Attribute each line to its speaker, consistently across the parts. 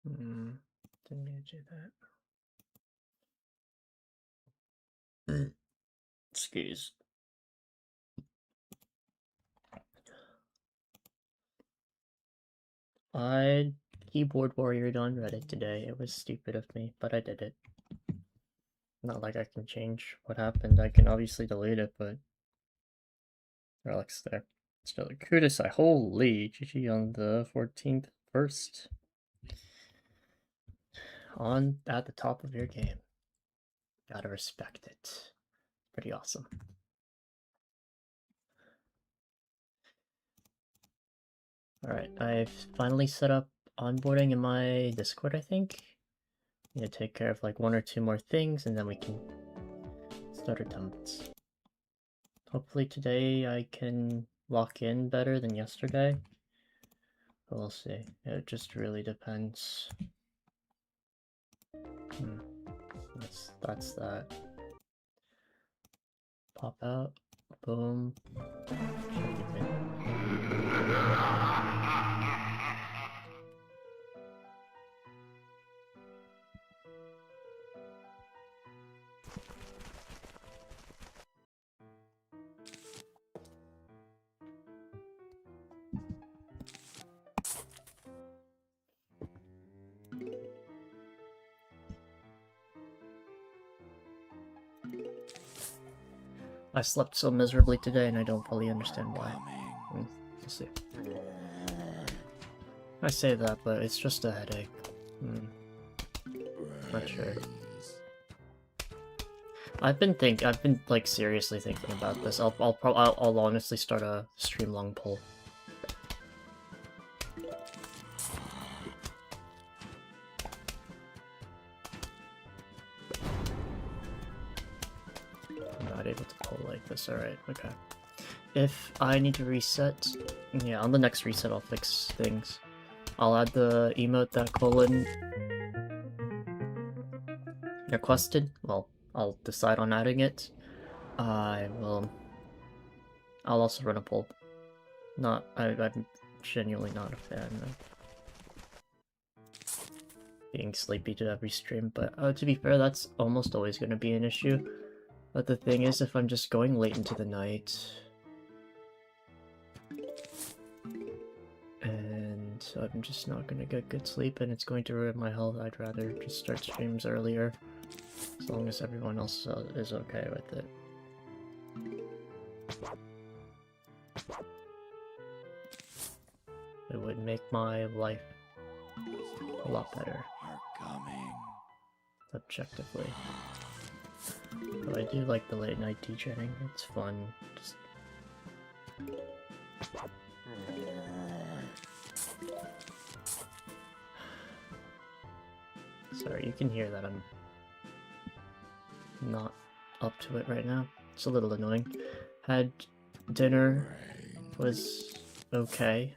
Speaker 1: Didn't mean to do that. Excuse. I keyboard warriored on Reddit today. It was stupid of me, but I did it. Not like I can change what happened. I can obviously delete it, but relics there. Still, Kudasai. Holy GG on the 14th first. On at the top of your game. Gotta respect it. Pretty awesome. Alright, I've finally set up onboarding in my Discord, I think. Need to take care of like 1 or 2 more things, and then we can start our templates. Hopefully today I can lock in better than yesterday. But we'll see. It just really depends. That's that. Pop out. Boom. I slept so miserably today and I don't fully understand why. We'll see. I say that, but it's just a headache. Not sure. I've been like seriously thinking about this. I'll honestly start a stream long poll. I'm not able to poll like this. Alright, okay. If I need to reset, yeah, on the next reset I'll fix things. I'll add the emote that Colin requested. Well, I'll decide on adding it. I'll also run a poll. I'm genuinely not a fan of being sleepy to every stream, but to be fair, that's almost always going to be an issue. But the thing is, if I'm just going late into the night, and I'm just not going to get good sleep, and it's going to ruin my health, I'd rather just start streams earlier, as long as everyone else is okay with it. It would make my life a lot better. Objectively. But I do like the late night DJing, it's fun. Just... Sorry, you can hear that I'm not up to it right now. It's a little annoying. Had dinner, was okay.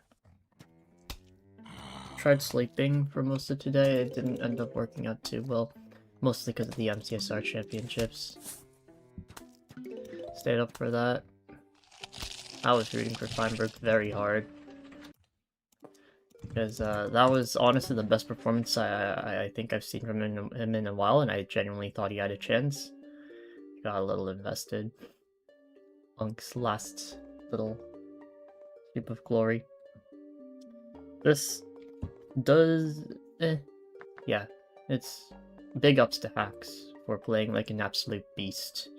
Speaker 1: Tried sleeping for most of today, it didn't end up working out too well. Mostly because of the MCSR championships. Stayed up for that. I was rooting for Feinberg very hard. Because that was honestly the best performance I think I've seen from him in a while, and I genuinely thought he had a chance. Got a little invested. Punk's last little scoop of glory. This does... yeah, it's big ups to Hacks for playing like an absolute beast.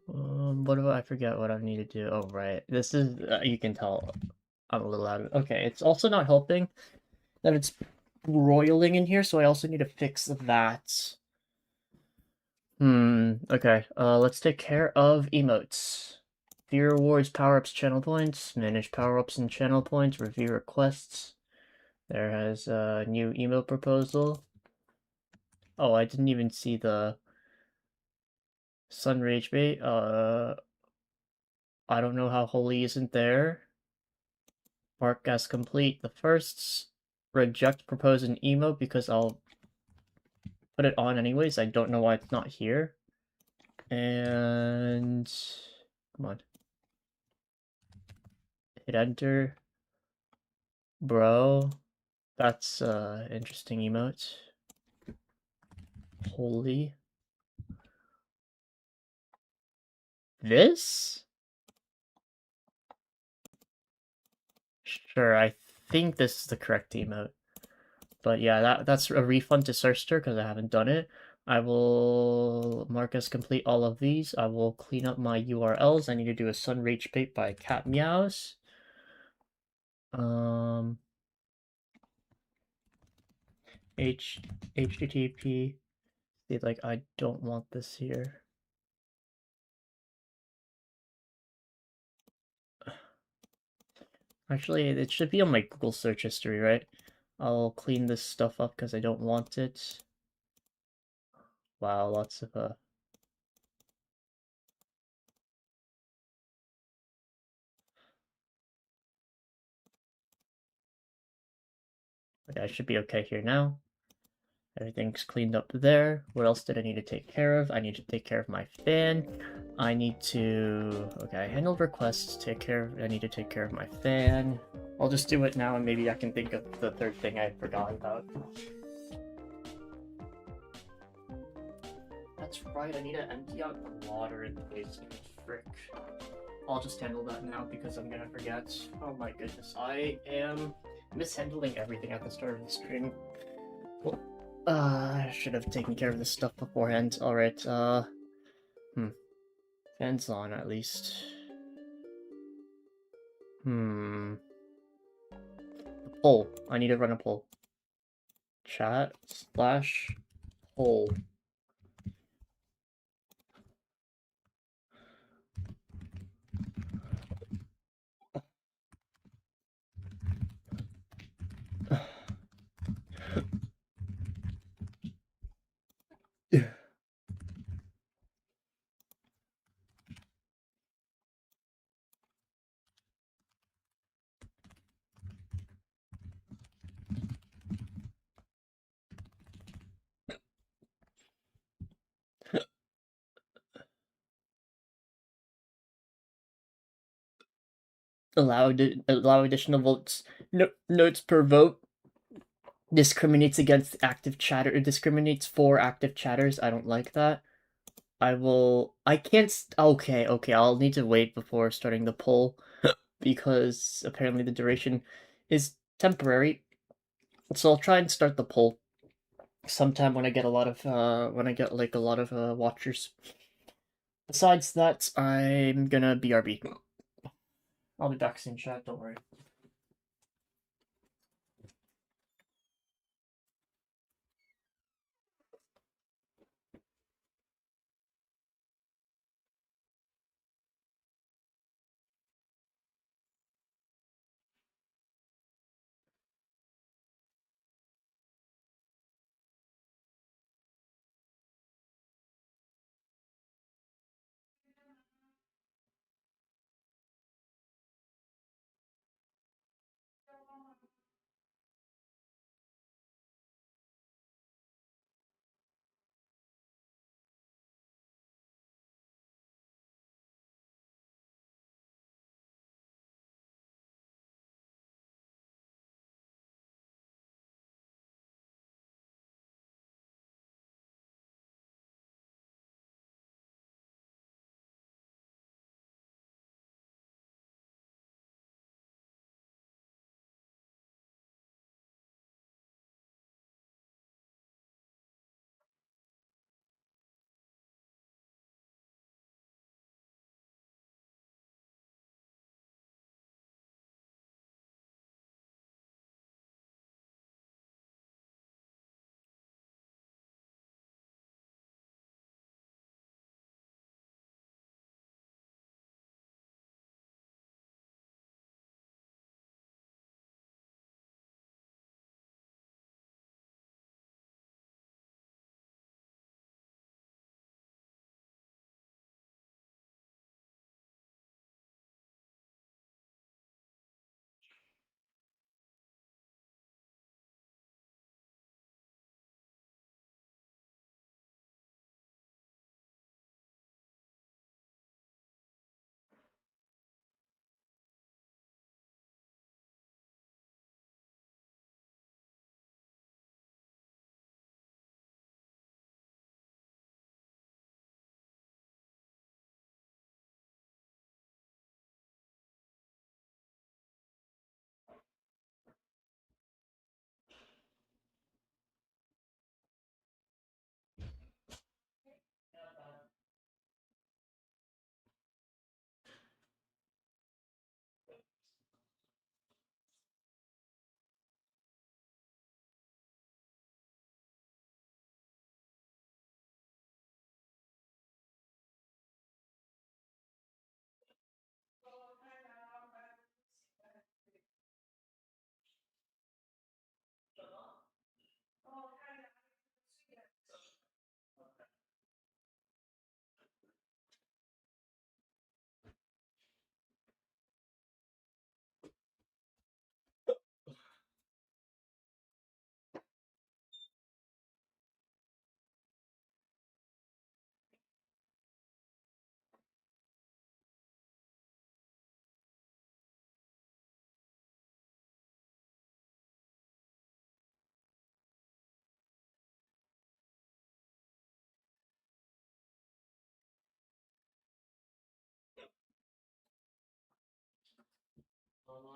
Speaker 1: What do I forget what I need to do? Oh, right. This is, you can tell I'm a little out of it. Okay, it's also not helping that it's roiling in here, so I also need to fix that. Okay, let's take care of emotes. View rewards, power-ups, channel points, manage power-ups and channel points, review requests. There has a new emote proposal. Oh, I didn't even see the Sun Rage Bait. I don't know how Holy isn't there. Mark as complete. The firsts reject propose an emote because I'll put it on anyways. I don't know why it's not here. And come on. Hit enter. Bro. That's interesting emote. Holy. This? Sure, I think this is the correct emote. But yeah, that's a refund to Surster because I haven't done it. I will mark as complete all of these. I will clean up my URLs. I need to do a sun rage bait by cat meows. HTTP. See, like, I don't want this here. Actually, it should be on my Google search history, right? I'll clean this stuff up because I don't want it. Wow, lots of okay, I should be okay here now. Everything's cleaned up there. What else did I need to take care of? I need to take care of my fan. I need to... Okay, I handled requests. I need to take care of my fan. I'll just do it now and maybe I can think of the third thing I forgot about. That's right, I need to empty out the water in the basement. Frick. I'll just handle that now because I'm gonna forget. Oh my goodness, I am mishandling everything at the start of the stream. Well, I should have taken care of this stuff beforehand. Alright, Fans on, at least. Poll. I need to run a poll. Chat / poll. Allow additional votes. No, notes per vote. Discriminates against active chatter. It discriminates for active chatters. I don't like that. I can't. Okay, I'll need to wait before starting the poll because apparently the duration is temporary. So I'll try and start the poll sometime when I get a lot of watchers. Besides that, I'm gonna BRB. I'll be back soon, chat. Don't worry.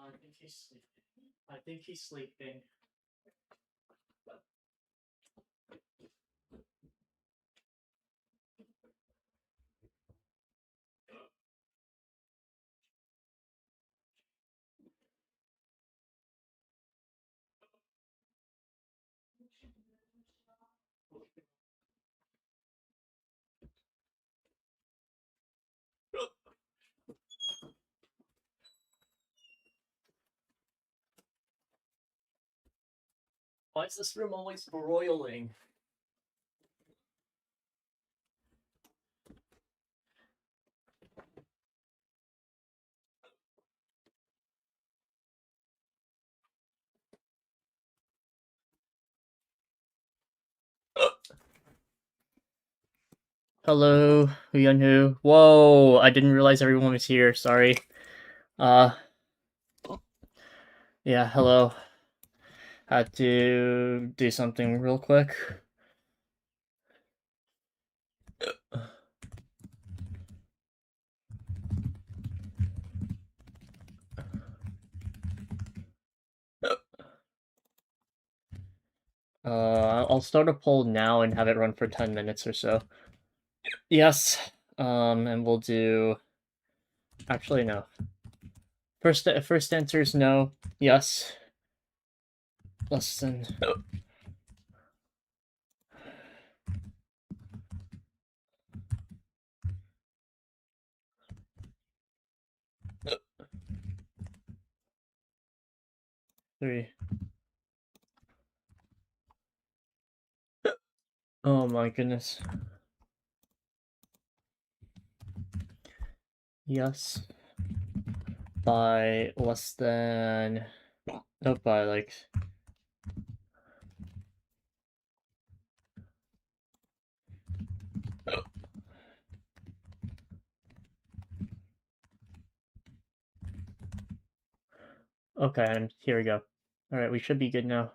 Speaker 1: I think he's sleeping. I think he's sleeping. Why is this room always broiling? Hello, Yunhu. Whoa, I didn't realize everyone was here. Sorry. Yeah, hello. Had to do something real quick. I'll start a poll now and have it run for 10 minutes or so. Yes. And we'll do... Actually, no. First answer is no. Yes. Less than... Three. Oh my goodness. Yes. By less than... Nope, by like... Okay, and here we go. Alright, we should be good now.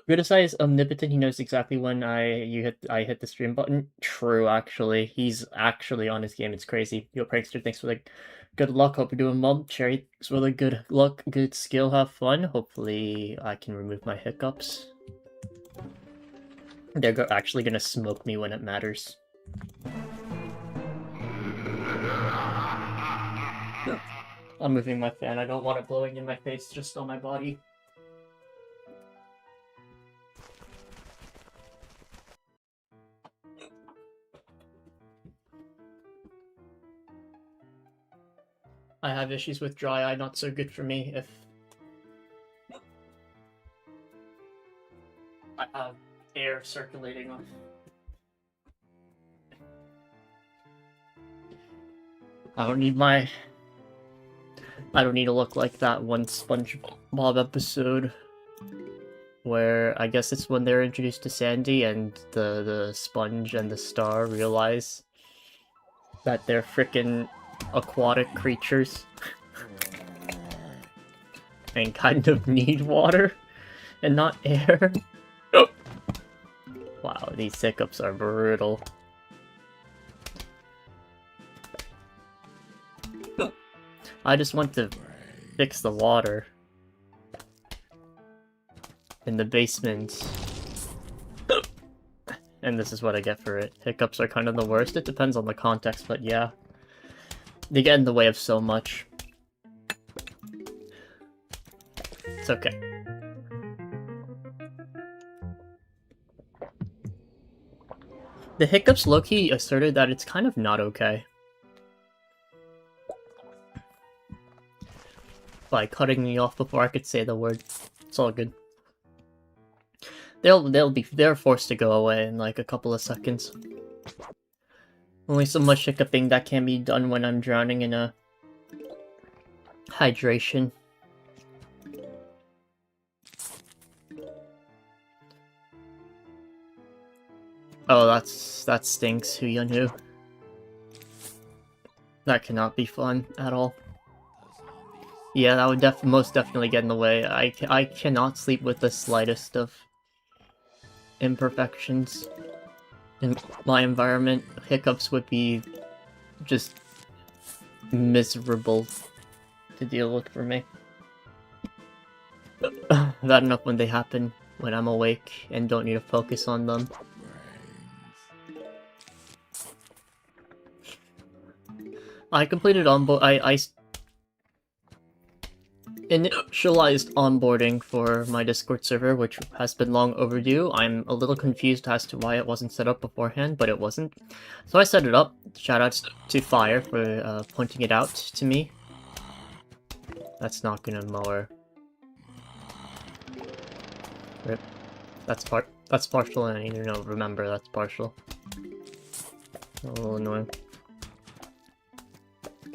Speaker 1: Gudasai is omnipotent. He knows exactly when I hit the stream button. True, actually. He's actually on his game. It's crazy. Yo, Prankster, thanks for the good luck. Hope you're doing well. Cherry, thanks for the good luck, good skill. Have fun. Hopefully I can remove my hiccups. They're actually gonna smoke me when it matters. I'm moving my fan. I don't want it blowing in my face, just on my body. I have issues with dry eye, not so good for me if I have air circulating on. I don't need to look like that one SpongeBob episode where I guess it's when they're introduced to Sandy and the sponge and the star realize that they're frickin' aquatic creatures and kind of need water and not air. Wow, these hiccups are brutal. I just want to fix the water in the basement. And this is what I get for it. Hiccups are kind of the worst. It depends on the context, but yeah. They get in the way of so much. It's okay. The hiccups low-key asserted that it's kind of not okay. By cutting me off before I could say the word. It's all good. They're forced to go away in like a couple of seconds. Only so much hiccuping that can be done when I'm drowning in a hydration. Oh, that stinks, Huyunhu. That cannot be fun at all. Yeah, that would most definitely get in the way. I cannot sleep with the slightest of imperfections in my environment. Hiccups would be just miserable to deal with for me. bad enough when they happen when I'm awake and don't need to focus on them. I completed I initialized onboarding for my Discord server, which has been long overdue. I'm a little confused as to why it wasn't set up beforehand, but it wasn't. So I set it up. Shoutouts to Fire for pointing it out to me. That's not gonna mower. Rip. That's partial, and I need to remember that's partial. A little annoying.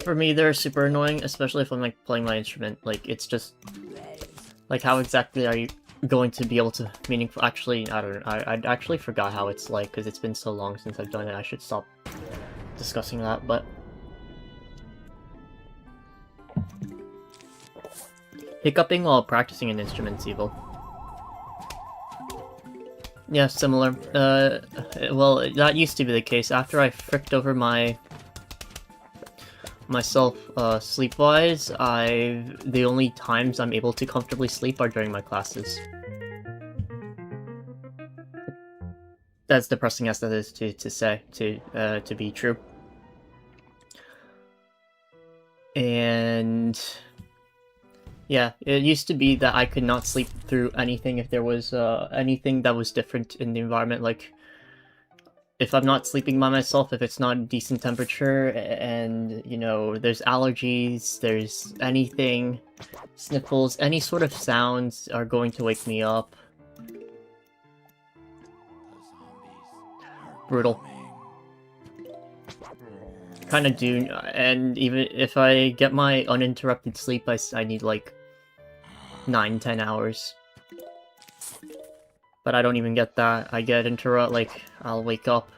Speaker 1: For me, they're super annoying, especially if I'm like playing my instrument. Like, it's just like, how exactly are you going to be able to meaningful? Actually, I don't know. I actually forgot how it's like because it's been so long since I've done it. I should stop discussing that. But hiccuping while practicing an instrument's evil. Yeah, similar. Well, that used to be the case. After I fricked over myself sleep-wise, the only times I'm able to comfortably sleep are during my classes. As depressing as that is to be true. And yeah, it used to be that I could not sleep through anything if there was anything that was different in the environment. Like, if I'm not sleeping by myself, if it's not decent temperature, and, you know, there's allergies, there's anything, sniffles, any sort of sounds are going to wake me up. Brutal. Kinda do, and even if I get my uninterrupted sleep, I need like 9-10 hours. But I don't even get that. I get like, I'll wake up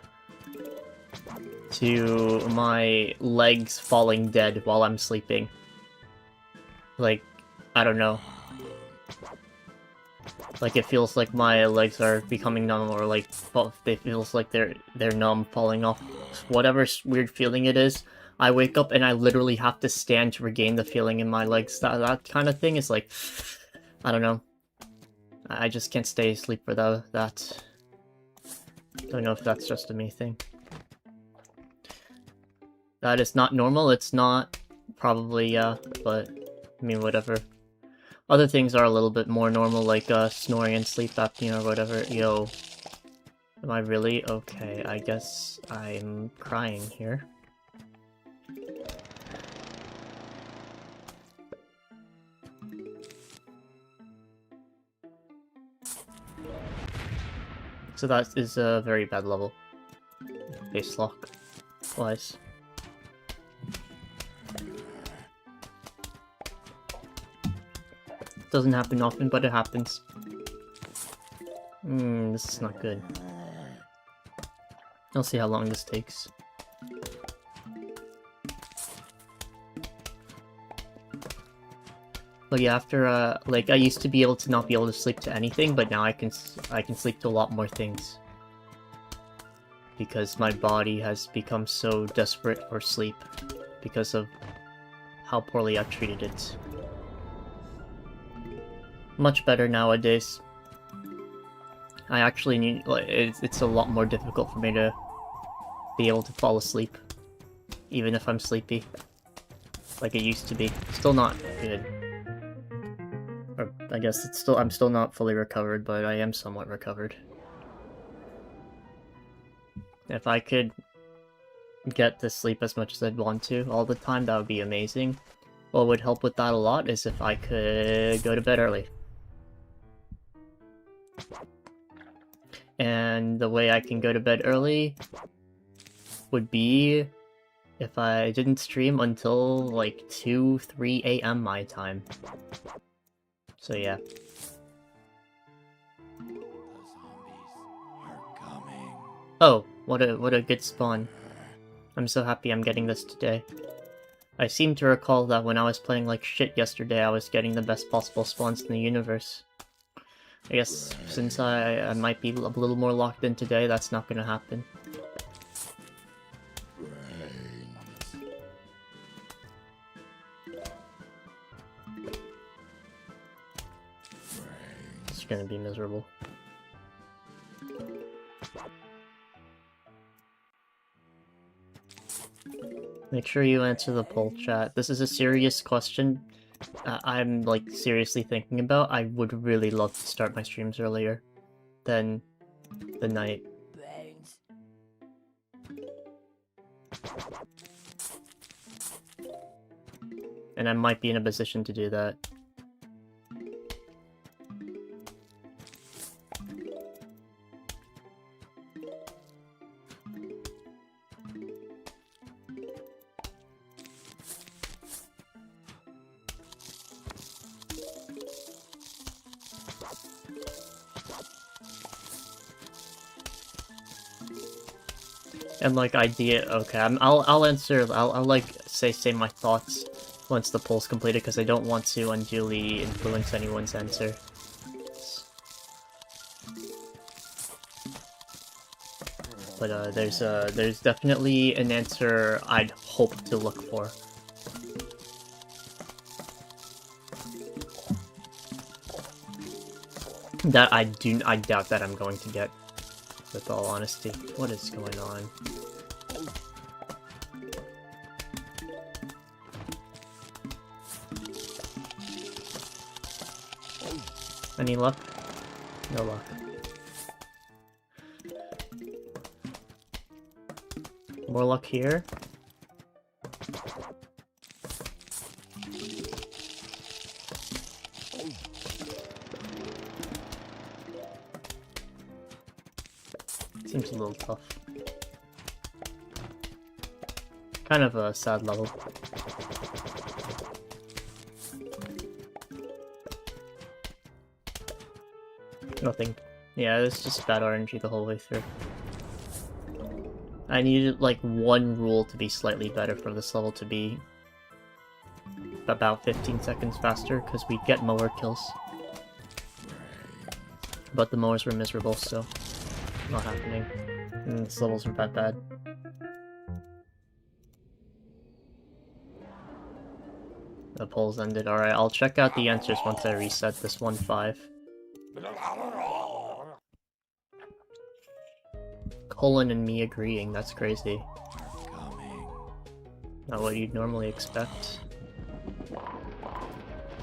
Speaker 1: to my legs falling dead while I'm sleeping. Like, I don't know. Like, it feels like my legs are becoming numb, or like, it feels like they're numb, falling off. Whatever weird feeling it is, I wake up and I literally have to stand to regain the feeling in my legs. That kind of thing is like, I don't know. I just can't stay asleep for that. Don't know if that's just a me thing. That is not normal, it's not. Probably, yeah, but, I mean, whatever. Other things are a little bit more normal, like, snoring and sleep apnea or whatever. Yo. Am I really? Okay, I guess I'm crying here. So that is a very bad level. Face lock wise. Doesn't happen often, but it happens. This is not good. I'll see how long this takes. But yeah, after, like, I used to be able to not be able to sleep to anything, but now I can sleep to a lot more things. Because my body has become so desperate for sleep because of how poorly I've treated it. Much better nowadays. I actually need, like, it's a lot more difficult for me to be able to fall asleep, even if I'm sleepy, like it used to be. Still not good. Or, I guess I'm still not fully recovered, but I am somewhat recovered. If I could get to sleep as much as I'd want to all the time, that would be amazing. What would help with that a lot is if I could go to bed early. And the way I can go to bed early would be if I didn't stream until like 2-3 a.m. my time. So yeah. Oh, what a good spawn. I'm so happy I'm getting this today. I seem to recall that when I was playing like shit yesterday, I was getting the best possible spawns in the universe. I guess since I might be a little more locked in today, that's not gonna happen. gonna be miserable. Make sure you answer the poll, chat. This is a serious question. I'm, like, seriously thinking about. I would really love to start my streams earlier than the night. And I might be in a position to do that. And like okay, I'll answer. I'll like say my thoughts once the poll's completed because I don't want to unduly influence anyone's answer. But there's definitely an answer I'd hope to look for. That I doubt that I'm going to get. With all honesty, what is going on? Any luck? No luck. More luck here? Seems a little tough. Kind of a sad level. Nothing. Yeah, it's just bad RNG the whole way through. I needed like one rule to be slightly better for this level to be about 15 seconds faster, because we'd get mower kills. But the mowers were miserable, so not happening. And this level's not that bad. The poll's ended. Alright, I'll check out the answers once I reset this 1-5. Colin and me agreeing, that's crazy. Not what you'd normally expect.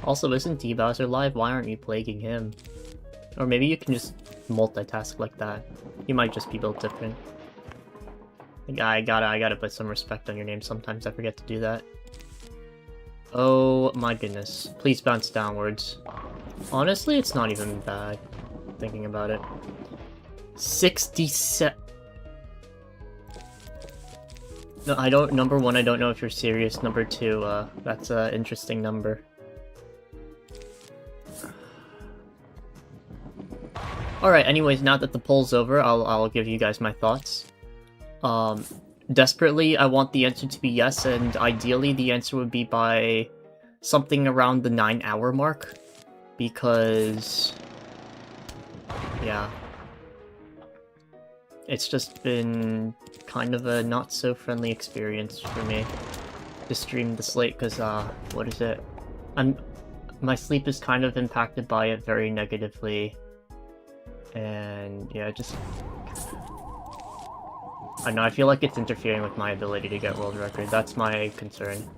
Speaker 1: Also, isn't D-Bowser live? Why aren't you plaguing him? Or maybe you can just multitask like that. You might just be built different. I gotta put some respect on your name. Sometimes I forget to do that. Oh my goodness. Please bounce downwards. Honestly, it's not even bad, thinking about it. 67... No, I don't... Number one, I don't know if you're serious. Number two, that's an interesting number. Alright, anyways, now that the poll's over, I'll give you guys my thoughts. Desperately, I want the answer to be yes, and ideally the answer would be by something around the 9-hour mark. Because... yeah. It's just been kind of a not-so-friendly experience for me to stream this late, because, what is it? My sleep is kind of impacted by it very negatively. And yeah, just... I know, I feel like it's interfering with my ability to get world record. That's my concern.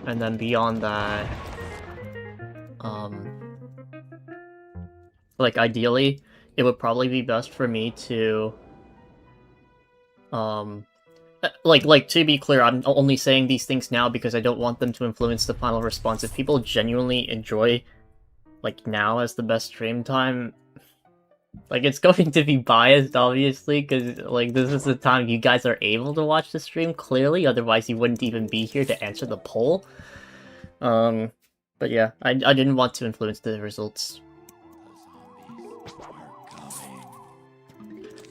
Speaker 1: And then beyond that... like, ideally, it would probably be best for me to... Like, to be clear, I'm only saying these things now because I don't want them to influence the final response. If people genuinely enjoy, like, now as the best stream time... Like, it's going to be biased, obviously, because, like, this is the time you guys are able to watch the stream, clearly, otherwise you wouldn't even be here to answer the poll. But yeah, I didn't want to influence the results.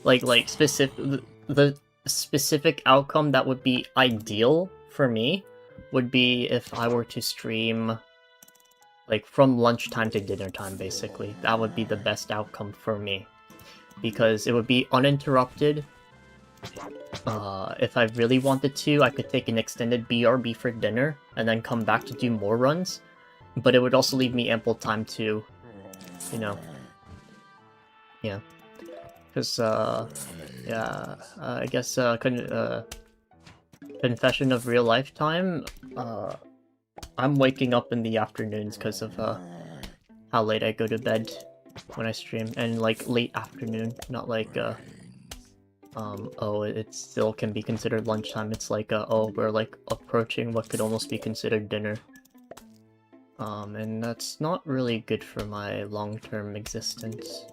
Speaker 1: Like, the specific outcome that would be ideal for me would be if I were to stream... like, from lunchtime to dinner time, basically. That would be the best outcome for me. Because it would be uninterrupted. If I really wanted to, I could take an extended BRB for dinner, and then come back to do more runs. But it would also leave me ample time to, you know, Yeah. Because, yeah, I guess, confession of real life time, I'm waking up in the afternoons because of, how late I go to bed when I stream, and, like, late afternoon, not like, oh, it still can be considered lunchtime. It's like, oh, we're, like, approaching what could almost be considered dinner. And that's not really good for my long-term existence.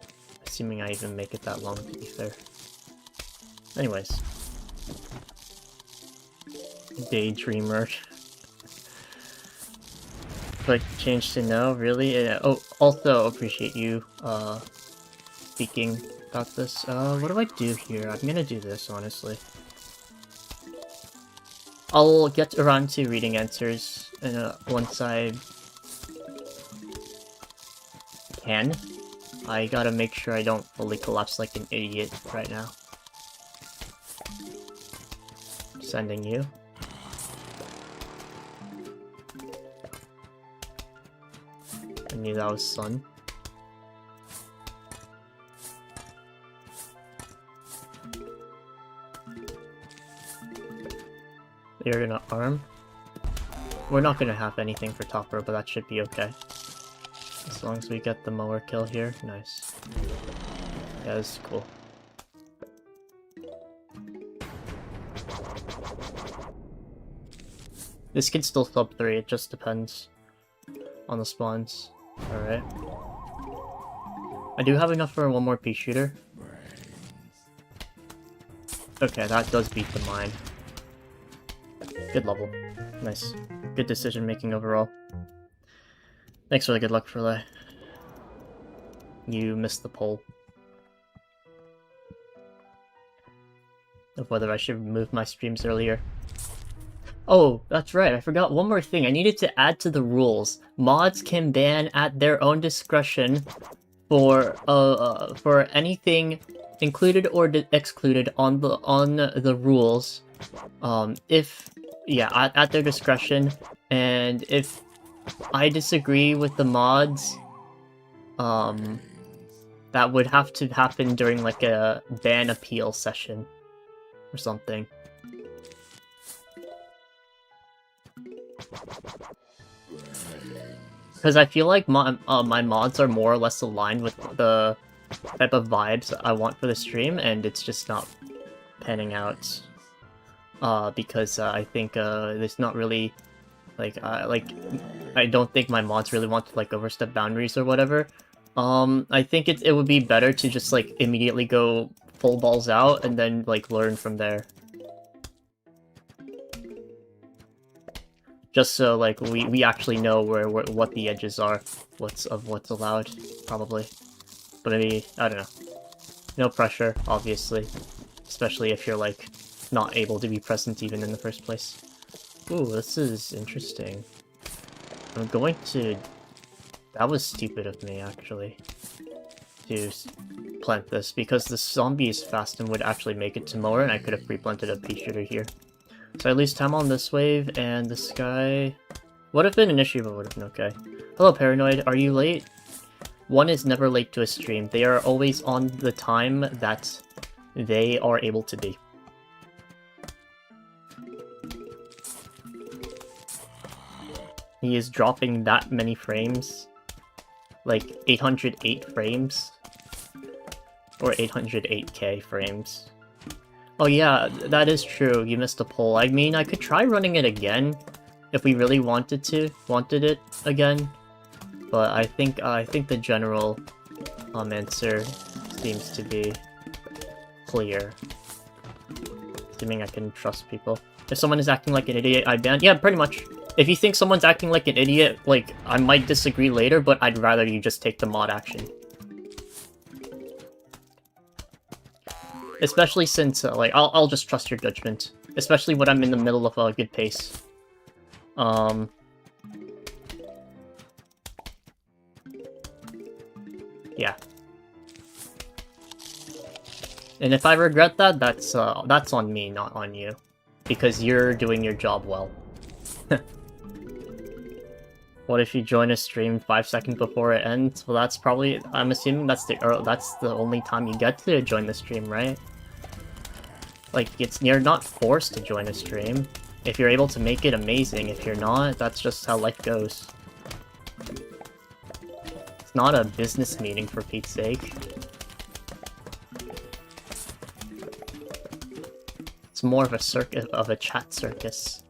Speaker 1: Assuming I even make it that long, to be fair. Anyways. Daydreamer. Click change to no, really? Yeah. Oh, also appreciate you, speaking about this. What do I do here? I'm gonna do this, honestly. I'll get around to reading answers once I can. I gotta make sure I don't fully collapse like an idiot right now. Sending you. I knew that was Sun. You're gonna arm? We're not gonna have anything for top row, but that should be okay. As long as we get the mower kill here, nice. Yeah, this is cool. This could still sub 3, it just depends on the spawns. Alright. I do have enough for one more pea shooter. Okay, that does beat the mine. Good level. Nice. Good decision making overall. Thanks for the good luck, Frele. You missed the poll of whether I should move my streams earlier. Oh, that's right, I forgot one more thing. I needed to add to the rules. Mods can ban at their own discretion for anything included or excluded on the rules. At their discretion, and if I disagree with the mods, that would have to happen during like a ban appeal session or something. Because I feel like my mods are more or less aligned with the type of vibes I want for the stream, and it's just not panning out. Because I think there's not really I don't think my mods really want to like overstep boundaries or whatever. I think it would be better to just like immediately go full balls out and then like learn from there. Just so like we actually know what the edges are, what's allowed, probably. But maybe I don't know. No pressure, obviously, especially if you're like not able to be present even in the first place. Ooh, this is interesting. I'm going to... That was stupid of me, actually, to plant this, because the zombie is fast and would actually make it to mower, and I could have pre-planted a pea shooter here. So I lose time on this wave, and this guy... Would have been an issue, but would have been okay. Hello, Paranoid. Are you late? One is never late to a stream. They are always on the time that they are able to be. He is dropping that many frames. Like 808 frames. Or 808k frames. Oh yeah, that is true. You missed a poll. I mean, I could try running it again if we really wanted it again. But I think the general answer seems to be clear. Assuming I can trust people. If someone is acting like an idiot, I ban. Yeah, pretty much. If you think someone's acting like an idiot, like, I might disagree later, but I'd rather you just take the mod action. Especially since, like, I'll just trust your judgment. Especially when I'm in the middle of a good pace. Yeah. And if I regret that, that's on me, not on you. Because you're doing your job well. What if you join a stream 5 seconds before it ends? Well, that's probably... I'm assuming that's the only time you get to join the stream, right? Like, you're not forced to join a stream. If you're able to make it, amazing. If you're not, that's just how life goes. It's not a business meeting, for Pete's sake. It's more of a chat circus.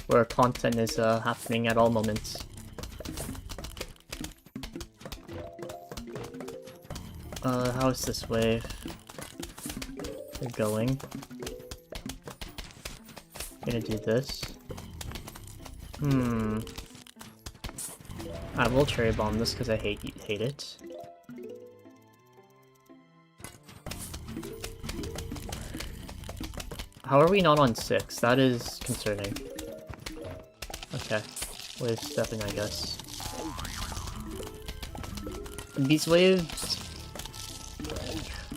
Speaker 1: Where content is happening at all moments. How is this wave? They're going. Gonna do this. I will cherry bomb this because I hate it. How are we not on 6? That is concerning. Okay, wave stepping, I guess. These waves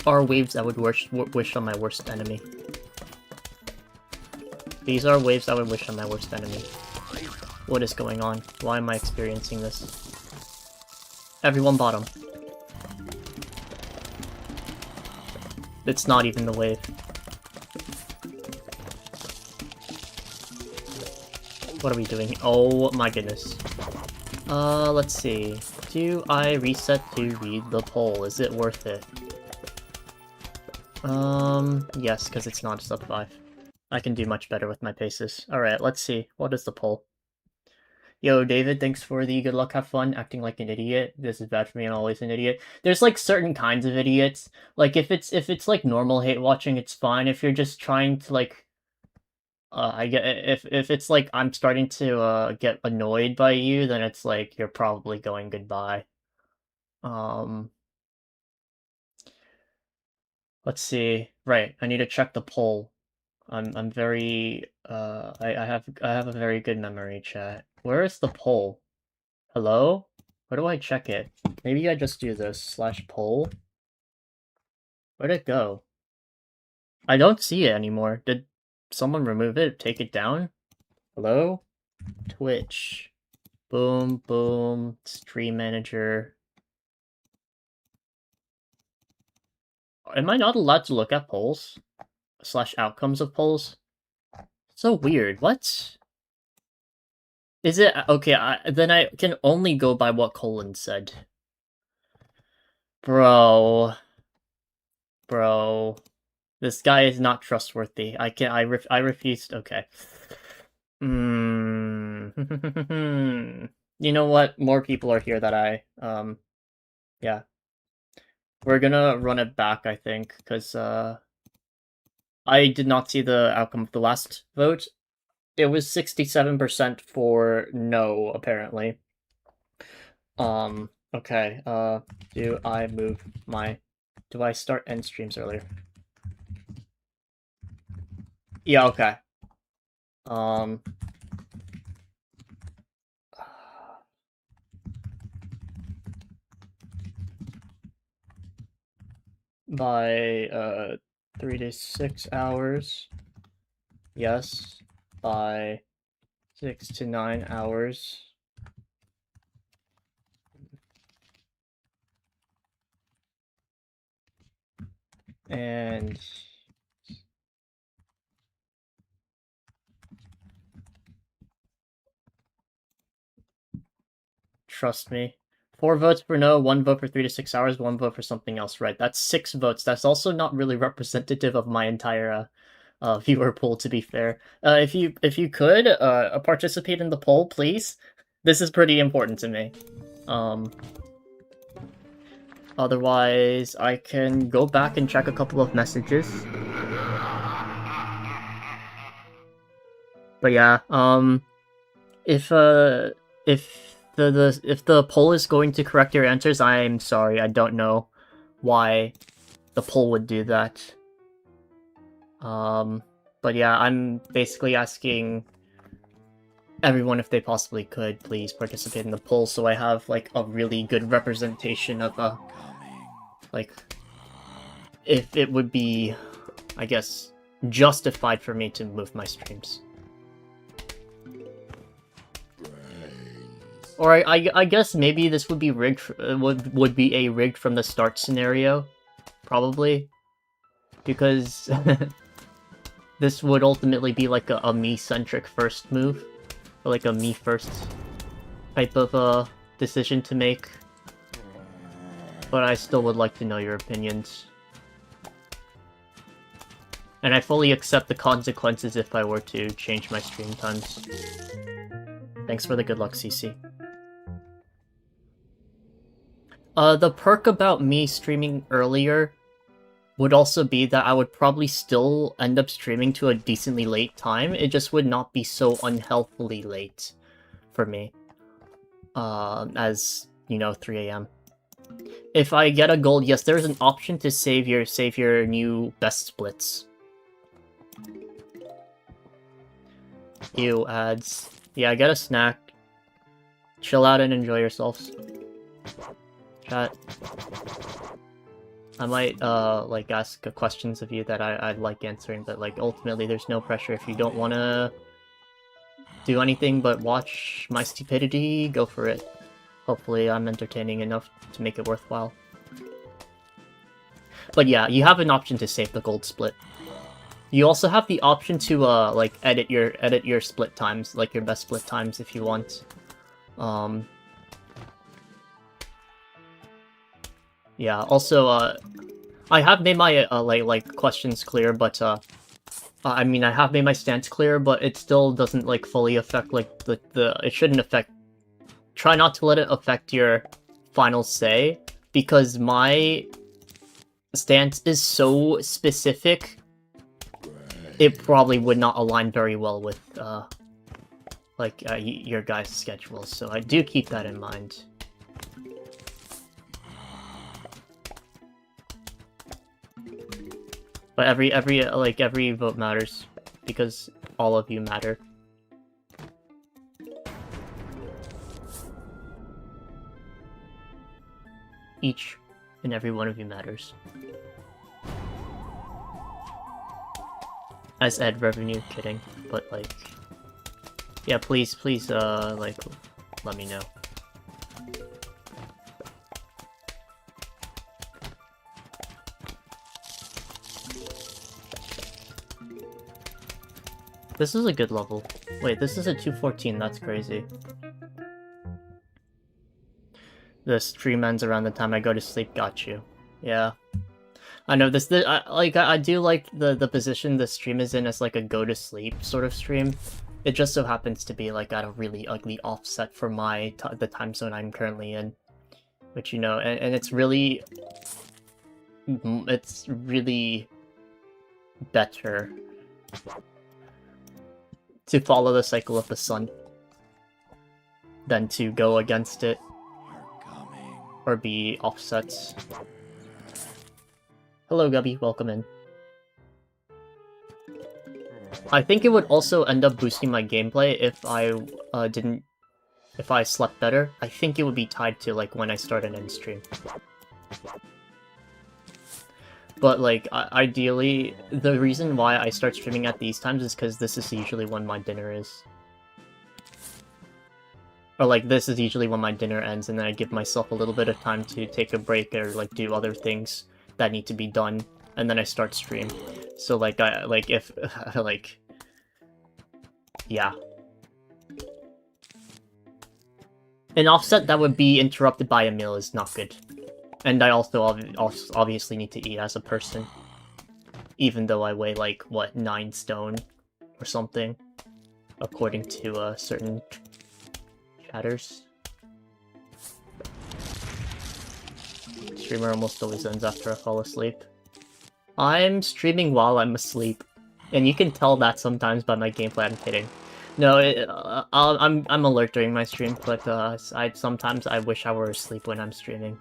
Speaker 1: are waves I would wish on my worst enemy. These are waves I would wish on my worst enemy. What is going on? Why am I experiencing this? Everyone bottom. It's not even the wave. What are we doing? Oh my goodness. Let's see. Do I reset to read the poll? Is it worth it? Yes, because it's not a sub 5. I can do much better with my paces. Alright, let's see. What is the poll? Yo, David, thanks for the good luck, have fun, acting like an idiot. This is bad for me, I'm always an idiot. There's, like, certain kinds of idiots. Like, if it's like, normal hate watching, it's fine. If you're just trying to, like... if it's like, I'm starting to, get annoyed by you, then it's like, you're probably going goodbye. Let's see. Right, I need to check the poll. I'm very, I have a very good memory, chat. Where is the poll? Hello? Where do I check it? Maybe I just do this, /poll? Where'd it go? I don't see it anymore. Did someone remove it? Take it down? Hello? Twitch. Boom, boom. Stream manager. Am I not allowed to look at polls? /outcomes of polls? So weird. What? Is it... Okay, then I can only go by what Colin said. Bro. This guy is not trustworthy. I refuse... Okay. You know what? More people are here that yeah. We're gonna run it back, I think, because, I did not see the outcome of the last vote. It was 67% for no, apparently. Okay, do I move my... Do I start end streams earlier? Yeah, okay. By, 3 to 6 hours. Yes. By 6 to 9 hours. And... Trust me. 4 votes for no, 1 vote for 3 to 6 hours, 1 vote for something else, right? That's 6 votes. That's also not really representative of my entire viewer pool, to be fair. If you could participate in the poll, please. This is pretty important to me. Otherwise, I can go back and check a couple of messages. But yeah, if the poll is going to correct your answers, I'm sorry, I don't know why the poll would do that. But yeah, I'm basically asking everyone if they possibly could please participate in the poll so I have, like, a really good representation of, like, if it would be, I guess, justified for me to move my streams. Or I guess maybe this would be rigged, would be a rigged from the start scenario, probably, because this would ultimately be like a me-centric first move, or like a me-first type of decision to make. But I still would like to know your opinions. And I fully accept the consequences if I were to change my stream times. Thanks for the good luck, CC. The perk about me streaming earlier would also be that I would probably still end up streaming to a decently late time. It just would not be so unhealthily late for me. As, you know, 3 AM. If I get a gold, yes, there's an option to save your new best splits. Ew, ads. Yeah, get a snack. Chill out and enjoy yourselves. Chat. I might, like, ask questions of you that I'd like answering, but, like, ultimately there's no pressure. If you don't want to do anything but watch my stupidity, go for it. Hopefully I'm entertaining enough to make it worthwhile. But yeah, you have an option to save the gold split. You also have the option to, like, edit your split times, like your best split times if you want. Yeah, also, I have made my, like, questions clear, but, I mean, I have made my stance clear, but it still doesn't, like, fully affect, like, it shouldn't affect... Try not to let it affect your final say, because my stance is so specific, it probably would not align very well with, like, your guys' schedules, so I do keep that in mind. But every vote matters, because all of you matter. Each and every one of you matters. As ad revenue, kidding, but like, yeah, please, like, let me know. This is a good level. Wait, this is a 214, that's crazy. The stream ends around the time I go to sleep, got you. Yeah. I know this, I do like the position the stream is in as like a go-to-sleep sort of stream. It just so happens to be like at a really ugly offset for the time zone I'm currently in. Which, you know, and it's really better to follow the cycle of the sun than to go against it or be offsets. Hello, Gubby, welcome in. I think it would also end up boosting my gameplay if I slept better. I think it would be tied to like when I start and end stream. But like, ideally, the reason why I start streaming at these times is because this is usually when my dinner is. Or like, this is usually when my dinner ends, and then I give myself a little bit of time to take a break or like do other things that need to be done, and then I start stream. So like, if like, yeah. An offset that would be interrupted by a meal is not good. And I also obviously need to eat as a person. Even though I weigh like, what, 9 stone or something? According to certain chatters. Streamer almost always ends after I fall asleep. I'm streaming while I'm asleep. And you can tell that sometimes by my gameplay, I'm kidding. No, I'm alert during my stream, but sometimes I wish I were asleep when I'm streaming.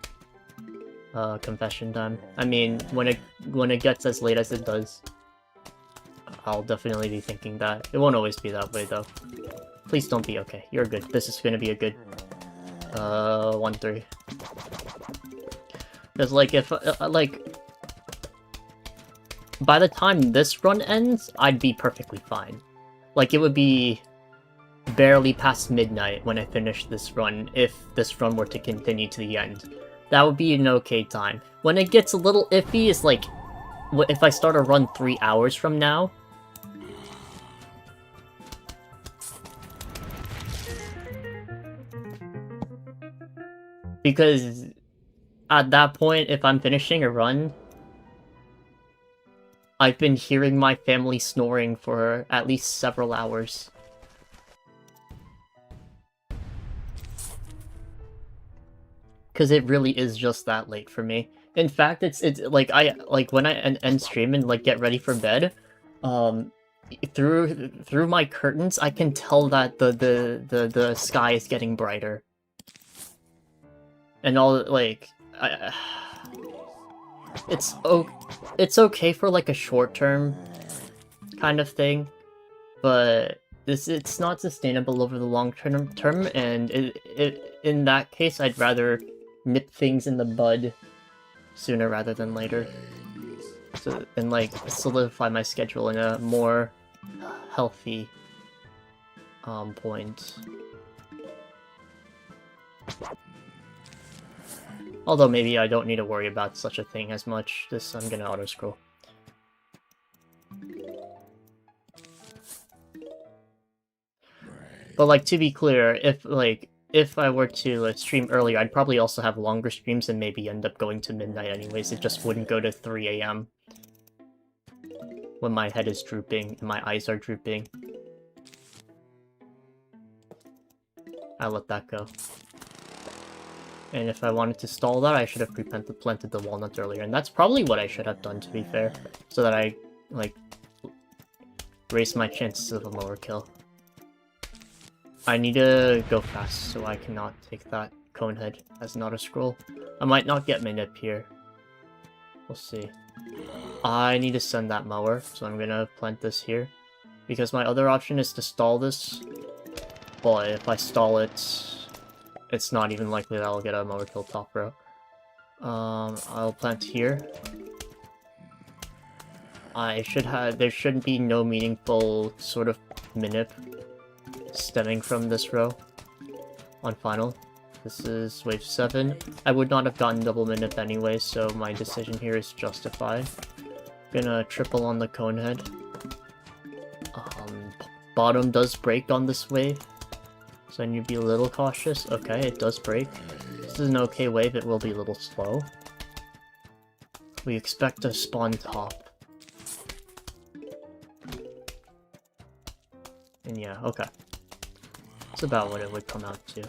Speaker 1: Confession time. I mean, when it gets as late as it does, I'll definitely be thinking that. It won't always be that way, though. Please don't be okay. You're good. This is gonna be a good 1-3. Because like, if like, by the time this run ends, I'd be perfectly fine. Like, it would be barely past midnight when I finish this run, if this run were to continue to the end. That would be an okay time. When it gets a little iffy is like, if I start a run 3 hours from now. Because at that point, if I'm finishing a run, I've been hearing my family snoring for at least several hours. Because it really is just that late for me. In fact, it's like when I end stream and like get ready for bed, through my curtains I can tell that the sky is getting brighter. And all like it's okay for like a short term kind of thing, but it's not sustainable over the long term, and in that case I'd rather nip things in the bud sooner rather than later, so and like solidify my schedule in a more healthy point. Although maybe I don't need to worry about such a thing as much. I'm gonna auto-scroll. But like, to be clear, if I were to stream earlier, I'd probably also have longer streams and maybe end up going to midnight anyways. It just wouldn't go to 3 AM. When my head is drooping and my eyes are drooping. I let that go. And if I wanted to stall that, I should have planted the walnut earlier. And that's probably what I should have done, to be fair. So that I, like, raise my chances of a lower kill. I need to go fast, so I cannot take that cone head as not a scroll. I might not get minip here. We'll see. I need to send that mower, so I'm gonna plant this here. Because my other option is to stall this. But if I stall it, it's not even likely that I'll get a mower kill top row. I'll plant here. There should be no meaningful sort of minip stemming from this row on final. This is wave 7. I would not have gotten double minip anyway, so my decision here is justified. Gonna triple on the cone head. Bottom does break on this wave, so I need to be a little cautious. Okay, it does break. This is an okay wave, it will be a little slow. We expect to spawn top. And yeah, okay. That's about what it would come out to.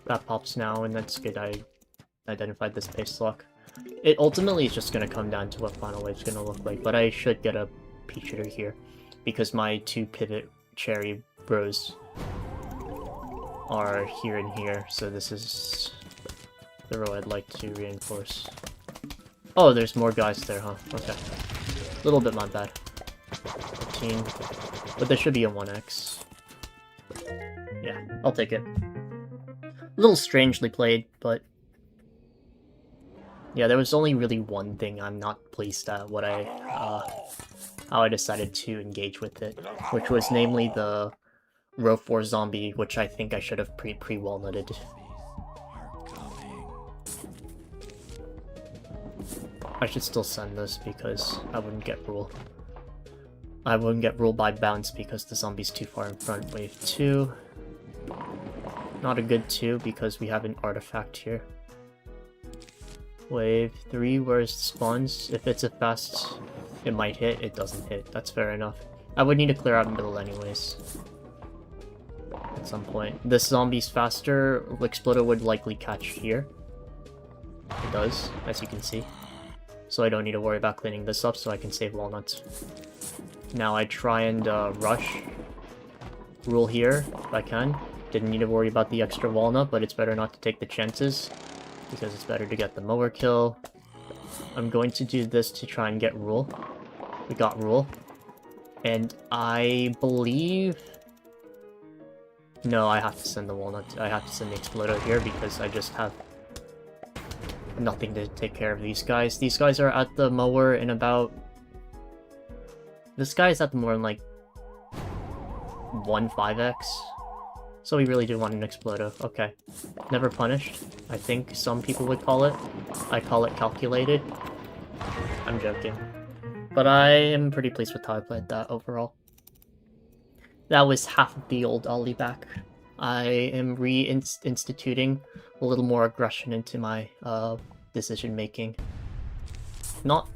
Speaker 1: That pops now, and that's good. I identified this pace lock. It ultimately is just going to come down to what final wave's going to look like, but I should get a peach hitter here, because my 2 pivot cherry rows are here and here, so this is the row I'd like to reinforce. Oh, there's more guys there, huh? Okay. A little bit my bad. 15. But there should be a 1x. Yeah, I'll take it. A little strangely played, but... yeah, there was only really one thing I'm not pleased at, how I decided to engage with it, which was namely the row 4 zombie, which I think I should have pre-walnutted. I should still send this because I wouldn't get rule. I wouldn't get ruled by bounce because the zombie's too far in front. Wave 2. Not a good 2 because we have an artifact here. Wave 3, where's the spawns? If it's a fast, it might hit. It doesn't hit. That's fair enough. I would need to clear out middle anyways. At some point. This zombie's faster. Exploder would likely catch here. It does, as you can see. So I don't need to worry about cleaning this up, so I can save walnuts. Now I try and rush. Rule here, if I can. Didn't need to worry about the extra walnut, but it's better not to take the chances, because it's better to get the mower kill. I'm going to do this to try and get rule. We got rule. And I believe... no, I have to send the walnut. I have to send the exploder here because I just have nothing to take care of these guys. These guys are at the mower in about... this guy is at the mower in like 1 5x. So we really do want an Explodo. Okay. Never punished, I think some people would call it. I call it calculated. I'm joking. But I am pretty pleased with how I played that overall. That was half of the old Ollie back. I am reinstituting a little more aggression into my decision making. Not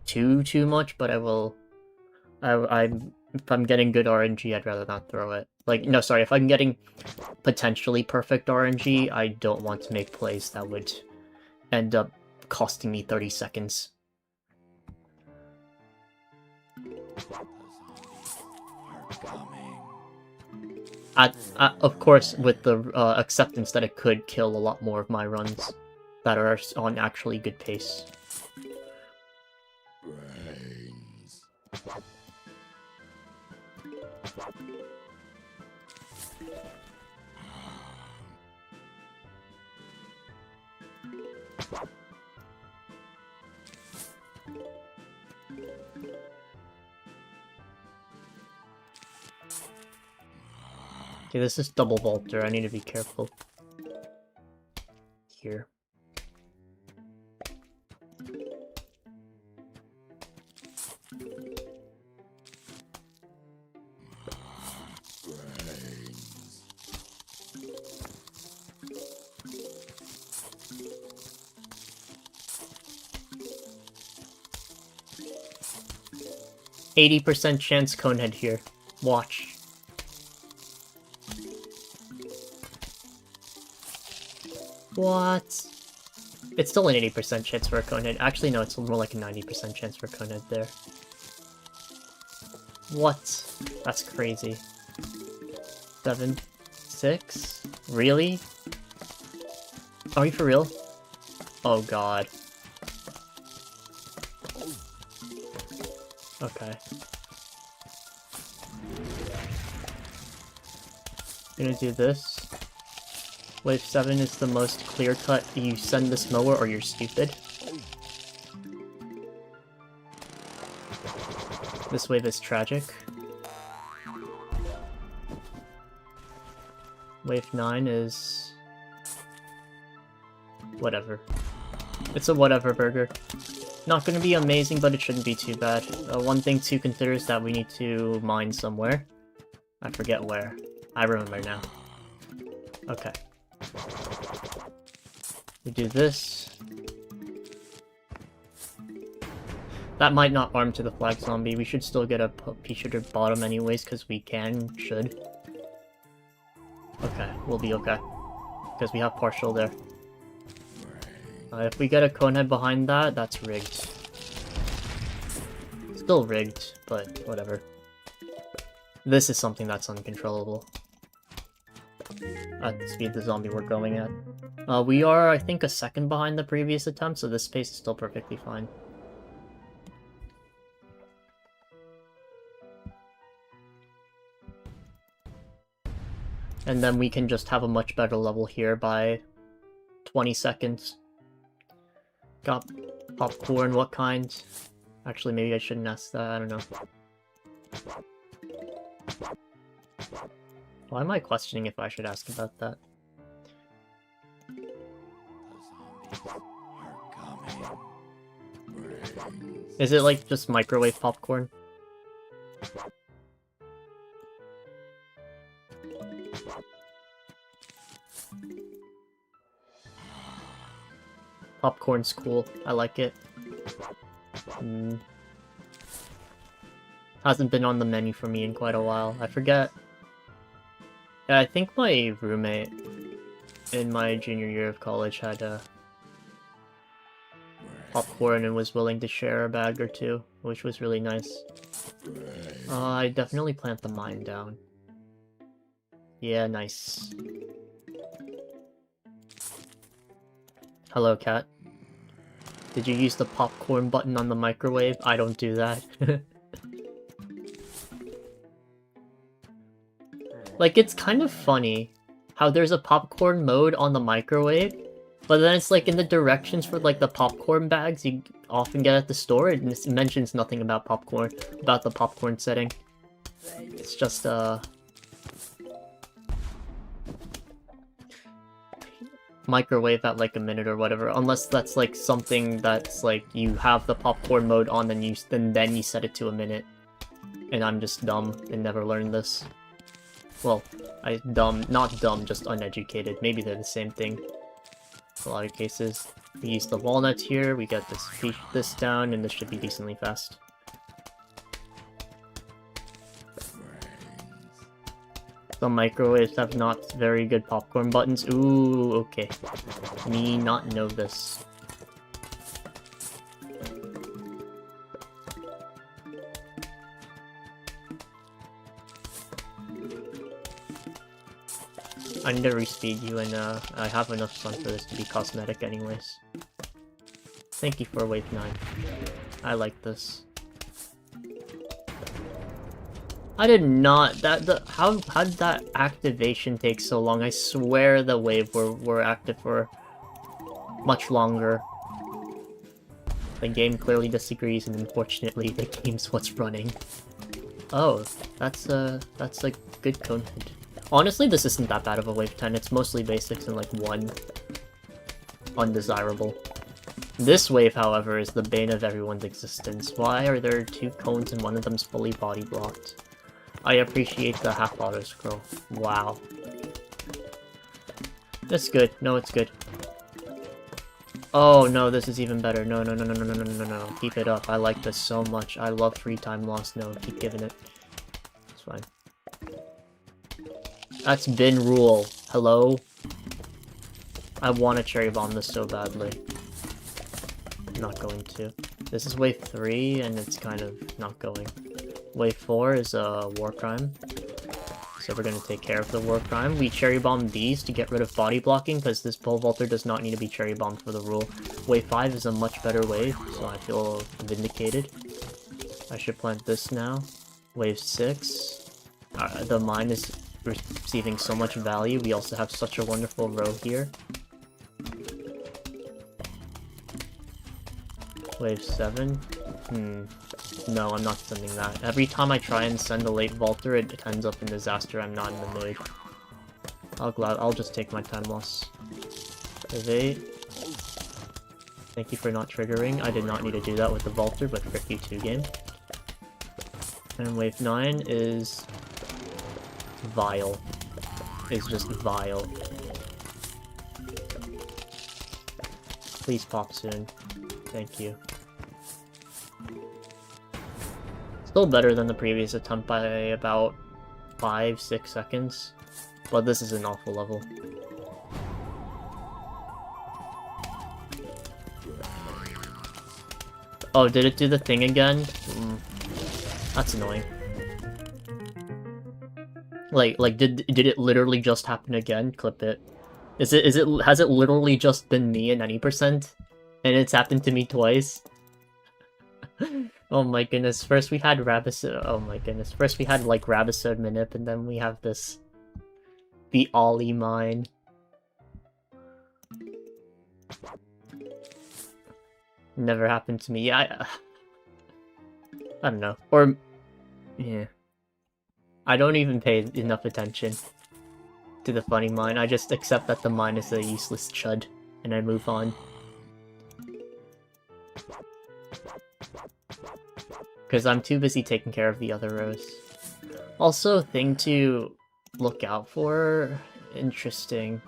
Speaker 1: too much, but I will. If I'm getting good RNG, I'd rather not throw it. Like, no, sorry, if I'm getting potentially perfect RNG, I don't want to make plays that would end up costing me 30 seconds. Of course, with the acceptance that it could kill a lot more of my runs that are on actually good pace.
Speaker 2: Brains.
Speaker 1: 'Kay, this is double vaulter. I need to be careful. Here.
Speaker 2: Brains.
Speaker 1: 80% chance Conehead here. Watch. What? It's still an 80% chance for a Conehead. Actually, no, it's more like a 90% chance for a Conehead there. What? That's crazy. 7, 6? Really? Are you for real? Oh god. Okay. Gonna do this. Wave 7 is the most clear-cut. You send this mower or you're stupid. This wave is tragic. Wave 9 is... whatever. It's a whatever burger. Not gonna be amazing, but it shouldn't be too bad. One thing to consider is that we need to mine somewhere. I forget where. I remember now. Okay. We do this. That might not farm to the flag zombie. We should still get a pea-shooter bottom anyways, because we should. Okay, we'll be okay. Because we have partial there. If we get a Conehead behind that, that's rigged. Still rigged, but whatever. This is something that's uncontrollable. At the speed the zombie we're going at. We are, I think, a second behind the previous attempt, so this pace is still perfectly fine. And then we can just have a much better level here by 20 seconds. Got popcorn, what kind? Actually, maybe I shouldn't ask that, I don't know. Why am I questioning if I should ask about that? Is it like just microwave popcorn? Popcorn's cool. I like it. Hasn't been on the menu for me in quite a while. I forget. Yeah, I think my roommate in my junior year of college had popcorn and was willing to share a bag or two, which was really nice. I definitely plant the mine down. Yeah, nice. Hello, cat. Did you use the popcorn button on the microwave? I don't do that. Like, it's kind of funny how there's a popcorn mode on the microwave, but then it's like in the directions for like the popcorn bags you often get at the store, it mentions nothing about popcorn, about the popcorn setting. It's just microwave at like a minute or whatever, unless that's like something that's like you have the popcorn mode on, then you set it to a minute. And I'm just dumb and never learned this. Well, not dumb, just uneducated. Maybe they're the same thing. In a lot of cases. We use the walnut here, we get this down, and this should be decently fast. The microwaves have not very good popcorn buttons. Ooh, okay. Me not know this. I need to respeed you, and I have enough sun for this to be cosmetic anyways. Thank you for wave 9. I like this. I did not. How did that activation take so long? I swear the wave were active for much longer. The game clearly disagrees, and unfortunately, the game's what's running. Oh, that's a good cone head. Honestly, this isn't that bad of a wave 10. It's mostly basics and like one undesirable. This wave, however, is the bane of everyone's existence. Why are there 2 cones and one of them's fully body blocked? I appreciate the half auto scroll. Wow. That's good. No, it's good. Oh no, this is even better. No, no, no, no, no, no, no, no, no. Keep it up. I like this so much. I love free time loss. No, keep giving it. It's fine. That's bin rule. Hello? I want to cherry bomb this so badly. I'm not going to. This is wave 3, and it's kind of not going. Wave 4 is a war crime. So we're going to take care of the war crime. We cherry bomb these to get rid of body blocking, because this pole vaulter does not need to be cherry bombed for the rule. Wave 5 is a much better wave, so I feel vindicated. I should plant this now. Wave 6. The mine is receiving so much value. We also have such a wonderful row here. Wave 7. No, I'm not sending that. Every time I try and send a late vaulter, it ends up in disaster. I'm not in the mood. I'll just take my time loss. Wave 8. Thank you for not triggering. I did not need to do that with the vaulter, but frick you 2 game. And wave 9 is vile. It's just vile. Please pop soon. Thank you. Still better than the previous attempt by about 5-6 seconds. But this is an awful level. Oh, did it do the thing again? That's annoying. Like, did it literally just happen again? Clip it. Has it literally just been me and 90%? And it's happened to me twice? Oh my goodness, first we had Rabisode, oh my goodness, first we had like Rabisode Manip, and then we have this... the Ollie mine. Never happened to me. Yeah, I don't know. Or... yeah. I don't even pay enough attention to the funny mine. I just accept that the mine is a useless chud, and I move on. Because I'm too busy taking care of the other rows. Also, a thing to look out for... interesting.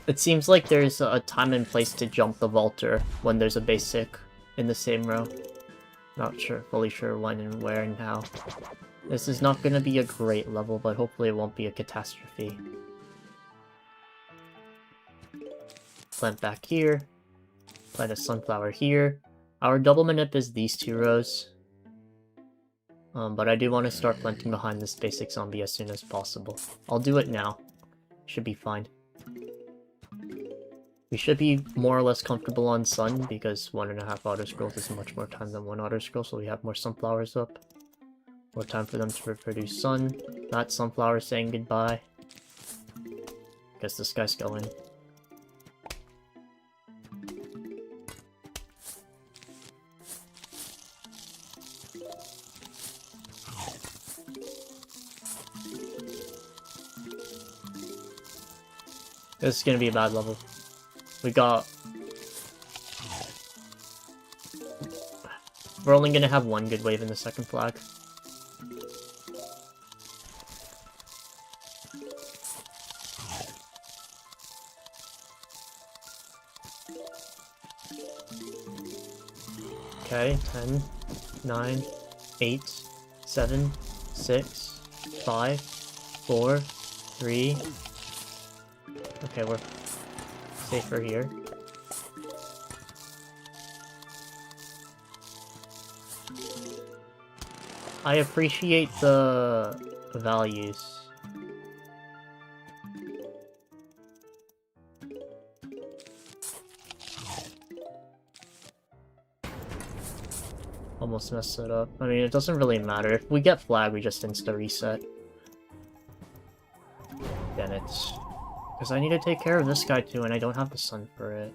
Speaker 1: It seems like there's a time and place to jump the vaulter when there's a basic in the same row. Not fully sure when and where and how. This is not going to be a great level, but hopefully it won't be a catastrophe. Plant back here. Plant a sunflower here. Our double manip is these 2 rows. But I do want to start planting behind this basic zombie as soon as possible. I'll do it now. Should be fine. We should be more or less comfortable on sun, because 1.5 auto scrolls is much more time than 1 auto scroll, so we have more sunflowers up. More time for them to reproduce sun. That sunflower saying goodbye. Guess this guy's going. This is gonna be a bad level. We got... We're only gonna have one good wave in the second flag. Okay, 10, 9, 8, 7, 6, 5, 4, 3. Okay, we're safer here. I appreciate the values. Almost messed it up. I mean, it doesn't really matter. If we get flag, we just insta-reset. Then it's... Because I need to take care of this guy too, and I don't have the sun for it.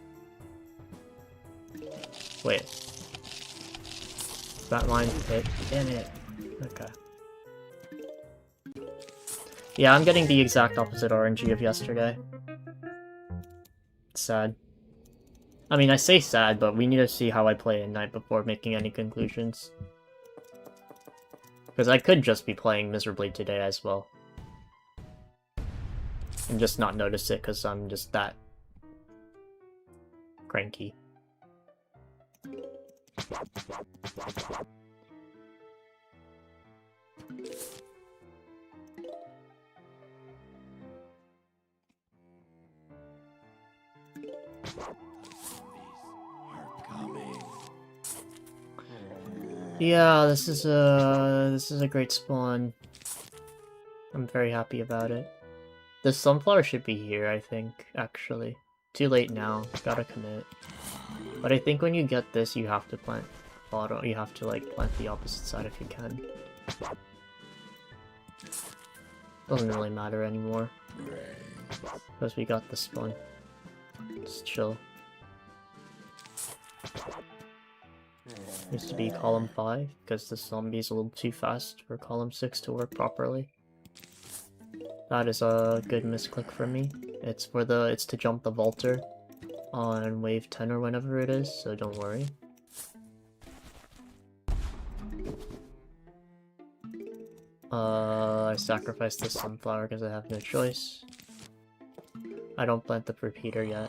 Speaker 1: Wait. That line hit. Damn it. Okay. Yeah, I'm getting the exact opposite RNG of yesterday. It's sad. I mean, I say sad, but we need to see how I play at night before making any conclusions. Because I could just be playing miserably today as well. And just not notice it because I'm just that cranky. Yeah, this is a great spawn. I'm very happy about it. The sunflower should be here, I think, actually. Too late now, gotta commit. But I think when you get this, you have to plant bottom. You have to like plant the opposite side if you can. Doesn't really matter anymore. Because we got this one. Just chill. Needs to be column 5, because the zombie's a little too fast for column 6 to work properly. That is a good misclick for me. It's to jump the vaulter on wave 10 or whenever it is, so don't worry. I sacrificed the sunflower because I have no choice. I don't plant the repeater yet.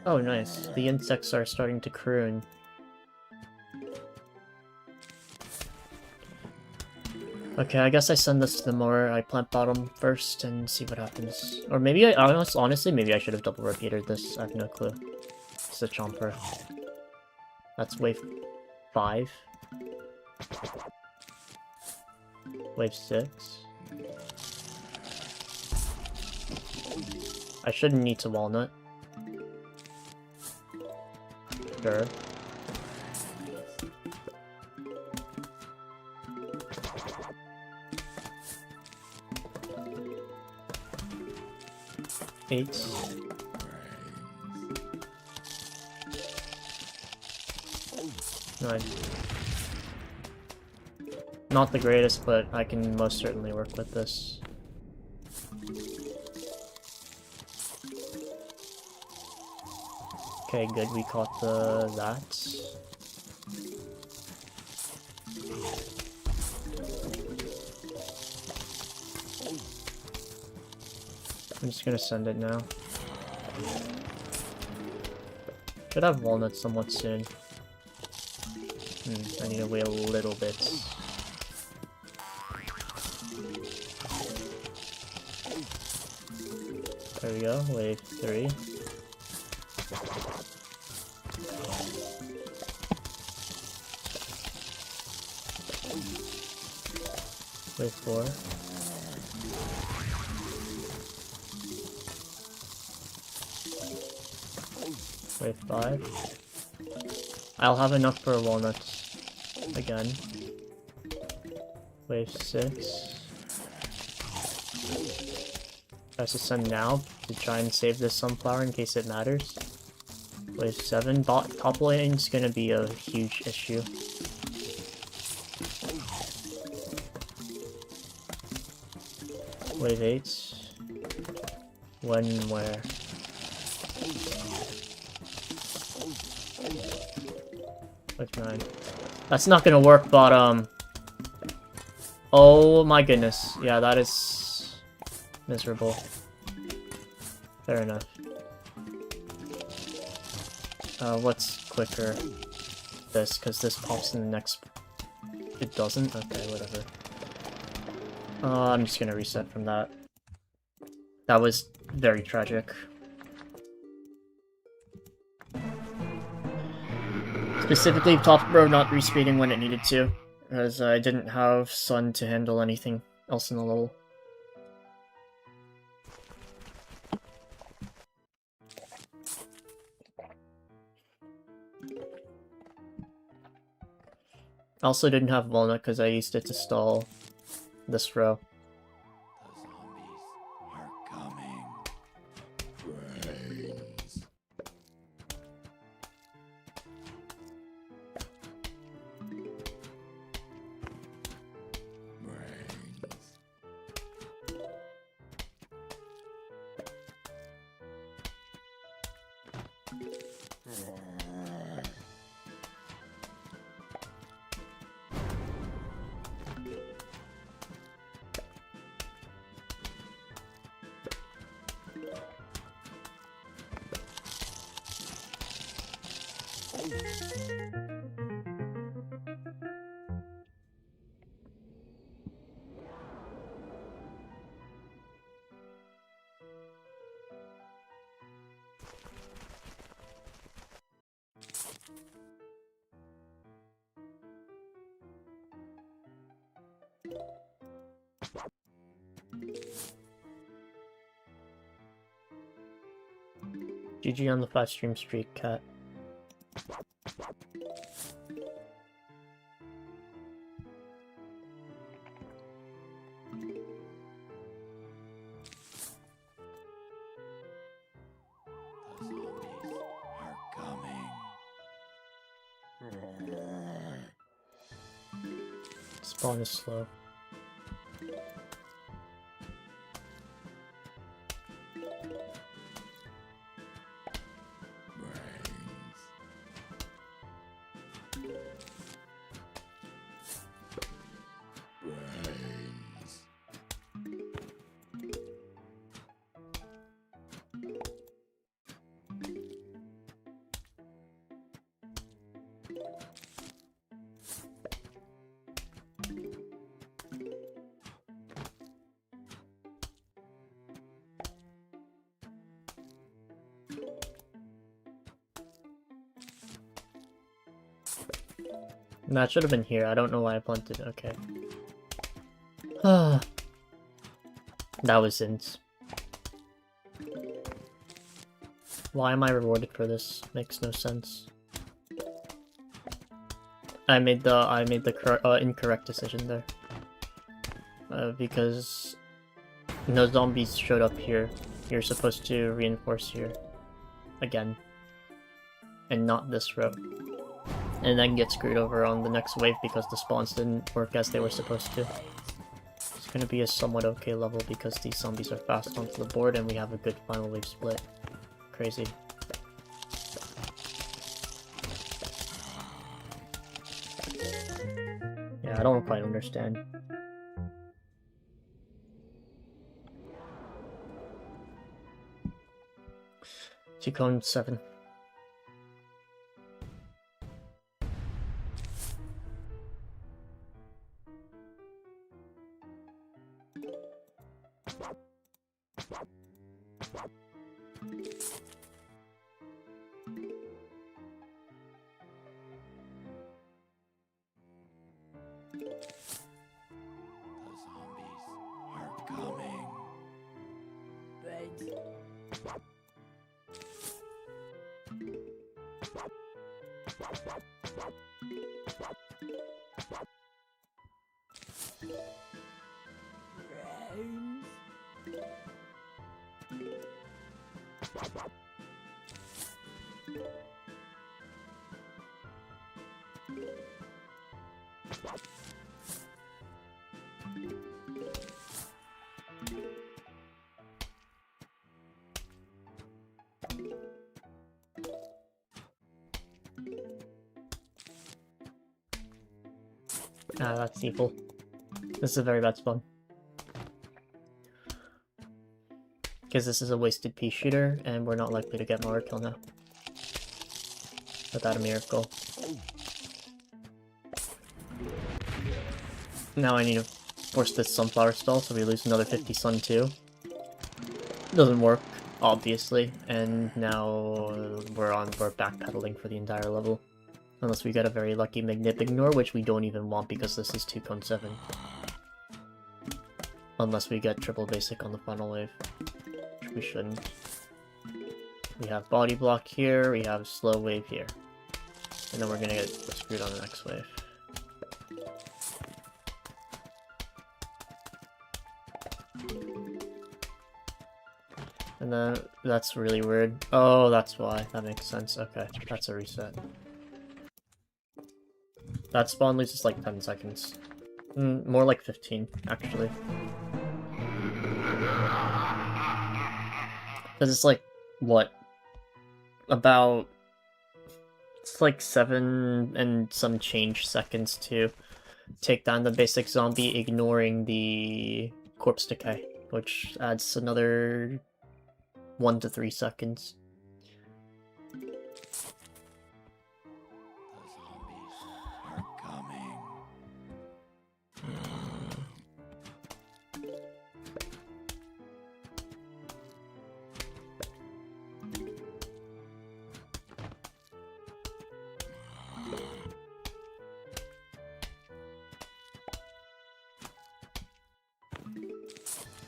Speaker 1: Oh, nice. The insects are starting to croon. Okay, I guess I send this to the mower. I plant bottom first and see what happens. Or maybe honestly, maybe I should have double repeated this. I have no clue. It's a chomper. That's wave 5. Wave 6. I shouldn't need to walnut. Sure. Eight. Nine. Not the greatest, but I can most certainly work with this. Okay, good, we caught that. I'm just gonna send it now. Should have walnuts somewhat soon. I need to wait a little bit. There we go, wave 3. Wave 4. Wave 5. I'll have enough for walnuts again. Wave 6. Tries to send now to try and save this sunflower in case it matters. Wave 7. Top lane's gonna be a huge issue. Wave 8. When and where? Wave 9. That's not gonna work, bottom. Oh my goodness. Yeah, that is miserable. Fair enough. What's quicker? This, because this pops in the next... It doesn't? Okay, whatever. I'm just gonna reset from that. That was very tragic. Specifically, top row not respeeding when it needed to, as I didn't have Sun to handle anything else in the level. I also didn't have Walnut because I used it to stall this row.
Speaker 2: The zombies are coming. Brains.
Speaker 1: GG on the 5 stream streak, cat.
Speaker 2: The zombies are coming.
Speaker 1: Spawn is slow. That should have been here. I don't know why I punted. Okay. That was int. Why am I rewarded for this? Makes no sense. I made the incorrect decision there. Because no zombies showed up here. You're supposed to reinforce here again, and not this row. And then get screwed over on the next wave because the spawns didn't work as they were supposed to. It's gonna be a somewhat okay level because these zombies are fast onto the board and we have a good final wave split. Crazy. Yeah, I don't quite understand. T-Cone 7. Ah, that's evil. This is a very bad spawn. Because this is a wasted pea shooter, and we're not likely to get more kill now. Without a miracle. Now I need to force this sunflower stall, so we lose another 50 sun too. Doesn't work, obviously, and now we're backpedaling for the entire level. Unless we get a very lucky Magnip Ignore, which we don't even want because this is 2 cone 7. Unless we get triple basic on the final wave. Which we shouldn't. We have body block here, we have slow wave here. And then we're gonna get screwed on the next wave. And then, that's really weird. Oh, that's why. That makes sense. Okay, that's a reset. That spawn loses like 10 seconds. More like 15, actually. Because it's like, what? About... It's like 7 and some change seconds to take down the basic zombie, ignoring the corpse decay, which adds another 1 to 3 seconds.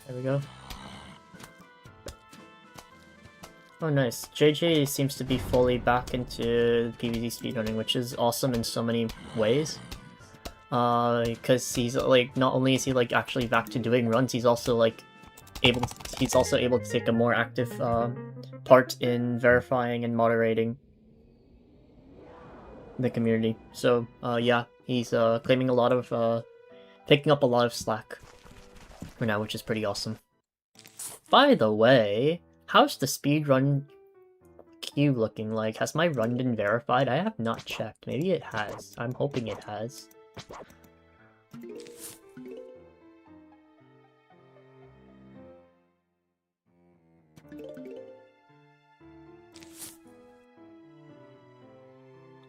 Speaker 1: There we go. Oh nice. JJ seems to be fully back into PvZ speedrunning, which is awesome in so many ways. Because he's like, not only is he like actually back to doing runs, he's also like able to take a more active part in verifying and moderating the community. So yeah, he's claiming a lot of picking up a lot of slack for now, which is pretty awesome. By the way, how's the speedrun queue looking like? Has my run been verified? I have not checked. Maybe it has. I'm hoping it has.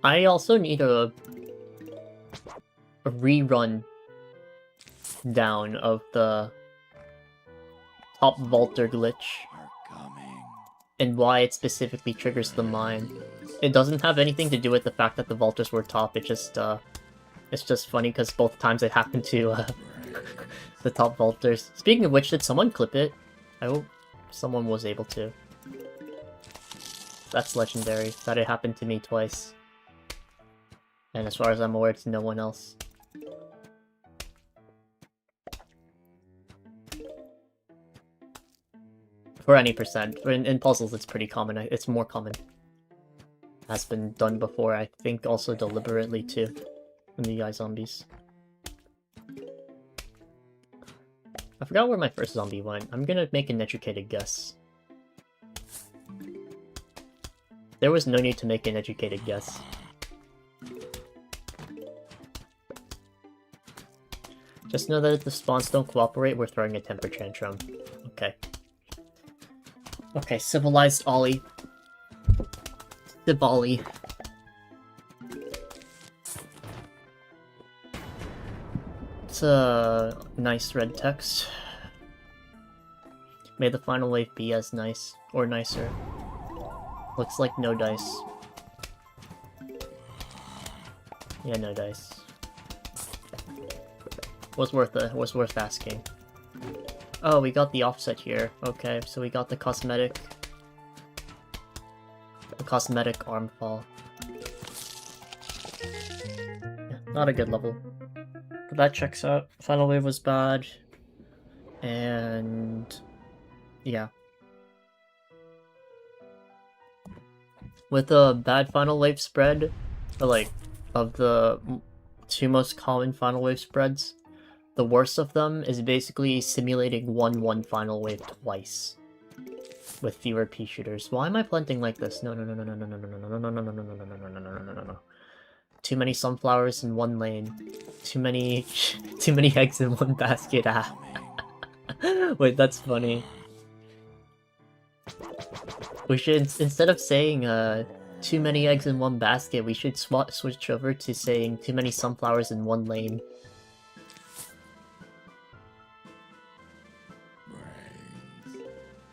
Speaker 1: I also need a rerun down of the top vaulter glitch and why it specifically triggers the mine. It doesn't have anything to do with the fact that the vaulters were top, it's just funny because both times it happened to the top vaulters. Speaking of which, did someone clip it? I hope someone was able to. That's legendary, that it happened to me twice. And as far as I'm aware, it's no one else. For any percent. In puzzles, it's pretty common. It's more common. Has been done before, I think also deliberately too. In the UI zombies. I forgot where my first zombie went. I'm gonna make an educated guess. There was no need to make an educated guess. Just know that if the spawns don't cooperate, we're throwing a temper tantrum. Okay. Okay, civilized Ollie. Civali. It's a nice red text. May the final wave be as nice, or nicer. Looks like no dice. Yeah, no dice. Was worth asking. Oh, we got the offset here. Okay, so we got the cosmetic arm fall. Yeah, not a good level. But that checks out. Final wave was bad. And yeah. with a bad final wave spread, or like of the two most common final wave spreads, the worst of them is basically simulating 1-1 final wave twice with fewer pea shooters. Why am I planting like this? No. Too many sunflowers in one lane. Too many eggs in one basket. Ah. Wait, that's funny. We should, instead of saying too many eggs in one basket, we should switch over to saying too many sunflowers in one lane.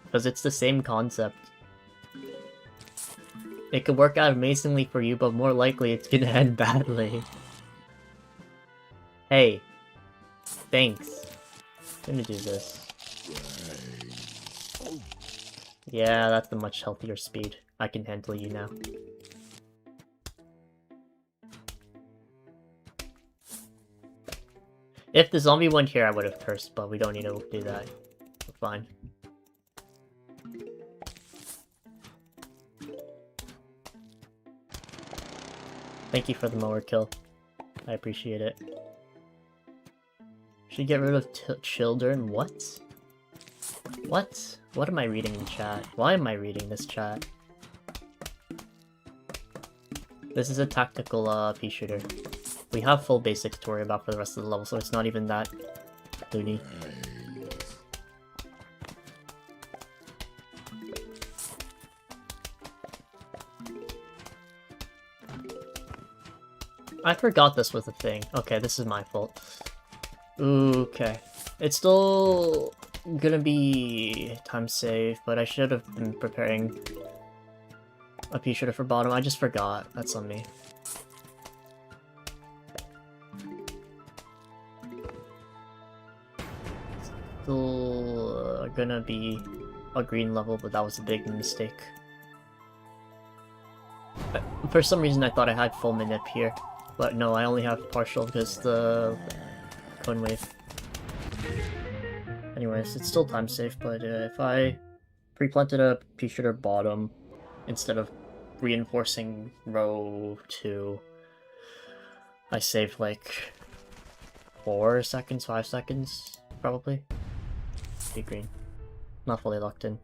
Speaker 1: Because it's the same concept. It could work out amazingly for you, but more likely it's gonna end badly. Hey. Thanks. I'm gonna do this. Yeah, that's a much healthier speed. I can handle you now. If the zombie went here, I would have cursed, but we don't need to do that. We're fine. Thank you for the mower kill. I appreciate it. Should get rid of children? What? What? What am I reading in chat? Why am I reading this chat? This is a tactical pea shooter. We have full basics to worry about for the rest of the level, so it's not even that loony. I forgot this was a thing. Okay, this is my fault. Okay. It's still gonna be time save, but I should have been preparing a pea shooter for bottom. I just forgot. That's on me. Still gonna be a green level, but that was a big mistake. For some reason I thought I had full manip here, but no, I only have partial because the cone wave. Anyways, it's still time safe, but if I pre-planted a pea shooter bottom instead of reinforcing row 2, I saved like 4 seconds, 5 seconds, probably. Be green. Not fully locked in.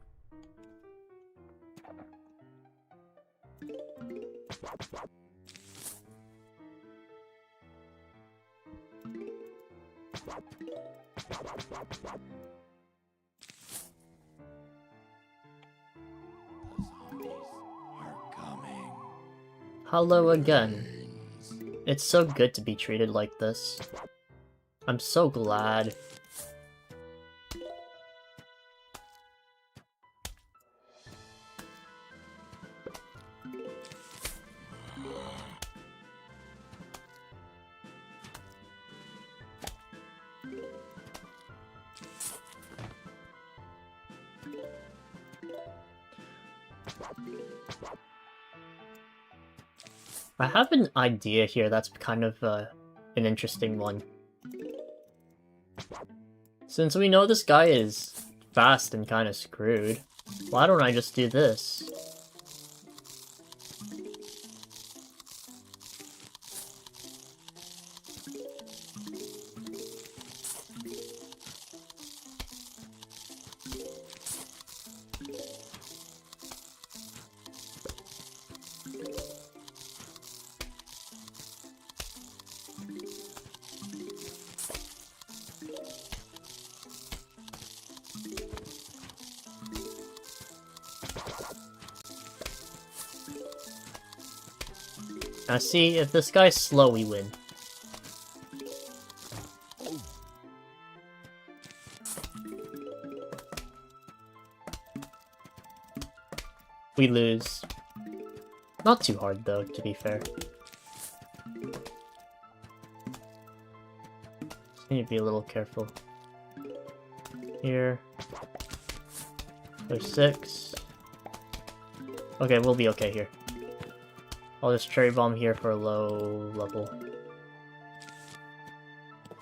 Speaker 2: The zombies are coming.
Speaker 1: Hello again. It's so good to be treated like this. I'm so glad. I have an idea here that's kind of an interesting one. Since we know this guy is fast and kind of screwed, why don't I just do this? Now see, if this guy's slow, we win. We lose. Not too hard though, to be fair. Just need to be a little careful. Here. There's 6. Okay, we'll be okay here. I'll just cherry bomb here for a low level.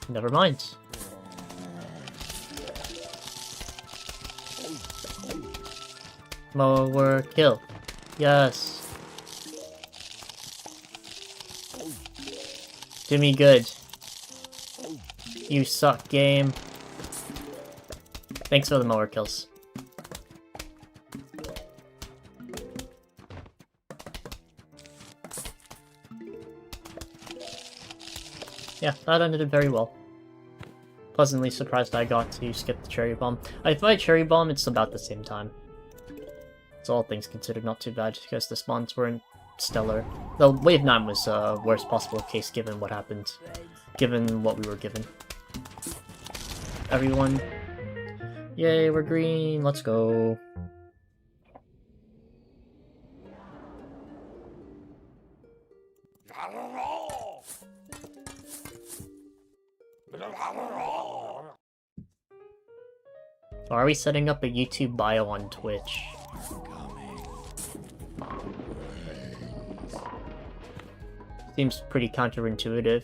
Speaker 1: Never mind. Mower kill. Yes. Do me good. You suck, game. Thanks for the mower kills. Yeah, that ended very well. Pleasantly surprised I got to skip the cherry bomb. If I cherry bomb, it's about the same time. So all things considered, not too bad, because the spawns weren't stellar. Though Wave 9 was worst possible case given what happened. Given what we were given. Everyone. Yay, we're green, let's go. Are we setting up a YouTube bio on Twitch? Seems pretty counterintuitive.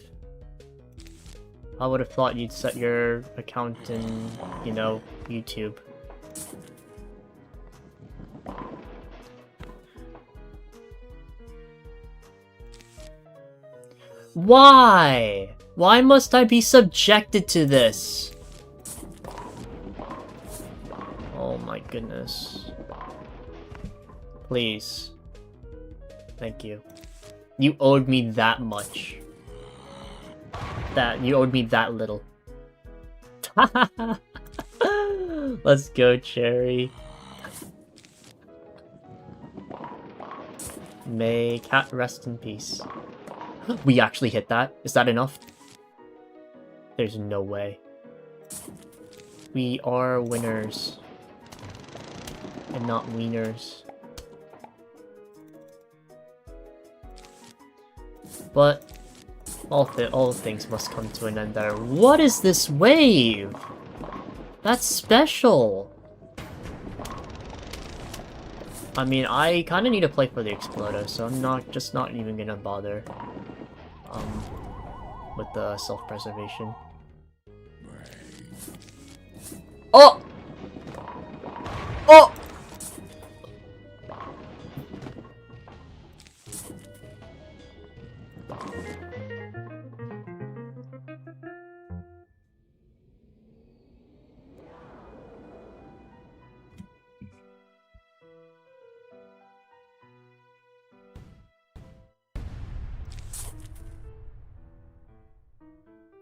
Speaker 1: I would have thought you'd set your account in, you know, YouTube. Why? Why must I be subjected to this? Oh my goodness. Please. Thank you. You owed me that much. You owed me that little. Let's go, Cherry. May cat rest in peace. We actually hit that? Is that enough? There's no way. We are winners. And not wieners. But all things must come to an end there. What is this wave? That's special. I mean, I kind of need to play for the Exploder, so I'm not even gonna bother with the self-preservation. Oh! Oh!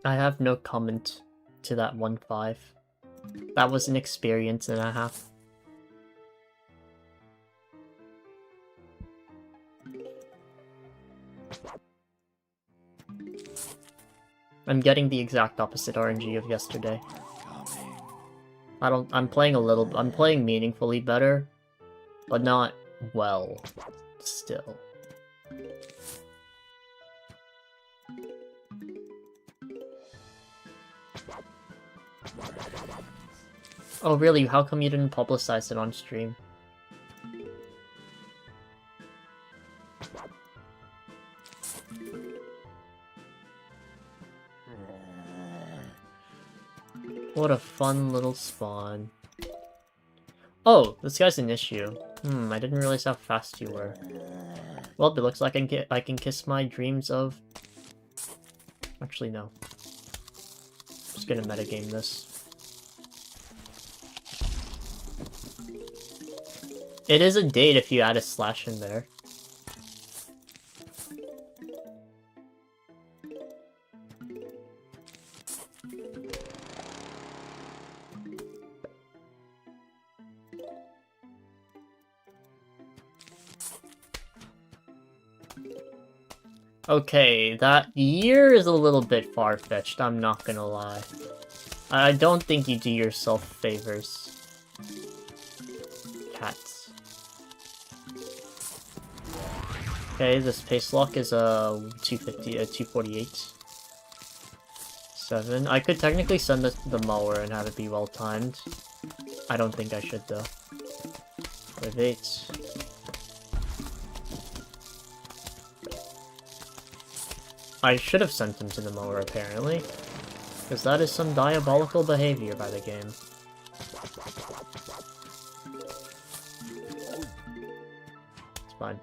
Speaker 1: I have no comment to that 1-5. That was an experience and a half. I'm getting the exact opposite RNG of yesterday. I'm playing meaningfully better, but not well, still. Oh really, how come you didn't publicize it on stream? What a fun little spawn. Oh, this guy's an issue. I didn't realize how fast you were. Well, it looks like I can kiss my dreams of... Actually, no. Just gonna metagame this. It is a date if you add a slash in there. Okay, that year is a little bit far-fetched, I'm not gonna lie. I don't think you do yourself favors. Cats. Okay, this pace lock is a 248. 7. I could technically send this to the mower and have it be well timed. I don't think I should though. With 8. I should have sent him to the mower apparently, because that is some diabolical behavior by the game. It's fine.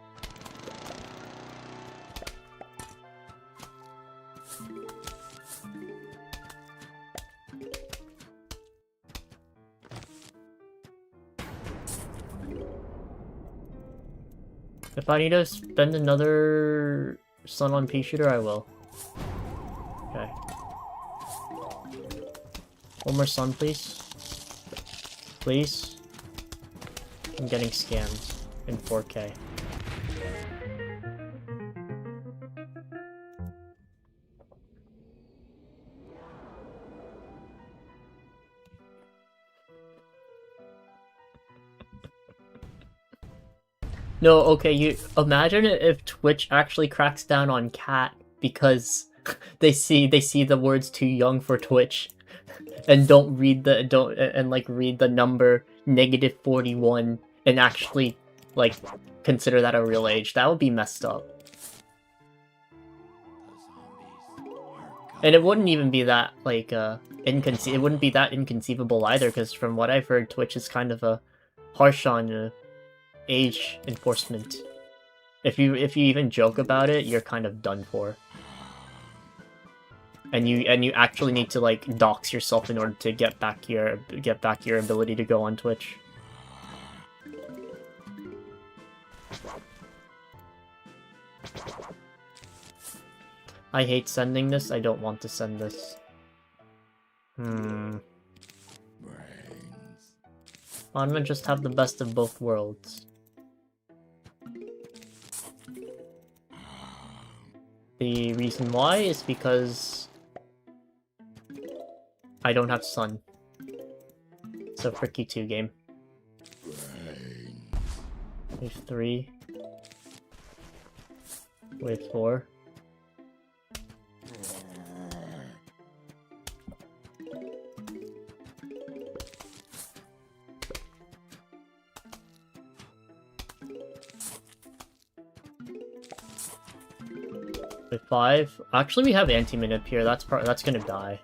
Speaker 1: If I need to spend another sun on pea shooter, I will. Okay. One more sun, please. Please. I'm getting scammed in 4K. No, okay, you imagine if Twitch actually cracks down on cat because they see the words too young for Twitch and don't read the number -41 and actually like consider that a real age. That would be messed up. And it wouldn't even be that like it wouldn't be that inconceivable either, because from what I've heard, Twitch is kind of a harsh on age enforcement. If you even joke about it, you're kind of done for. And you actually need to like dox yourself in order to get back your ability to go on Twitch. I hate sending this. I don't want to send this. I'm gonna just have the best of both worlds. The reason why is because I don't have sun. It's a Fricky 2 game. Wave 3. Wave 4. Wave 5. Actually, we have anti-manip here. That's gonna die.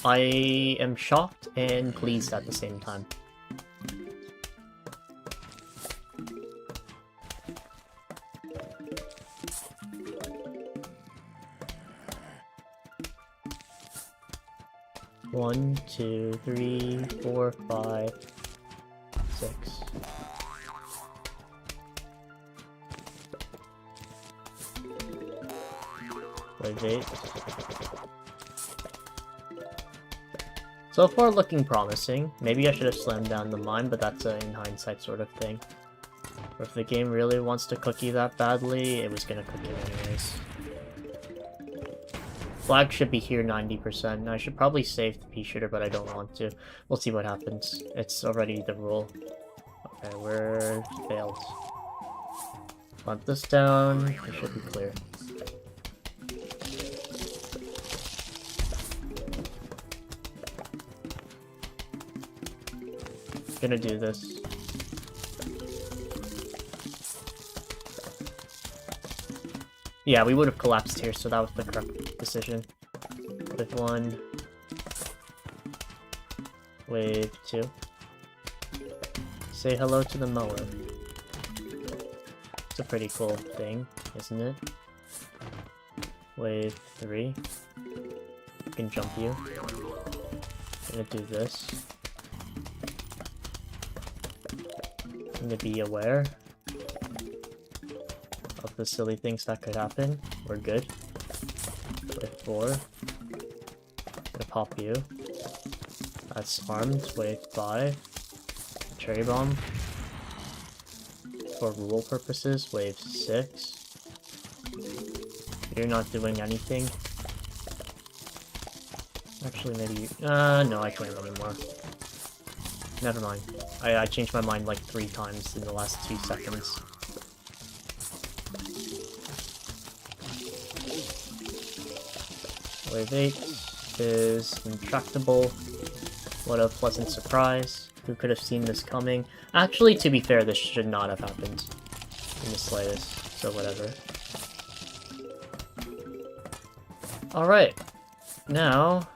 Speaker 1: I am shocked and pleased at the same time. One, 2, 3, 4, 5, 6. Wave 8. So far looking promising. Maybe I should have slammed down the mine, but that's a in hindsight sort of thing. Or if the game really wants to cook you that badly, it was gonna cook you anyways. Flag should be here 90%. I should probably save the pea shooter, but I don't want to. We'll see what happens. It's already the rule. Okay, we're failed. Plant this down. It should be clear. Gonna do this. Yeah, we would have collapsed here, so that was the correct decision. Wave 1. Wave 2. Say hello to the mower. It's a pretty cool thing, isn't it? Wave 3. I can jump you. Gonna do this. I'm gonna be aware of the silly things that could happen. We're good. Wave 4. Gonna pop you. That's armed. Wave 5. Cherry bomb. For rule purposes. Wave 6. You're not doing anything. Actually, maybe you... no, I can't anymore. Never mind. I changed my mind like 3 times in the last 2 seconds. Wave 8 is intractable. What a pleasant surprise. Who could have seen this coming? Actually, to be fair, this should not have happened in the slightest, so whatever. Alright. Now...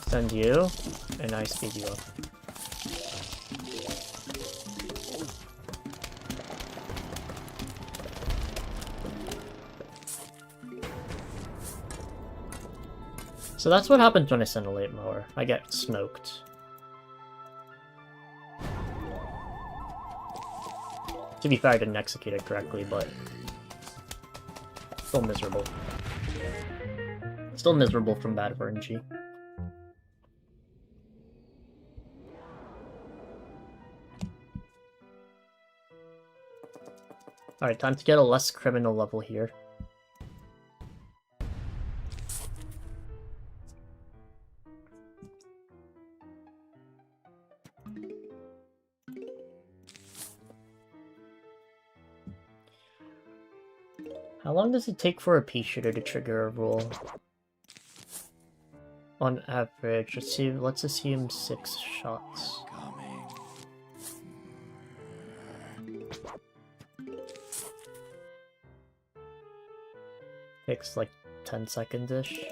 Speaker 1: send you, and I speed you up. So that's what happens when I send a late mower. I get smoked. To be fair, I didn't execute it correctly, but still miserable. Still miserable from bad RNG. Alright, time to get a less criminal level here. How long does it take for a pea shooter to trigger a roll? On average, let's assume 6 shots.
Speaker 2: Coming.
Speaker 1: Takes like 10 seconds-ish.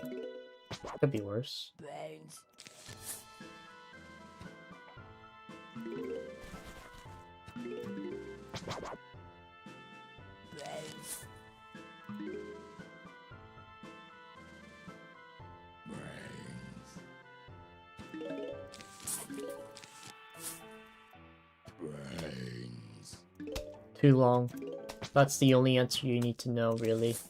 Speaker 1: Could be worse.
Speaker 3: Brains. Brains.
Speaker 2: Brains.
Speaker 1: Too long. That's the only answer you need to know, really.
Speaker 2: Brains.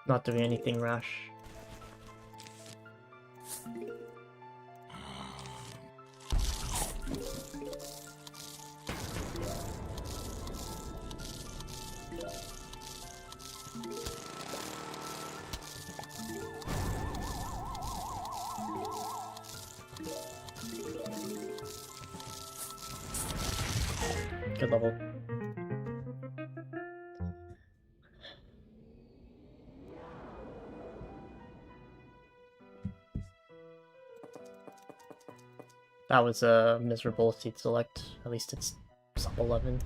Speaker 1: Not doing anything rash. Good level. That was a miserable seed select. At least it's sub 11.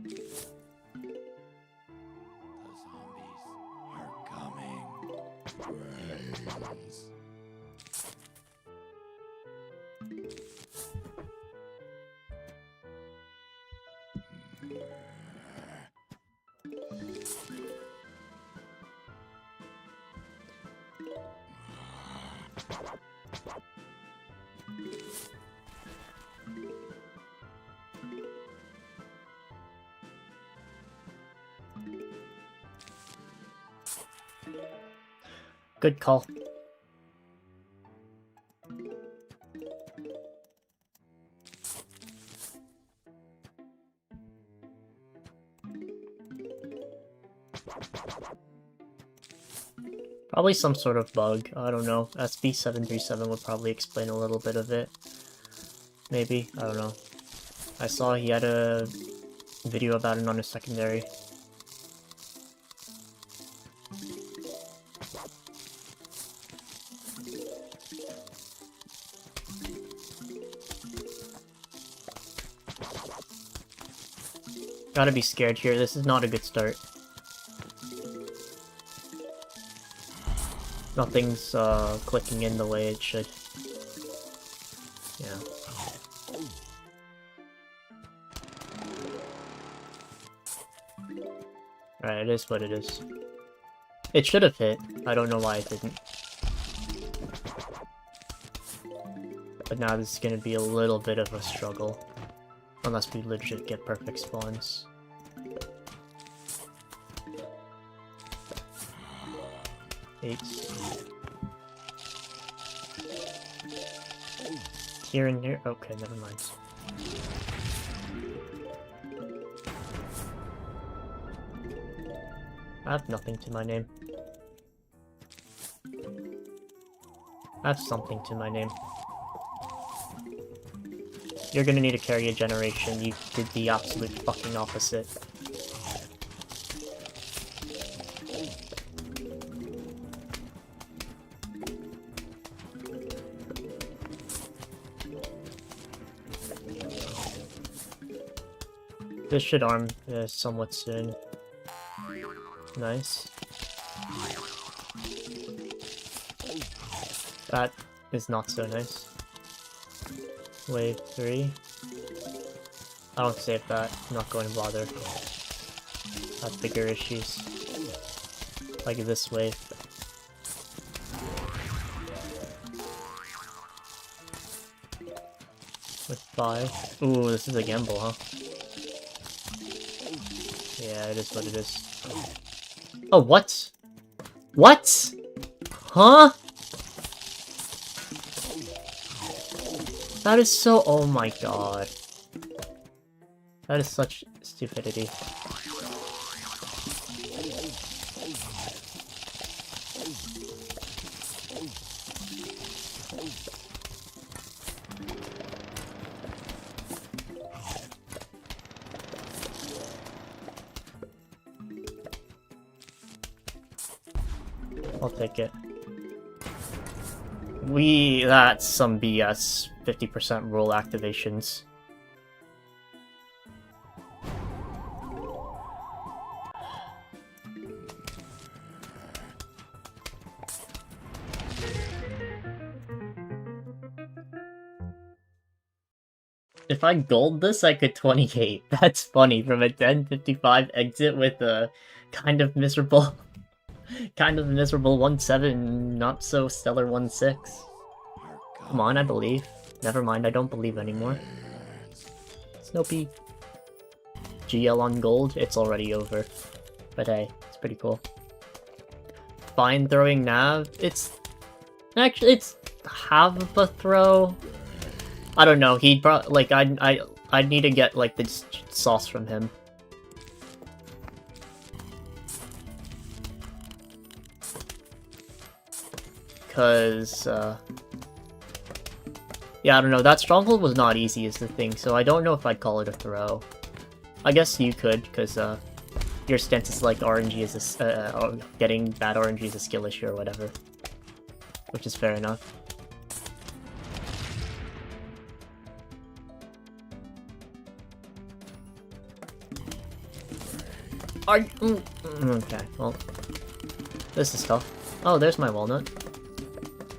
Speaker 2: The zombies are coming. Brains.
Speaker 1: Good call. Probably some sort of bug. I don't know. SB737 would probably explain a little bit of it. Maybe. I don't know. I saw he had a video about it on his secondary. Gotta be scared here. This is not a good start. Nothing's clicking in the way it should. Yeah. Alright, it is what it is. It should have hit. I don't know why it didn't. But now this is gonna be a little bit of a struggle. Unless we legit get perfect spawns. 8. Here and here? Okay, never mind. I have nothing to my name. I have something to my name. You're gonna need to carry a generation. You did the absolute fucking opposite. This should arm somewhat soon. Nice. That is not so nice. Wave 3. I don't save that. I'm not going to bother. I have bigger issues. Like this wave. With 5. Ooh, this is a gamble, huh? Yeah, it is what it is. Oh, what? What? Huh? That is so... Oh my god. That is such stupidity. I'll take it. That's some BS. 50% roll activations. If I gold this, I could 28. That's funny. From a 10.55 exit with a kind of miserable 1.7, not so stellar 1.6. Come on, I believe. Never mind, I don't believe anymore. Snoopy. GL on gold, it's already over. But hey, it's pretty cool. Fine throwing nav, it's... Actually, it's half of a throw. I don't know, he'd probably... Like, I'd need to get, like, the sauce from him. Because, yeah, I don't know, that stronghold was not easy is the thing, so I don't know if I'd call it a throw. I guess you could, because, your stance is like RNG is a, getting bad RNG is a skill issue or whatever. Which is fair enough. Okay, well, this is tough. Oh, there's my walnut.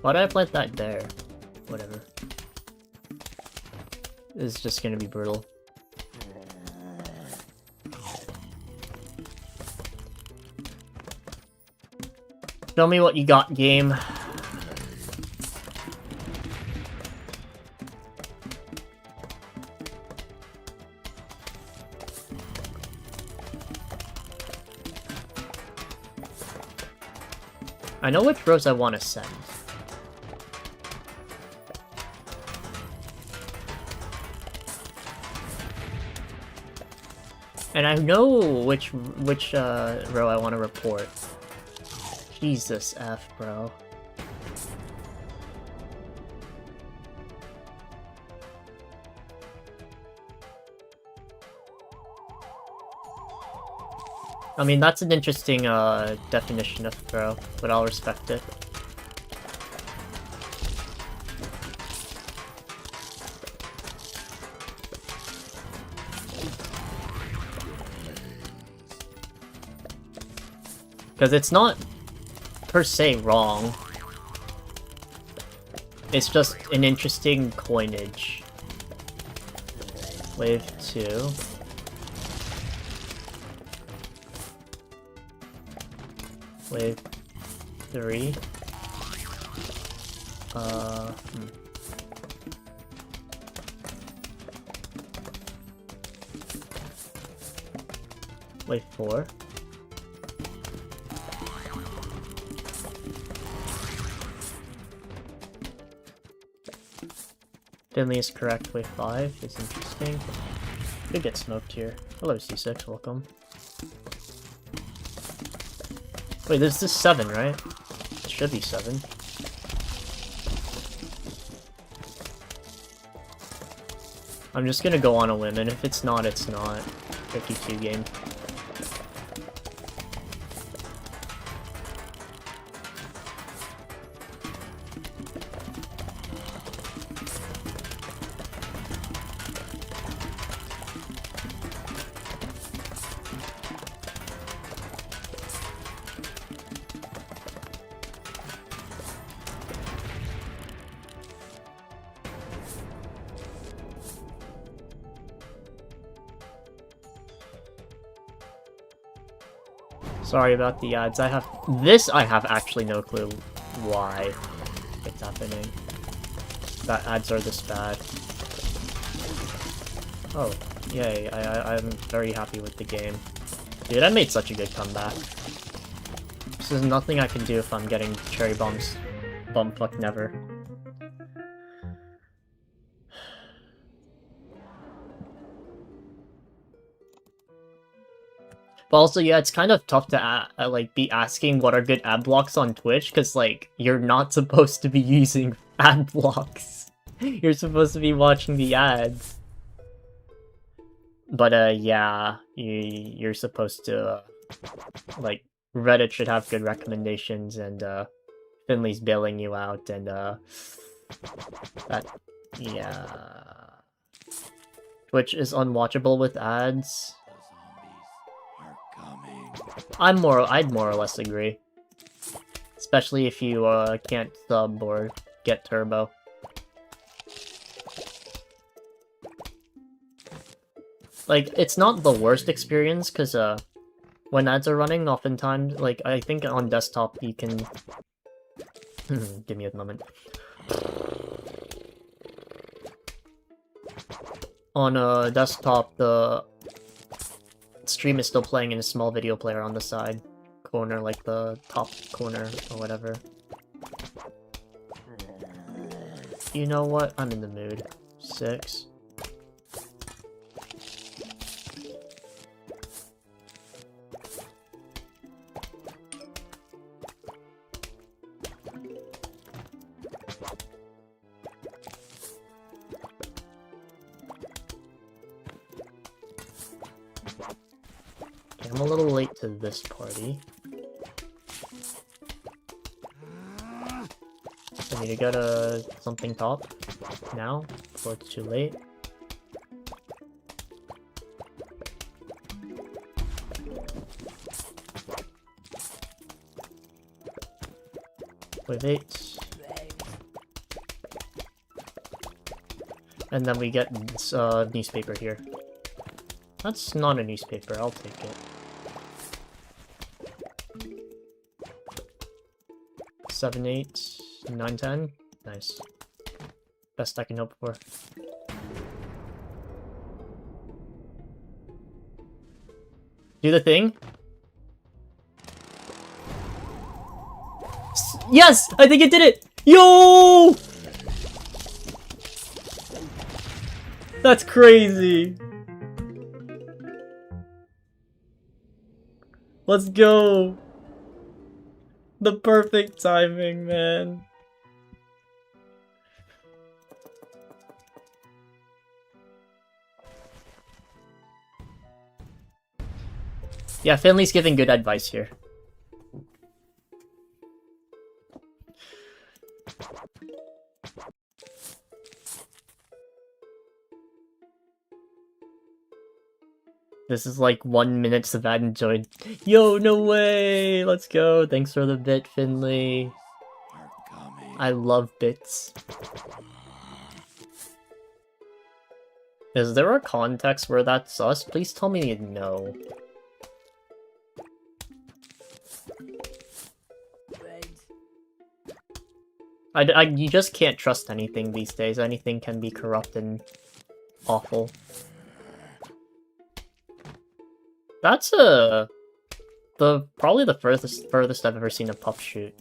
Speaker 1: Why did I plant that there? Whatever. This is just gonna be brutal. Show me what you got, game. I know which rows I want to send. And I know which row I want to report. Jesus F, bro. I mean, that's an interesting definition of throw, but I'll respect it. Because it's not per se wrong. It's just an interesting coinage. Wave 2. Wave 3. Wave 4. Finley is correct, wave 5 is interesting. Could get smoked here. Hello C6, welcome. Wait, this is 7, right? It should be 7. I'm just gonna go on a limb, and if it's not, it's not. 52 game. Sorry about the ads. I have actually no clue why it's happening. That ads are this bad. Oh, yay. I'm very happy with the game. Dude, I made such a good comeback. There's nothing I can do if I'm getting cherry bombs. Bumfuck never. But also, yeah, it's kind of tough to like be asking what are good ad blocks on Twitch, because like you're not supposed to be using ad blocks. You're supposed to be watching the ads. But yeah, you're supposed to like Reddit should have good recommendations, and Finley's bailing you out, and that yeah. Twitch is unwatchable with ads. I'd more or less agree. Especially if you can't sub or get turbo. Like, it's not the worst experience, because when ads are running, oftentimes, like, I think on desktop you can... Give me a moment. On desktop, the stream is still playing in a small video player on the side corner, like the top corner or whatever. You know what? I'm in the mood. 6. I'm a little late to this party. I need to go to something top now, before it's too late. Wave 8. And then we get this newspaper here. That's not a newspaper, I'll take it. 7, 8, 9, 10. Nice. Best I can hope for. Do the thing. Yes! I think it did it! Yo! That's crazy! Let's go! The perfect timing, man. Yeah, Finley's giving good advice here. This is like 1 minute of ad enjoyed. Yo, no way! Let's go. Thanks for the bit, Finley. I love bits. Is there a context where that's sus? Please tell me no. You just can't trust anything these days. Anything can be corrupt and awful. That's probably the furthest I've ever seen a pup shoot.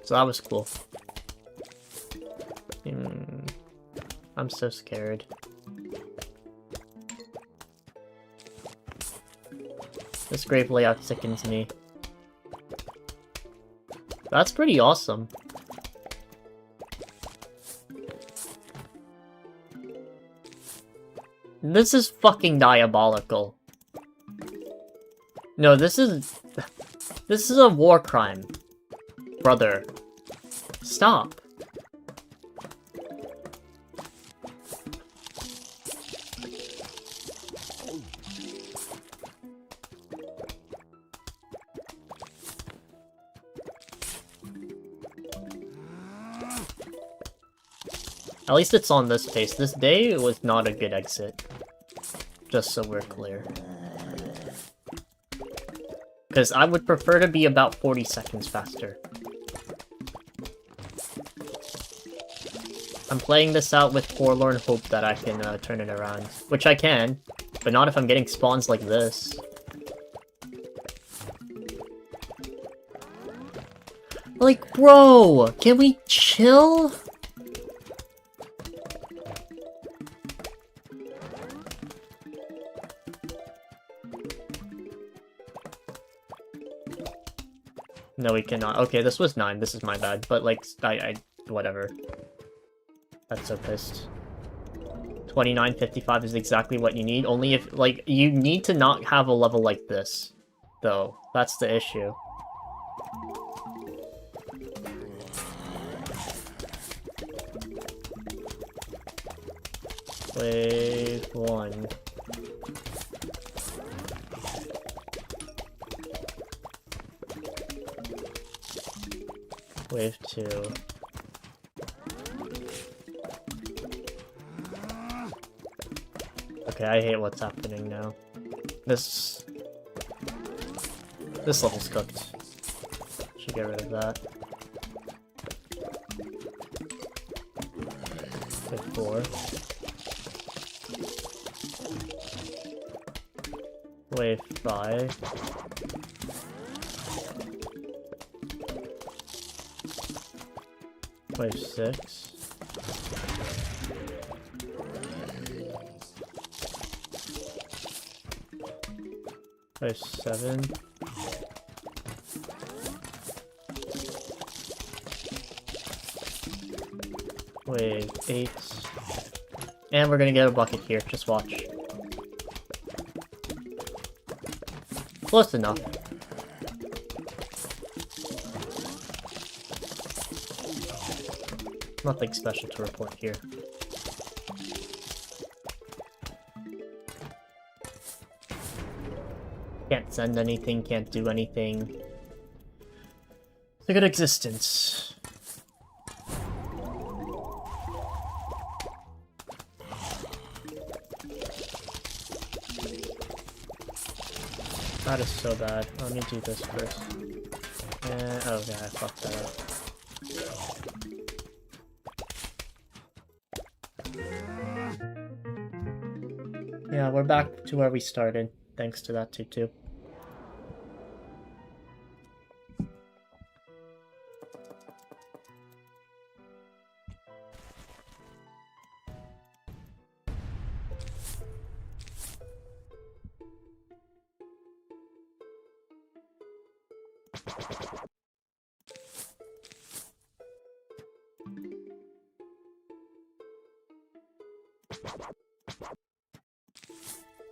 Speaker 1: So that was cool. I'm so scared. This grave layout sickens me. That's pretty awesome. This is fucking diabolical. No, this is a war crime. Brother. Stop. At least it's on this pace. This day was not a good exit. Just so we're clear. Because I would prefer to be about 40 seconds faster. I'm playing this out with forlorn hope that I can turn it around. Which I can, but not if I'm getting spawns like this. Like, bro, can we chill? No, we cannot. Okay, this was 9. This is my bad. But, like, whatever. That's so pissed. 29.55 is exactly what you need. Only if, like, you need to not have a level like this. Though. That's the issue. Wave 1. Wave 2. Okay, I hate what's happening now. This level's cooked. Should get rid of that. Wave 4. Wave 5. Wave 6. Wave 7. Wave 8. And we're gonna get a bucket here, just watch. Close enough. Nothing special to report here. Can't send anything, can't do anything. It's a good existence. That is so bad. Let me do this first. Oh yeah, I fucked that up. Yeah, we're back to where we started, thanks to that too.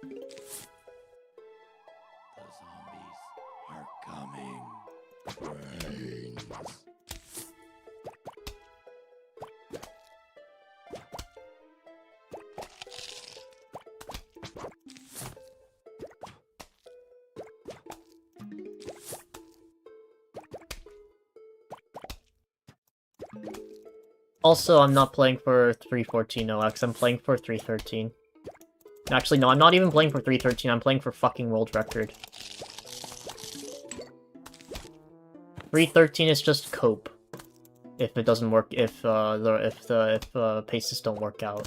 Speaker 2: The zombies are coming. Brains.
Speaker 1: Also, I'm not playing for 314 OX, I'm playing for 313. Actually, no, I'm not even playing for 313, I'm playing for fucking world record. 313 is just cope. If it doesn't work, if paces don't work out.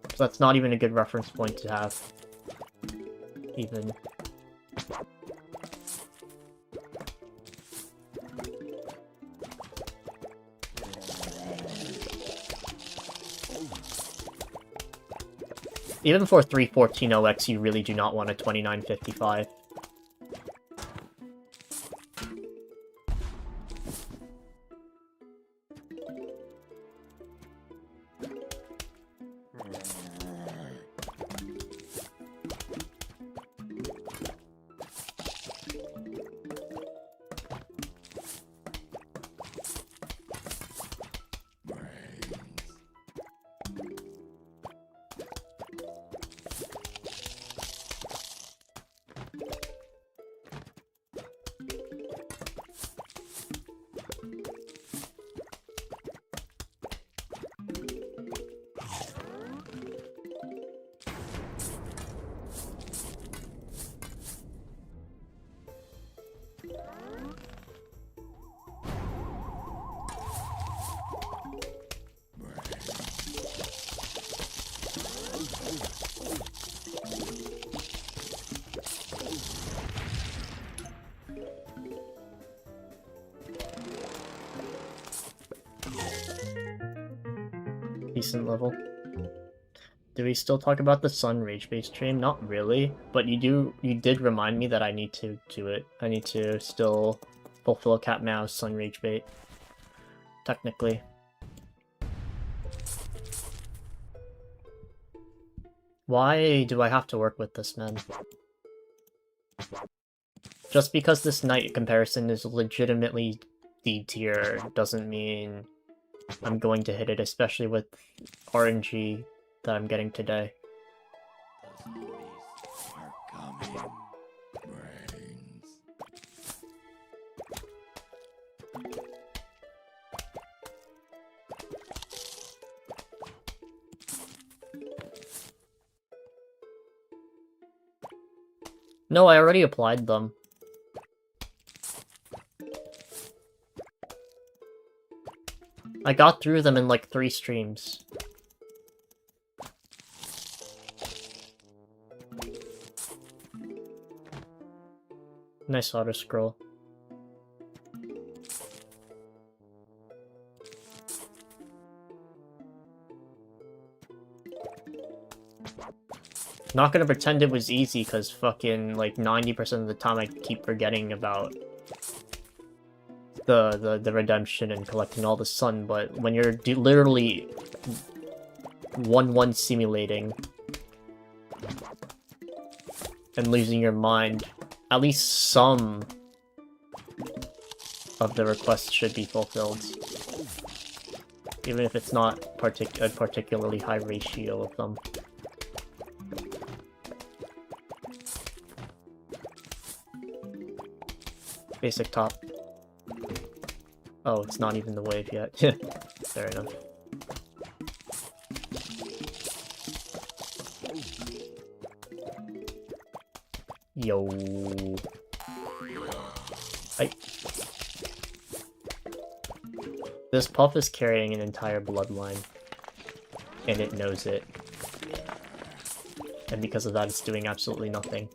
Speaker 1: So that's not even a good reference point to have. Even. Even for 314OX, you really do not want a 2955. Decent level. Do we still talk about the Sun Rage Base stream? Not really, but you did remind me that I need to do it. I need to still fulfill Cat Meow's Sun Rage Bait. Technically. Why do I have to work with this, man? Just because this Knight comparison is legitimately D tier doesn't mean I'm going to hit it, especially with RNG that I'm getting today.
Speaker 2: The zombies are coming. Brains.
Speaker 1: No, I already applied them. I got through them in like 3 streams. Nice auto scroll. Not gonna pretend it was easy, cause fucking like 90% of the time I keep forgetting about the redemption and collecting all the sun, but when you're literally 1-1 simulating and losing your mind, at least some of the requests should be fulfilled. Even if it's not a particularly high ratio of them. Basic top. Oh, it's not even the wave yet. Fair enough. Yo. This puff is carrying an entire bloodline. And it knows it. And because of that, it's doing absolutely nothing.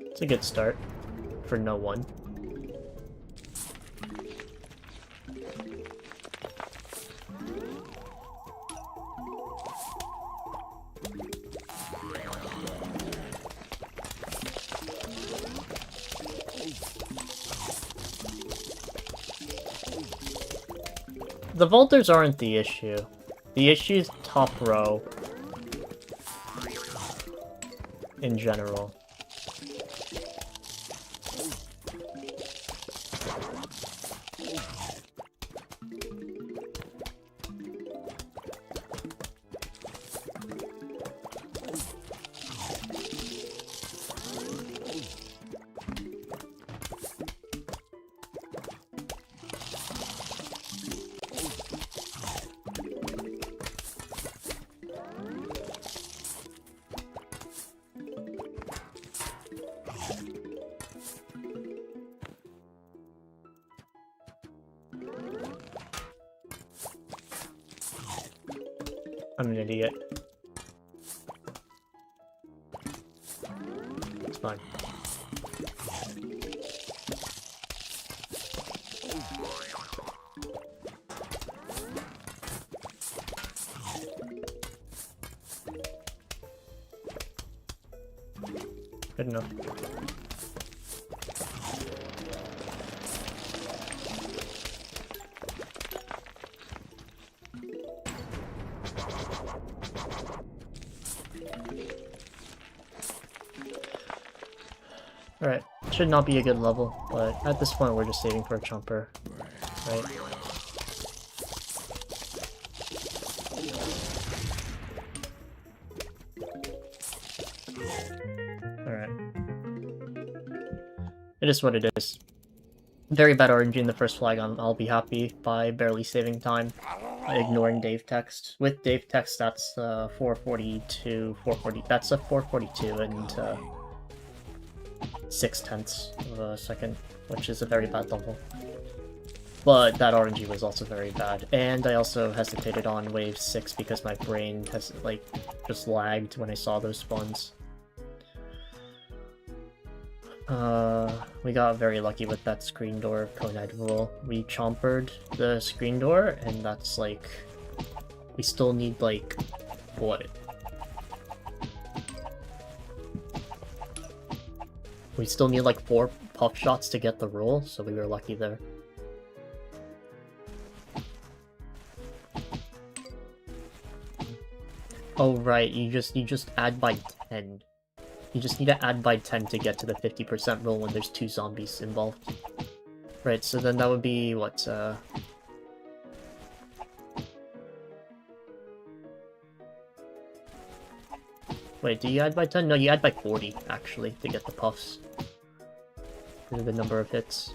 Speaker 1: It's a good start for no one. The Volters aren't the issue. The issue is top row in general. I'm an idiot. It's fine. Good enough. Alright, should not be a good level, but at this point we're just saving for a chomper, right? Alright. It is what it is. Very bad RNG in the first flag, I'll be happy by barely saving time, ignoring Dave text. With Dave text, that's 442, 440, that's a 442 and 6/10 of a second, which is a very bad level. But that RNG was also very bad, and I also hesitated on wave 6 because my brain has, like, just lagged when I saw those spawns. We got very lucky with that screen door Conide rule. We chompered the screen door, and that's like... we still need, like, what? We still need like 4 puff shots to get the roll, so we were lucky there. Oh right, you just add by 10. You just need to add by 10 to get to the 50% roll when there's 2 zombies involved. Right, so then that would be what, wait, do you add by 10? No, you add by 40, actually, to get the puffs. The number of hits.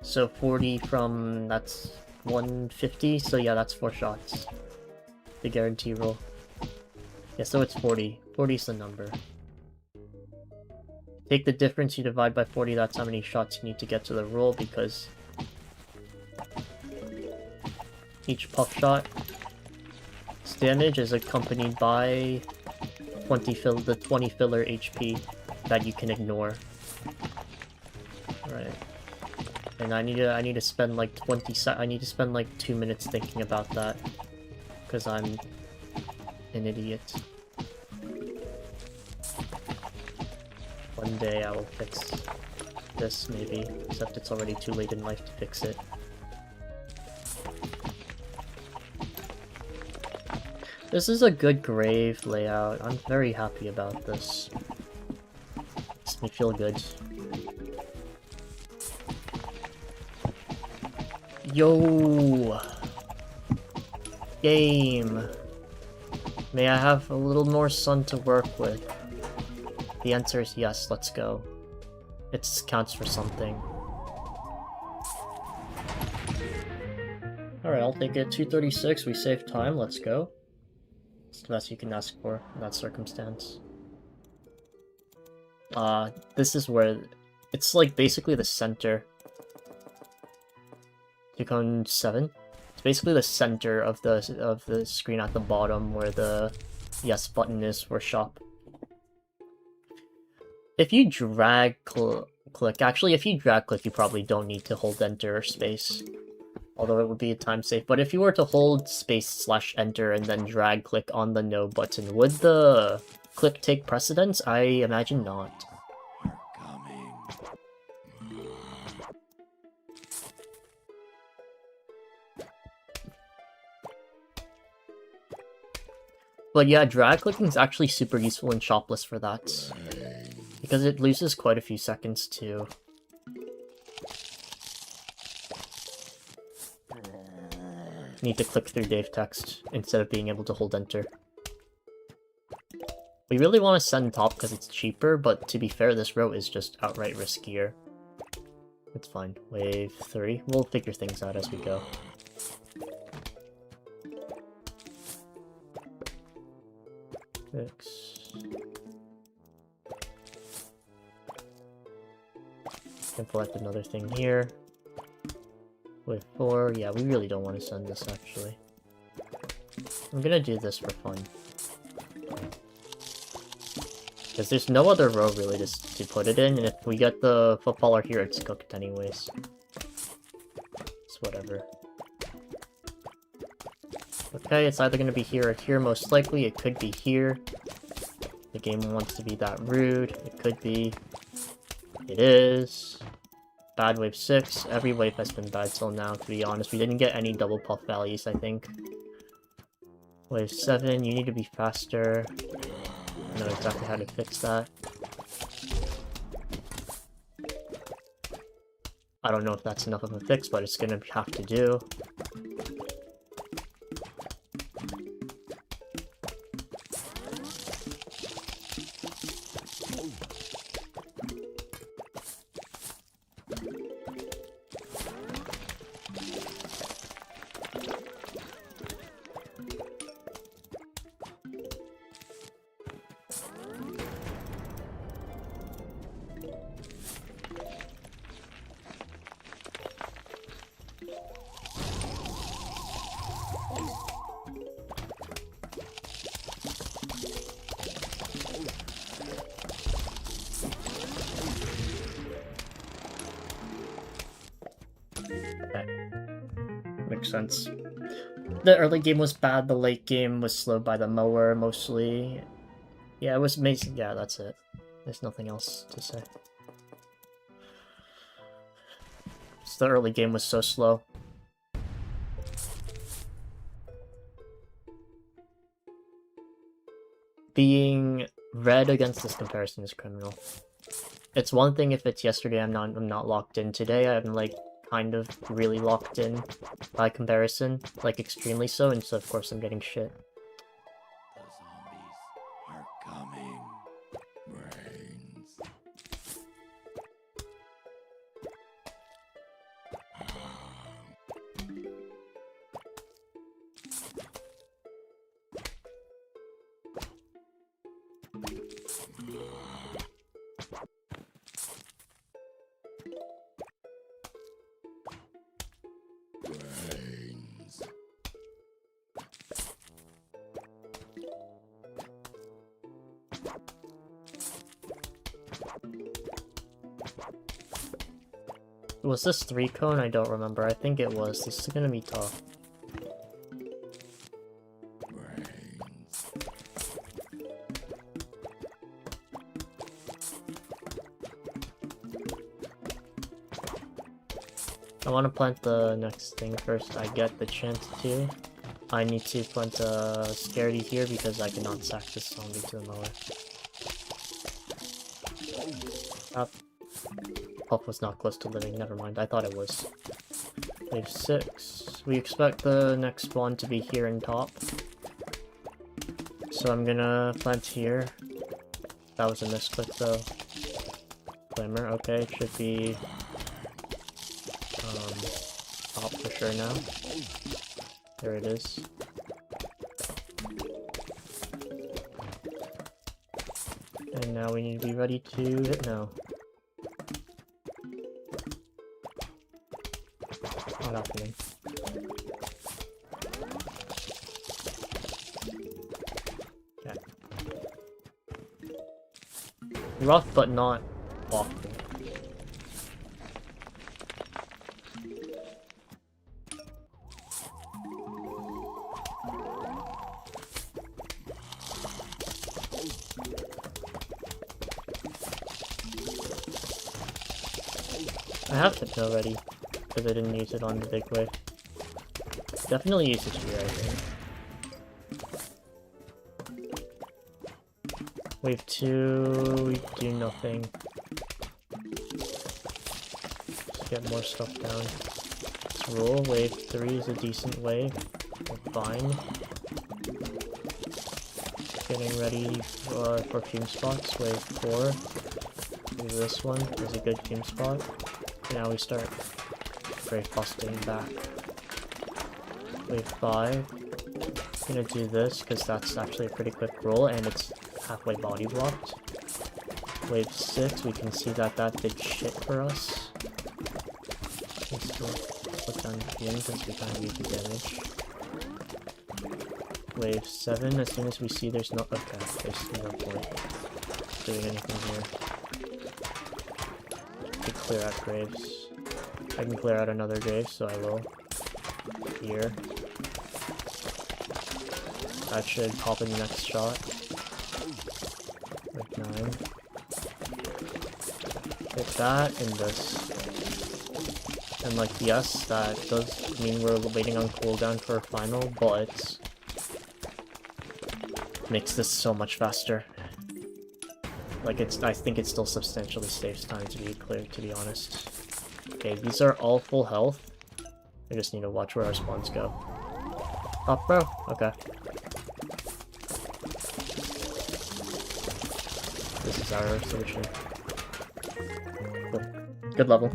Speaker 1: So 40 from... that's 150, so yeah, that's 4 shots. The guarantee roll. Yeah, so it's 40. 40 is the number. Take the difference, you divide by 40, that's how many shots you need to get to the roll, because each puff shot's damage is accompanied by the 20 filler HP that you can ignore. Right. And I need to spend like 2 minutes thinking about that, because I'm an idiot. One day I will fix this, maybe, except it's already too late in life to fix it. This is a good grave layout. I'm very happy about this. Makes me feel good. Yo! Game! May I have a little more sun to work with? The answer is yes, let's go. It counts for something. Alright, I'll take it. 236, we save time, let's go. It's the best you can ask for in that circumstance. This is where... it's like basically the center. Yukon 7? It's basically the center of the screen at the bottom where the yes button is for shop. If you drag click, actually if you drag click you probably don't need to hold enter or space. Although it would be a time save, but if you were to hold space / enter and then drag click on the no button, would the click take precedence? I imagine not. But yeah, drag clicking is actually super useful in shopless for that. Because it loses quite a few seconds too. Need to click through Dave text instead of being able to hold enter. We really want to send top because it's cheaper, but to be fair, this row is just outright riskier. It's fine. Wave 3. We'll figure things out as we go. Can collect another thing here. With 4, yeah, we really don't want to send this actually. I'm gonna do this for fun. Because there's no other row really to put it in, and if we get the footballer here, it's cooked anyways. It's whatever. Okay, it's either gonna be here or here, most likely. It could be here. The game wants to be that rude. It could be. It is. Bad wave 6. Every wave has been bad till now, to be honest. We didn't get any double puff values, I think. Wave 7, you need to be faster. I know exactly how to fix that. I don't know if that's enough of a fix, but it's gonna have to do. Makes sense. The early game was bad, the late game was slowed by the mower, mostly. Yeah, it was amazing. Yeah, that's it. There's nothing else to say. Just the early game was so slow. Being red against this comparison is criminal. It's one thing if it's yesterday, I'm not locked in. Today I'm like kind of really locked in by comparison, like extremely so, and so of course I'm getting shit.
Speaker 2: The zombies are coming. Brains. Brains.
Speaker 1: Was this 3 cone? I don't remember. I think it was. This is gonna be tough.
Speaker 2: Brains.
Speaker 1: I want to plant the next thing first. I get the chance to. I need to plant a Scaredy here because I cannot sack this zombie to the mower. Up. Puff was not close to living, never mind. I thought it was. Wave 6. We expect the next spawn to be here in top. So I'm gonna plant here. That was a misclick though. Glimmer, okay, it should be top for sure now. There it is. And now we need to be ready to hit now. Not happening. Okay. Rough, but not awful. I have Hypno ready, because I didn't use it on the big wave. Definitely use it here, I think. Wave 2, we do nothing. Just get more stuff down. Let's roll. Wave 3 is a decent wave. We're fine. Getting ready for fume spots. Wave 4. Do this one is a good fume spot. Now we start brave busting back. Wave 5. Gonna do this because that's actually a pretty quick roll and it's halfway body blocked. Wave 6, we can see that that did shit for us. Let's put down fume since we can't use the damage. wave 7 as soon as we see there's no... Okay, there's no point doing anything here. To clear out graves. I can clear out another grave, so I will. Here. That should pop in the next shot. Like 9. Hit that and this. And like, yes, that does mean we're waiting on cooldown for a final, but makes this so much faster. Like, I think it still substantially saves time to be cleared, to be honest. Okay, these are all full health. I just need to watch where our spawns go. Oh, bro. Okay. This is our solution. Cool. Good level.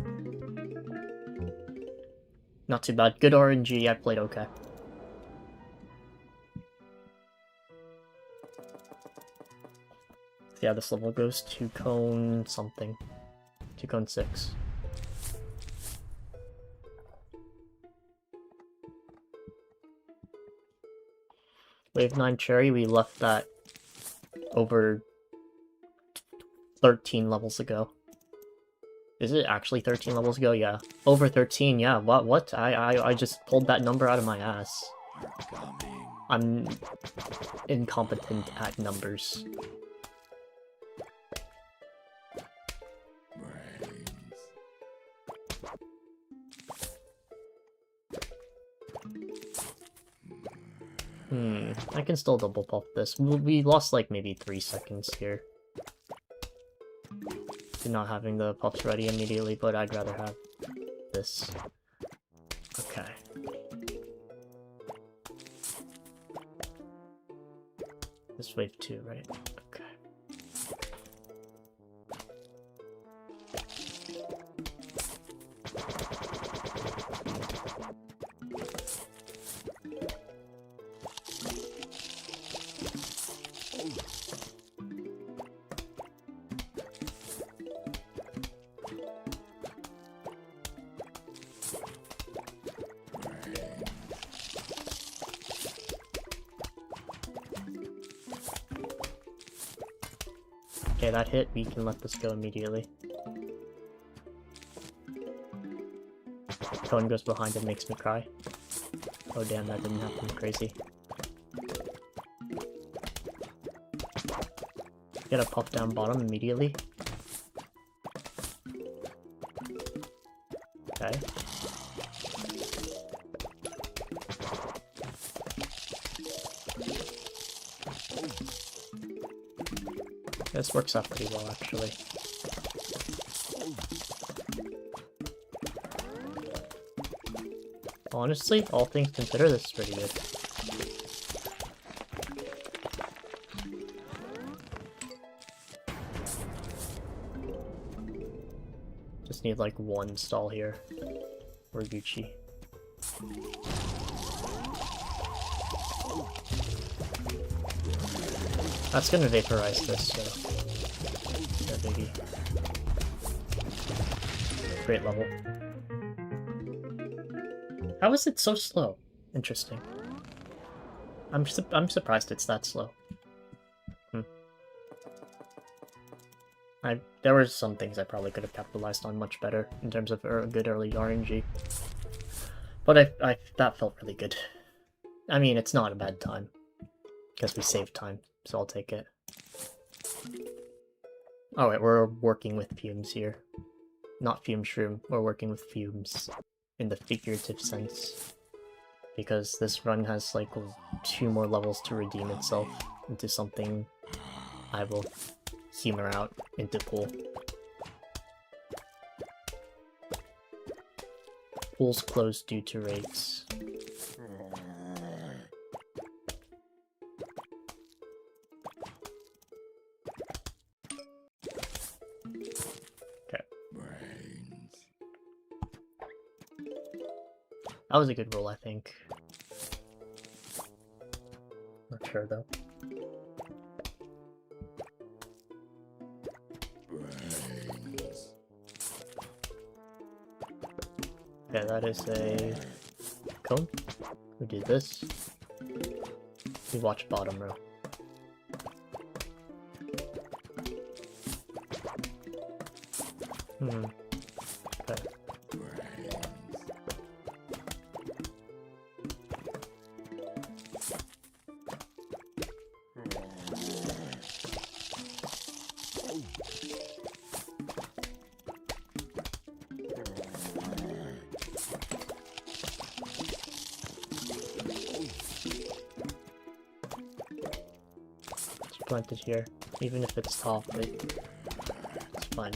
Speaker 1: Not too bad. Good RNG, I played okay. Yeah, this level goes to cone something. To cone 6. Wave 9 Cherry, we left that over 13 levels ago. Is it actually 13 levels ago? Yeah. Over 13, yeah. What? I just pulled that number out of my ass. I'm incompetent at numbers. I can still double pop this. We lost like maybe 3 seconds here. To not having the pups ready immediately, but I'd rather have this. Okay. This wave 2, right? Okay. Okay, that hit, we can let this go immediately. Cone goes behind and makes me cry. Oh damn, that didn't happen. Crazy. Get a puff down bottom immediately. Okay. This works out pretty well, actually. Honestly, all things considered, this is pretty good. Just need like one stall here. We're Gucci. That's gonna vaporize this, so... no biggie. Great level. How is it so slow? Interesting. I'm surprised it's that slow. There were some things I probably could have capitalized on much better in terms of good early RNG. But that felt really good. I mean, it's not a bad time. Because we saved time. So I'll take it. Alright, we're working with fumes here. Not fume shroom, we're working with fumes. In the figurative sense. Because this run has like 2 more levels to redeem itself into something I will humor out into pool. Pools closed due to raids. That was a good roll, I think. Not sure, though. Okay, that is a cone. We do this. We watch bottom row. Okay. Planted here, even if it's top, it's fine.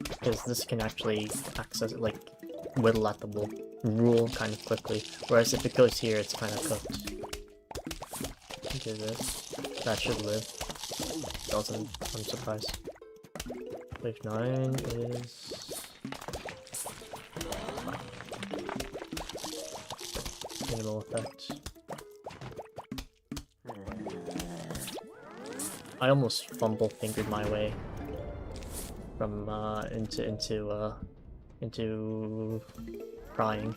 Speaker 1: Because this can actually access it, like, whittle at the rule kind of quickly. Whereas if it goes here, it's kind of cooked. Do this. That should live. Doesn't. I'm surprised. Wave 9 is... minimal effect. I almost fumble fingered my way from into prying.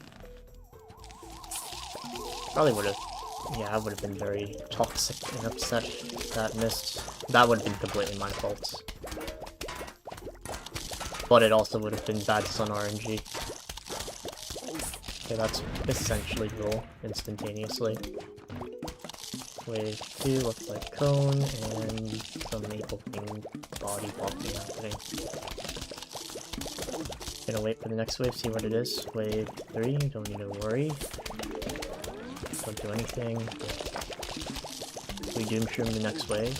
Speaker 1: Probably would have, yeah, I would have been very toxic and upset if that missed. That would have been completely my fault. But it also would have been bad Sun RNG. Okay, that's essentially roll instantaneously. Wave 2 looks like cone, and some maple thing body popping happening. Gonna wait for the next wave, see what it is. Wave 3, don't need to worry. Don't do anything. We doom shroom the next wave.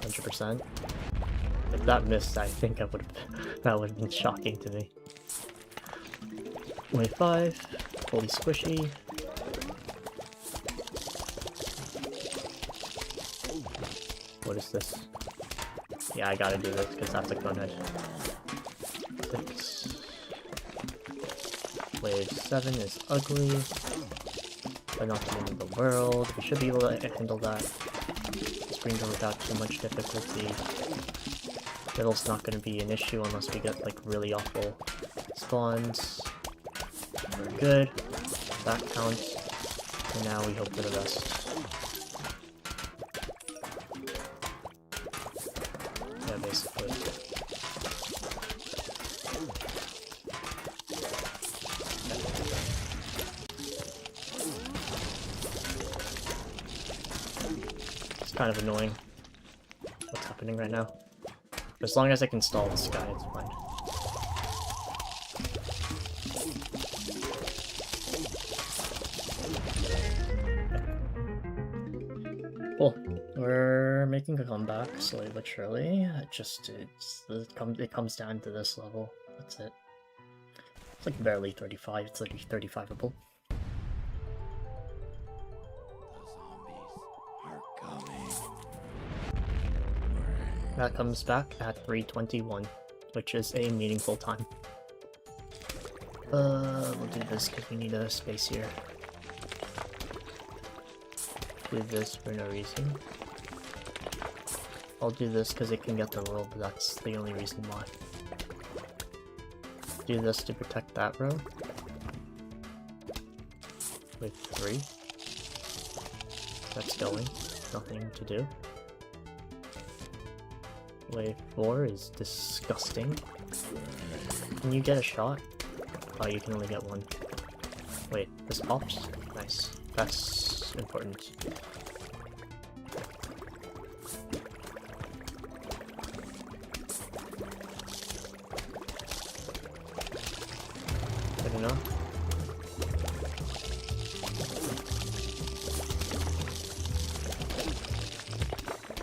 Speaker 1: 100%. If that missed, I think that would have been shocking to me. Wave 5, fully squishy. What is this? Yeah, I gotta do this because that's a gunhead. 6. Wave 7 is ugly, but not the end of the world. We should be able to handle that. Speedrun without too much difficulty. Middle's not gonna be an issue unless we get like really awful spawns. We're good. That counts. And now we hope for the best. Yeah, basically. It's kind of annoying what's happening right now. As long as I can stall this guy, it's fine. Cool. We're making a comeback, slowly but surely. It comes down to this level. That's it. It's like barely 35. It's like 35able. That comes back at 3:21, which is a meaningful time. We'll do this because we need a space here. Do this for no reason. I'll do this because it can get the roll, but that's the only reason why. Do this to protect that row. With 3. That's going. Nothing to do. Wave 4 is disgusting. Can you get a shot? Oh, you can only get one. Wait, this pops? Nice. That's important. Good enough.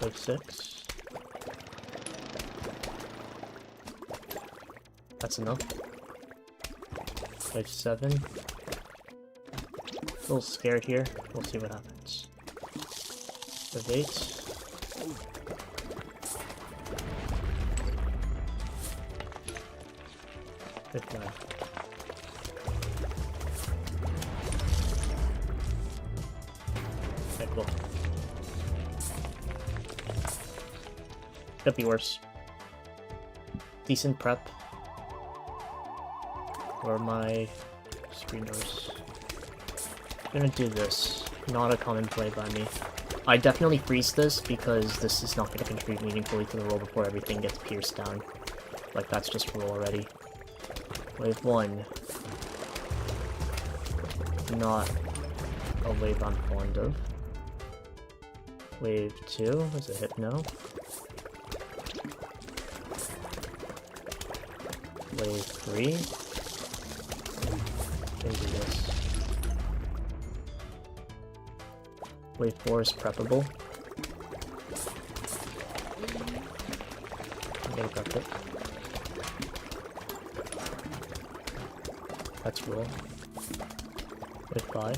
Speaker 1: Wave 6. That's enough. Wave 7. A little scared here. We'll see what happens. Wave 8. Wave 9. Okay, cool. Could be worse. Decent prep. For my screen doors. gonna do this. Not a common play by me. I definitely freeze this because this is not gonna contribute meaningfully to the roll before everything gets pierced down. Like, that's just roll already. Wave 1. Not a wave I'm fond of. Wave 2 is a hypno. Wave 3. Maybe this. Wave 4 is preppable. I'm gonna prep it. Let's roll. Wave 5.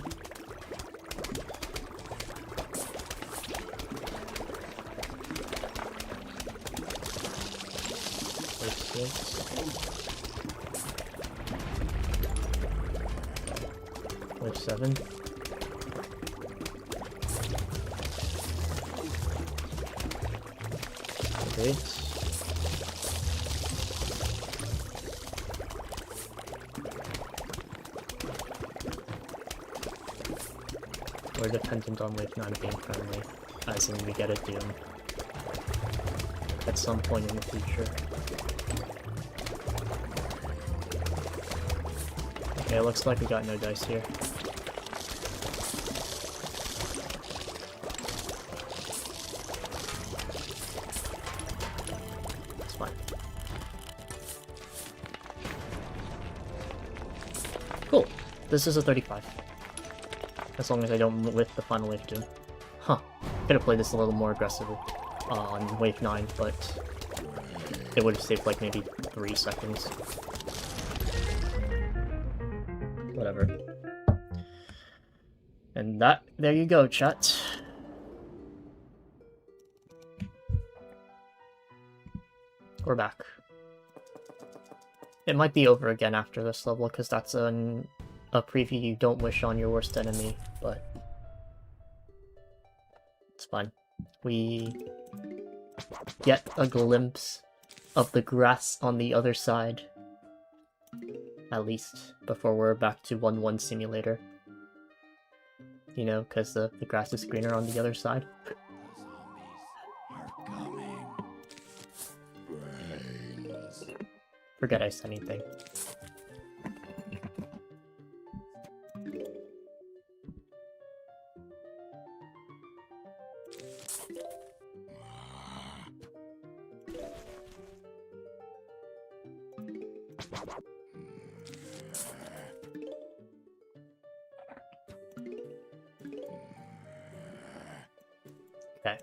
Speaker 1: Wave 6. Wave 7. Wave 8. We're dependent on wave 9 being friendly, as in we get a Doom at some point in the future. Okay, it looks like we got no dice here. It's fine. Cool. This is a 35. As long as I don't whip the final wave Doom. Huh. Could have played this a little more aggressively on wave 9, but it would have saved like maybe 3 seconds. Whatever. And there you go, chat. We're back. It might be over again after this level, because that's a preview you don't wish on your worst enemy, but it's fine. We get a glimpse of the grass on the other side, at least, before we're back to 1-1 simulator. You know, because the grass is greener on the other side.
Speaker 2: The zombies are coming. Brains.
Speaker 1: Forget I said anything. Okay.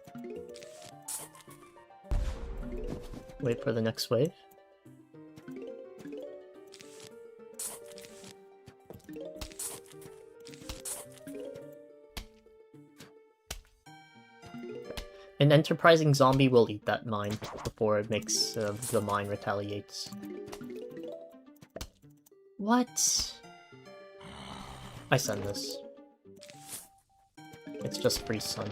Speaker 1: Wait for the next wave. An enterprising zombie will eat that mine before it makes the mine retaliates. What? I send this. It's just free sun.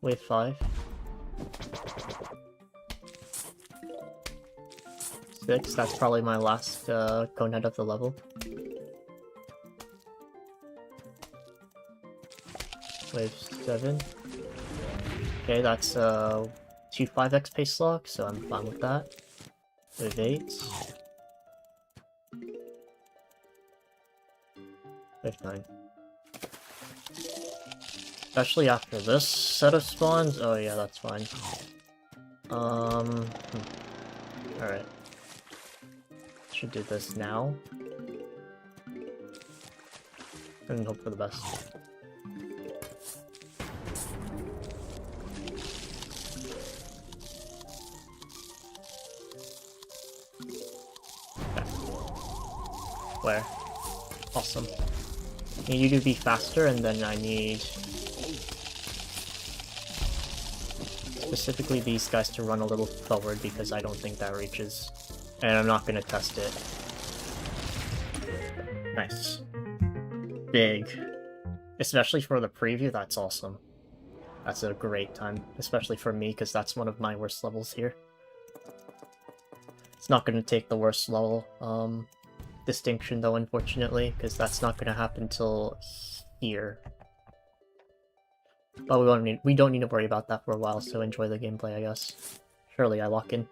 Speaker 1: Wave 5. 6, that's probably my last conehead of the level. Wave 7. Okay, that's 2 5x pace lock, so I'm fine with that. Wave 8. Wave 9. Especially after this set of spawns. Oh yeah, that's fine. Alright. Should do this now. And hope for the best. Okay. Where? Awesome. I need you to be faster, and then I need specifically these guys to run a little forward because I don't think that reaches. And I'm not gonna test it. Nice. Big. Especially for the preview, that's awesome. That's a great time. Especially for me, because that's one of my worst levels here. It's not going to take the worst level distinction though, unfortunately, because that's not going to happen till here. But we don't need to worry about that for a while, so enjoy the gameplay, I guess. Surely I lock in.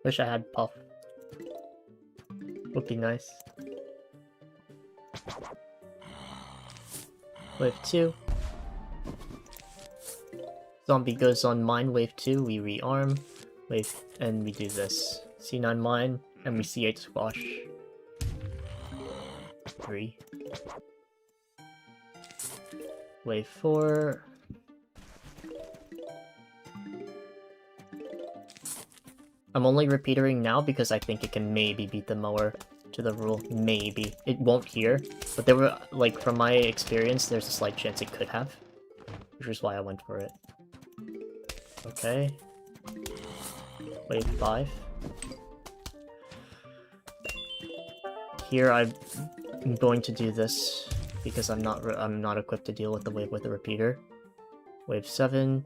Speaker 1: Wish I had Puff. Would be nice. Wave 2. Zombie goes on mine, wave 2, we rearm. And we do this. C9 mine, and we C8 squash. 3. Wave 4. I'm only repeatering now because I think it can maybe beat the mower to the rule. Maybe. It won't here, but there were, like, from my experience, there's a slight chance it could have. Which is why I went for it. Okay. Wave 5. Here I'm going to do this because I'm not equipped to deal with the wave with the repeater. Wave 7.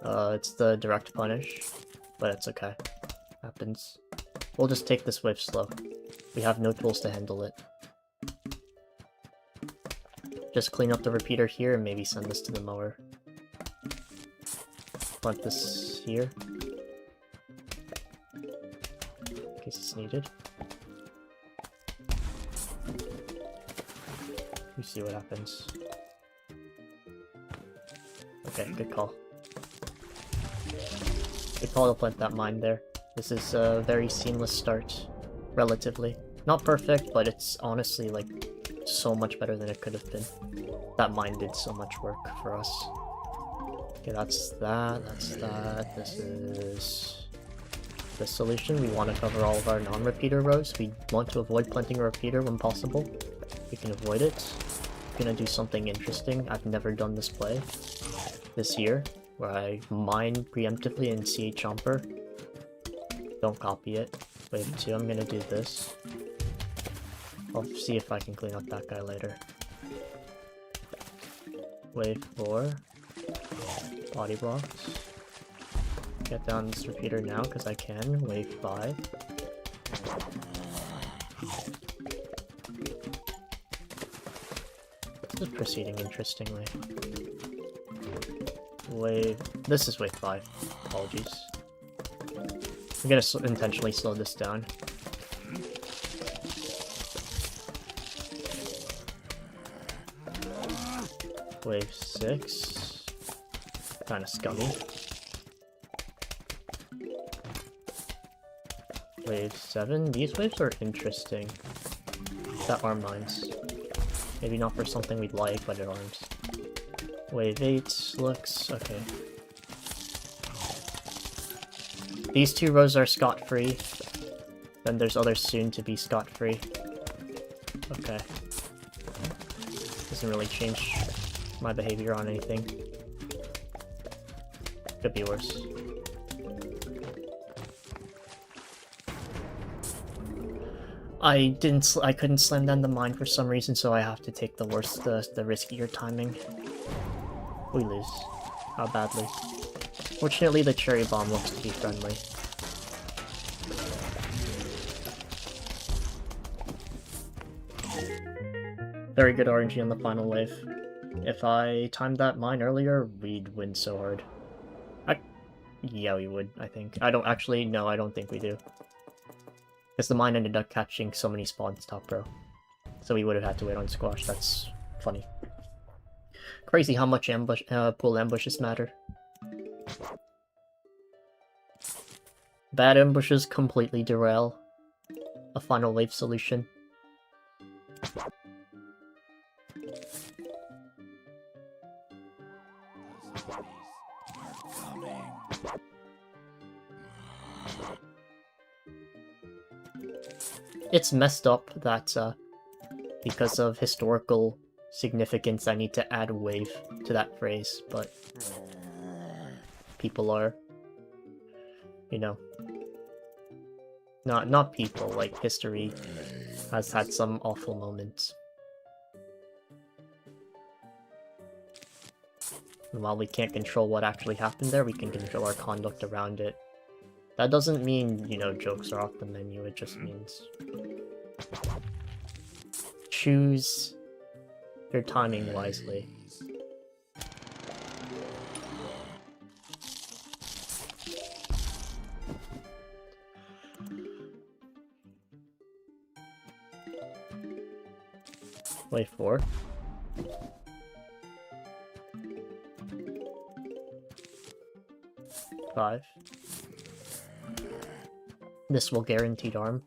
Speaker 1: It's the direct punish, but it's okay. Happens. We'll just take this wave slow. We have no tools to handle it. Just clean up the repeater here and maybe send this to the mower. Plant this here. In case it's needed. We see what happens. Okay, good call. Good call to plant that mine there. This is a very seamless start, relatively. Not perfect, but it's honestly, like, so much better than it could have been. That mine did so much work for us. Okay, that's that, this is the solution. We want to cover all of our non-repeater rows. We want to avoid planting a repeater when possible. We can avoid it. I'm gonna do something interesting. I've never done this play this year, where I mine preemptively in C8 Chomper. Don't copy it. Wave 2, I'm gonna do this. I'll see if I can clean up that guy later. Wave 4. Body blocks. Get down this repeater now, because I can. Wave 5. This is proceeding interestingly. This is wave 5. Apologies. I'm gonna intentionally slow this down. Wave 6. Kinda scummy. Wave 7. These waves are interesting. That arm mines. Maybe not for something we'd like, but it arms. Wave 8 looks okay. These two rows are scot-free. Then there's others soon to be scot-free. Okay. Doesn't really change my behavior on anything. Could be worse. I couldn't slam down the mine for some reason, so I have to take the riskier timing. We lose. How badly? Fortunately, the cherry bomb looks to be friendly. Very good RNG on the final wave. If I timed that mine earlier, we'd win so hard. Yeah, we would, I think. I don't think we do. Because the mine ended up catching so many spawns top row. So we would have had to wait on squash. That's funny. Crazy how much pool ambushes matter. Bad ambushes completely derail a final wave solution. It's messed up that because of historical significance I need to add wave to that phrase, but people are, you know, not people, like history has had some awful moments. And while we can't control what actually happened there, we can control our conduct around it. That doesn't mean, you know, jokes are off the menu, it just means choose your timing wisely. Wave 4. Five. This will guaranteed arm.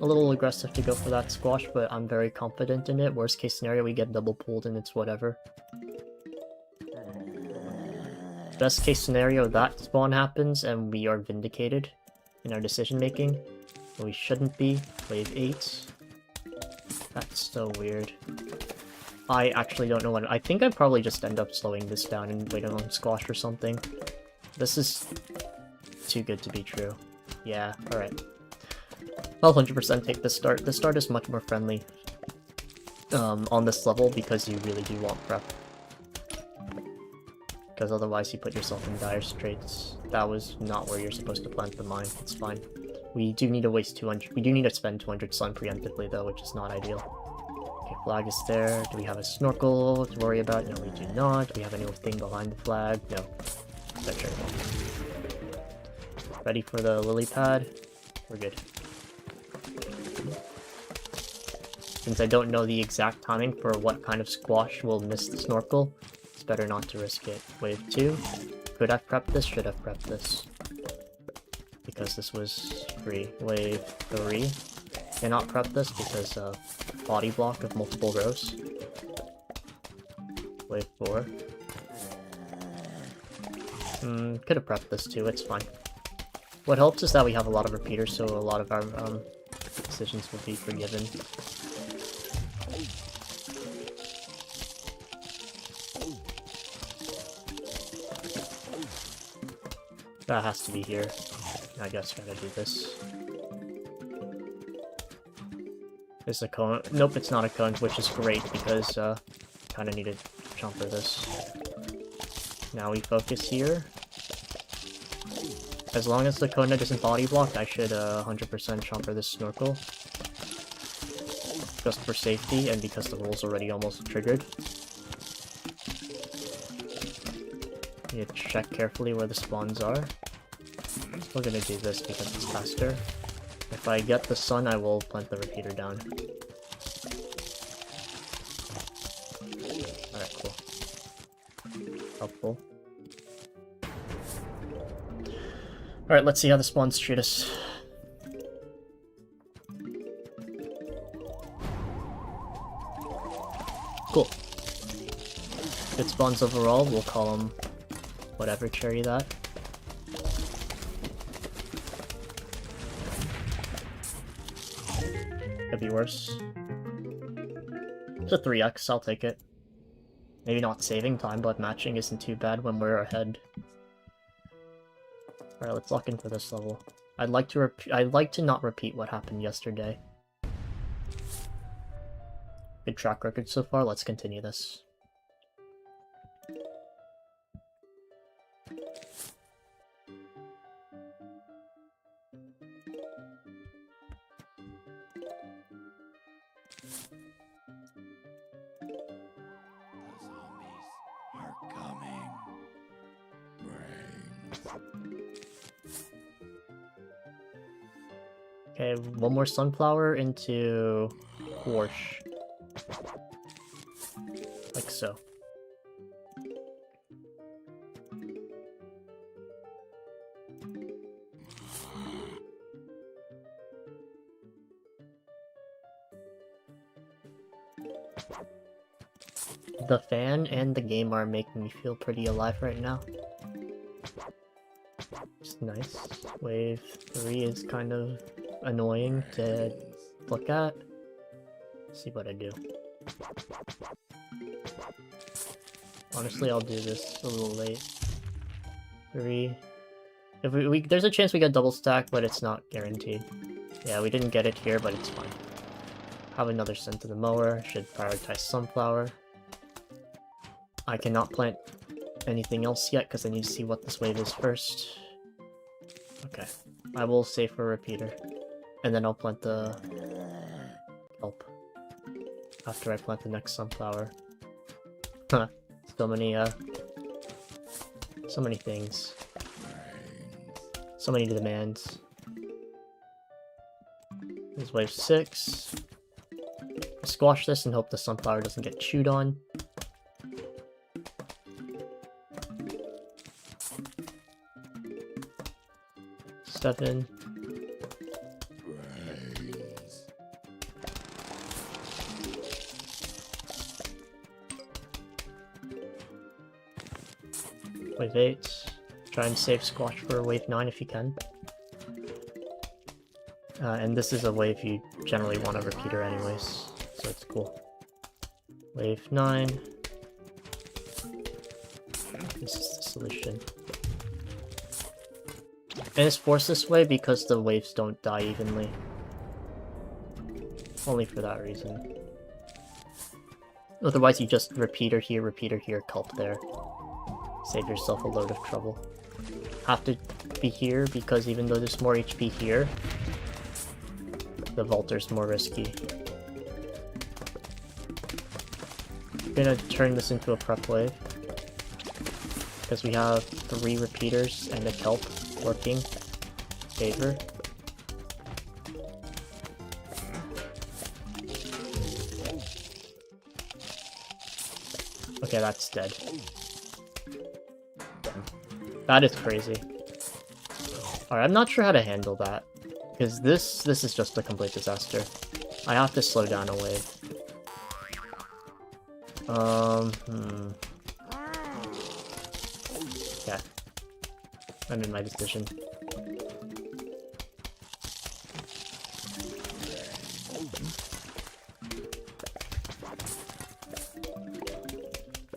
Speaker 1: A little aggressive to go for that squash, but I'm very confident in it. Worst case scenario, we get double pulled and it's whatever. Best case scenario, that spawn happens and we are vindicated in our decision making. We shouldn't be. Wave 8. That's so weird. I actually don't know what... I think I'd probably just end up slowing this down and waiting on squash or something. This is too good to be true. Yeah, alright. I'll 100% take this start. This start is much more friendly on this level because you really do want prep. Because otherwise you put yourself in dire straits. That was not where you're supposed to plant the mine. It's fine. We do need to waste 200. We do need to spend 200 sun preemptively though, which is not ideal. Okay, flag is there. Do we have a snorkel to worry about? No, we do not. Do we have anything behind the flag? No. That's ready for the lily pad? We're good. Since I don't know the exact timing for what kind of squash will miss the snorkel, it's better not to risk it. Wave 2. Could have prepped this, should have prepped this. Because this was free. Wave 3. Cannot prep this because of body block of multiple rows. Wave 4. Could have prepped this too, it's fine. What helps is that we have a lot of repeaters, so a lot of our decisions will be forgiven. That has to be here. I guess gotta do this. Is a cone? Nope, it's not a cone, which is great because kind of needed to jumper this. Now we focus here. As long as the Kona doesn't body block, I should 100% jumper this snorkel. Just for safety, and because the roll's already almost triggered. You need to check carefully where the spawns are. Still gonna do this because it's faster. If I get the sun, I will plant the repeater down. Alright, cool. Helpful. Alright, let's see how the spawns treat us. Cool. Good spawns overall, we'll call them whatever cherry that. Could be worse. It's a 3x, I'll take it. Maybe not saving time, but matching isn't too bad when we're ahead. Alright, let's lock in for this level. I'd like to not repeat what happened yesterday. Good track record so far, let's continue this. Okay, one more sunflower into Warsh. Like so. The fan and the game are making me feel pretty alive right now. It's nice. Wave 3 is kind of annoying to look at. Let's see what I do. Honestly, I'll do this a little late. 3. If we there's a chance we get double stack, but it's not guaranteed. Yeah, we didn't get it here, but it's fine. Have another scent of the mower. Should prioritize sunflower. I cannot plant anything else yet because I need to see what this wave is first. Okay, I will save for a repeater, and then I'll plant the kelp after I plant the next sunflower. Huh. So many things. So many demands. This is wave 6. Squash this and hope the sunflower doesn't get chewed on. Step in. Wave 8. Try and save squash for wave 9 if you can. And this is a wave you generally want a repeater anyways, so it's cool. Wave 9. This is the solution. And it's forced this way because the waves don't die evenly. Only for that reason. Otherwise you just repeater here, kelp there. Save yourself a load of trouble. Have to be here because even though there's more HP here, the vaulter's more risky. I'm gonna turn this into a prep wave. Because we have 3 repeaters and a kelp working. Favor. Okay, that's dead. That is crazy. Alright, I'm not sure how to handle that. Because this is just a complete disaster. I have to slow down a wave. Okay. I made my decision.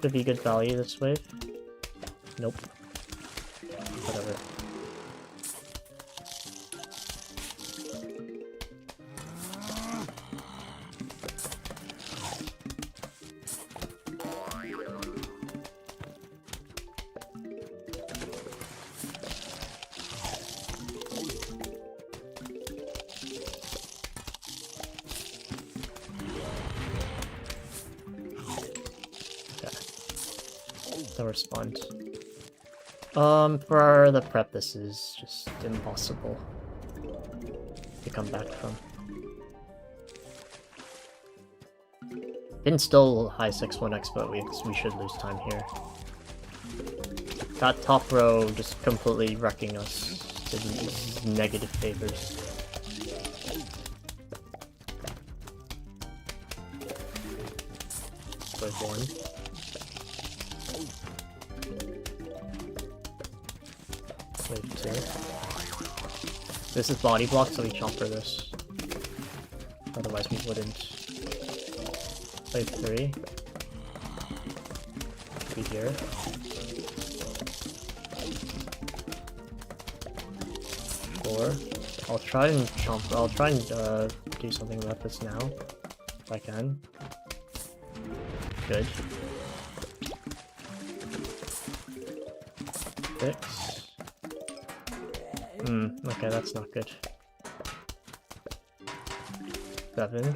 Speaker 1: Could be good value this wave. Nope. Whatever. No respond. For the prep, this is just impossible to come back from. Didn't still high 6-1x, but we should lose time here. That top row just completely wrecking us to negative favors. Wave 1. Wave 2. This is body block, so we chomp for this. Otherwise we wouldn't. Wave 3. Be here. I'll try and chomp. I'll try and do something about this now, if I can. Good. 6. Okay, that's not good. 7.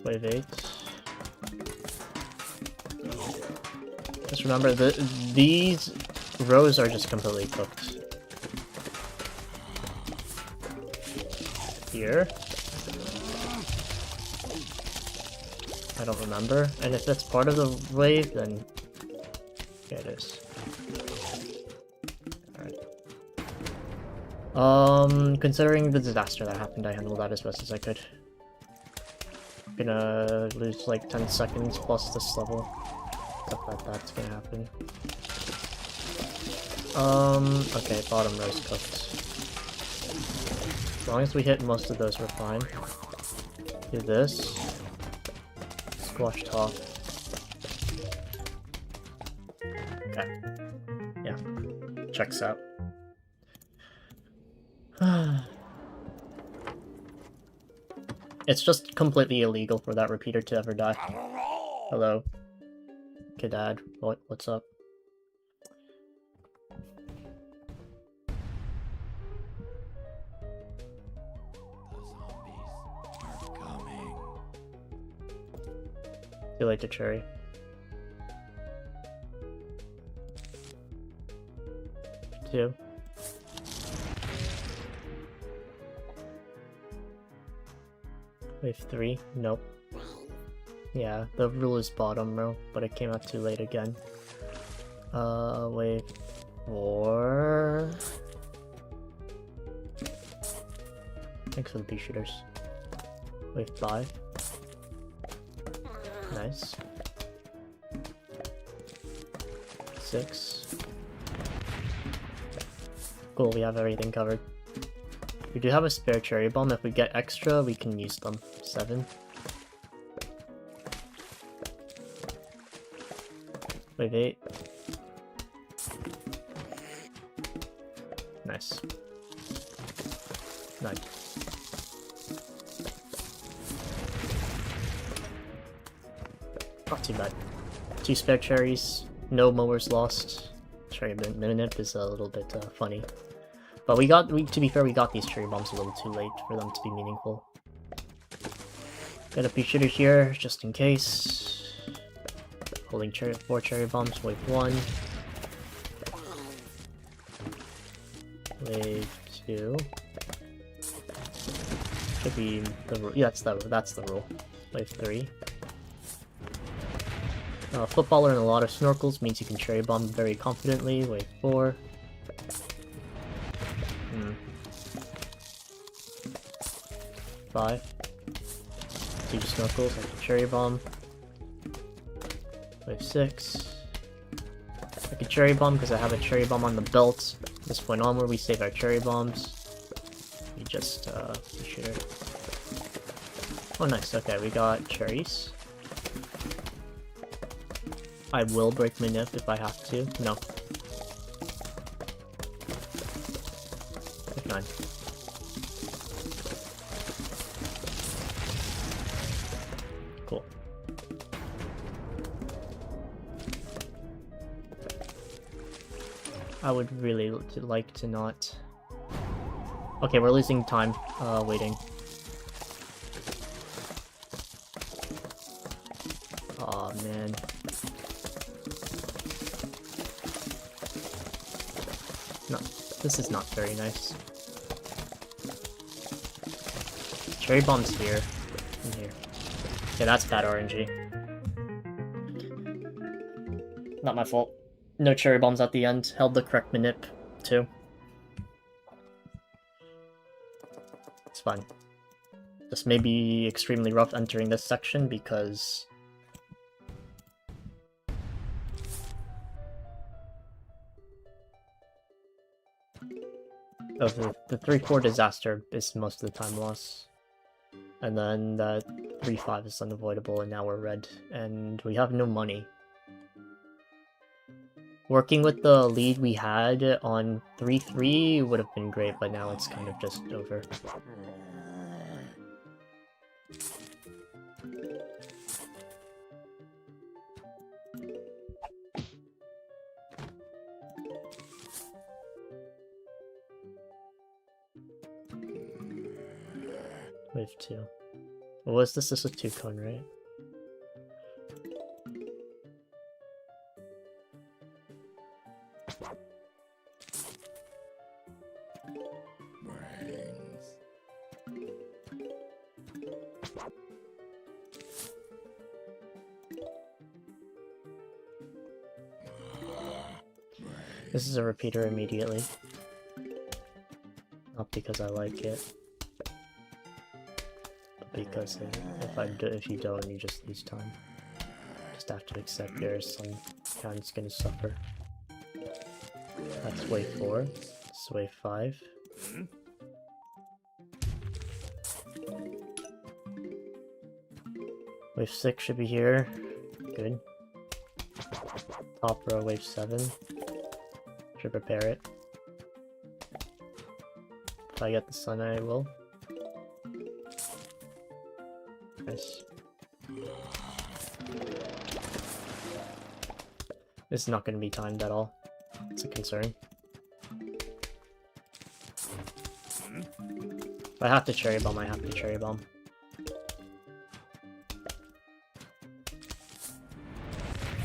Speaker 1: Wave 8. Just remember that these rows are just completely cooked. Here. I don't remember, and if that's part of the wave, then yeah, it is. Alright. Considering the disaster that happened, I handled that as best as I could. Gonna lose like 10 seconds plus this level. Stuff like that's gonna happen. Okay, bottom row's cooked. As long as we hit most of those, we're fine. Do this. Squash top. Okay. Yeah. Checks out. It's just completely illegal for that repeater to ever die. Hello. Kedad, what's up? Too late to cherry. Two. Wave 3? Nope. Yeah, the rule is bottom row, but it came out too late again. Wave 4... Thanks for the pea shooters. Wave 5. Nice. 6. Cool, we have everything covered. We do have a spare cherry bomb. If we get extra, we can use them. 7. Wave 8. Nice. 9. Not too bad. 2 spare cherries. No mowers lost. Cherry minute is a little bit funny. But to be fair, we got these cherry bombs a little too late for them to be meaningful. Got a pea shooter here, just in case. Holding 4 cherry bombs, wave 1. Wave 2. Should be the rule. Yeah, that's the rule. Wave 3. Footballer and a lot of snorkels means you can cherry bomb very confidently. Wave 4. 5. 2 snorkels, I can cherry bomb. Wave 6. I can cherry bomb because I have a cherry bomb on the belt. From this point onward, we save our cherry bombs. We just, shoot her. Oh, nice. Okay, we got cherries. I will break my nip if I have to. No. Wave 9. Cool. I would really like to not... Okay, we're losing time, waiting. Aw, man. No, this is not very nice. Cherry bomb's here. In here. Yeah, that's bad RNG. Not my fault. No cherry bombs at the end. Held the correct manip, too. It's fine. This may be extremely rough entering this section because... of the 3-4 disaster is most of the time loss. And then the 3-5 is unavoidable, and now we're red. And we have no money. Working with the lead we had on 3-3 would have been great, but now it's kind of just over. Wave 2. What was this? This was 2 cone, right? This is a repeater immediately. Not because I like it, but because if you don't, you just lose time. Just have to accept yours. Some kind's gonna suffer. That's wave 4. It's wave 5. Wave 6 should be here. Good. Top row, wave 7. Should prepare it. If I get the sun, I will. Nice. This is not going to be timed at all. It's a concern. If I have to cherry bomb, I have to cherry bomb.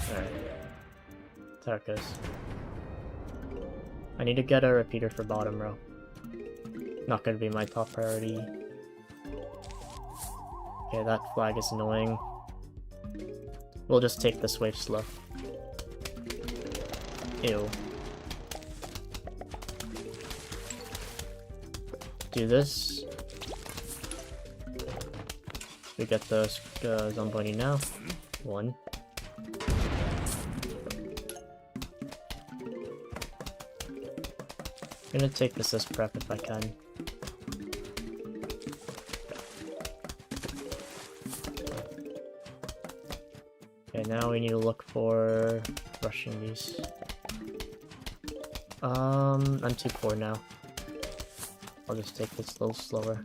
Speaker 1: Alright. That's how it goes. I need to get a repeater for bottom row. Not going to be my top priority. Okay, that flag is annoying. We'll just take this wave slow. Ew. Do this. We get the Zamboni now. 1. I'm gonna take this as prep if I can. Okay, now we need to look for rushing these. I'm too poor now. I'll just take this a little slower.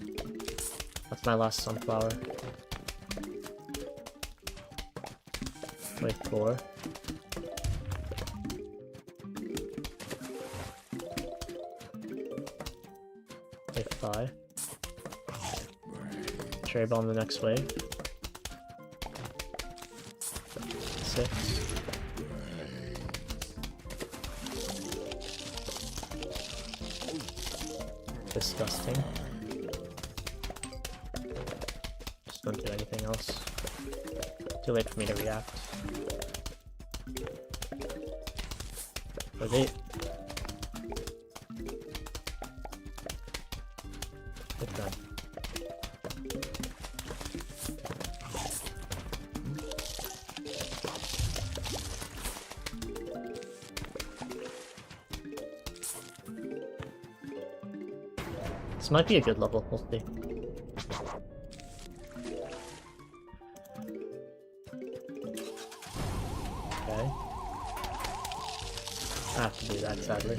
Speaker 1: That's my last sunflower. Wave 4. Wave 5. Cherry bomb the next wave. 6. Disgusting. Just don't do anything else. Too late for me to react. Was it? Good done. This might be a good level, we'll see. Okay. I have to do that, sadly.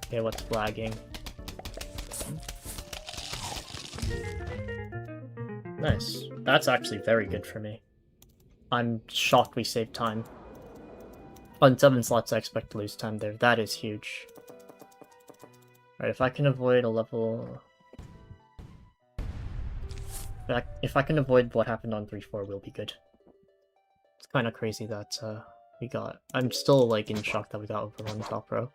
Speaker 1: Okay, what's flagging? Nice. That's actually very good for me. I'm shocked we saved time. On 7 slots, I expect to lose time there. That is huge. Alright, if I can avoid a level... If I can avoid what happened on 3-4, we'll be good. It's kind of crazy that we got... I'm still like in shock that we got overrun top row.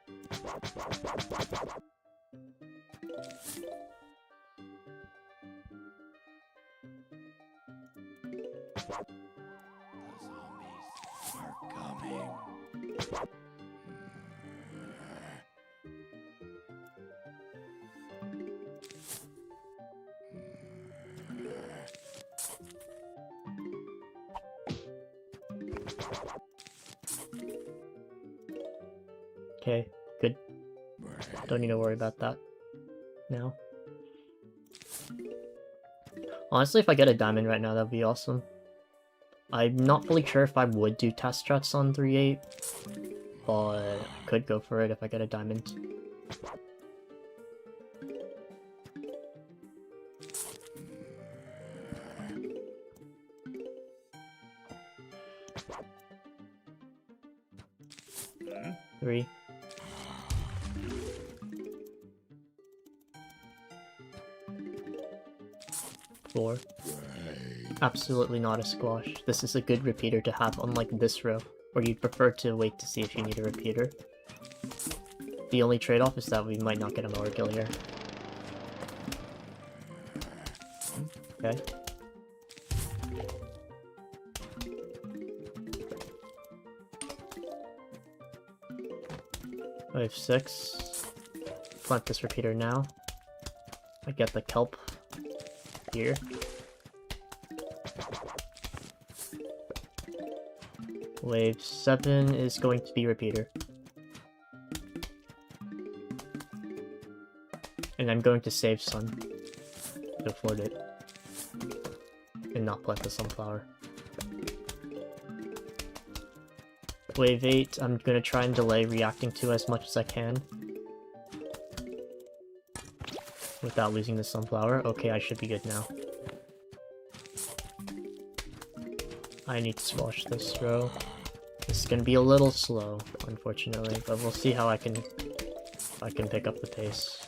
Speaker 1: Okay, good. Don't need to worry about that now. Honestly, if I get a diamond right now, that'd be awesome. I'm not fully sure if I would do test struts on 3-8, but I could go for it if I get a diamond. Three. 4. Absolutely not a squash. This is a good repeater to have, unlike this row, where you'd prefer to wait to see if you need a repeater. The only trade-off is that we might not get a mower kill here. Okay. Wave 6. Plant this repeater now. I get the kelp here. Wave 7 is going to be repeater. And I'm going to save sun to afford it. And not plant the sunflower. Wave 8, I'm gonna try and delay reacting to as much as I can. Without losing the sunflower. Okay, I should be good now. I need to squash this row. This is gonna be a little slow, unfortunately, but we'll see how I can pick up the pace.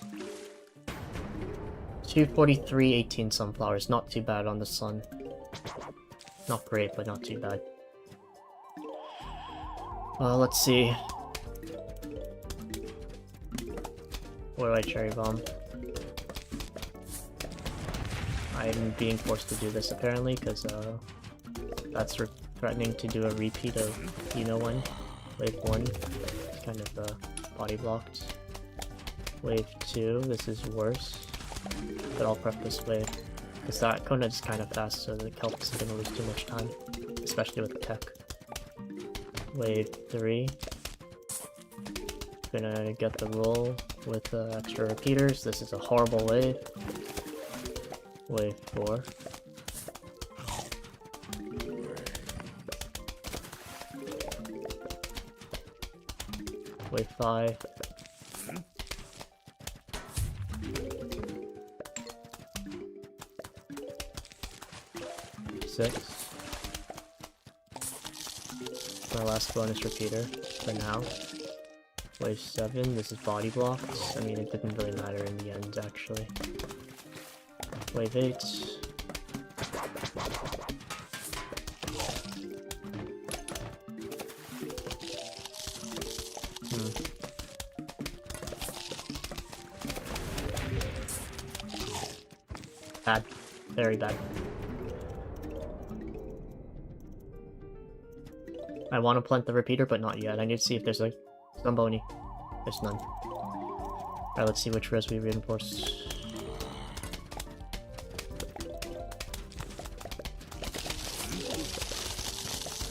Speaker 1: 243, 18 sunflowers, not too bad on the sun. Not great, but not too bad. Let's see. Where do I cherry bomb? I'm being forced to do this apparently, because that's threatening to do a repeat of when. Wave 1, kind of body blocked. Wave 2, this is worse. But I'll prep this wave, because that Kona is kind of fast, so the kelp isn't going to lose too much time, especially with the tech. Wave 3. Gonna get the roll with extra repeaters. This is a horrible wave. Wave 4. Wave 5. My last bonus repeater for now. Wave 7, this is body blocked. I mean, it didn't really matter in the end, actually. Wave 8. Bad. Very bad. I want to plant the repeater, but not yet. I need to see if there's a Zamboni. There's none. Alright, let's see which rows we reinforce.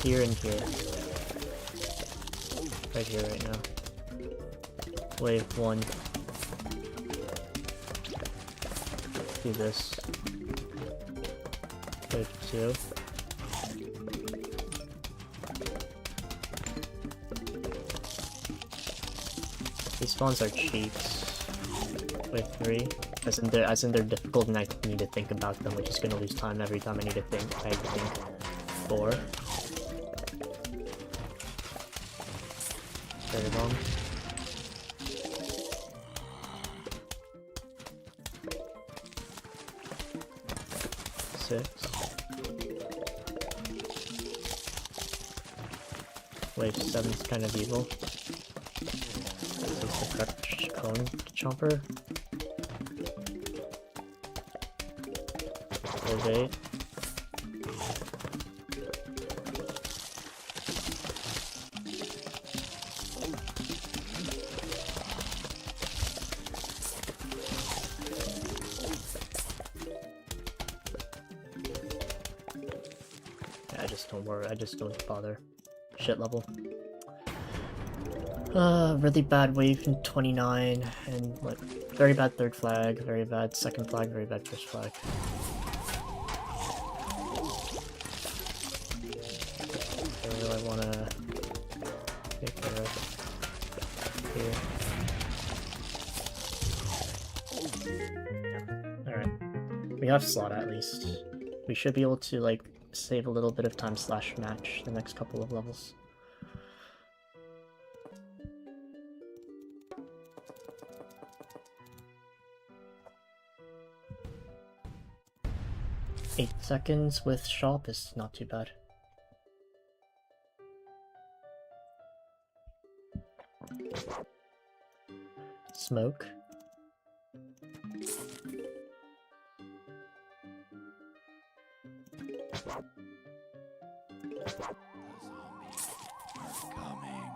Speaker 1: Here and here. Right here, right now. Wave 1. Do this. Wave 2. These spawns are cheats. Wave 3. As in they're difficult and I need to think about them, which is gonna lose time every time I need to think. I think 4. Very long. 6. Wave 7's kind of evil. Takes the crutch cone chomper. Wave 8. I just don't bother. Shit level. Really bad wave in 29, and like, very bad third flag, very bad second flag, very bad first flag. I really wanna take care of here. Alright. We have slot at least. We should be able to, like, save a little bit of time / match the next couple of levels. Eight seconds with shop is not too bad. Smoke.
Speaker 2: Coming.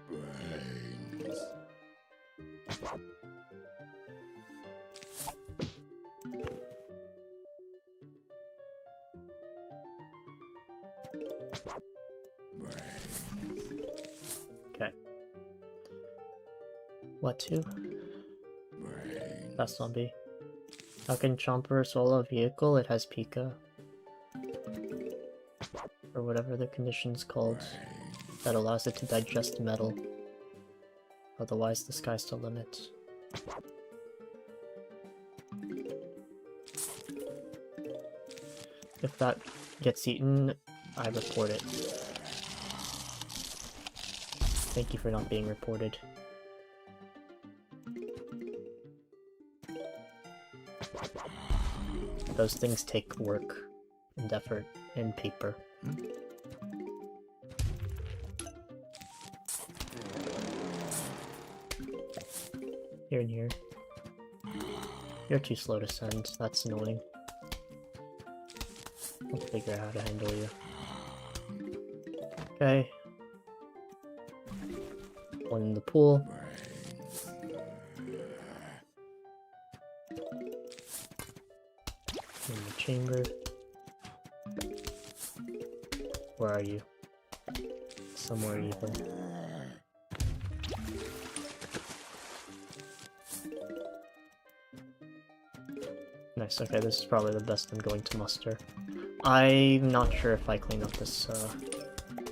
Speaker 2: Brains.
Speaker 1: Okay. What to? That's zombie. How can Chomper swallow a vehicle? It has Pika. Or whatever the condition's called. That allows it to digest metal. Otherwise, the sky's the limit. If that gets eaten, I report it. Thank you for not being reported. Those things take work and effort and paper. Here and here. You're too slow to send, that's annoying. I'll figure out how to handle you. Okay. One in the pool. In the chamber. Where are you? Somewhere evil. Nice, okay, this is probably the best I'm going to muster. I'm not sure if I clean up this,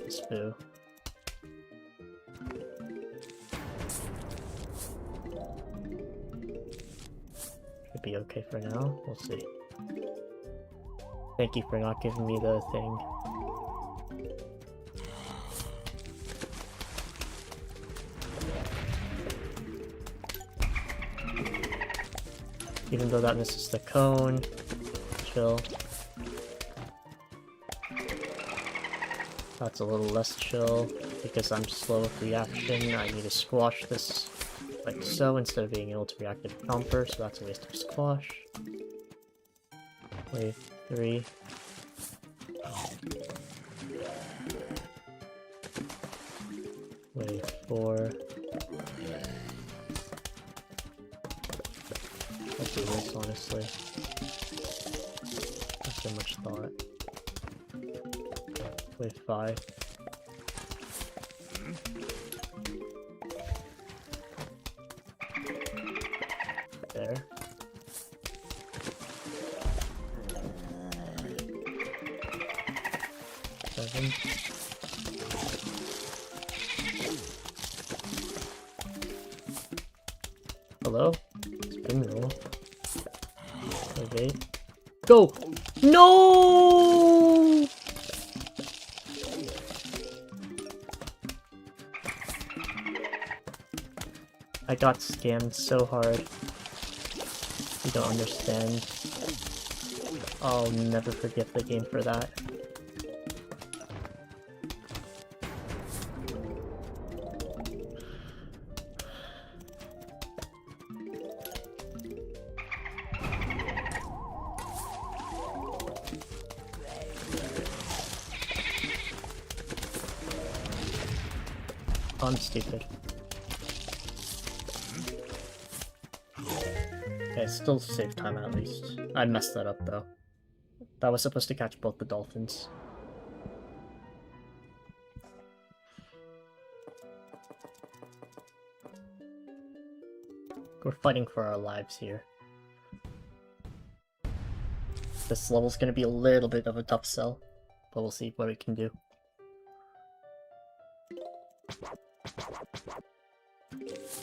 Speaker 1: this boo. Should be okay for now, we'll see. Thank you for not giving me the thing. Even though that misses the cone. Chill. That's a little less chill, because I'm slow with reaction. I need to squash this like so, instead of being able to react to Chomper, so that's a waste of squash. Wave 3. Wave 4. Let's do this, honestly. Not so much thought. Wave 5. There. Seven. Hello? Spin roll. Wave 8. Go! No! I got scammed so hard. You don't understand. I'll never forget the game for that. I'm stupid. Okay, still save time at least. I messed that up though. That was supposed to catch both the dolphins. We're fighting for our lives here. This level's gonna be a little bit of a tough sell, but we'll see what we can do.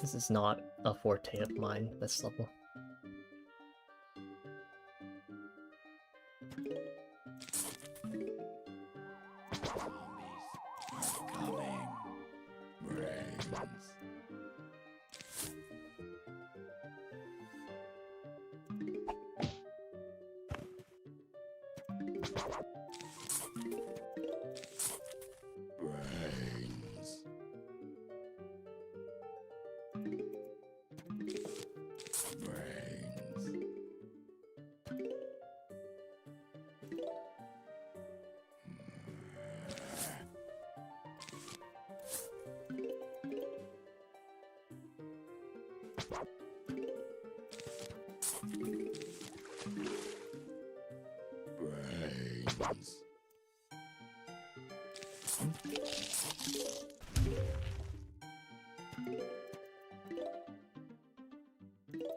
Speaker 1: This is not a forte of mine, this level.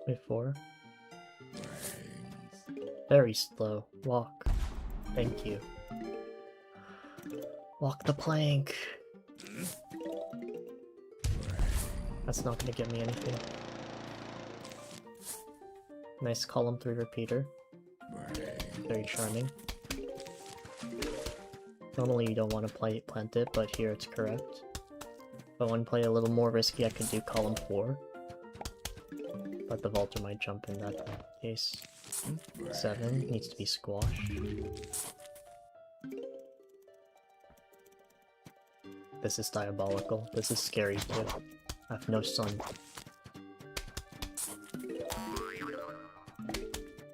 Speaker 1: Wait, 4. Very slow. Walk. Thank you. Walk the plank. That's not gonna get me anything. Nice column 3 repeater. Very charming. Normally you don't want to plant it, but here it's correct. If I want to play a little more risky, I could do column 4. But the vaulter might jump in that case. 7 needs to be squashed. This is diabolical. This is scary too. I have no sun.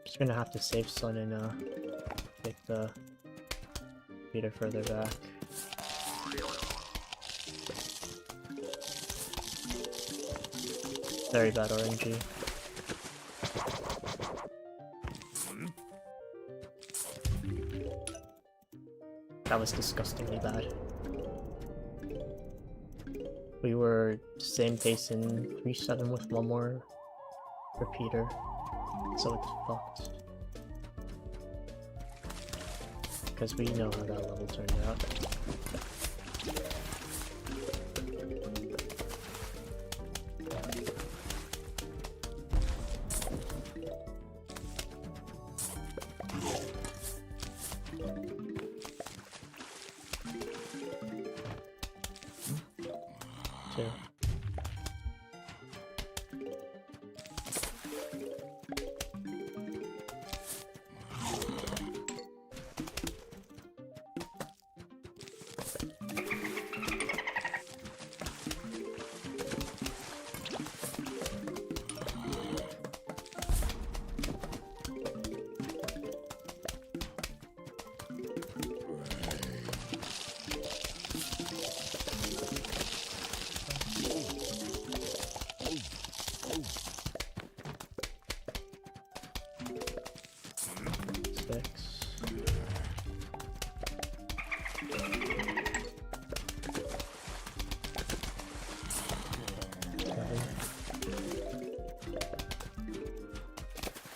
Speaker 1: Just gonna have to save sun and take the feeder further back. Very bad RNG. That was disgustingly bad. We were same pace in 3-7 with one more repeater, so it's fucked. Because we know how that level turned out.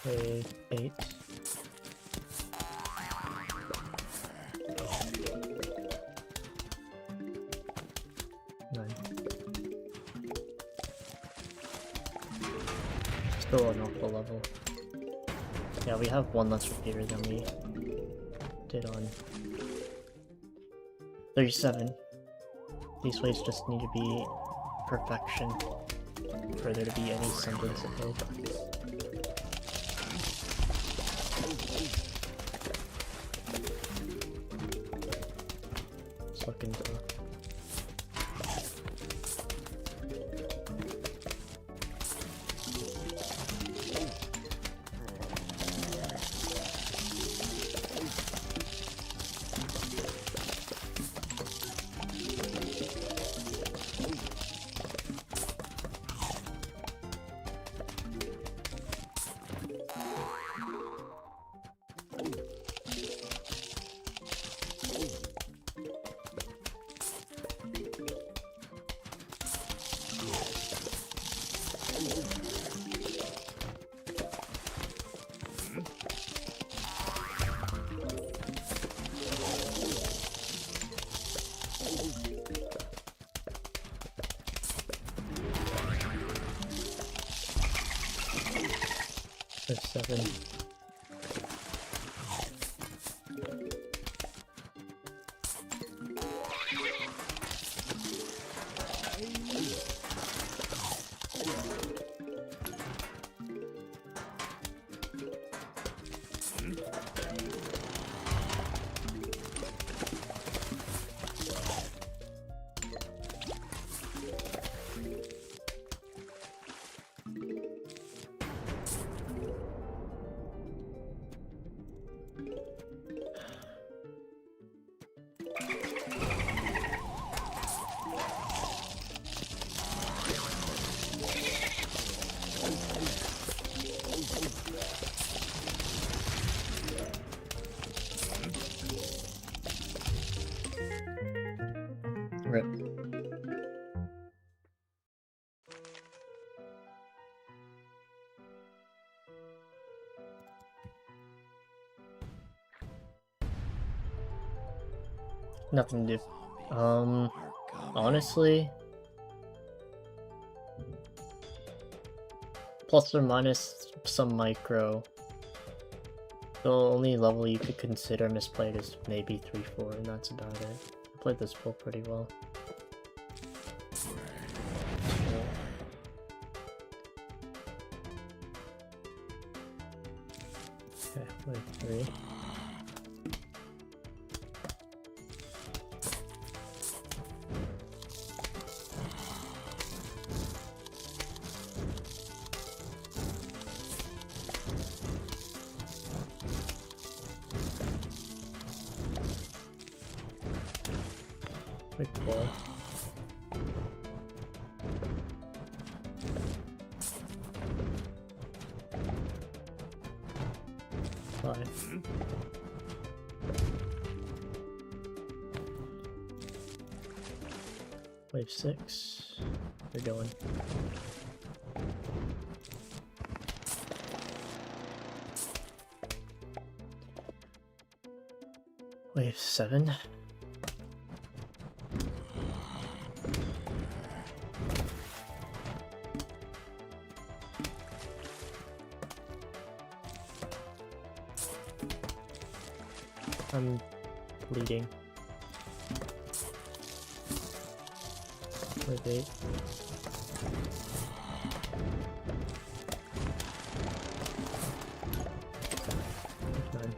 Speaker 1: Okay, 8. Still an awful level. Yeah, we have one less repeater than we did on 37. These waves just need to be perfection for there to be any semblance of hope. Let's look into there's 7. Nothing to do.
Speaker 2: Are coming.
Speaker 1: Honestly, plus or minus some micro. The only level you could consider misplayed is maybe 3-4, and that's about it. I played this build pretty well. Okay, wave 3. Wave 4. Wave 6. We're going. Wave 7. I'm bleeding. Wave 8. Wave 9.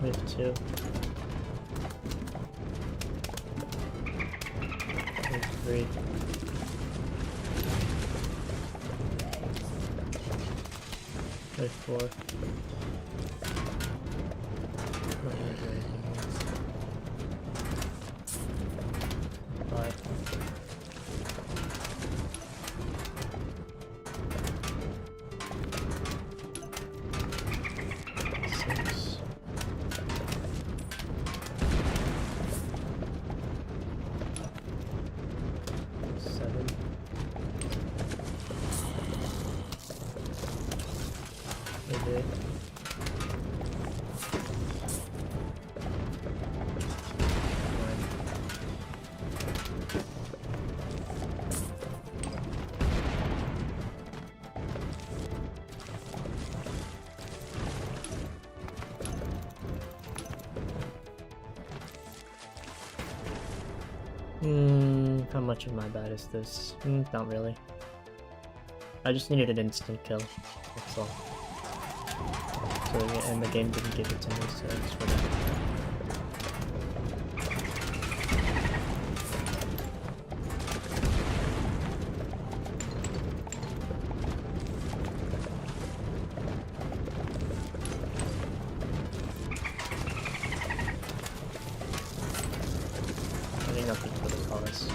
Speaker 1: Wave 2. Wave 3. Wave 4. Not gonna do anything here. 5. 6. 7. 8. 9. How much of my bad is this? Not really. I just needed an instant kill. That's all. So, yeah, and the game didn't give it to me, so it's whatever. I think nothing for the cause.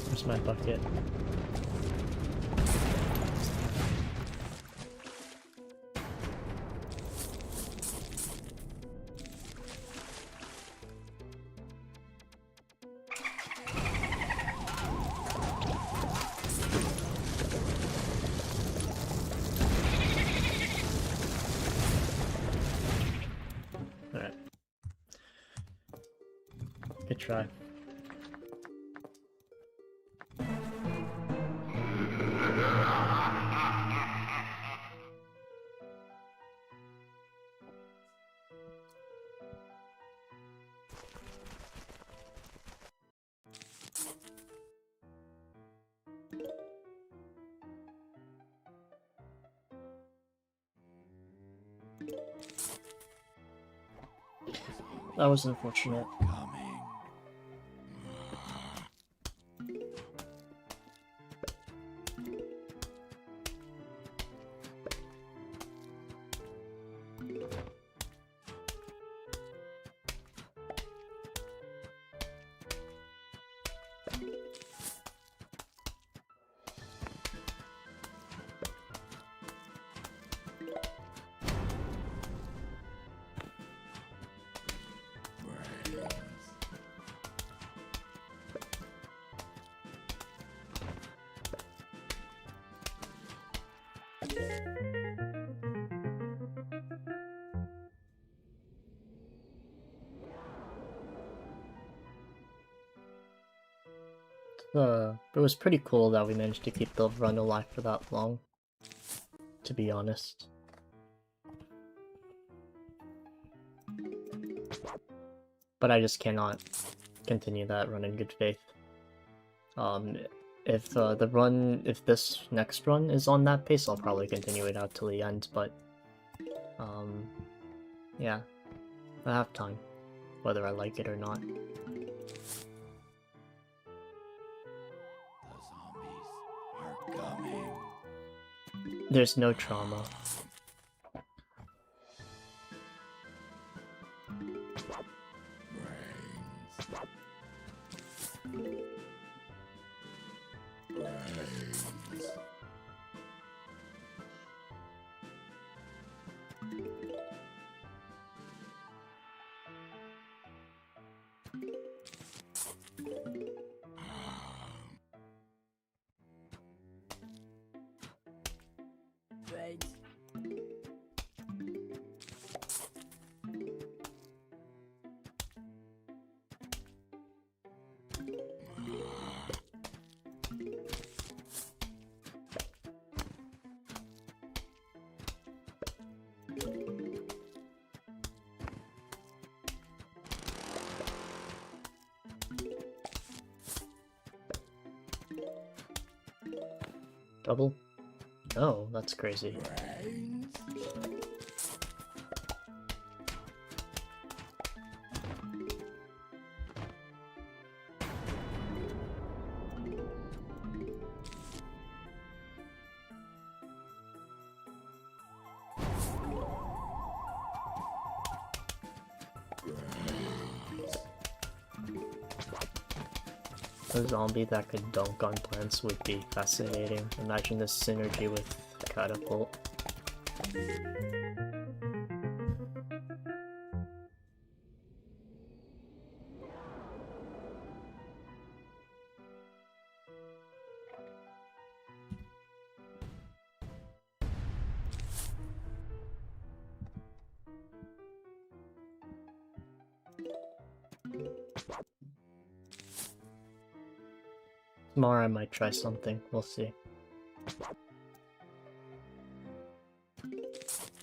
Speaker 1: Where's my bucket? Alright. Good try. That was unfortunate.
Speaker 2: Coming.
Speaker 1: It was pretty cool that we managed to keep the run alive for that long, to be honest. But I just cannot continue that run in good faith. If this next run is on that pace, I'll probably continue it out till the end, but yeah, I have time, whether I like it or not.
Speaker 2: The zombies are coming.
Speaker 1: There's no trauma. Double? Oh, that's crazy. A zombie that could dunk on plants would be fascinating. Imagine the synergy with Catapult. Tomorrow I might try something, we'll see.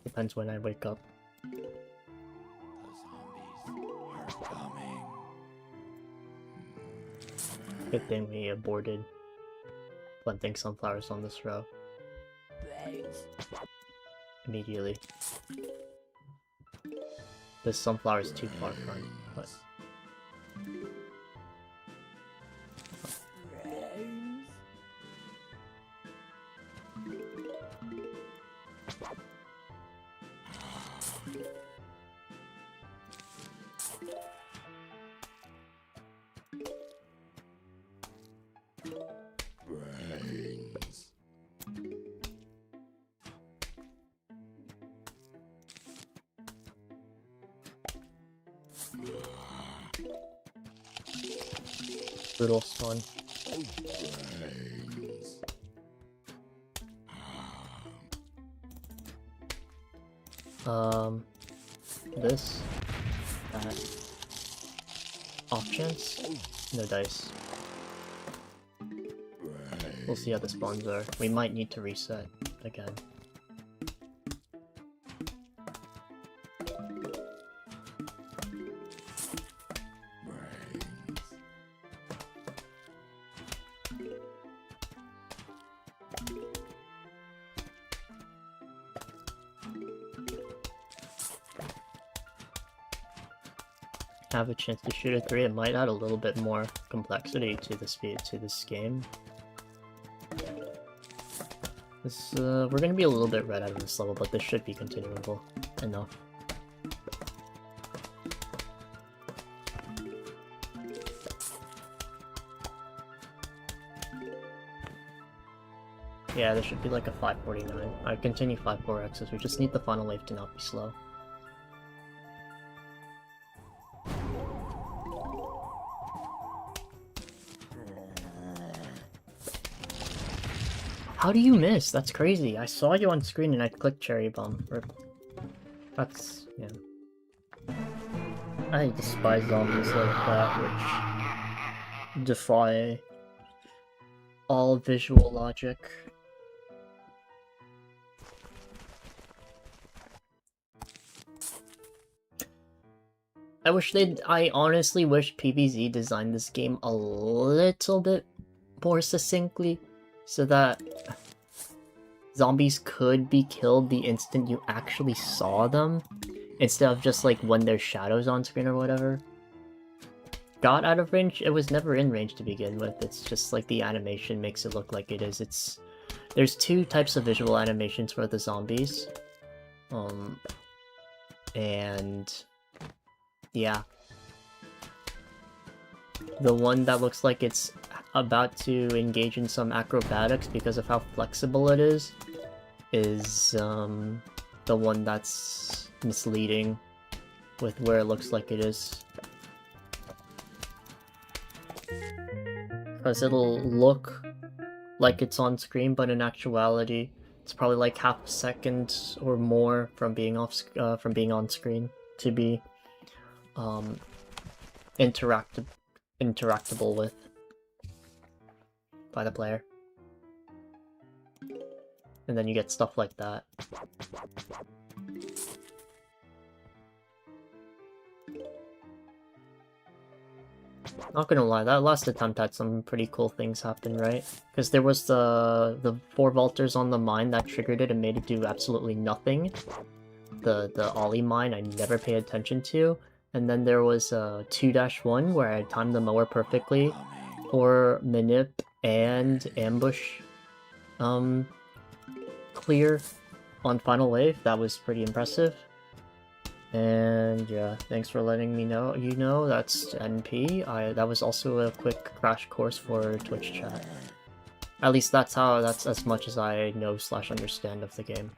Speaker 1: Depends when I wake up.
Speaker 2: The zombies are coming.
Speaker 1: Good thing we aborted planting sunflowers on this row. Immediately. This sunflower is too far front, but...
Speaker 2: Brains.
Speaker 1: Little son.
Speaker 2: Brains.
Speaker 1: This, that, off chance, no dice. We'll see how the spawns are. We might need to reset again. have a chance to shoot a 3, it might add a little bit more complexity to this game. We're gonna be a little bit red out of this level, but this should be continuable enough. Yeah, there should be like a 549. I continue 5-4Xs, we just need the final wave to not be slow. How do you miss? That's crazy. I saw you on screen and I clicked Cherry Bomb. That's... yeah. I despise zombies like that, which defy all visual logic. I honestly wish PvZ designed this game a little bit more succinctly, so that zombies could be killed the instant you actually saw them, instead of just like when there's shadows on screen or whatever. Got out of range? It was never in range to begin with, it's just like the animation makes it look like it is. There's two types of visual animations for the zombies. And... yeah. The one that looks like it's about to engage in some acrobatics because of how flexible it is the one that's misleading with where it looks like it is. Because it'll look like it's on screen, but in actuality, it's probably like half a second or more from being on screen to be interactable with by the player. And then you get stuff like that. Not gonna lie, that last attempt had some pretty cool things happen, right? Because there was the 4 vaulters on the mine that triggered it and made it do absolutely nothing. The ollie mine I never paid attention to. And then there was 2-1 where I timed the mower perfectly for manip and ambush clear on final wave. That was pretty impressive. And yeah, thanks for letting me know. You know, that's NP. That was also a quick crash course for Twitch chat. At least that's as much as I know / understand of the game.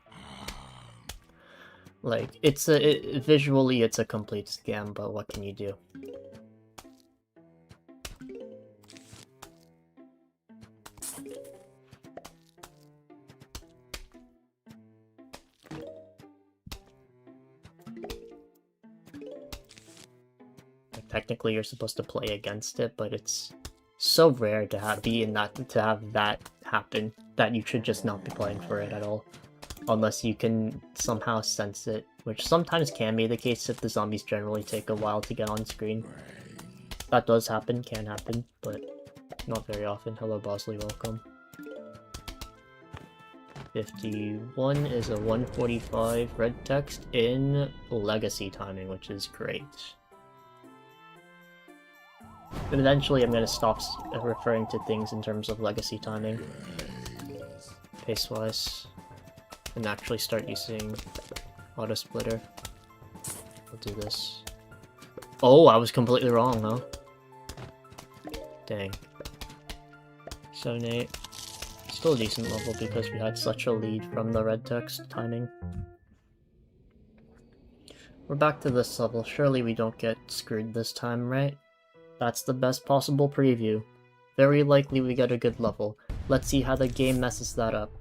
Speaker 1: Like, visually it's a complete scam, but what can you do? Like, technically you're supposed to play against it, but it's so rare to have that happen that you should just not be playing for it at all. Unless you can somehow sense it, which sometimes can be the case if the zombies generally take a while to get on screen. That does happen, can happen, but not very often. Hello Bosley, welcome. 51 is a 145 red text in legacy timing, which is great. But eventually I'm going to stop referring to things in terms of legacy timing, pace-wise. And actually start using auto splitter. We'll do this. Oh, I was completely wrong, huh? Dang. 7-8. Still a decent level because we had such a lead from the red text timing. We're back to this level. Surely we don't get screwed this time, right? That's the best possible preview. Very likely we get a good level. Let's see how the game messes that up.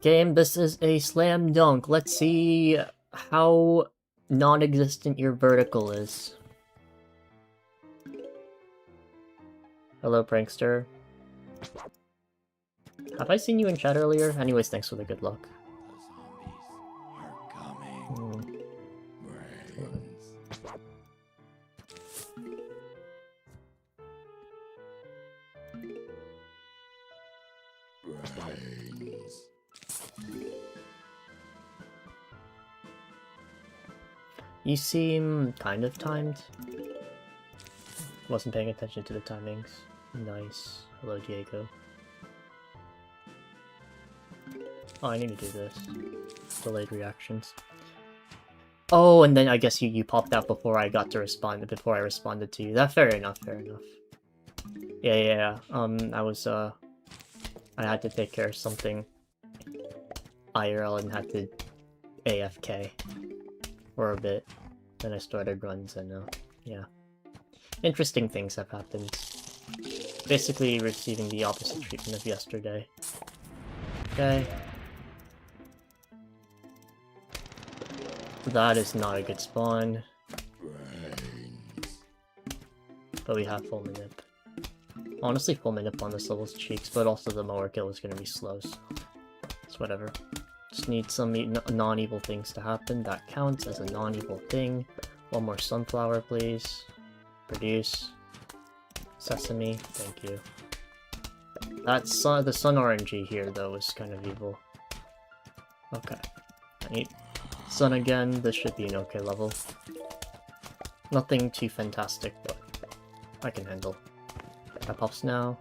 Speaker 1: Game, this is a slam dunk. Let's see how non-existent your vertical is. Hello, prankster. Have I seen you in chat earlier? Anyways, thanks for the good luck.
Speaker 2: The zombies are coming. Brains.
Speaker 1: You seem kind of timed. Wasn't paying attention to the timings. Nice. Hello, Diego. Oh, I need to do this. Delayed reactions. Oh, and then I guess you popped out before I got to respond, before I responded to you. That fair enough, fair enough. Yeah. I had to take care of something IRL and had to AFK for a bit. Then I started runs and yeah. Interesting things have happened. Basically receiving the opposite treatment of yesterday. Okay. That is not a good spawn. But we have full manip. Honestly, full manip on this level's cheeks, but also the mower kill is gonna be slow, so it's whatever. Just need some non-evil things to happen. That counts as a non-evil thing. One more sunflower, please. Produce. Sesame, thank you. The sun RNG here, though, is kind of evil. Okay. I need sun again. This should be an okay level. Nothing too fantastic, but I can handle. That pops now.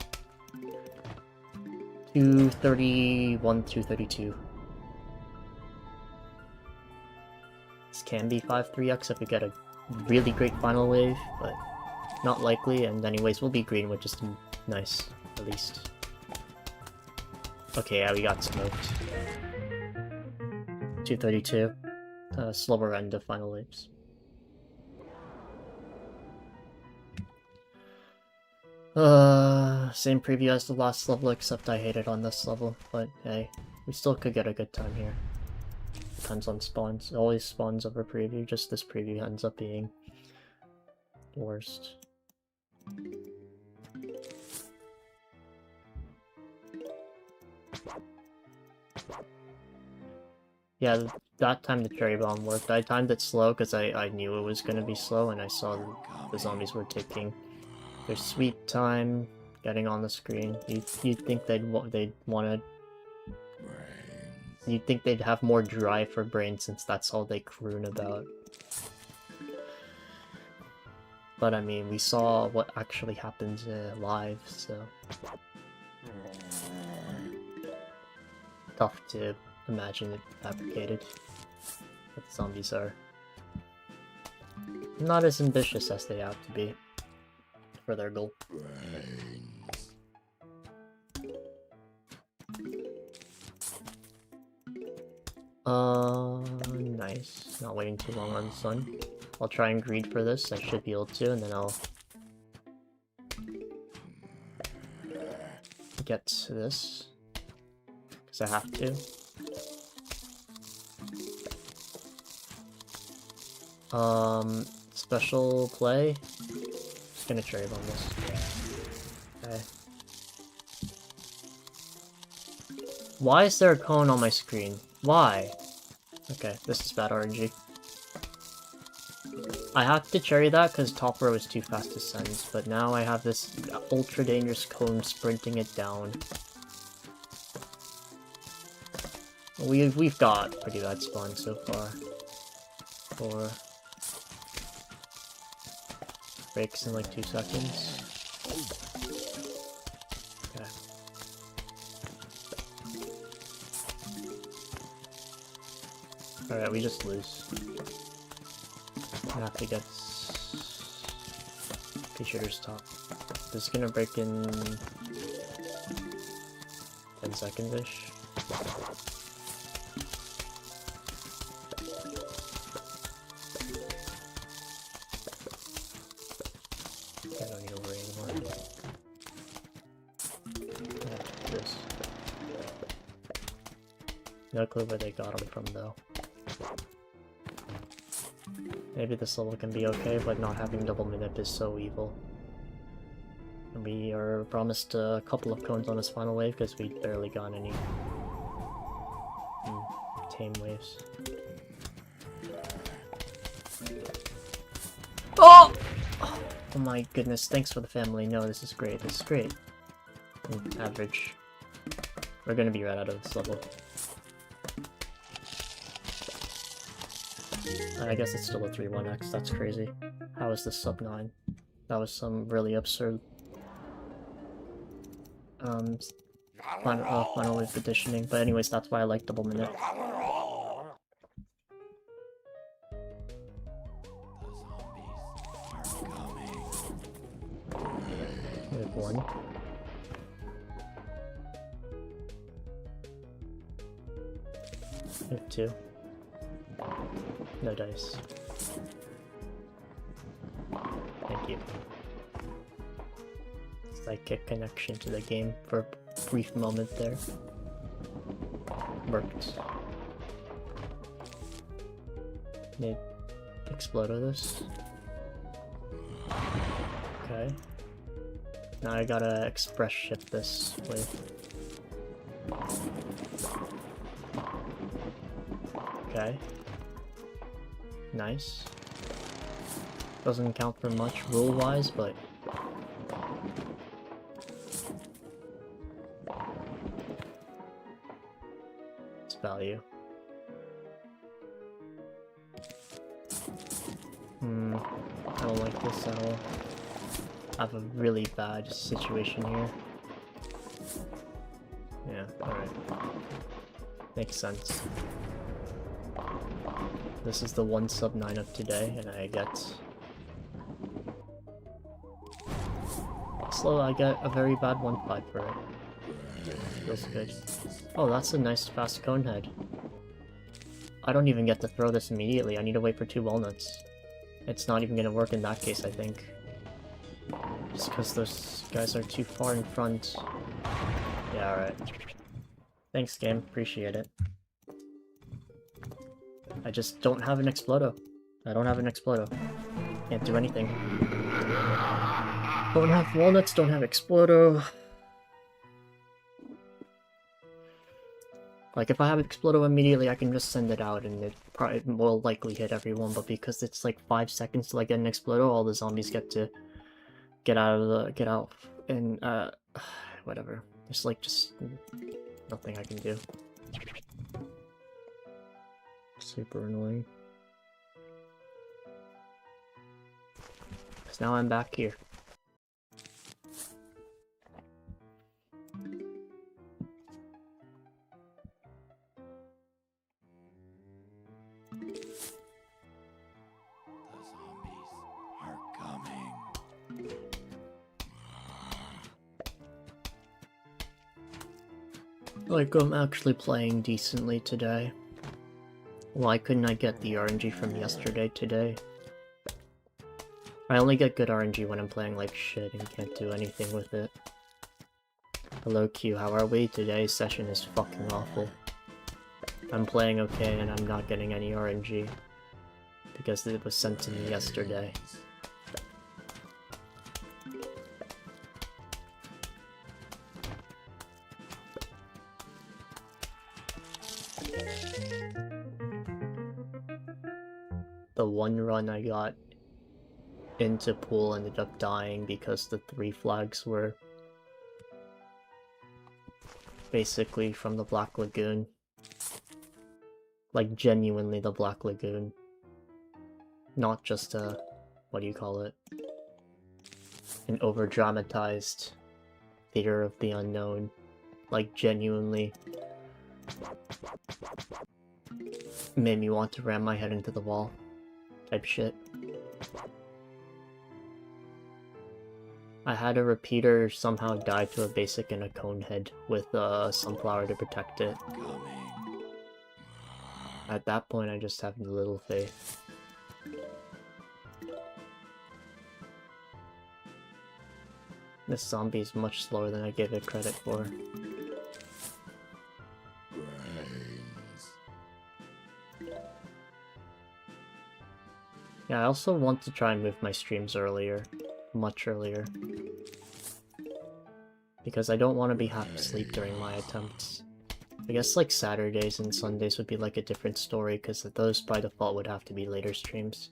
Speaker 1: 231, 232. This can be 5-3x if we get a really great final wave, but not likely, and anyways, we'll be green, which is nice, at least. Okay, yeah, we got smoked. 232. Slower end of final waves. Same preview as the last level, except I hate it on this level, but hey, we still could get a good time here. Depends on spawns. It always spawns over preview, just this preview ends up being worst. Yeah, that time the cherry bomb worked. I timed it slow because I knew it was going to be slow, and I saw the zombies were taking their sweet time getting on the screen. You'd think they'd want to. You'd think they'd have more drive for brains since that's all they croon about. But I mean, we saw what actually happened live, so tough to imagine it fabricated. But the zombies are not as ambitious as they have to be for their goal. Nice. Not waiting too long on the sun. I'll try and greed for this. I should be able to, and then I'll get to this because I have to. Special play. Just gonna cherry bomb this. Okay. Why is there a cone on my screen? Why? Okay, this is bad RNG. I have to cherry that because top row is too fast to send, but now I have this ultra dangerous cone sprinting it down. We've got pretty bad spawn so far. 4 breaks in like 2 seconds. Okay. Alright, we just lose. I have to get P-shooter's top. This is gonna break in 10 seconds-ish. I don't need to worry anymore. Yeah, this. No clue where they got him from though. Maybe this level can be okay, but not having double manip is so evil. And we are promised a couple of cones on this final wave because we barely got any tame waves. Oh! Oh my goodness, thanks for the family. No, this is great, this is great. Average. We're gonna be right out of this level. I guess it's still a 3-1x, that's crazy. How is this sub 9? That was some really absurd final wave petitioning, but anyways, that's why I like double minute. We have 1. We have 2. No dice. Thank you. Psychic connection to the game for a brief moment there. Worked. Maybe explode this. Okay. Now I gotta express ship this way. Okay. Nice. Doesn't count for much rule-wise, but... it's value. I don't like this at all. I have a really bad situation here. Yeah, alright. Makes sense. This is the 1 sub 9 of today, and I get... slow, I get a very bad 1-5 for it. Feels good. Oh, that's a nice fast cone head. I don't even get to throw this immediately, I need to wait for 2 walnuts. It's not even gonna work in that case, I think. Just because those guys are too far in front. Yeah, alright. Thanks, game. Appreciate it. I just don't have an Explodo. I don't have an Explodo. Can't do anything. Don't have walnuts, don't have Explodo. Like, if I have Explodo immediately, I can just send it out and it probably will likely hit everyone, but because it's like 5 seconds to like get an Explodo, all the zombies get to get out and whatever. There's like just nothing I can do. Super annoying. Cause now I'm back here. Like, I'm actually playing decently today. Why couldn't I get the RNG from yesterday today? I only get good RNG when I'm playing like shit and can't do anything with it. Hello Q, how are we? Today's session is fucking awful. I'm playing okay and I'm not getting any RNG. Because it was sent to me yesterday. The one run I got into pool ended up dying because the 3 flags were basically from the Black Lagoon. Like, genuinely the Black Lagoon. Not just a, what do you call it? An over-dramatized theater of the unknown. Like, genuinely made me want to ram my head into the wall. Type shit. I had a repeater somehow die to a basic and a cone head with a sunflower to protect it. At that point, I just have little faith. This zombie is much slower than I gave it credit for. Yeah, I also want to try and move my streams earlier. Much earlier. Because I don't want to be half asleep during my attempts. I guess like Saturdays and Sundays would be like a different story, because those by default would have to be later streams.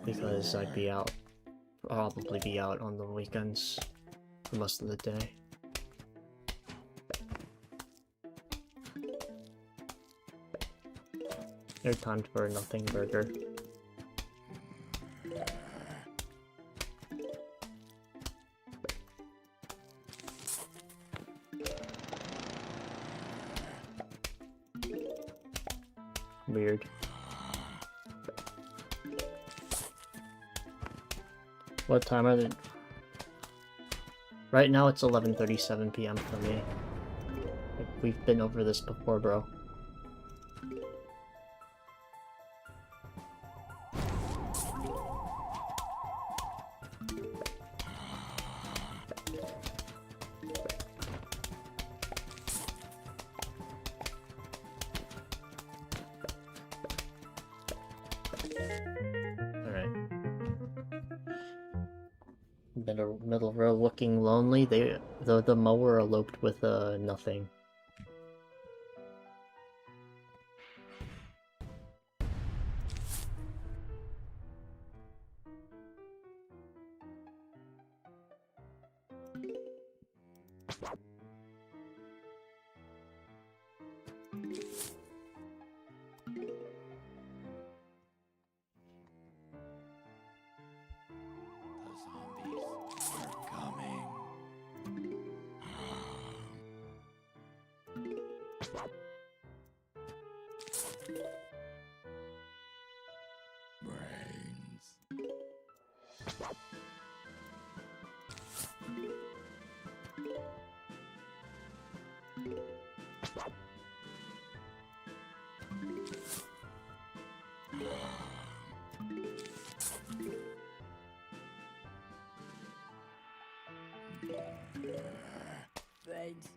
Speaker 1: Because I'd be out, probably be out on the weekends for most of the day. They're timed for a nothing burger. Weird. What time are they? Right now it's 11:37 p.m. for me. Like, we've been over this before, bro. Middle row looking lonely. The mower eloped with nothing.
Speaker 2: Brains.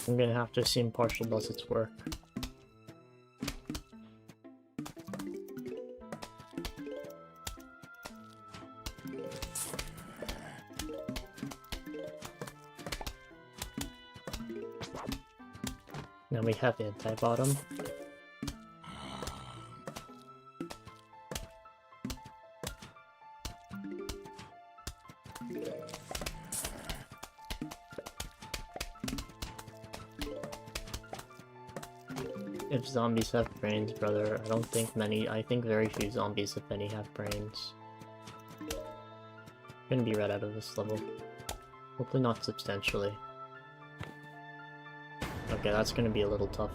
Speaker 1: I'm gonna have to assume partial does its work. Now we have anti-bottom. If zombies have brains, brother, I don't think many, I think very few zombies, if any, have brains. Gonna be right out of this level. Hopefully not substantially. Okay, that's gonna be a little tough.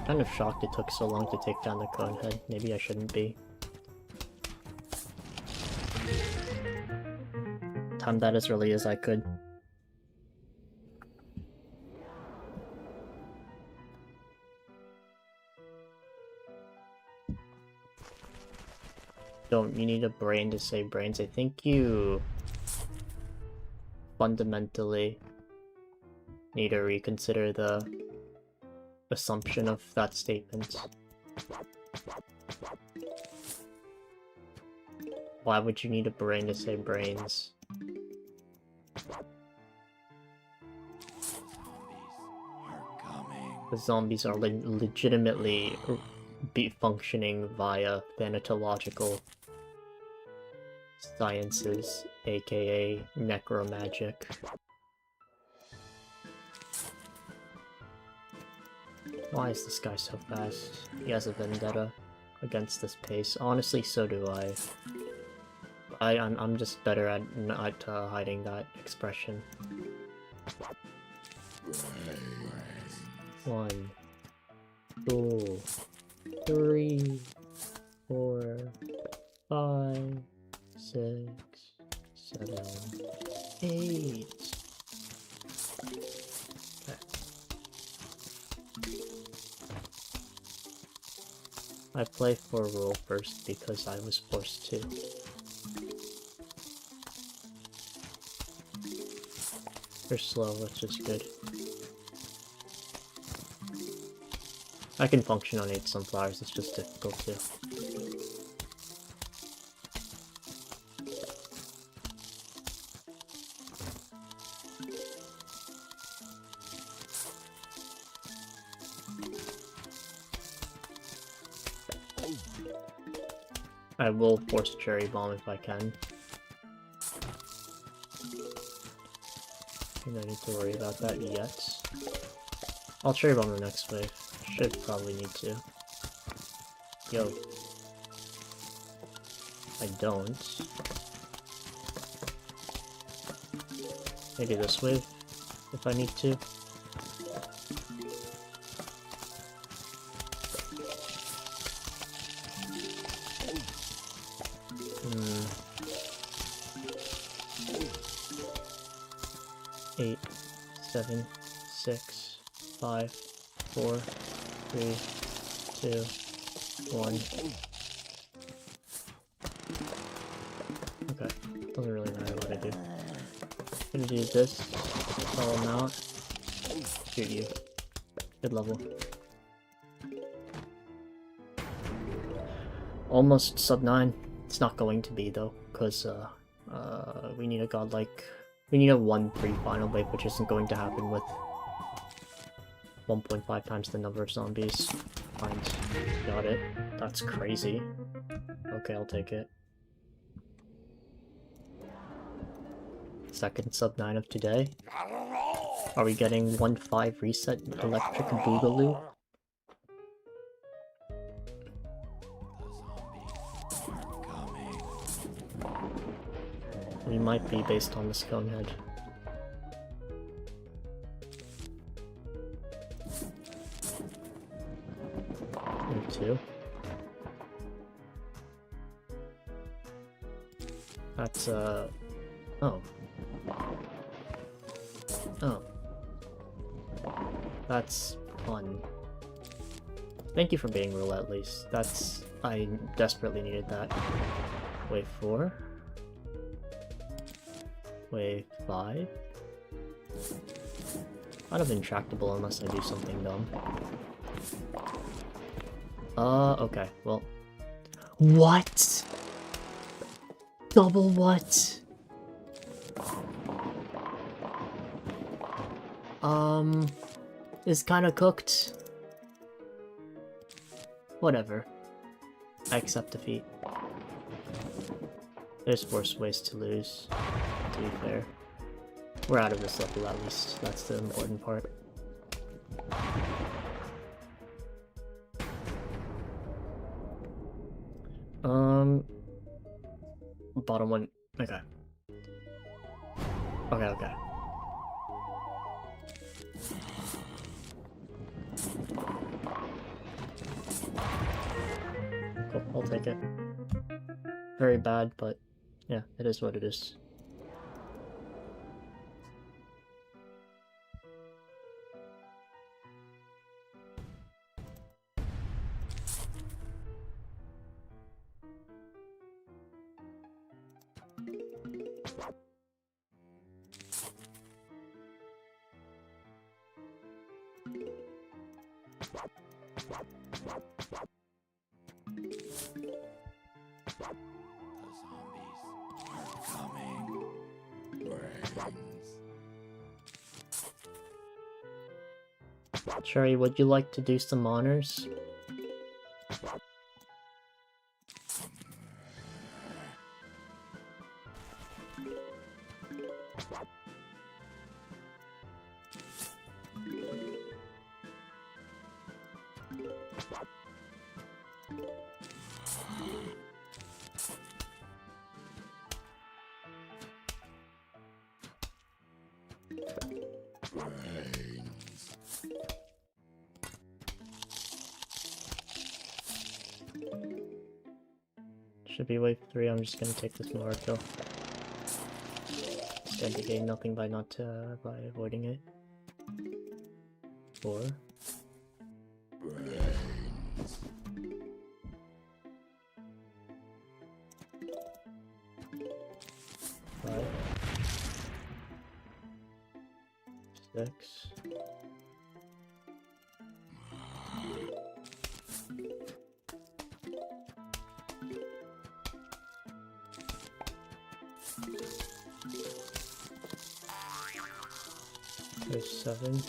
Speaker 1: Kind of shocked it took so long to take down the cone head. Maybe I shouldn't be. Timed that as early as I could. Don't you need a brain to say brains? I think you fundamentally need to reconsider the assumption of that statement. Why would you need a brain to say brains? The zombies are legitimately functioning via thanatological sciences, aka necromagic. Why is this guy so fast? He has a vendetta against this pace. Honestly, so do I. I'm just better at not hiding that expression. 1, 2, 3, 4, 5, 6, 7, 8. Okay. I play for roll first because I was forced to. They're slow, which is good. I can function on 8 sunflowers, it's just difficult too. I will force a cherry bomb if I can. I don't need to worry about that yet. I'll cherry bomb the next wave. Should probably need to. Yo. I don't. Maybe this wave, if I need to. Eight, 7, 6, 5, 4, 3, 2, 1. Okay, doesn't really matter what I do. I'm gonna do this, call him out, shoot you. Good level. Almost sub 9. It's not going to be though, because we need a godlike. We need a 1-3 final wave, which isn't going to happen with 1.5 times the number of zombies. Fine. Got it. That's crazy. Okay, I'll take it. Second sub 9 of today. Are we getting 1-5 reset electric boogaloo? We might be based on this conehead. Me too. That's oh. Oh. That's fun. Thank you for being real at least. That's... I desperately needed that. Wave 4. Wave 5? Kind of intractable unless I do something dumb. Okay, well... What? Double what? Is kinda cooked. Whatever. I accept defeat. There's worse ways to lose, to be fair. We're out of this level at least, that's the important part. Bottom one, okay. Okay. Cool, I'll take it. Very bad, but yeah, it is what it is. Cherry, would you like to do some honors? Should be wave 3, I'm just gonna take this more kill. Stand to gain nothing by by avoiding it. 4. 6. There's 7.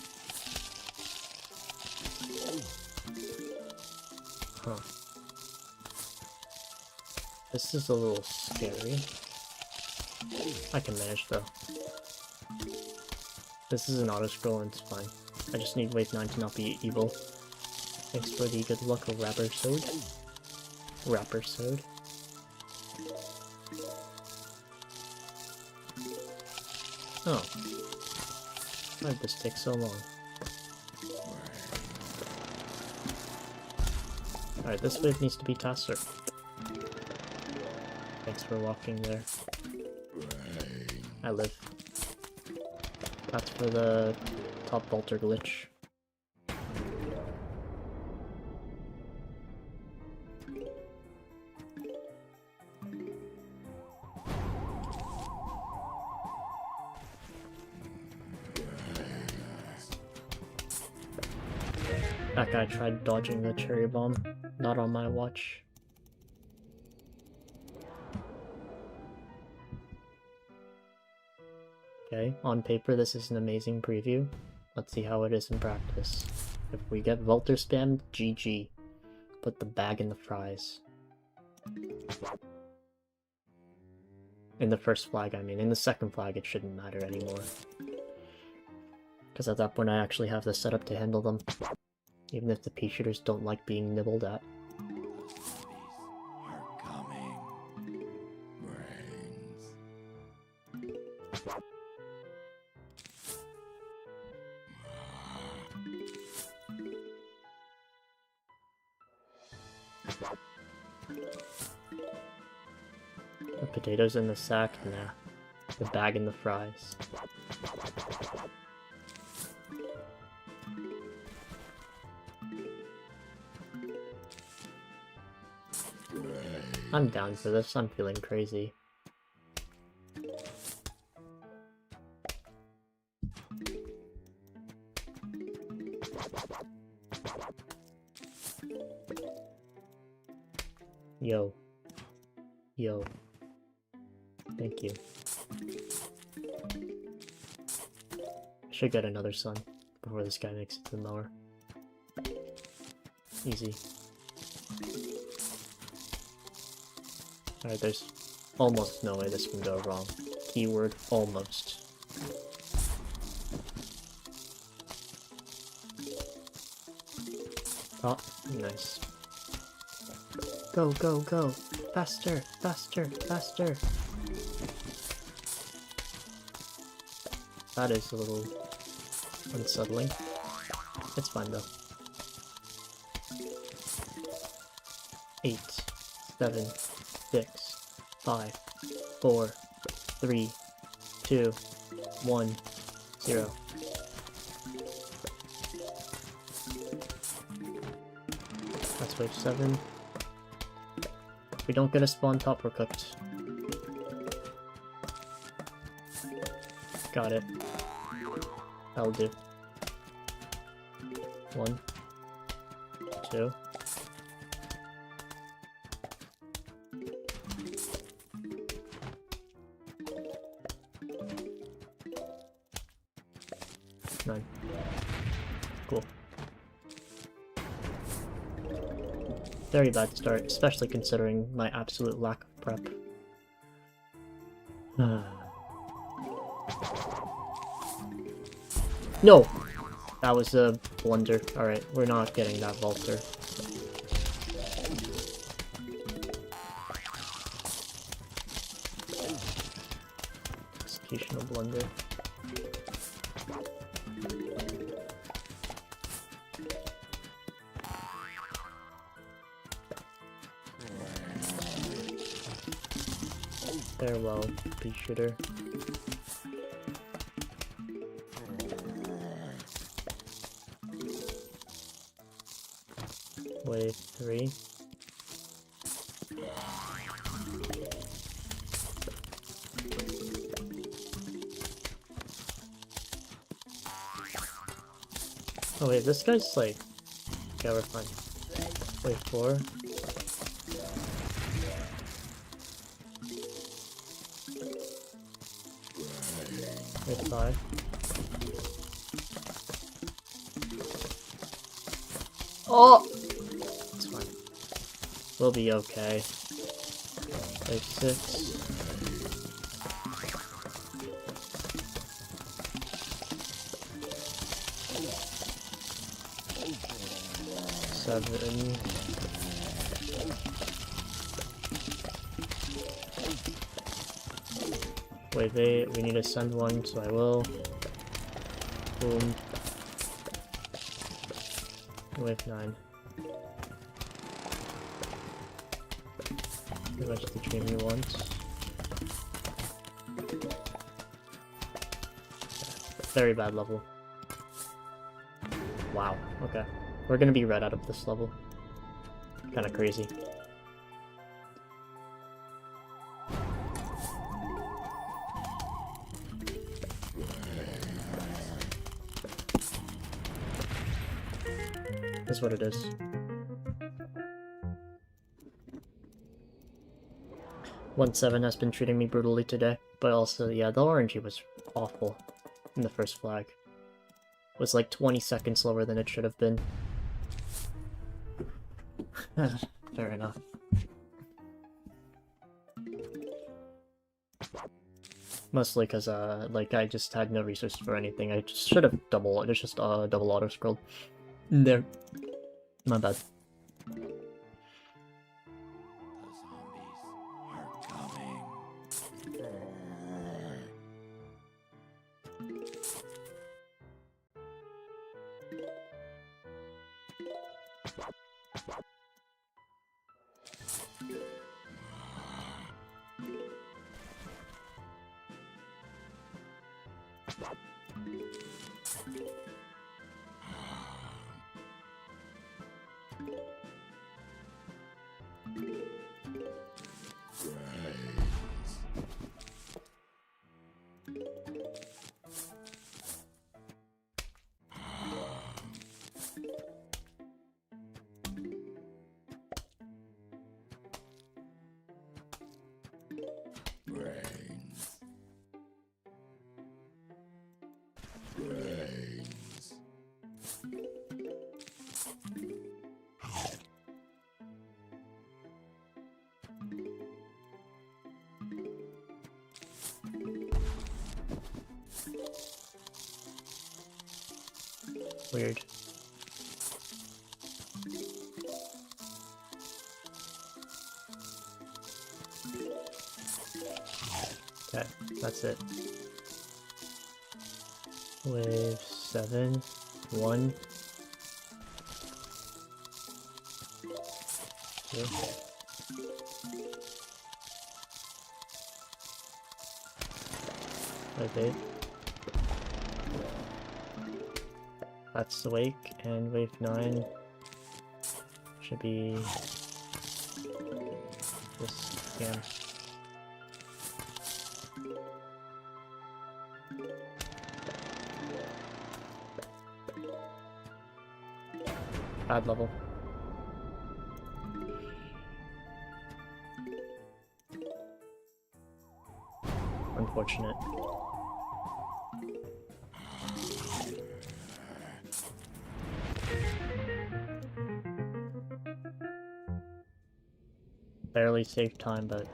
Speaker 1: Huh. This is a little scary. I can manage though. This is an auto-scroll and it's fine. I just need wave 9 to not be evil. Thanks for the good luck, Rapper Sode. Rapper Sode. Oh. Why did this take so long? Alright, this wave needs to be faster. Thanks for walking there. I live. That's for the top vaulter glitch. That guy tried dodging the cherry bomb. Not on my watch. Okay, on paper this is an amazing preview. Let's see how it is in practice. If we get Vaulter spammed, GG. Put the bag in the fries. In the first flag, I mean. In the second flag, it shouldn't matter anymore. Because at that point, I actually have the setup to handle them. Even if the pea shooters don't like being nibbled at.
Speaker 2: Are coming. Brains.
Speaker 1: The potatoes in the sack? Nah. The bag in the fries. I'm down for this, I'm feeling crazy. Yo. Yo. Thank you. Should get another sun before this guy makes it to the mower. Easy. Alright, there's almost no way this can go wrong. Keyword almost. Oh, nice. Go, go, go! Faster, faster, faster! That is a little unsettling. It's fine though. 8, 7, 6, 5, 4, 3, 2, 1, 0. That's wave 7. If we don't get a spawn top, we're cooked. Got it. That'll do. 1, 2. Nine. Cool. Very bad start, especially considering my absolute lack of prep. No! That was a blunder. Alright, we're not getting that vaulter. Executional blunder. Farewell, pea shooter. Wave 3. Oh wait, this guy's like... Okay, we're fine. Wait, 4. Wait, 5. Oh! It's fine. We'll be okay. Wait, 6. 7. Wait, we need to send one, so I will. Boom. Wave 9. Pretty much the dream you want. Very bad level. Wow, okay. We're gonna be red out of this level. Kinda crazy. That's what it is. One 7 has been treating me brutally today, but also, yeah, the RNG was awful in the first flag. It was like 20 seconds slower than it should have been. Fair enough. Mostly because, like, I just had no resources for anything. I just should have double auto-scrolled. There. My bad.
Speaker 2: The zombies are coming. Brains. Brains.
Speaker 1: Weird. Okay, that's it. Wave 7, 1. 2. Wave 8. That's the wake, and wave 9 should be this scam. Bad level. Unfortunate. Barely saved time, but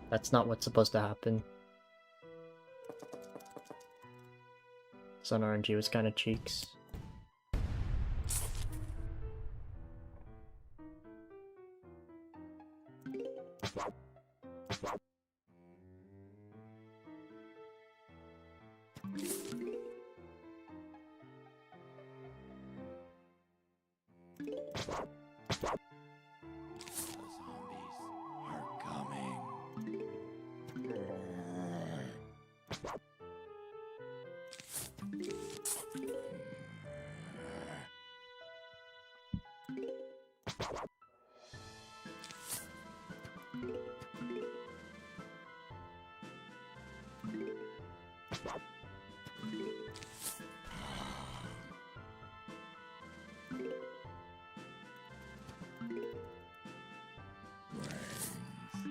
Speaker 1: that's not what's supposed to happen. Sun RNG was kind of cheeks.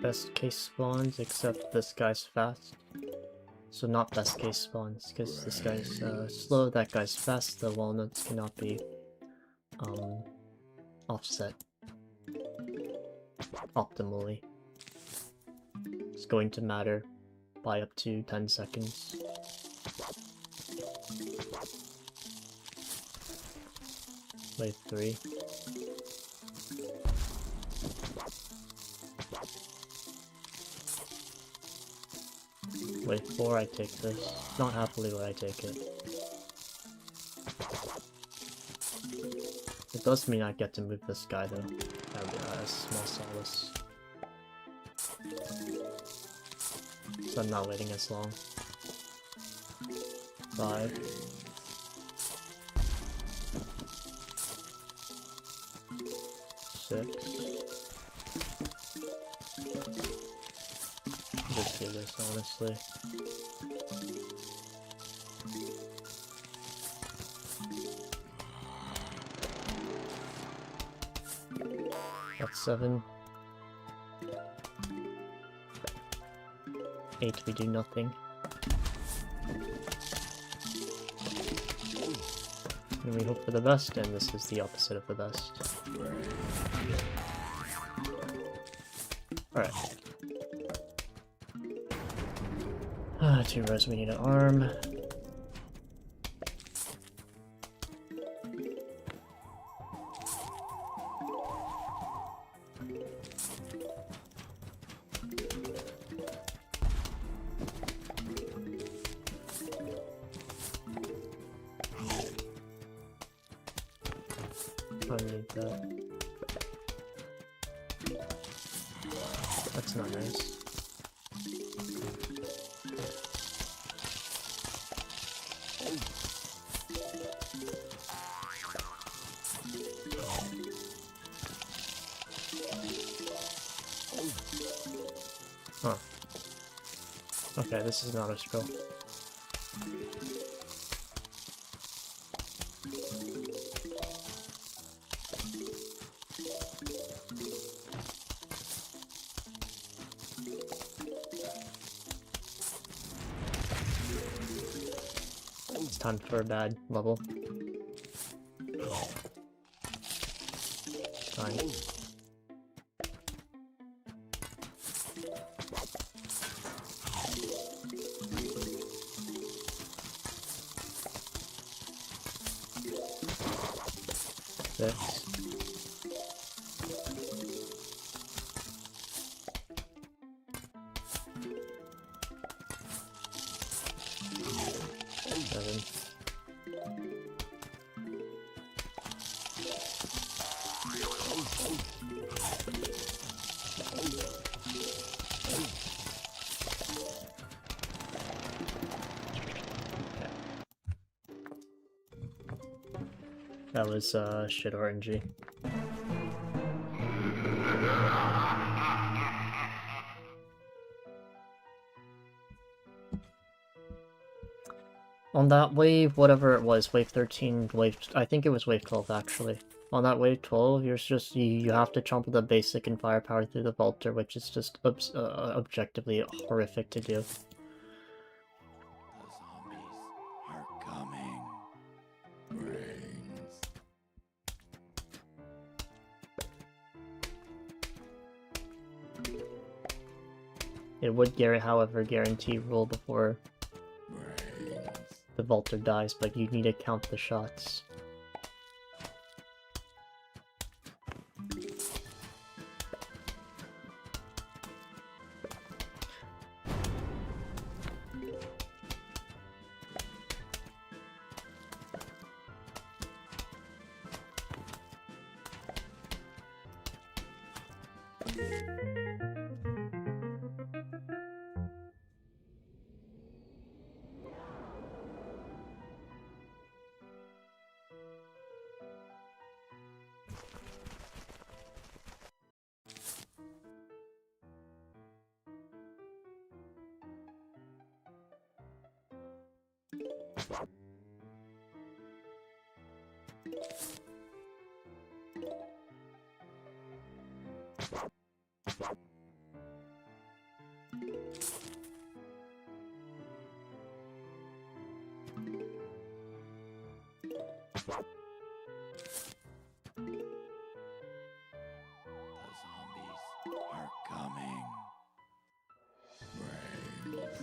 Speaker 1: best case spawns, except this guy's fast. So not best case spawns, because this guy's slow, that guy's fast, the walnuts cannot be offset optimally. It's going to matter by up to 10 seconds. Wave 3. Wave 4, I take this. Not happily, but I take it. It does mean I get to move this guy though. That would be a small solace. So I'm not waiting as long. 5. 6. Just do this, honestly. That's 7. 8, we do nothing. And we hope for the best, and this is the opposite of the best. Alright. 2 res, we need an arm. I need that. That's not nice. Huh. Okay, this is not a scroll. It's time for a bad level. Fine. Six. 7. That was shit RNG. On that wave, whatever it was, wave 13, I think it was wave 12 actually. On that wave 12, you have to chomp the basic and firepower through the vaulter, which is just objectively horrific to do.
Speaker 2: The zombies are coming. Brains.
Speaker 1: It would, however, guarantee rule before the vaulter dies, but you need to count the shots.
Speaker 2: are coming. Brave.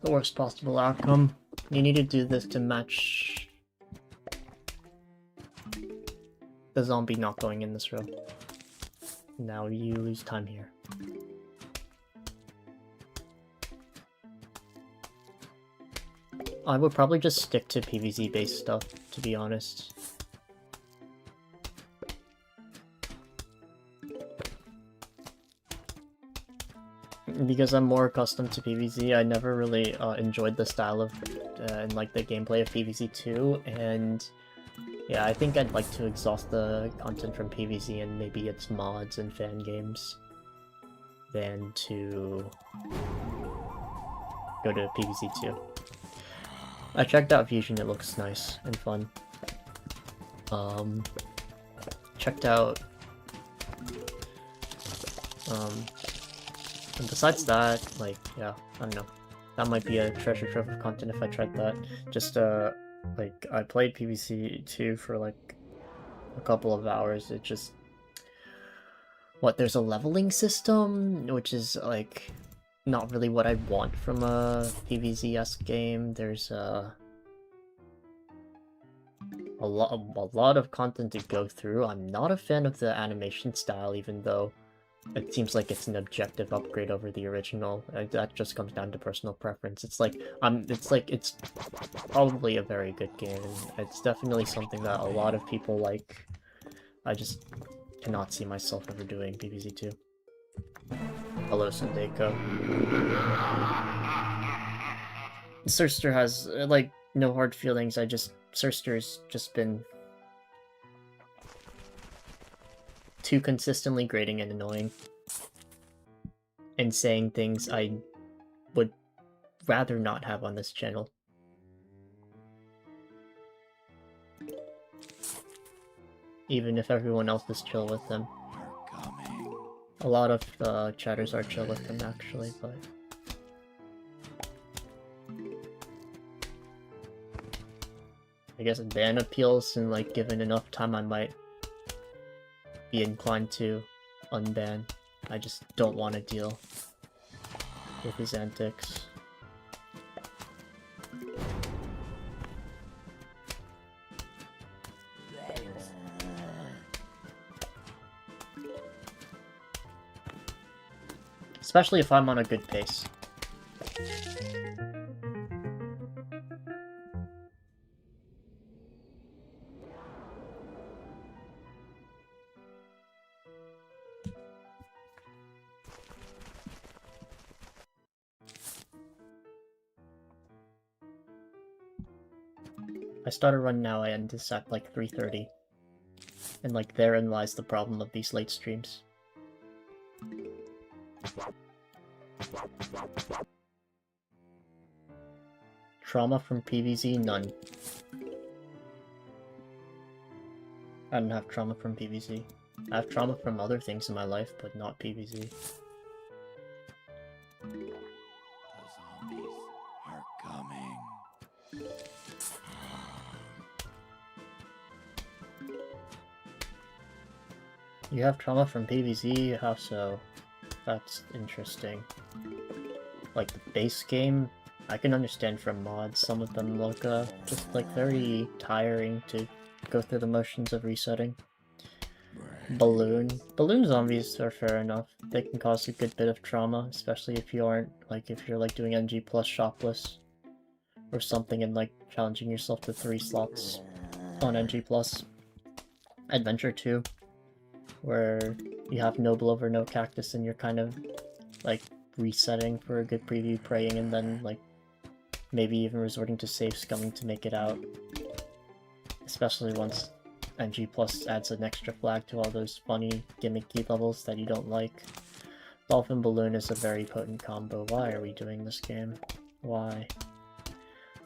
Speaker 1: The worst possible outcome. You need to do this to match the zombie not going in this row. Now you lose time here. I would probably just stick to PvZ based stuff, to be honest. Because I'm more accustomed to PvZ, I never really enjoyed the style of and like the gameplay of PvZ 2, and yeah, I think I'd like to exhaust the content from PvZ and maybe its mods and fan games than to go to PvZ 2. I checked out Fusion, it looks nice and fun. Checked out and besides that, like, yeah, I don't know. That might be a treasure trove of content if I tried that. Just, like, I played PvC 2 for, like, a couple of hours. It just... What, there's a leveling system? Which is, like, not really what I want from a PvZ-esque game. There's, a lot of content to go through. I'm not a fan of the animation style, even though it seems like it's an objective upgrade over the original. That just comes down to personal preference. It's like, it's probably a very good game. It's definitely something that a lot of people like. I just cannot see myself ever doing PvZ 2. Hello, Sundeko. Surster has, like, no hard feelings. Surster's just been too consistently grating and annoying, and saying things I would rather not have on this channel. Even if everyone else is chill with them. A lot of chatters are chill with them, actually, but... I guess ban appeals, and, like, given enough time I might be inclined to unban. I just don't want to deal with his antics. Especially if I'm on a good pace. I start a run now, I end this at like 3:30. And like therein lies the problem of these late streams. Trauma from PvZ? None. I don't have trauma from PvZ. I have trauma from other things in my life, but not PvZ.
Speaker 2: The zombies are coming.
Speaker 1: You have trauma from PvZ? How so? That's interesting. Like the base game, I can understand from mods. Some of them look just like very tiring to go through the motions of resetting. Balloon zombies are fair enough. They can cause a good bit of trauma, especially if you aren't, like, if you're like doing NG plus shopless or something and like challenging yourself to 3 slots on NG plus. Adventure 2, where you have Noble over no Cactus and you're kind of like resetting for a good preview, praying, and then, like, maybe even resorting to save scumming to make it out. Especially once NG Plus adds an extra flag to all those funny, gimmicky levels that you don't like. Dolphin Balloon is a very potent combo. Why are we doing this game? Why?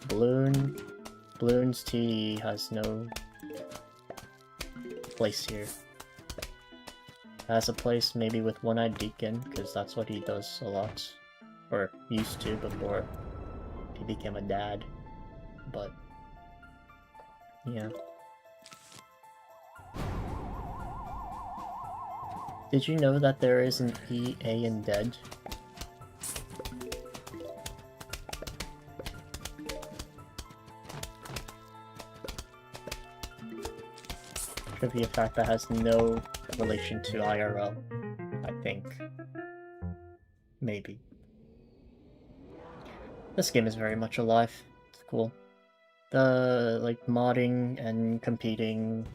Speaker 1: Balloon's TE has no place here. It has a place maybe with One-Eyed Deacon, because that's what he does a lot. Or used to before he became a dad. But yeah. Did you know that there is an E, A, and Dead? Trivia fact that has no relation to IRL, I think. Maybe. This game is very much alive. It's cool. The, like, modding and competing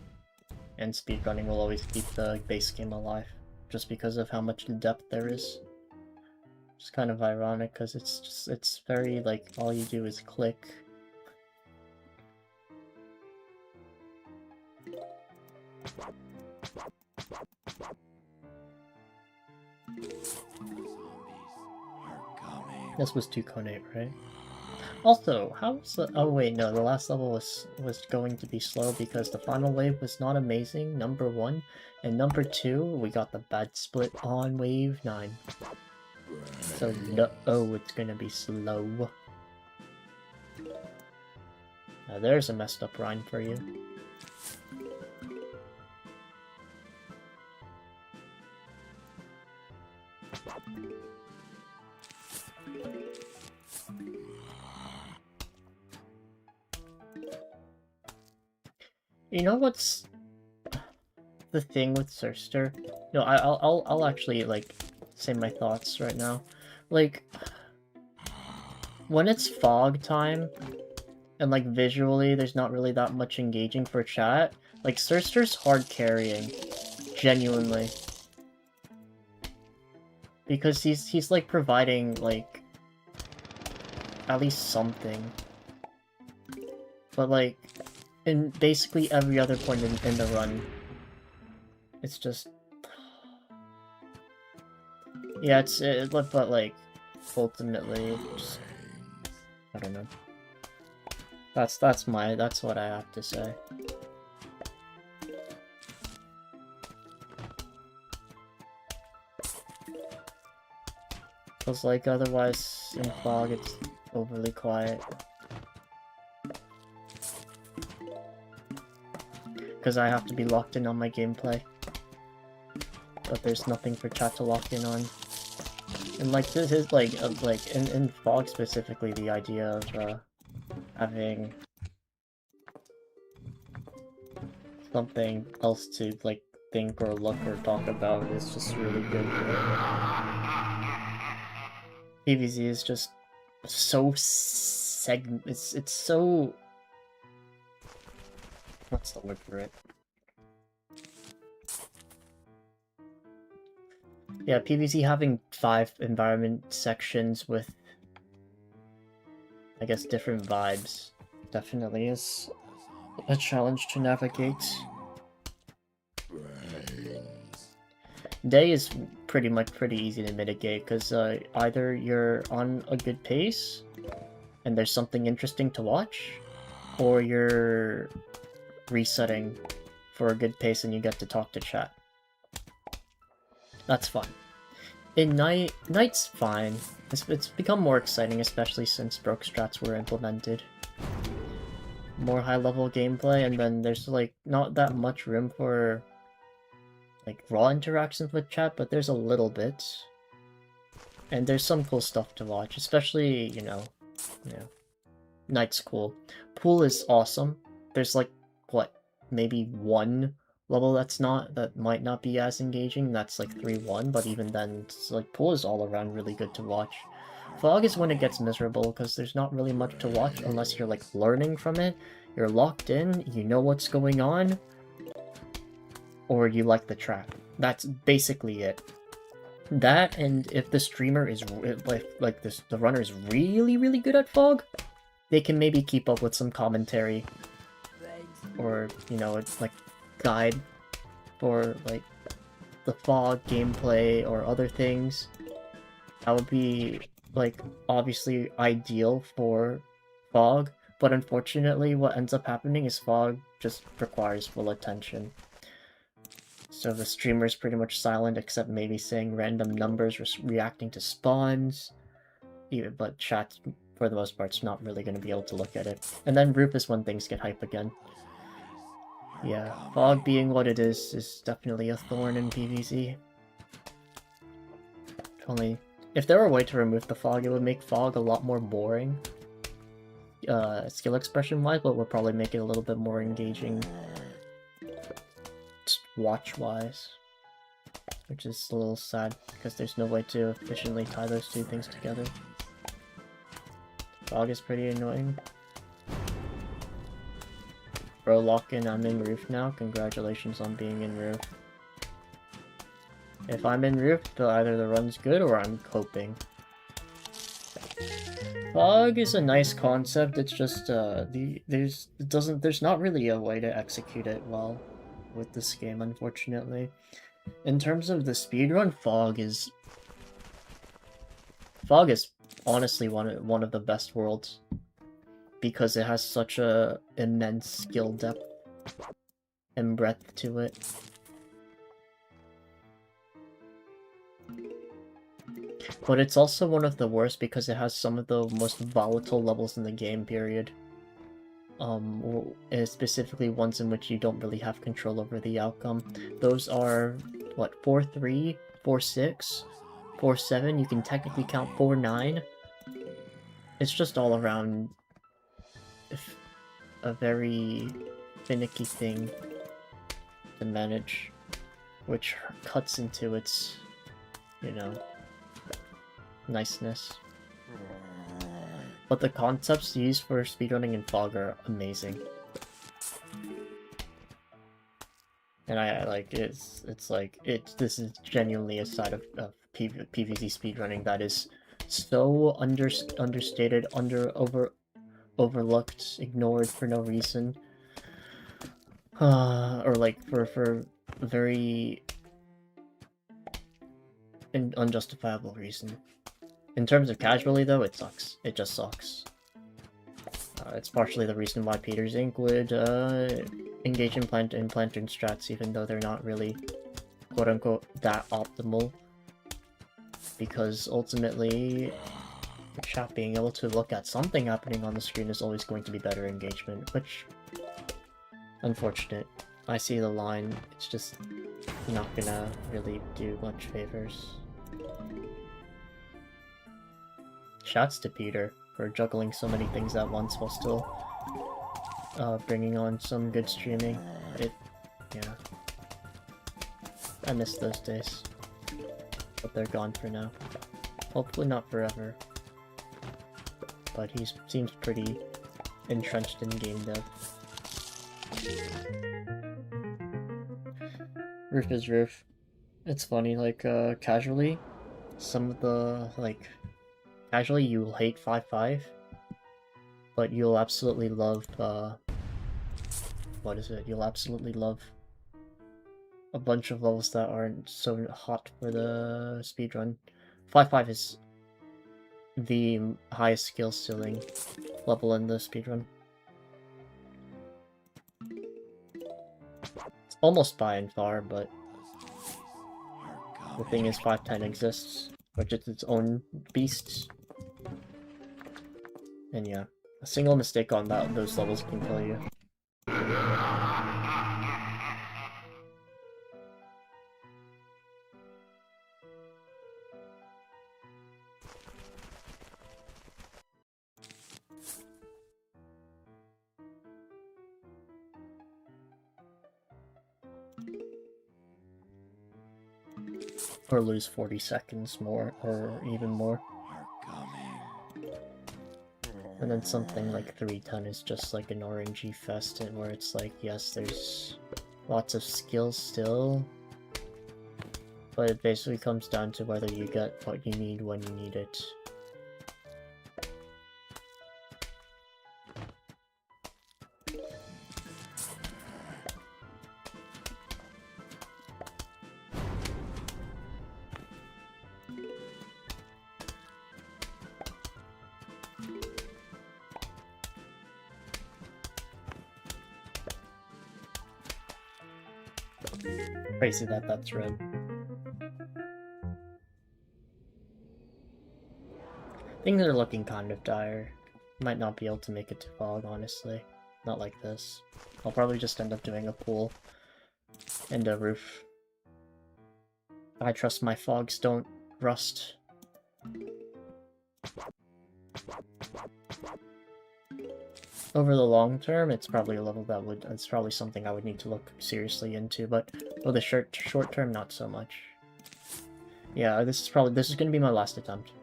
Speaker 1: and speedrunning will always keep the base game alive, just because of how much depth there is. It's kind of ironic, because it's very, like, all you do is click. This was 2 Conate, right? Also, how was the— oh wait, no, the last level was going to be slow because the final wave was not amazing, number 1, and number 2, we got the bad split on wave 9. So no, oh, it's gonna be slow. Now there's a messed up rhyme for you. You know what's the thing with Surster? No, I'll actually, like, say my thoughts right now. Like, when it's fog time, and, like, visually there's not really that much engaging for chat, like, Surster's hard carrying. Genuinely. Because he's like, providing, like, at least something. But, like, in basically every other point in the run, it's just... yeah, but like, ultimately, just... I don't know. That's what I have to say. Because, like, otherwise, in fog, it's overly quiet. Because I have to be locked in on my gameplay. But there's nothing for chat to lock in on. And, like, this is, like, in fog specifically, the idea of, having something else to, like, think or look or talk about is just really good. PvZ is just so it's so... what's the word for it? Yeah, PvZ having 5 environment sections with, I guess, different vibes definitely is a challenge to navigate. Day is pretty easy to mitigate, because either you're on a good pace and there's something interesting to watch, or you're resetting for a good pace and you get to talk to chat. That's fun. In night's fine. It's become more exciting, especially since broke strats were implemented. More high-level gameplay, and then there's, like, not that much room for, like, raw interactions with chat, but there's a little bit. And there's some cool stuff to watch, especially, you know, night's cool. Pool is awesome. There's, like, what, maybe 1 level that might not be as engaging, that's like 3-1, but even then, it's like, pool is all around really good to watch. Fog is when it gets miserable, because there's not really much to watch unless you're, like, learning from it, you're locked in, you know what's going on, or you like the trap. That's basically it. That, and if the streamer is the runner is really good at fog, they can maybe keep up with some commentary, or you know, it's like guide for like the fog gameplay or other things. That would be like obviously ideal for fog, but unfortunately what ends up happening is fog just requires full attention. So the streamer is pretty much silent except maybe saying random numbers, reacting to spawns, but chat for the most part is not really going to be able to look at it. And then Roof is when things get hype again. Yeah, fog being what it is definitely a thorn in PvZ. Only, if there were a way to remove the fog, it would make fog a lot more boring, skill expression-wise, but would probably make it a little bit more engaging watch-wise, which is a little sad, because there's no way to efficiently tie those two things together. Fog is pretty annoying. Bro, lock in, I'm in Roof now. Congratulations on being in Roof. If I'm in Roof, either the run's good or I'm coping. Fog is a nice concept, it's just, there's not really a way to execute it well with this game, unfortunately. In terms of the speedrun, Fog is honestly one of the best worlds, because it has such a immense skill depth and breadth to it. But it's also one of the worst because it has some of the most volatile levels in the game, period. Specifically ones in which you don't really have control over the outcome. Those are, what, 4-3, 4-6, 4-7, you can technically count 4-9. It's just all around a very finicky thing to manage, which cuts into its, you know, niceness. But the concepts used for speedrunning in Fog are amazing. And I like this is genuinely a side of PvZ speedrunning that is so understated, overlooked, ignored for no reason. Or like for very unjustifiable reason. In terms of casually, though, it sucks. It just sucks. It's partially the reason why Peter's Inc. would engage in Plantain strats, even though they're not really, quote-unquote, that optimal. Because ultimately, chat being able to look at something happening on the screen is always going to be better engagement, which, unfortunate. I see the line, it's just not gonna really do much favors. Shouts to Peter for juggling so many things at once while still bringing on some good streaming. Yeah. I miss those days. But they're gone for now. Hopefully not forever. But he seems pretty entrenched in game dev. Roof is Roof. It's funny, like, casually, some of the, like, casually you'll hate 5-5, but you'll absolutely love, what is it? You'll absolutely love a bunch of levels that aren't so hot for the speedrun. 5-5 is the highest skill ceiling level in the speedrun. It's almost by and far, but the thing is 5-10 exists, which is its own beast. And yeah, a single mistake on those levels can kill you. Or lose 40 seconds more, or even more. And then something like 310 is just like an RNG fest, where it's like, yes, there's lots of skills still, But it basically comes down to whether you get what you need when you need it. Crazy that that's red. Things are looking kind of dire. Might not be able to make it to fog, honestly. Not like this. I'll probably just end up doing a pool and a roof. I trust my fogs don't rust. Over the long term, it's probably a level that would... It's probably something I would need to look seriously into, but for the short term, not so much. Yeah, this is gonna be my last attempt.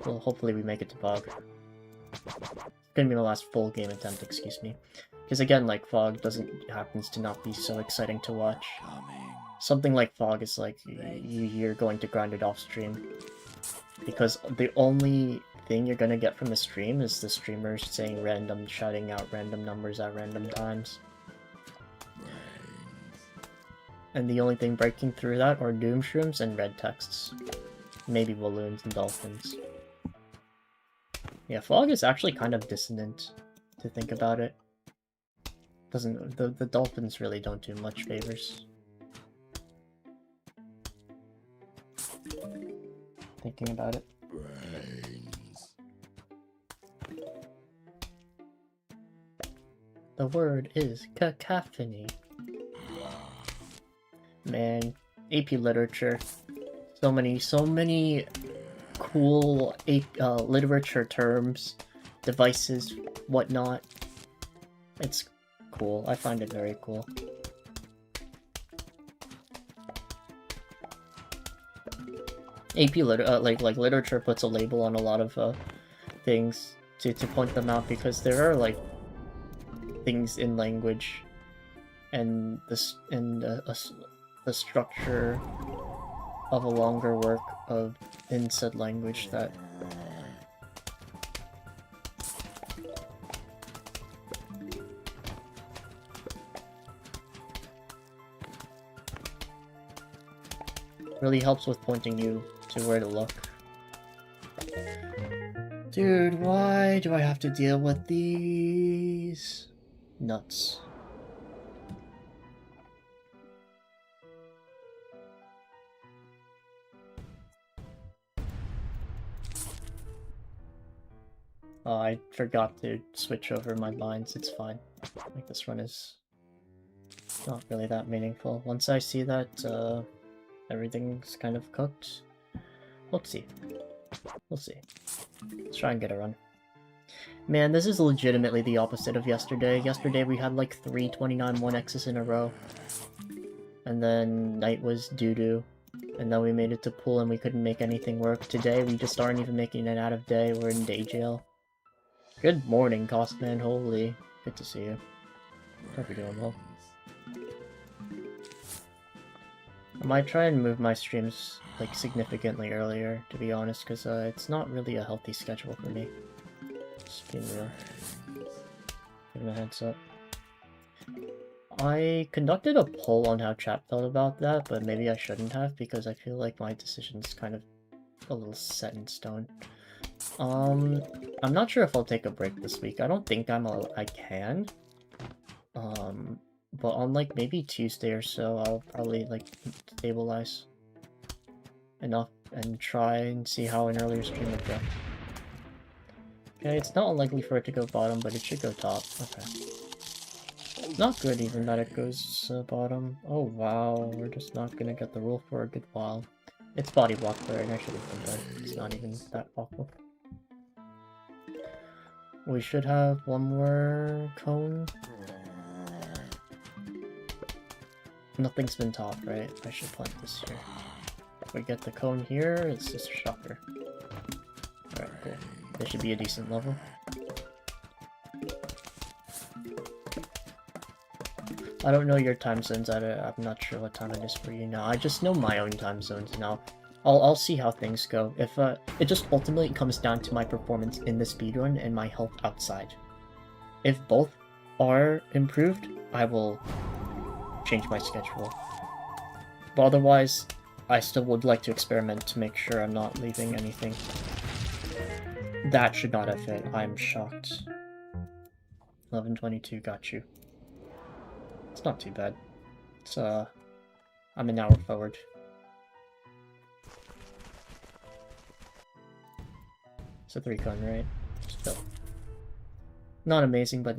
Speaker 1: Well, hopefully we make it to fog. It's gonna be my last full game attempt, excuse me. Because again, like, fog happens to not be so exciting to watch. Something like fog is like, you're going to grind it off stream. Because the only thing you're gonna get from the stream is the streamers saying shouting out random numbers at random times. And the only thing breaking through that are doom shrooms and red texts. Maybe balloons and dolphins. Yeah, fog is actually kind of dissonant, to think about it. The dolphins really don't do much favors. Thinking about it. The word is cacophony. Man, AP Literature. So many cool literature terms, devices, whatnot. It's cool. I find it very cool. AP literature puts a label on a lot of things to point them out, because there are like things in language and the structure of a longer work in said language that really helps with pointing you to where to look. Dude, why do I have to deal with these nuts? Oh, I forgot to switch over my lines. It's fine. Like, this run is not really that meaningful. Once I see that everything's kind of cooked, we'll see. We'll see. Let's try and get a run. Man, this is legitimately the opposite of yesterday. Yesterday we had like 3 29 1x's in a row. And then night was doo-doo. And then we made it to pool and we couldn't make anything work. Today we just aren't even making it out of day. We're in day jail. Good morning, Costman. Holy. Good to see you. Hope you're doing well. I might try and move my streams like significantly earlier, to be honest, because it's not really a healthy schedule for me. Just being real. Giving a heads up. I conducted a poll on how chat felt about that, but maybe I shouldn't have, because I feel like my decision's kind of a little set in stone. I'm not sure if I'll take a break this week. I don't think I can. But on like maybe Tuesday or so, I'll probably like stabilize enough and try and see how an earlier stream would go. Okay, it's not unlikely for it to go bottom, but it should go top. Okay. Not good even that it goes bottom. Oh wow, we're just not gonna get the rule for a good while. It's body block there, and I should have been dead. It's not even that awful. We should have one more cone. Nothing's been top, right? I should plant this here. If we get the cone here, it's just a shocker. Alright, cool. This should be a decent level. I don't know your time zones. I'm not sure what time it is for you now. I just know my own time zones now. I'll see how things go. If it just ultimately comes down to my performance in the speedrun and my health outside. If both are improved, I will change my schedule. But otherwise, I still would like to experiment to make sure I'm not leaving anything. That should not have hit. I'm shocked. 11:22, got you. It's not too bad. It's I'm an hour forward. It's a 3-con, right? Still. Not amazing, but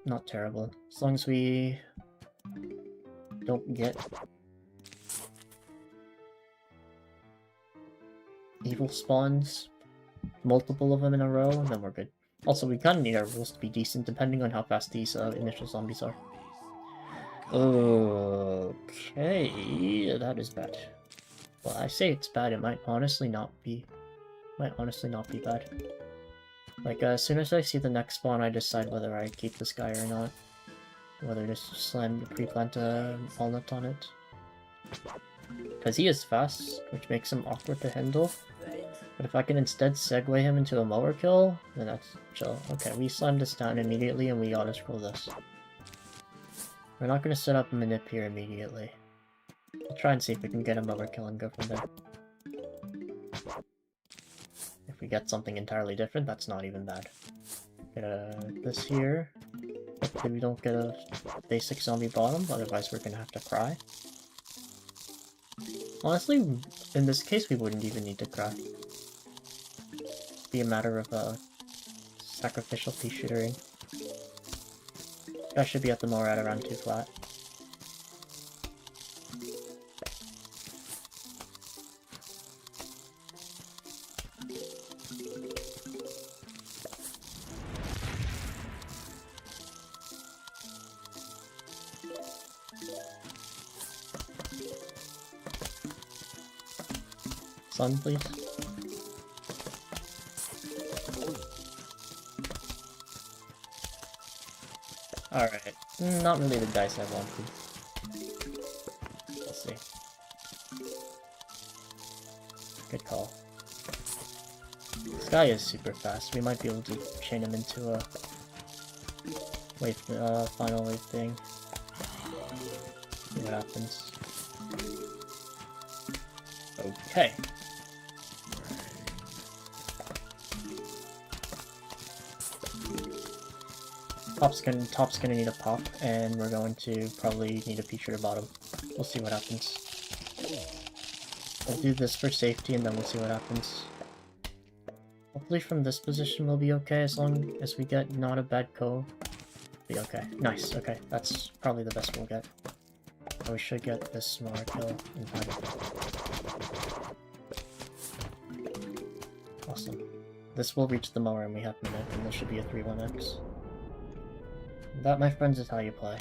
Speaker 1: not terrible. As long as we don't get evil spawns, multiple of them in a row, then we're good. Also, we kind of need our rules to be decent, depending on how fast these initial zombies are. Okay, that is bad. Well, I say it's bad, it might honestly not be. Might honestly not be bad. Like, as soon as I see the next spawn, I decide whether I keep this guy or not. Whether to slam the pre-plant a walnut on it. Because he is fast, which makes him awkward to handle. But if I can instead segue him into a mower kill, then that's chill. Okay, we slam this down immediately and we auto-scroll this. We're not going to set up a manip here immediately. We'll try and see if we can get a mower kill and go from there. If we get something entirely different, that's not even bad. Get this here. Hopefully we don't get a basic zombie bottom, otherwise we're gonna have to cry. Honestly, in this case we wouldn't even need to cry. It'd be a matter of sacrificial pea shootering. That should be at the mower at around 2 flat. Sun, please. Alright. Not really the dice I wanted. We'll see. Good call. This guy is super fast. We might be able to chain him into a final wave thing. See what happens. Okay. Top's gonna need a pop, and we're going to probably need a pea shooter bottom. We'll see what happens. We'll do this for safety, and then we'll see what happens. Hopefully from this position we'll be okay, as long as we get not a bad co. Be okay. Nice, okay. That's probably the best we'll get. We should get this smaller kill in time. Awesome. This will reach the mower and we have minute, and this should be a 3-1x. That, my friends, is how you play.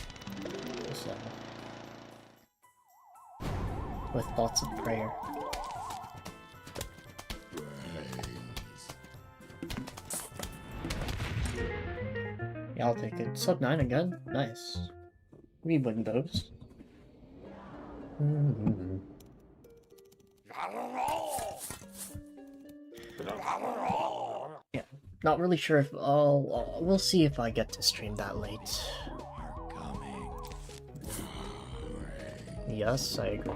Speaker 1: This level. With thoughts of prayer. Yeah, I'll take it. Sub 9 again? Nice. We win those. Yeah, not really sure if we'll see if I get to stream that late. Yes, I agree.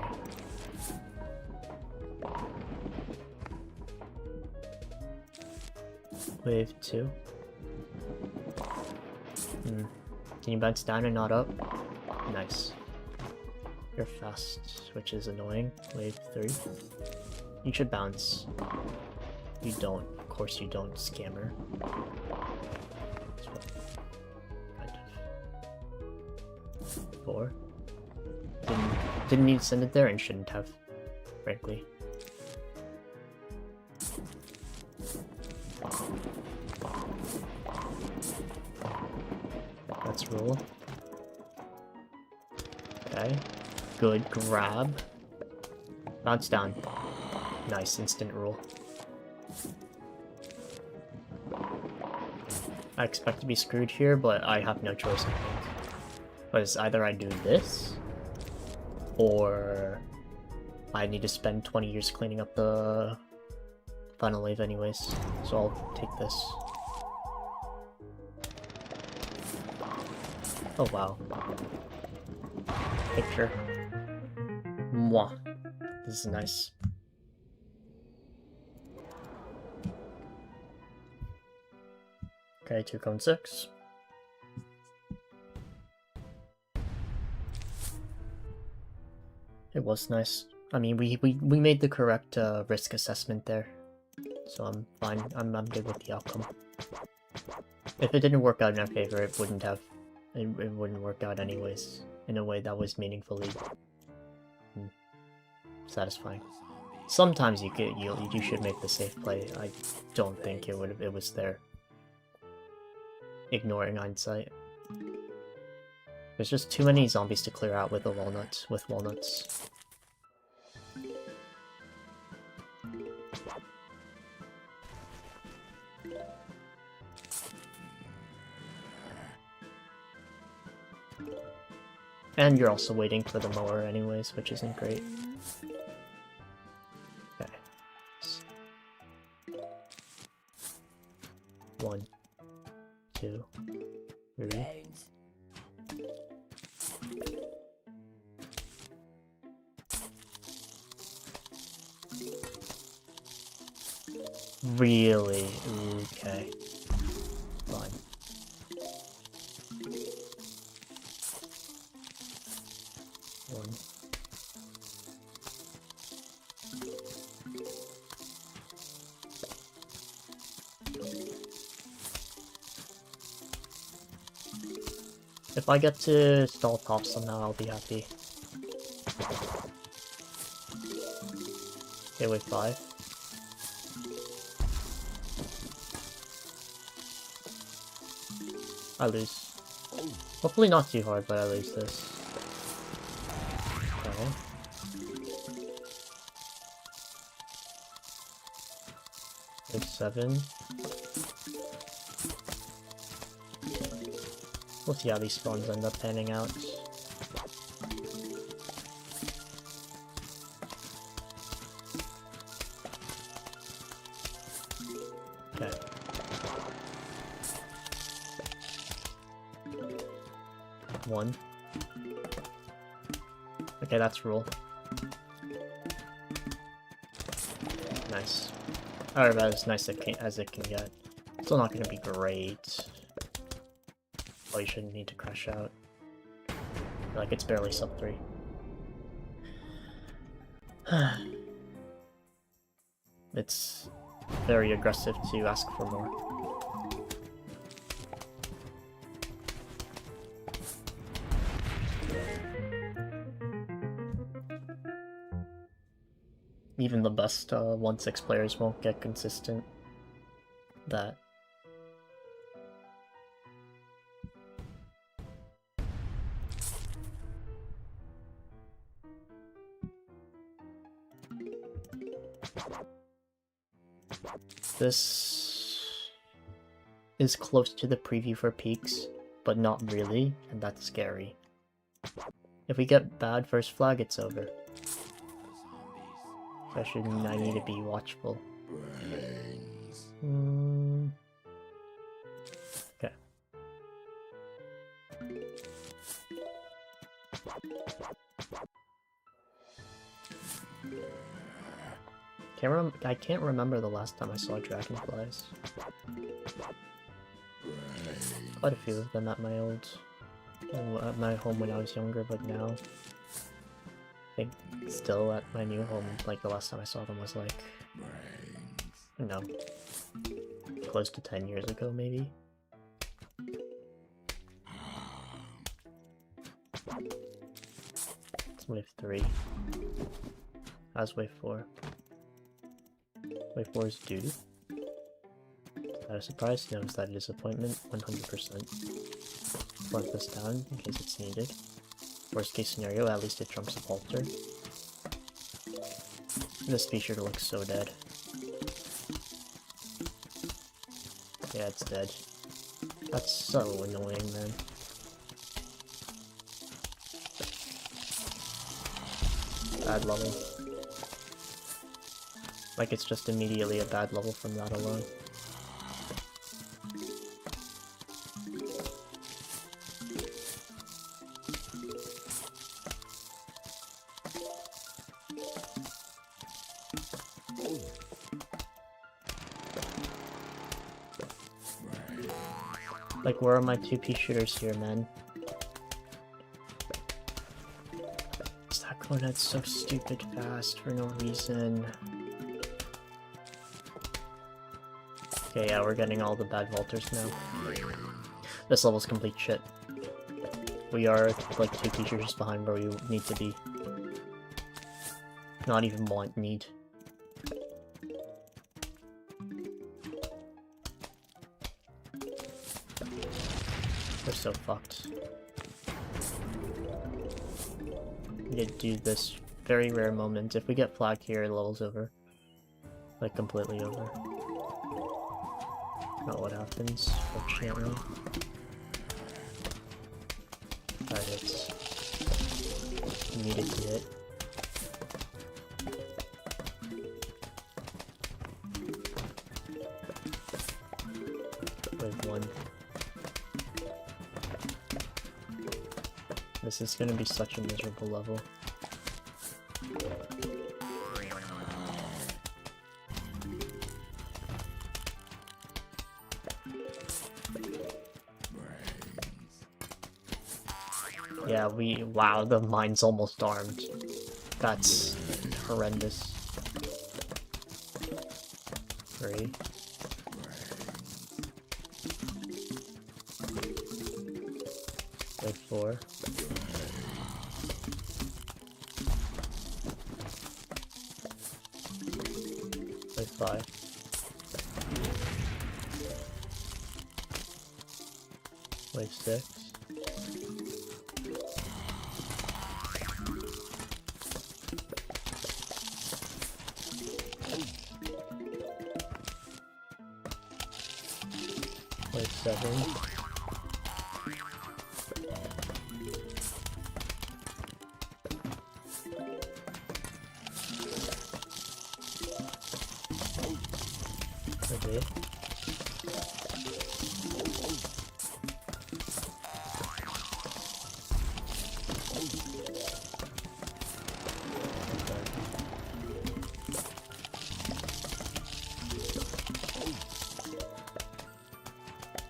Speaker 1: Wave 2. Can you bounce down and not up? Nice. You're fast, which is annoying. Wave 3. You should bounce. You don't. Of course you don't, scammer. Kind of. 4. Didn't need to send it there and shouldn't have, frankly. Let's roll. Okay. Good grab. Bounce down. Nice, instant roll. I expect to be screwed here, but I have no choice, I think. Was either I do this, or I need to spend 20 years cleaning up the final wave anyways, so I'll take this. Oh wow. Picture. Mwah. This is nice. Okay, 2.6. It was nice. I mean, we made the correct risk assessment there, so I'm fine. I'm good with the outcome. If it didn't work out in our favor, it wouldn't have. It wouldn't work out anyways in a way that was meaningfully satisfying. Sometimes you should make the safe play. I don't think it was there. Ignoring hindsight. There's just too many zombies to clear out with the walnuts. With walnuts. And you're also waiting for the mower anyways, which isn't great. Okay. 1, 2, 3. Really? Okay. Fine. One. If I get to stall top somehow, I'll be happy. Okay, wait, 5. I lose. Hopefully not too hard, but I lose this. Okay. Wave 7. We'll see how these spawns end up panning out. Okay. One. Okay, that's rule. Nice. Or about as nice as it can get. Still not gonna be great. Oh, you shouldn't need to crash out. Like, it's barely sub 3. It's very aggressive to ask for more. Even the best 1-6 players won't get consistent that. This is close to the preview for peaks, but not really, and that's scary. If we get bad first flag, it's over. So I need to be watchful. Okay. I can't remember the last time I saw dragonflies. Quite a few of them at my home when I was younger, but now I think still at my new home, like the last time I saw them was like, no, close to 10 years ago maybe. It's wave 3. How's wave 4? Wave 4 is due. Is that a surprise? No, is that a disappointment? 100%. Plug this down in case it's needed. Worst case scenario, at least it trumps a Polter. This feature looks so dead. Yeah, it's dead. That's so annoying, man. bad level. Like, it's just immediately a bad level from that alone. Like, where are my 2P shooters here, man? That coordinate's so stupid fast for no reason. Okay, yeah, we're getting all the bad vaulters now. This level's complete shit. We are, like, 2P shooters behind where we need to be. Not even want, need. We're so fucked. We need to do this very rare moment. If we get flagged here, the level's over. Like, completely over. Not what happens, fortunately. 5 hits. Needed to hit. With 1. This is gonna be such a miserable level. Yeah, wow, the mine's almost armed. That's horrendous. 3. Like 4. Like 5. Like 6. Like 7. Okay.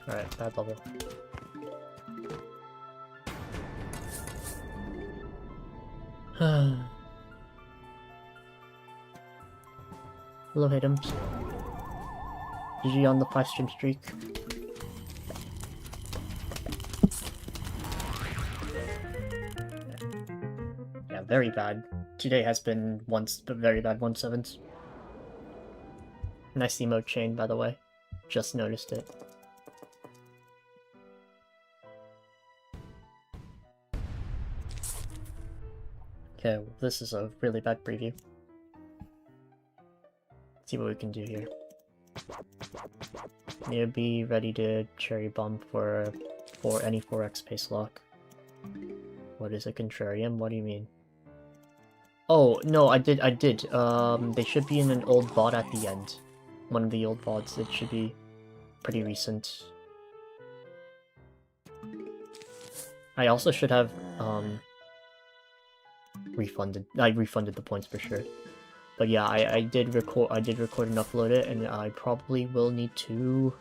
Speaker 1: Alright, bad level. Hello, Hatums. GG on the 5 stream streak. Yeah, very bad. Today has been very bad 1-7s. Nice emote chain, by the way. Just noticed it. Okay, well, this is a really bad preview. Let's see what we can do here. Need to be ready to cherry bomb for any 4x space lock. What is a contrarian? What do you mean? Oh, no, I did. They should be in an old VOD at the end. One of the old VODs. It should be pretty recent. I also should have, refunded. I refunded the points for sure. But yeah, I did record and upload it, and I probably will need to,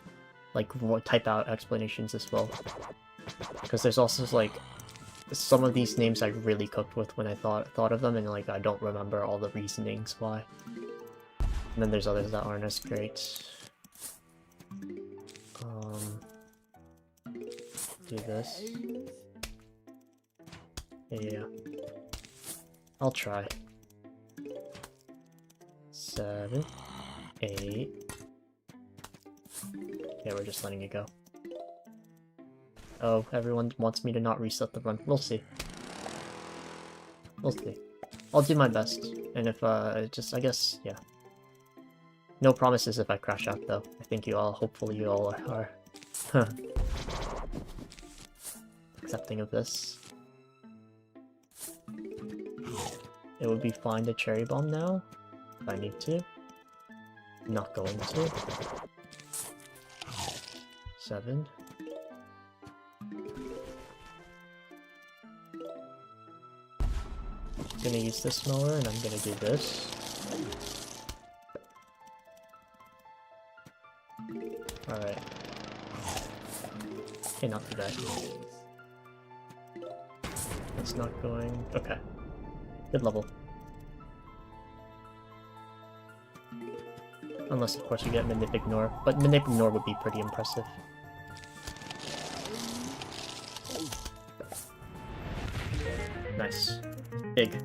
Speaker 1: like, type out explanations as well. Because there's also, like, some of these names I really cooked with when I thought of them, and, like, I don't remember all the reasonings why. And then there's others that aren't as great. Do this. Yeah. I'll try. 7, 8. Okay, we're just letting it go. Oh, everyone wants me to not reset the run. We'll see. We'll see. I'll do my best. And if, I guess, yeah. No promises if I crash out, though. I think hopefully you all are accepting of this. It would be fine to cherry bomb now, if I need to. Not going to. 7. I'm gonna use this mower and I'm gonna do this. Alright. Okay, not too bad. It's not going... Okay. Good level. Unless, of course, you get Manip Ignore. But Manip Ignore would be pretty impressive. Nice. Big.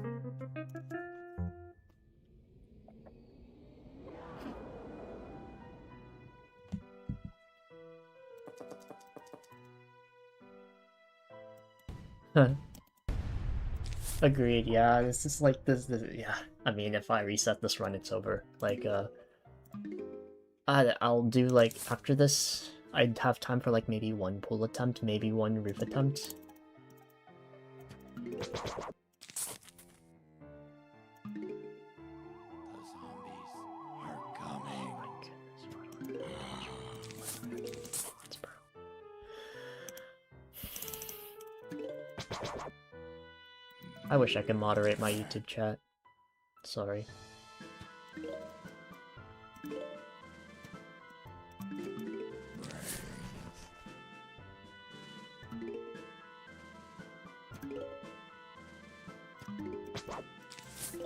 Speaker 1: Agreed, yeah, this is like, yeah. I mean, if I reset this run, it's over. Like, I'll do, like, after this, I'd have time for, like, maybe one pool attempt, maybe one roof attempt.
Speaker 2: The zombies are coming.
Speaker 1: Oh my goodness, I wish I could moderate my YouTube chat. Sorry.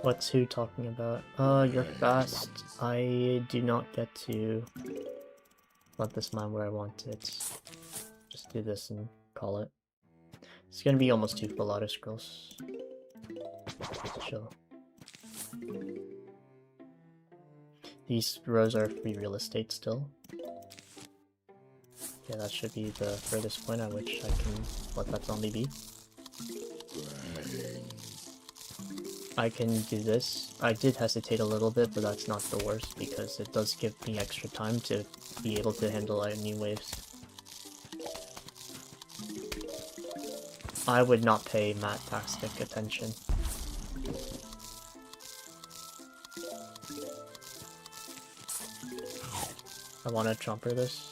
Speaker 1: What's who talking about? You're fast. I do not get to let this mine where I want it. Just do this and call it. It's gonna be almost 2 full auto scrolls. Just chill. These rows are free real estate still. Yeah, that should be the furthest point at which I can let that zombie be. I can do this. I did hesitate a little bit, but that's not the worst because it does give me extra time to be able to handle any waves. I would not pay Matt-tastic attention. I want to chomper this.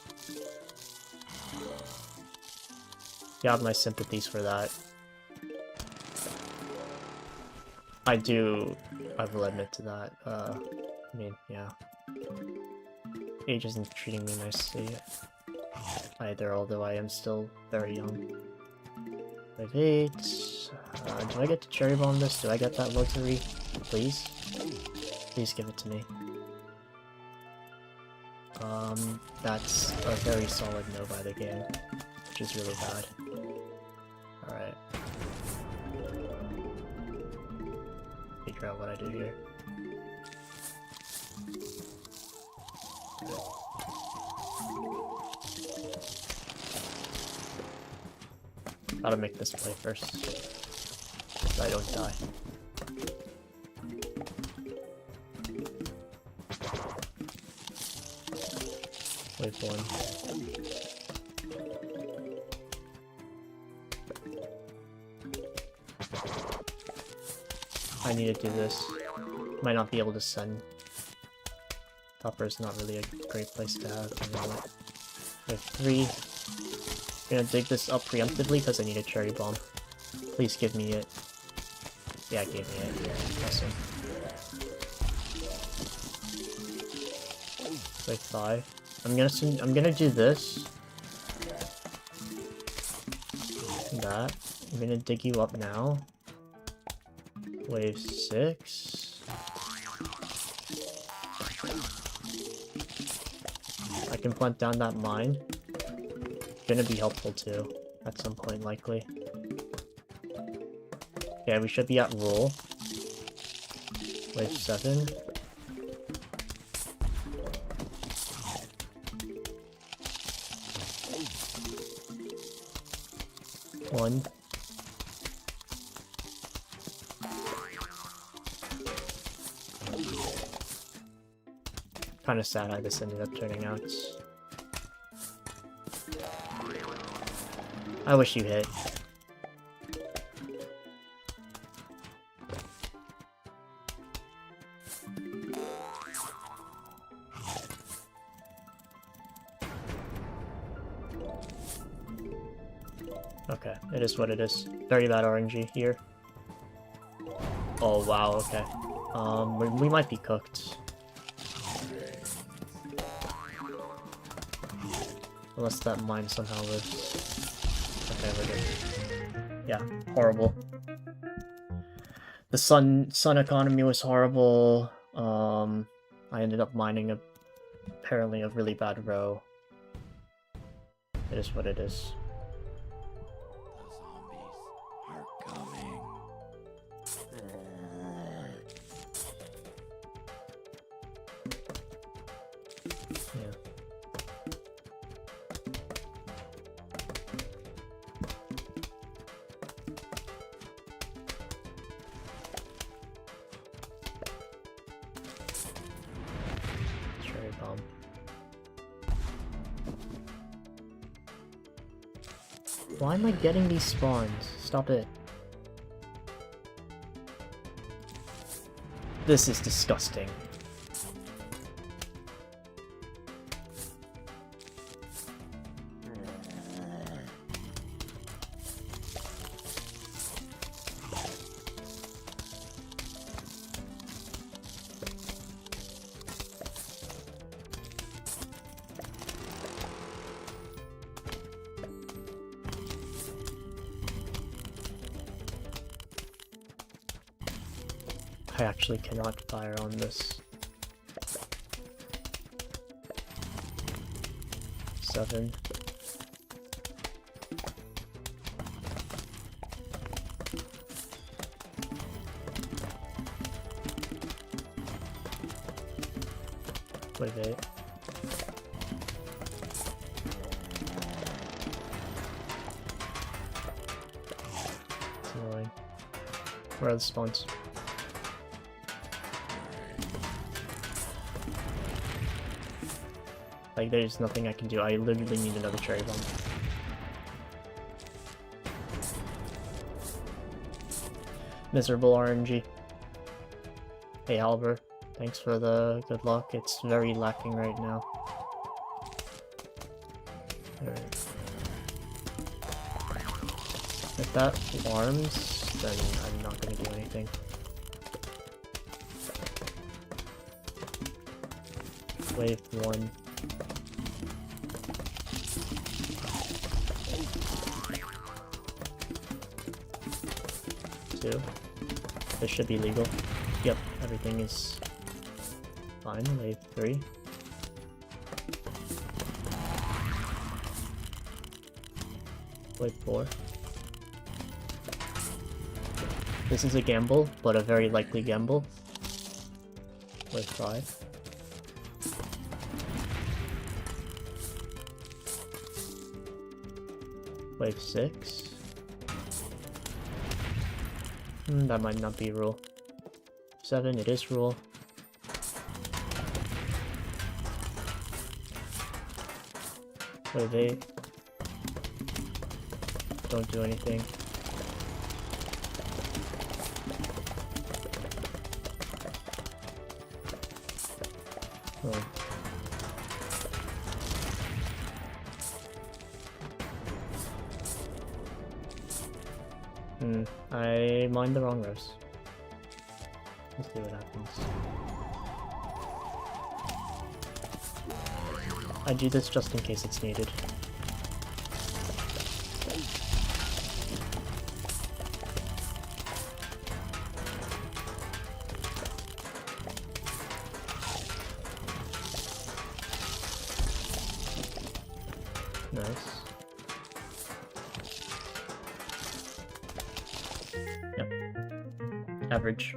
Speaker 1: You have my sympathies for that. I will admit to that. I mean, yeah. Age isn't treating me nicely either, although I am still very young. 5-8. Do I get to cherry bomb this? Do I get that rotary? Please? Please give it to me. That's a very solid no by the game, which is really bad. Alright. Figure out what I do here. Gotta make this play first, so I don't die. Wave 1. I need to do this. Might not be able to send. Topper is not really a great place to have. Wave 3. I'm gonna dig this up preemptively because I need a cherry bomb. Please give me it. Yeah, it gave me it. Awesome. Wave 5. I'm gonna do this. That. I'm gonna dig you up now. Wave 6. I can plant down that mine. Gonna be helpful too, at some point likely. Yeah, we should be at roll. Wave 7. One. Kinda sad how this ended up turning out. I wish you hit. Okay, it is what it is. Very bad RNG here. Oh wow, okay. We might be cooked. Unless that mine somehow lives. Okay, we're good. Yeah, horrible. The sun economy was horrible. I ended up mining apparently a really bad row. It is what it is.
Speaker 2: The zombies are coming.
Speaker 1: Yeah. Cherry bomb. Why am I getting these spawns? Stop it. This is disgusting. I actually cannot fire on this. 7. Wave 8. It's annoying. Where are the spawns? Like, there's nothing I can do. I literally need another cherry bomb. Miserable RNG. Hey, Halber. Thanks for the good luck. It's very lacking right now. Alright. If that warms, then I'm not gonna do anything. Wave 1. This should be legal. Yep, everything is fine. Wave 3. Wave 4. This is a gamble, but a very likely gamble. Wave 5. Wave 6. That might not be rule. 7, it is rule. Wave 8. Don't do anything. Oh. I mined the wrong rows. Let's see what happens. I do this just in case it's needed. Nice. Yep. Average.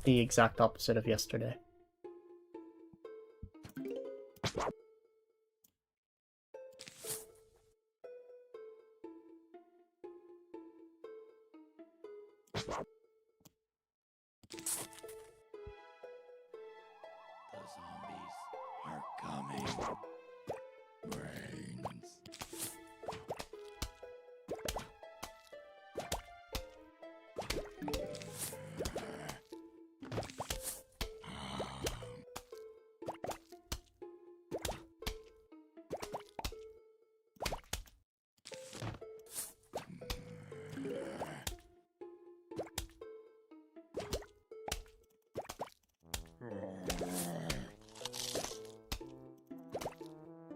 Speaker 1: The exact opposite of yesterday.
Speaker 2: The zombies are coming. Brains.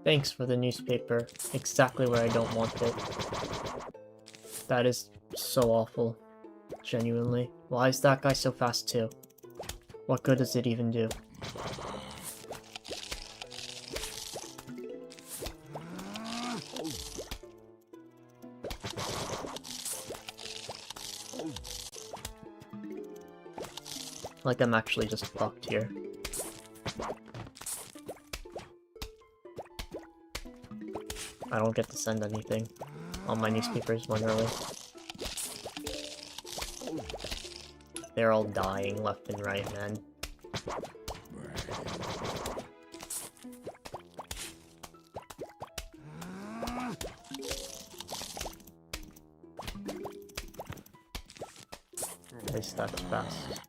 Speaker 1: Thanks for the newspaper. Exactly where I don't want it. That is so awful. Genuinely. Why is that guy so fast too? What good does it even do? Like I'm actually just fucked here. I don't get to send anything on my newspapers generally. They're all dying left and right, man. At least that's fast.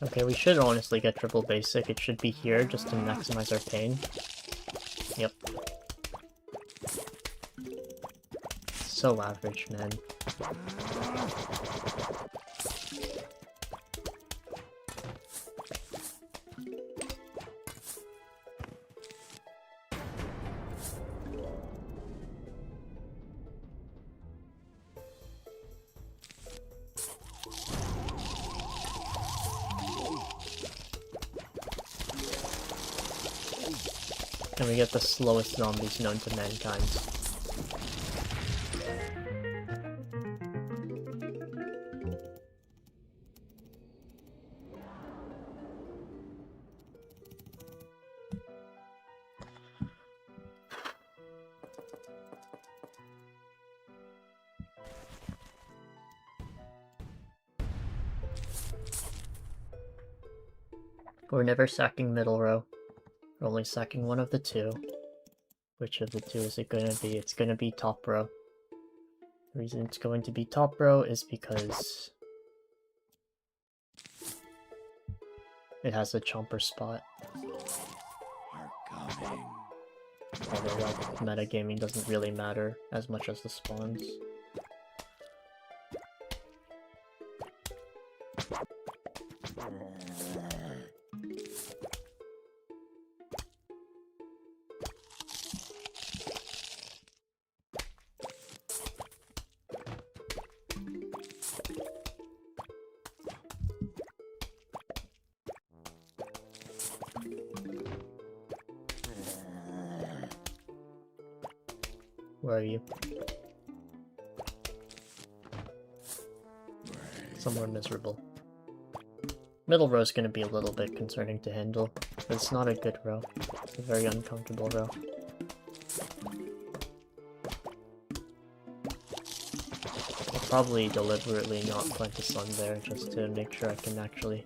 Speaker 1: Okay, we should honestly get triple basic. It should be here just to maximize our pain. Yep. So average, man. And we get the slowest zombies known to mankind. We're never sacking middle row. We're only sacking one of the two. Which of the two is it gonna be? It's gonna be top row. The reason it's going to be top row is because it has a chomper spot. Although that metagaming doesn't really matter as much as the spawns. Where are you? Somewhere miserable. Middle row is going to be a little bit concerning to handle, but it's not a good row. It's a very uncomfortable row. I'll probably deliberately not plant a sun there just to make sure I can actually...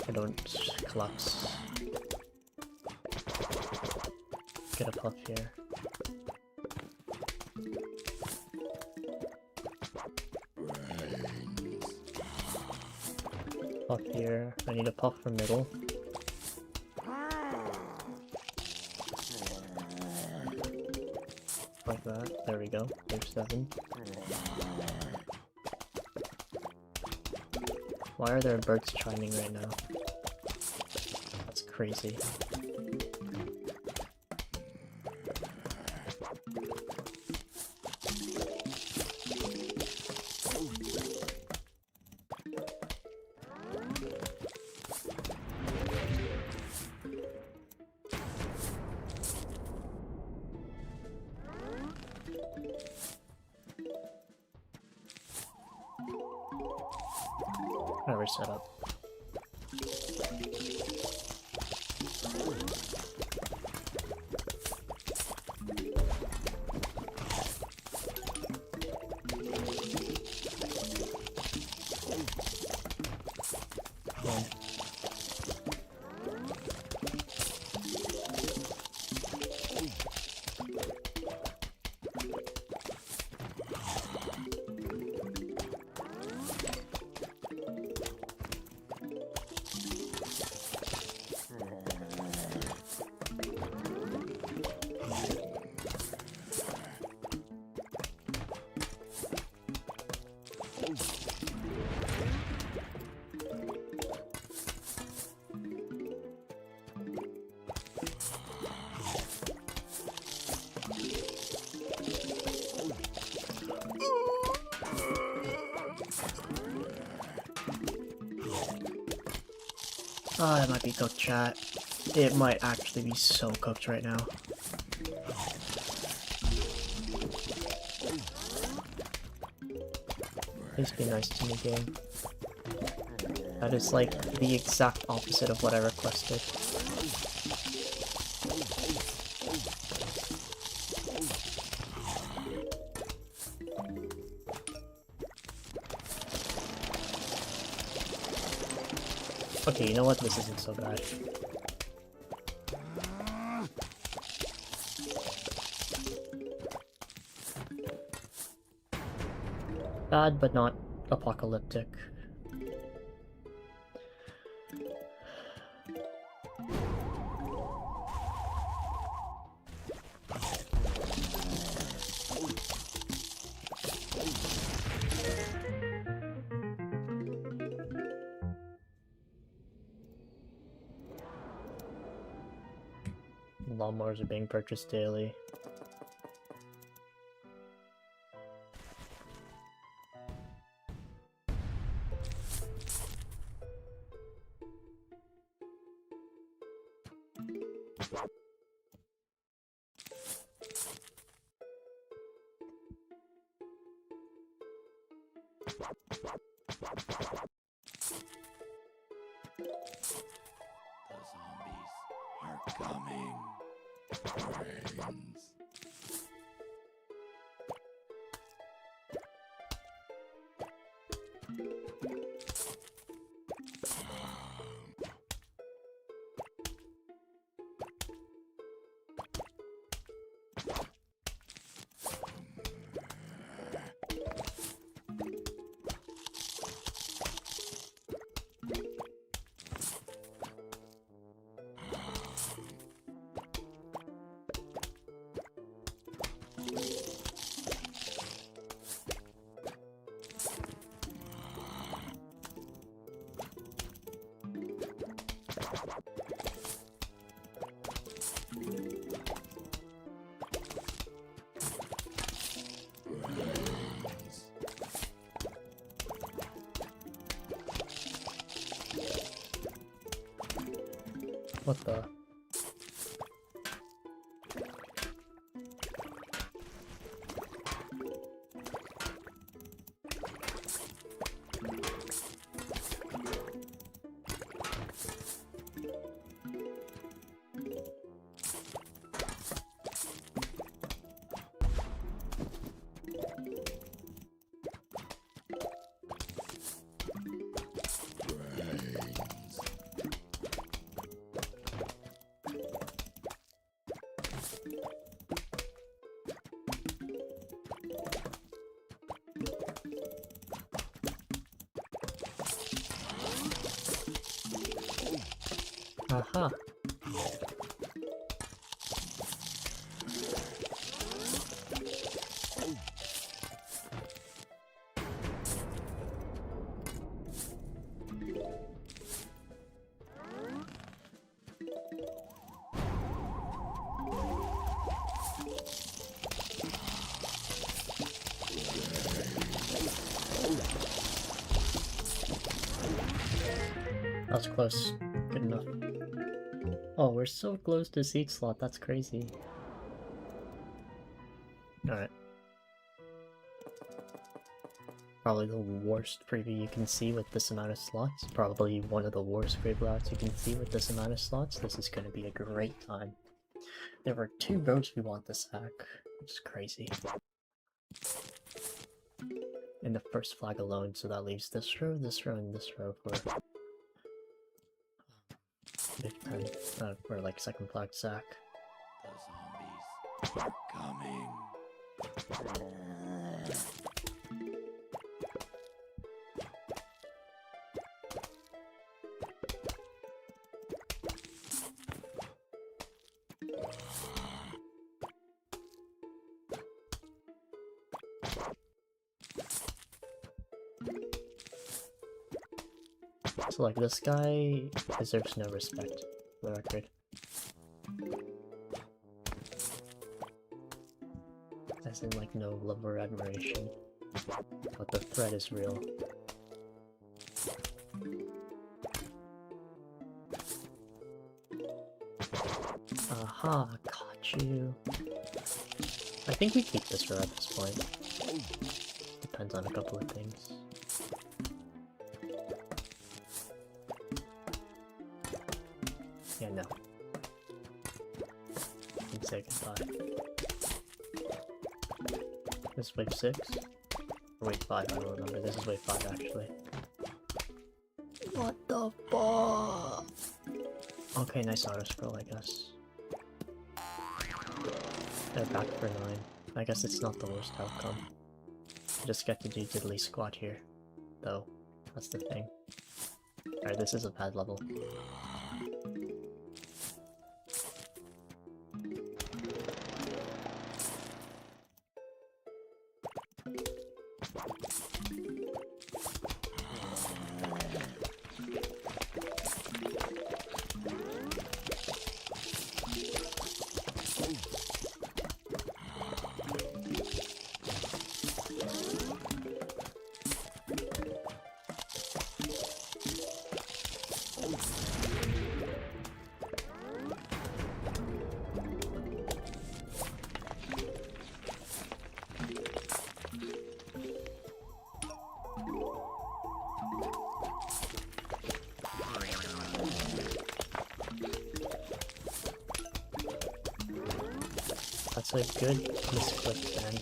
Speaker 1: I don't collapse. Get a puff here. Puff here. I need a puff for middle. Like that. There we go. Wave 7. Why are there birds chiming right now? That's crazy. Now we're set up. Ah, it might be cooked, chat. It might actually be so cooked right now. Please be nice to me, game. That is like the exact opposite of what I requested. Okay, you know what? This isn't so bad. Bad, but not apocalyptic. Lawnmowers are being purchased daily.
Speaker 2: The zombies are coming. Brains.
Speaker 1: What the? Aha. That was close. Good enough. Oh, we're so close to seat slot, that's crazy. Alright. Probably the worst preview you can see with this amount of slots. Probably one of the worst graveyards you can see with this amount of slots. This is going to be a great time. There were 2 rows we want this hack, which is crazy. In the first flag alone, so that leaves this row, and this row for Big 10, for like second flag sack.
Speaker 2: The zombies are coming.
Speaker 1: So like this guy deserves no respect, for the record. As in like no love or admiration. But the threat is real. Aha, caught you. I think we keep this row at this point. Depends on a couple of things. Yeah, no. And say goodbye. This is wave 6? Or wave 5, I don't remember. This is wave 5 actually. What the fuck? Okay, nice auto scroll, I guess. They're back for 9. I guess it's not the worst outcome. I just get to do diddly squat here, though. That's the thing. Alright, this is a bad level. That's a good misclick then.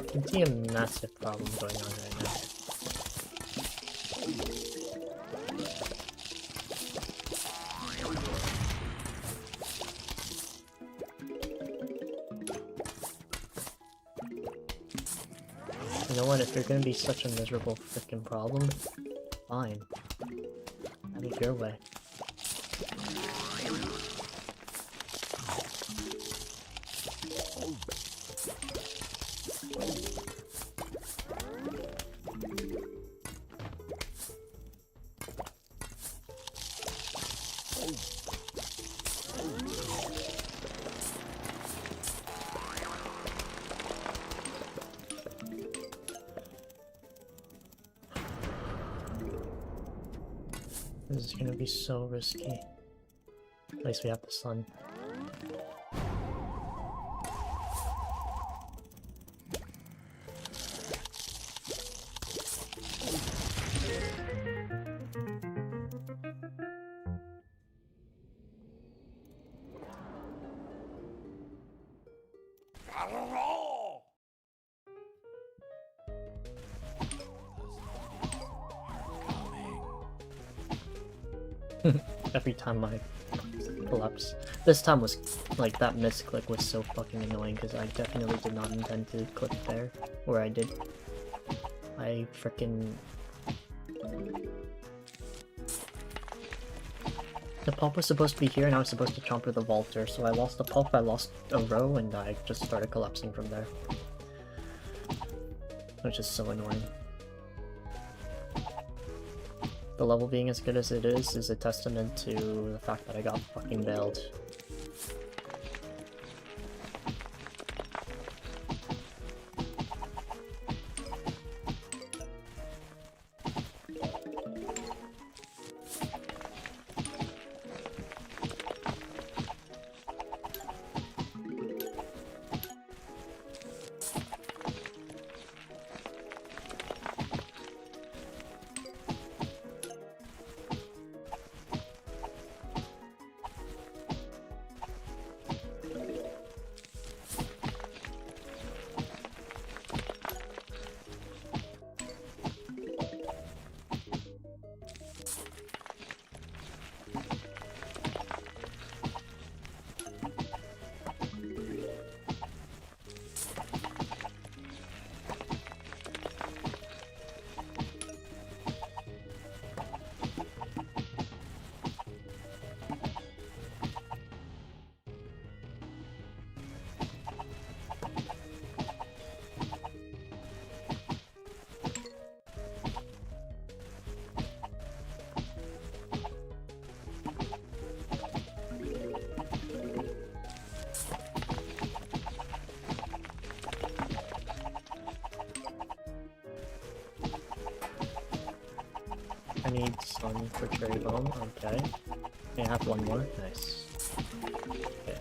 Speaker 1: I can see a massive problem going on right now. You know what, if you're gonna be such a miserable freaking problem, fine. Have it your way. This is gonna be so risky. At least we have the sun. Every time I collapse. This time was, like, that misclick was so fucking annoying because I definitely did not intend to click there, where I did. I frickin... The pop was supposed to be here and I was supposed to chomp with the vaulter, so I lost the pop, I lost a row, and I just started collapsing from there. Which is so annoying. The level being as good as it is a testament to the fact that I got fucking bailed. I need sun for cherry bomb. Okay. I have one more. Nice. Okay.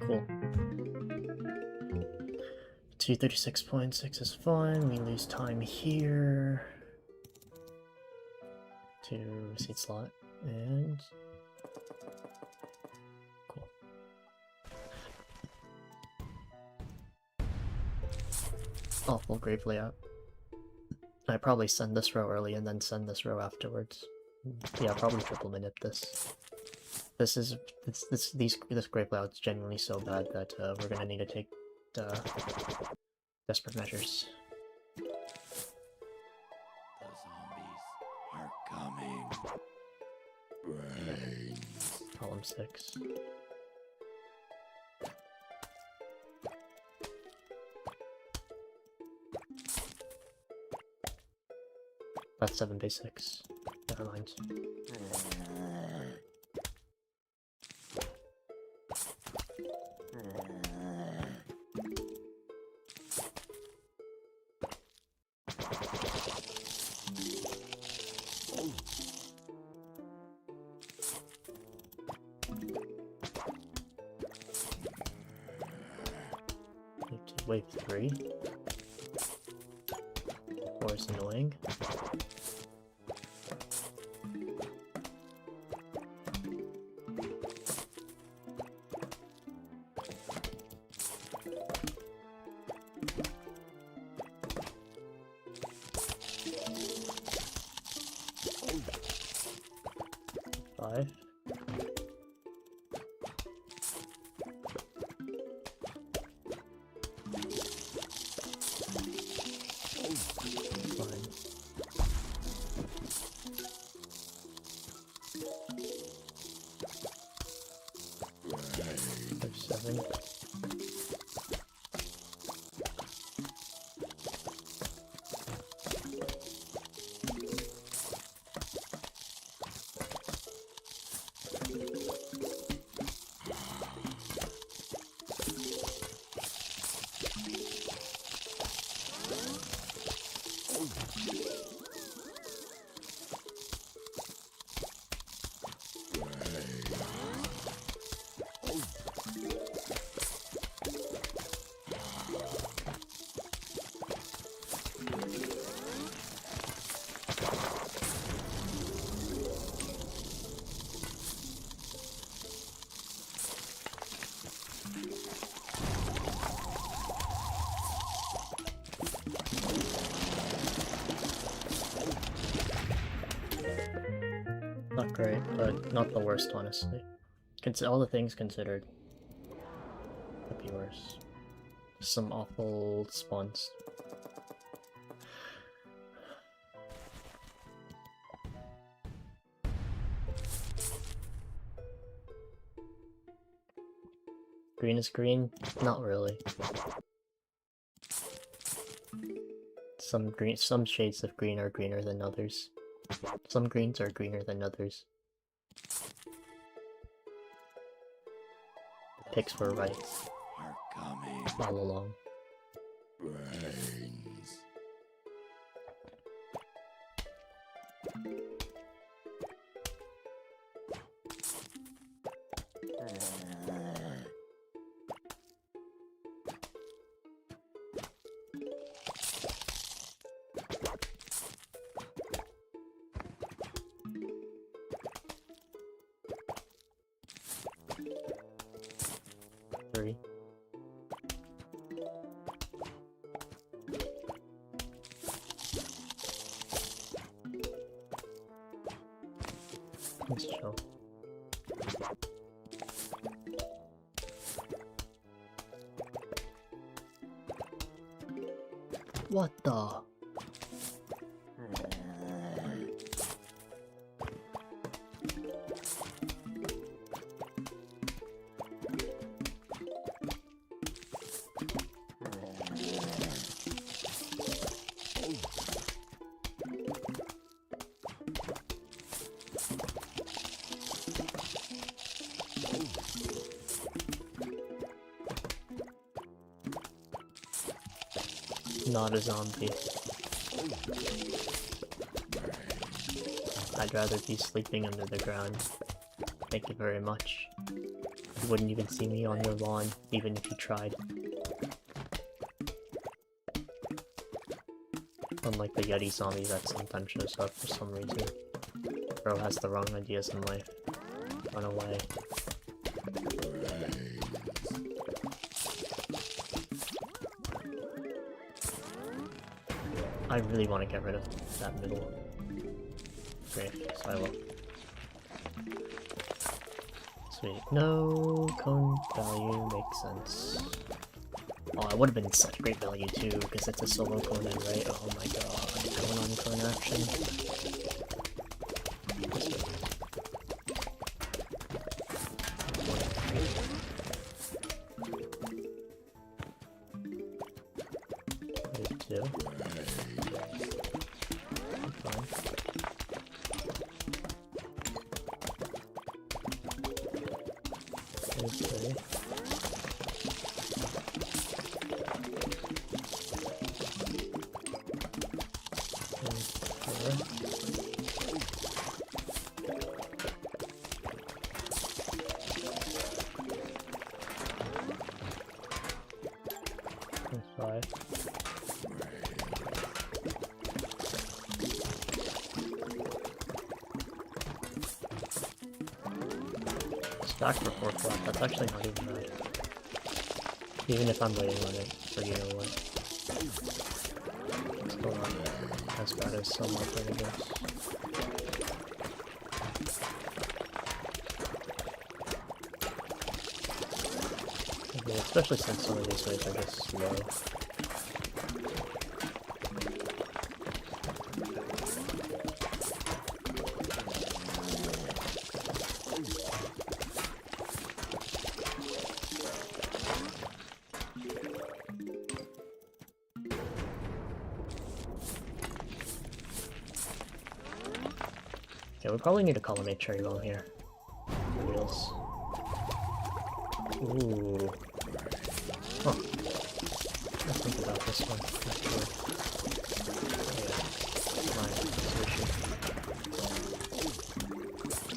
Speaker 1: Cool. 236.6 is fine. We lose time here. To seat slot and cool. Oh, full grave layout. I probably send this row early and then send this row afterwards. Yeah, probably triple manip this. This grave layout's genuinely so bad that we're gonna need to take desperate measures.
Speaker 2: The zombies are coming. Brains.
Speaker 1: Column 6. That's 7 base 6. Never mind. Wave 3. 4 is annoying. Five. Seven. Not great, but not the worst, honestly. All the things considered. Could be worse. Some awful spawns. Green is green? Not really. Some shades of green are greener than others. Some greens are greener than others. The picks were right
Speaker 2: Are coming.
Speaker 1: all along.
Speaker 2: Brains.
Speaker 1: Three. Let's chill. What the? Not a zombie. I'd rather be sleeping under the ground. Thank you very much. You wouldn't even see me on your lawn, even if you tried. Unlike the Yeti zombie that sometimes shows up for some reason. Bro has the wrong ideas in life. Run away. I really want to get rid of that middle grave, so I will. Sweet. No cone value makes sense. Oh, it would have been such great value too, because it's a solo cone, right? Oh my god, going on cone action. Stack for 4 flat, that's actually not even bad. Even if I'm waiting on it for you or what. It's still not as bad as some alternatives. Okay, especially since some of these ways are just slow. Yeah, we probably need a colonnade cherry bomb here. For reals. Ooh. Huh. Let's think about this one, actually.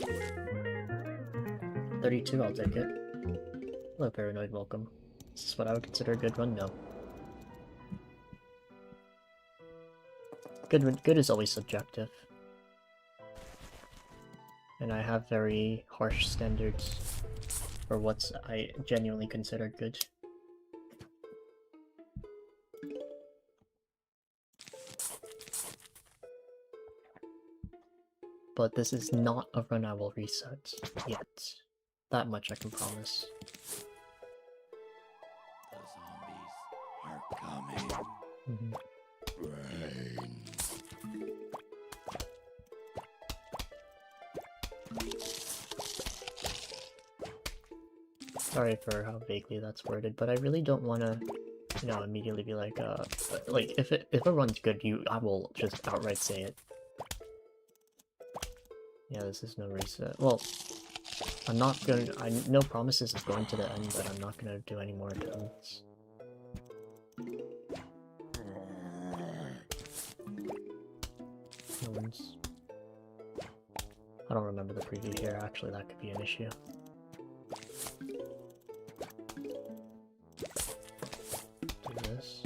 Speaker 1: Yeah, 32, I'll take it. Hello, Paranoid, welcome. Is this what I would consider a good run? No. Good is always subjective. And I have very harsh standards for what's I genuinely consider good. But this is not a run I will reset yet. That much I can promise.
Speaker 2: The zombies are coming.
Speaker 1: Sorry for how vaguely that's worded, but I really don't want to, you know, immediately be like if a run's good, I will just outright say it. Yeah, this is no reset. Well, I'm not gonna. No promises of going to the end, but I'm not gonna do any more attempts. No one's. I don't remember the preview here. Actually, that could be an issue. Do this.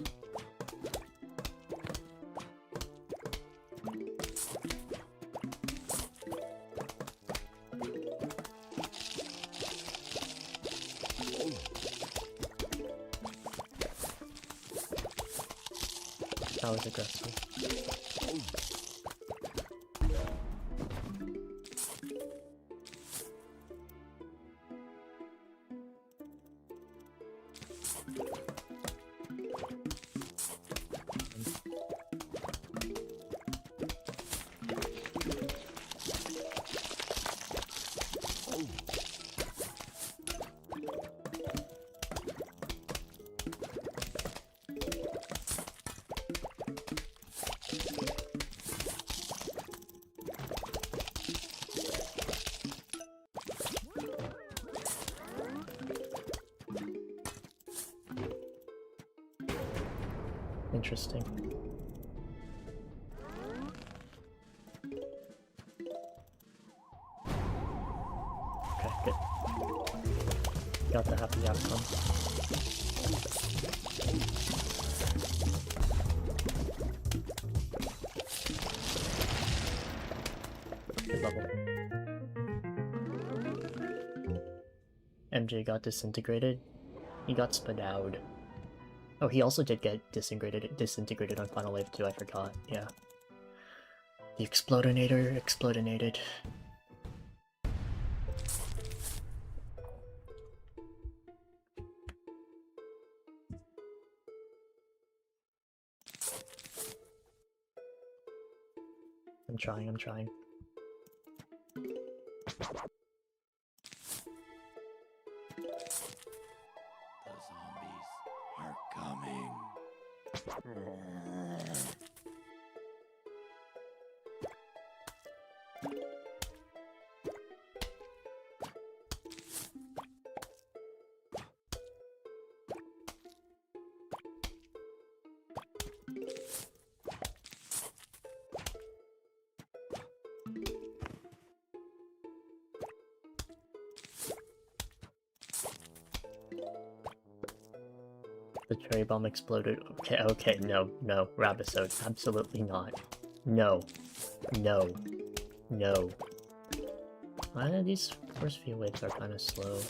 Speaker 1: That was aggressive. Interesting. Okay, good. Got the happy outcome. Good level. MJ got disintegrated. He got spadowed. Oh, he also did get disintegrated on Final Wave 2, I forgot, yeah. The Explodinator explodinated. I'm trying.
Speaker 2: The zombies are coming.
Speaker 1: The cherry bomb exploded. Okay, no, Rabisode, absolutely not. No. These first few waves are kind of slow.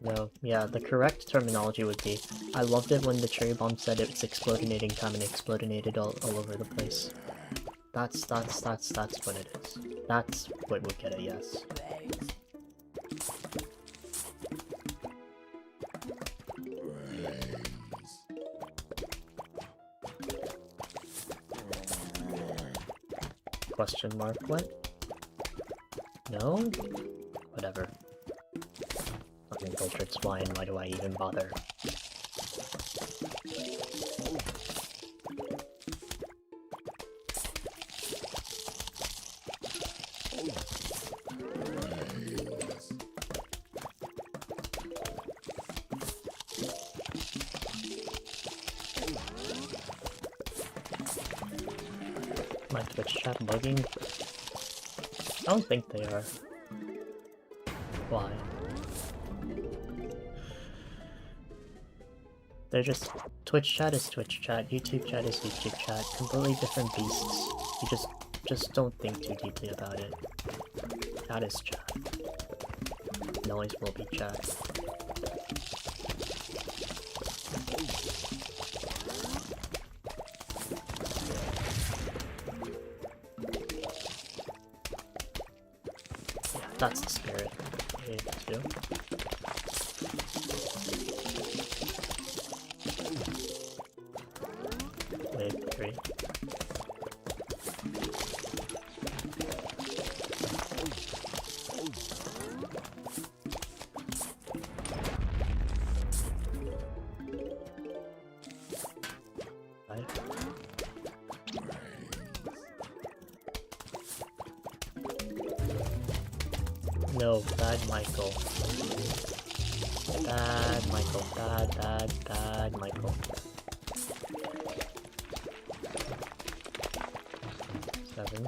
Speaker 1: No, yeah, the correct terminology would be, I loved it when the cherry bomb said it's explodinating time and explodinated all over the place. That's what it is. That's what would get a yes. Question mark, what? No? Whatever. Fucking cultured swine, why do I even bother? My Twitch chat bugging? I don't think they are. Why? They're just... Twitch chat is Twitch chat, YouTube chat is YouTube chat, completely different beasts. You just don't think too deeply about it. Chat is chat. Noise will be chat. Yeah, that's the spirit. Okay, two. Wave 3. No, bad Michael. Bad Michael. Bad Michael. 7.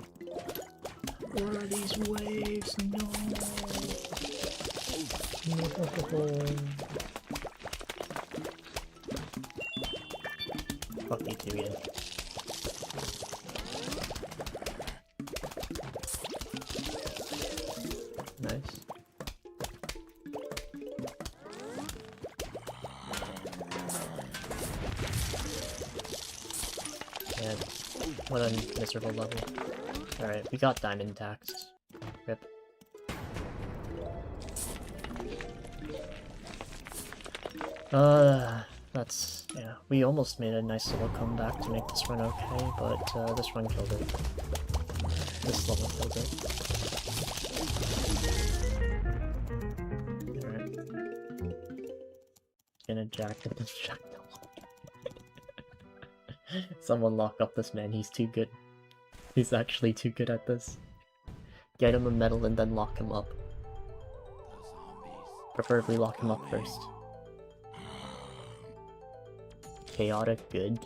Speaker 1: What are these waves? No. Fuck you two, Ian. Nice. And what a miserable level. Alright, we got diamond tax. Rip. That's... yeah. We almost made a nice little comeback to make this run okay, but this run killed it. This level killed it. Alright. Gonna jack the Someone lock up this man, he's too good. He's actually too good at this. Get him a medal and then lock him up. Preferably lock him up first. Chaotic good.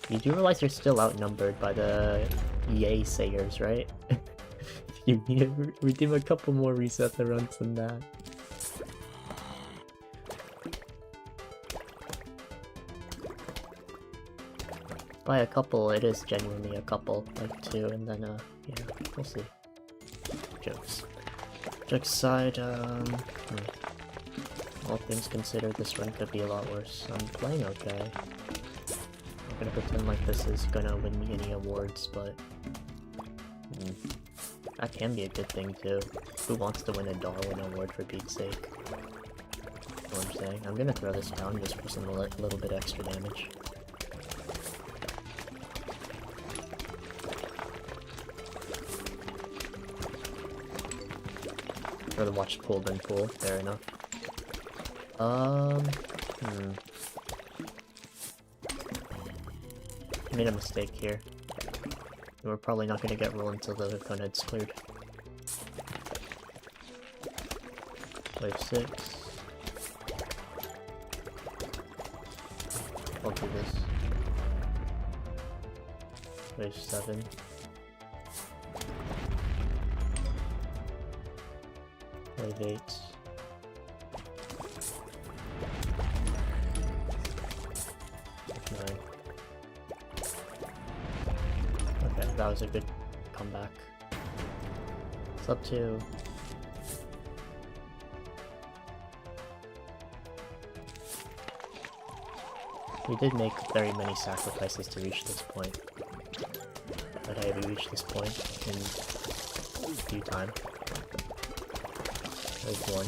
Speaker 1: You do realize you're still outnumbered by the yay sayers, right? You need to redeem a couple more reset the runs than that. By a couple, it is genuinely a couple, like 2, and then, yeah, we'll see. Jokes. Jokes aside, all things considered, this run could be a lot worse. I'm playing okay. I'm gonna pretend like this is gonna win me any awards, but... that can be a good thing, too. Who wants to win a Darwin Award, for Pete's sake? You know what I'm saying? I'm gonna throw this down just for some little bit extra damage. Rather watch pull than pull, fair enough. Made a mistake here. We're probably not gonna get roll until the conehead's cleared. Wave 6. I'll do this. Wave 7. Wave 8. Wave 9. Okay, that was a good comeback. It's up to... We did make very many sacrifices to reach this point. But hey, we reached this point in due time. Wave 1.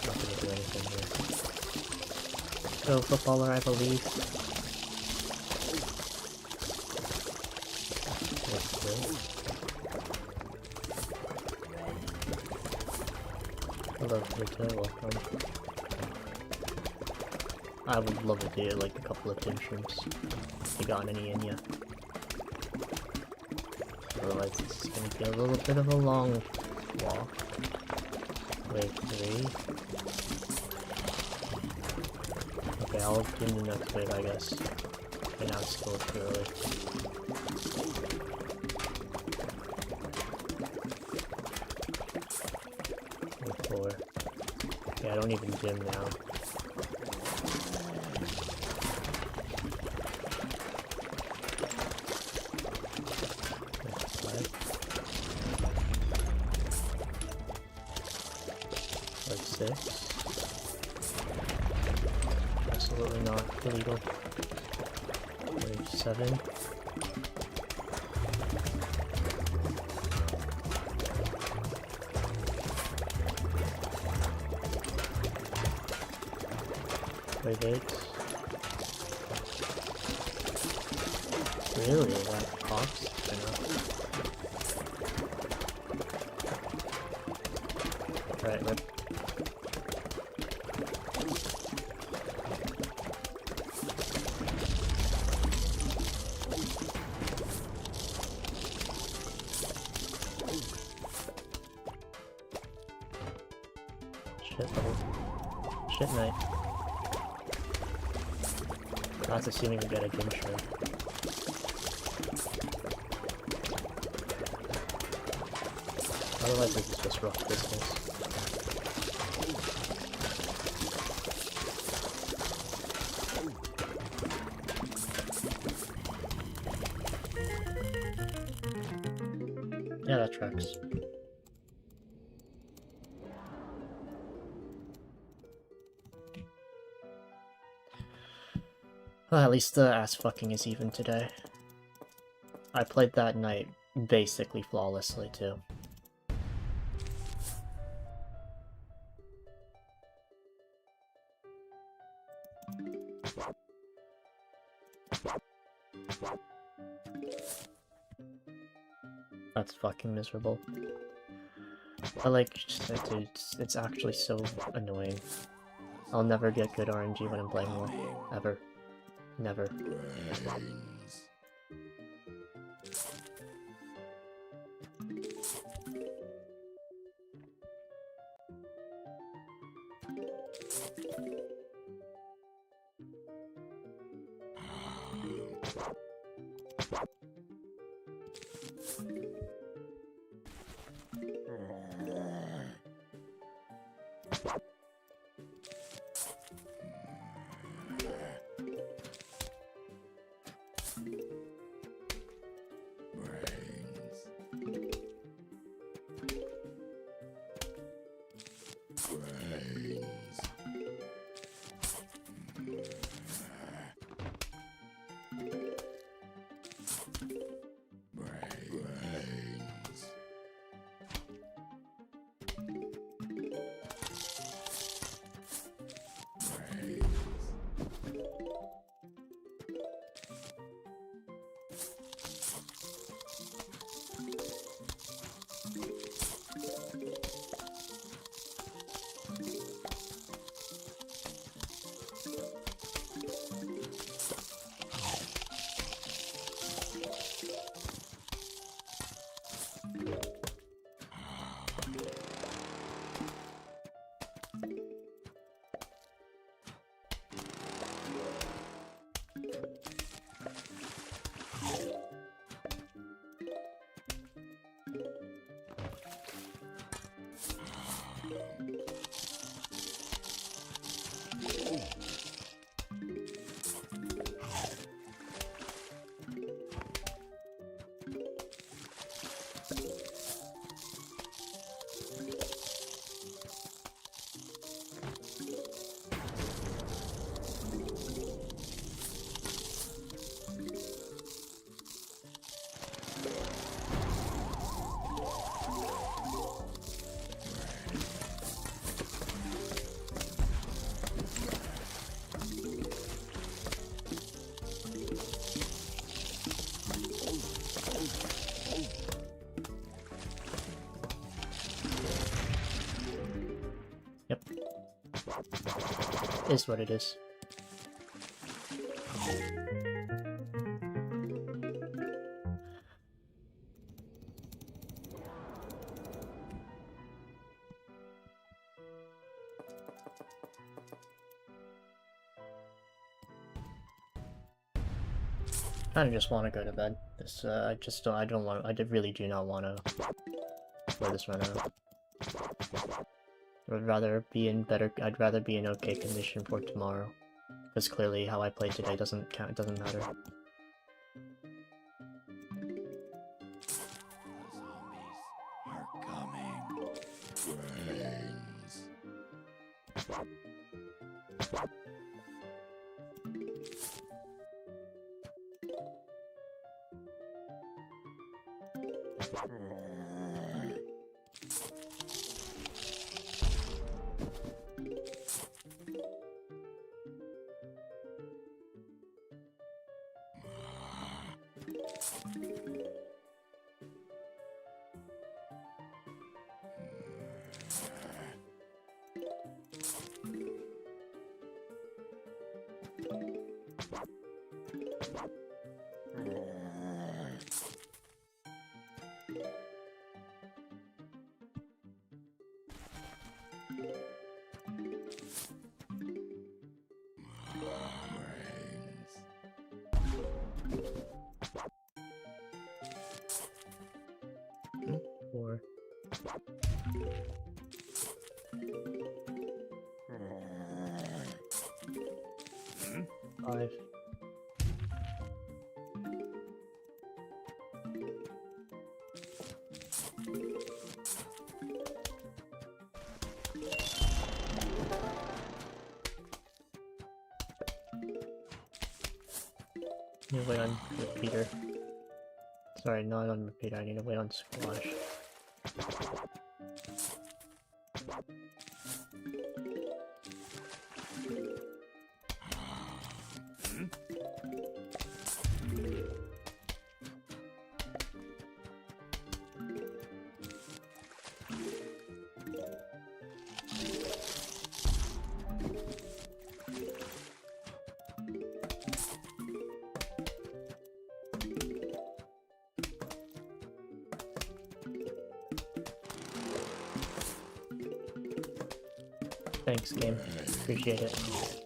Speaker 1: Not gonna do anything here. Go, footballer, I believe. Hello, Vito, welcome. I would love to do like a couple of tin shrimps. If you got any in ya. Otherwise it's gonna be a little bit of a long walk. Wave 3. Okay, I'll do the next wave, I guess. Okay, now it's still too early. Wave 4. Yeah, I don't even dim now. Absolutely not illegal. Wave 7. Wave 8. Really? That pops? Alright, rip. Shit night. That's assuming we get a game show. Otherwise this is just rough business. Yeah, that tracks. Well, at least the ass fucking is even today. I played that night basically flawlessly too. That's fucking miserable. But like, dude, it's actually so annoying. I'll never get good RNG when I'm playing well. Ever. Never.
Speaker 2: Brains.
Speaker 1: Is what it is. I just want to go to bed. This, I don't want. Really do not want to play this right now. I'd rather be in okay condition for tomorrow. Because clearly how I play today doesn't count, it doesn't matter.
Speaker 2: The zombies are coming. Brains.
Speaker 1: Or 5. Need to wait on repeater. Sorry, not on repeater, I need to wait on squash. Thanks, game. Appreciate it.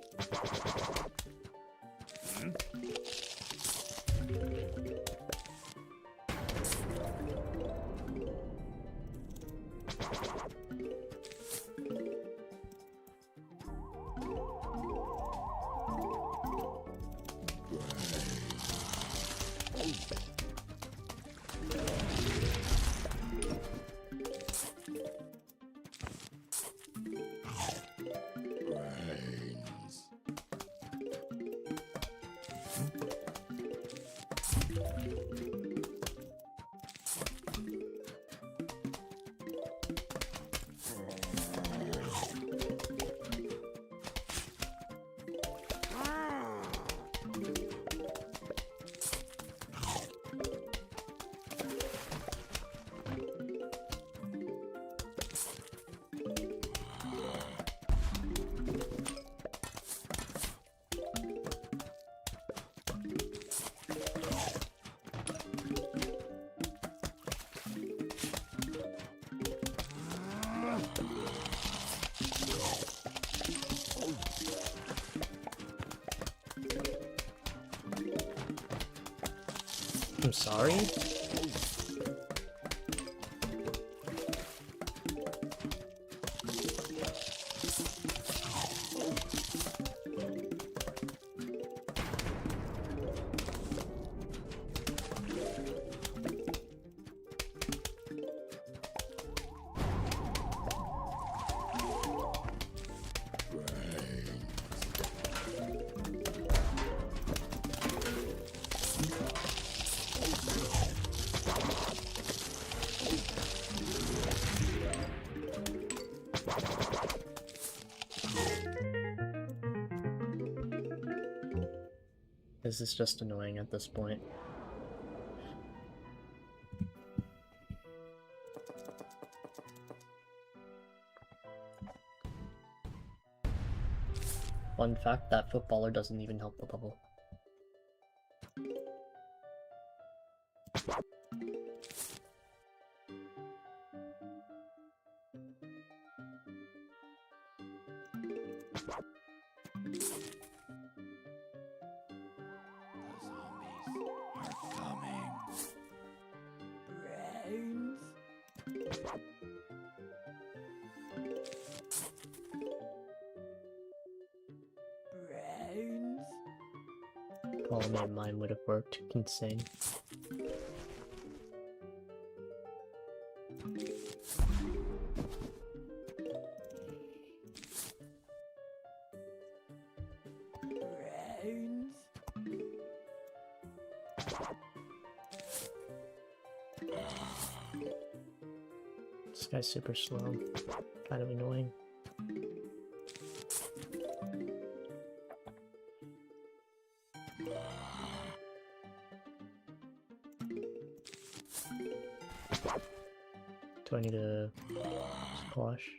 Speaker 1: I'm sorry? This is just annoying at this point. Fun fact, that footballer doesn't even help the level. Column mine would have worked. Insane. This guy's super slow. Kind of annoying. Do I need to squash?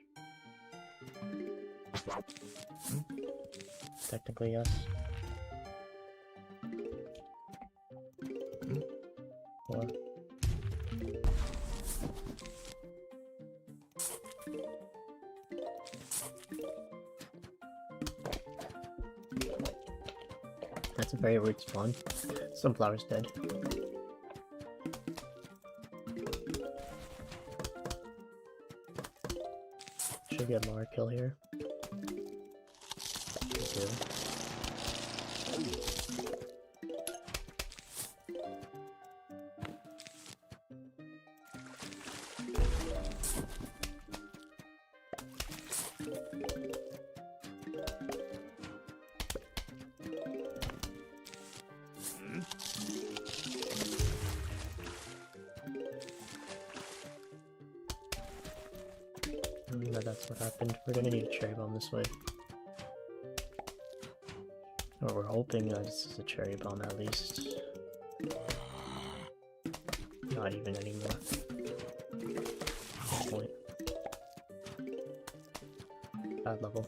Speaker 1: Technically, yes. Or... That's a very weird spawn. Sunflower's dead. Should get more kill here. Good. That's what happened. We're gonna need a cherry bomb this way. Or we're hoping that this is a cherry bomb at least. Not even anymore. No point. Bad level.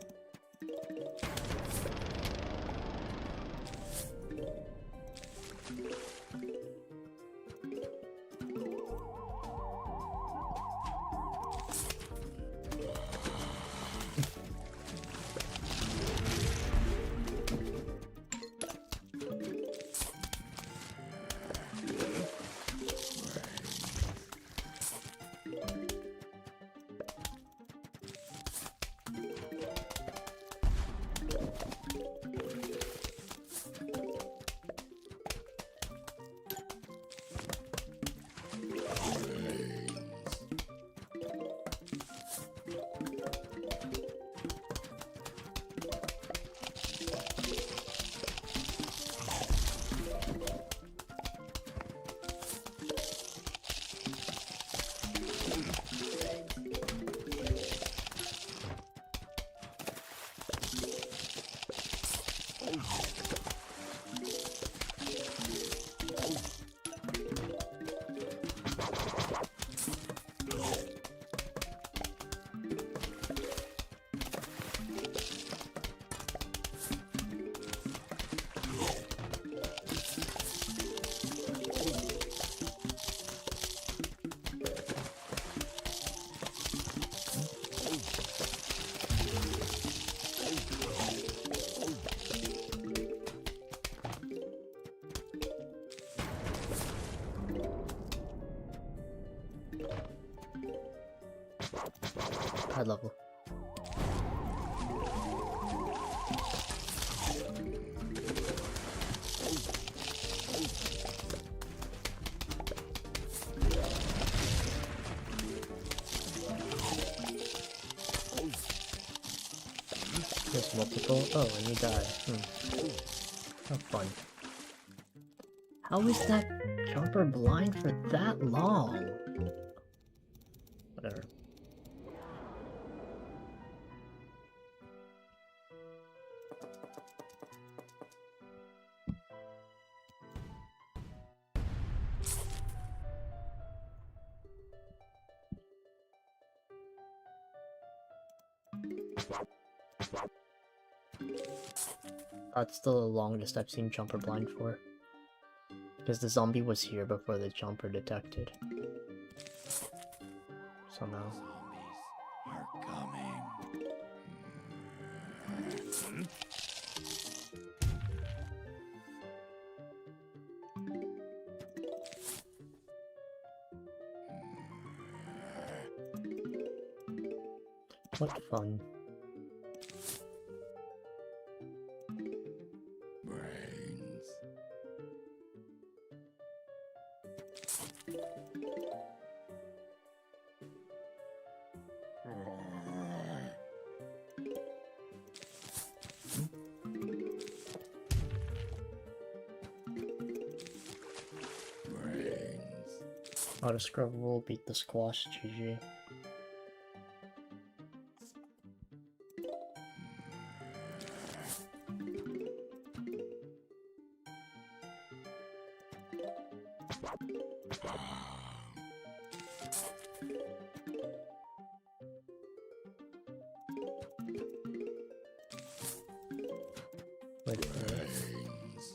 Speaker 1: hard level. There's multiple. Oh, and you die. How fun. How is that jumper blind for that long? Whatever. That's still the longest I've seen jumper blind for. Because the zombie was here before the jumper detected. Somehow.
Speaker 2: Zombies are coming.
Speaker 1: What fun.
Speaker 2: Brains. Brains.
Speaker 1: Auto scrub will beat the squash, GG. Wait for it.
Speaker 2: Brains.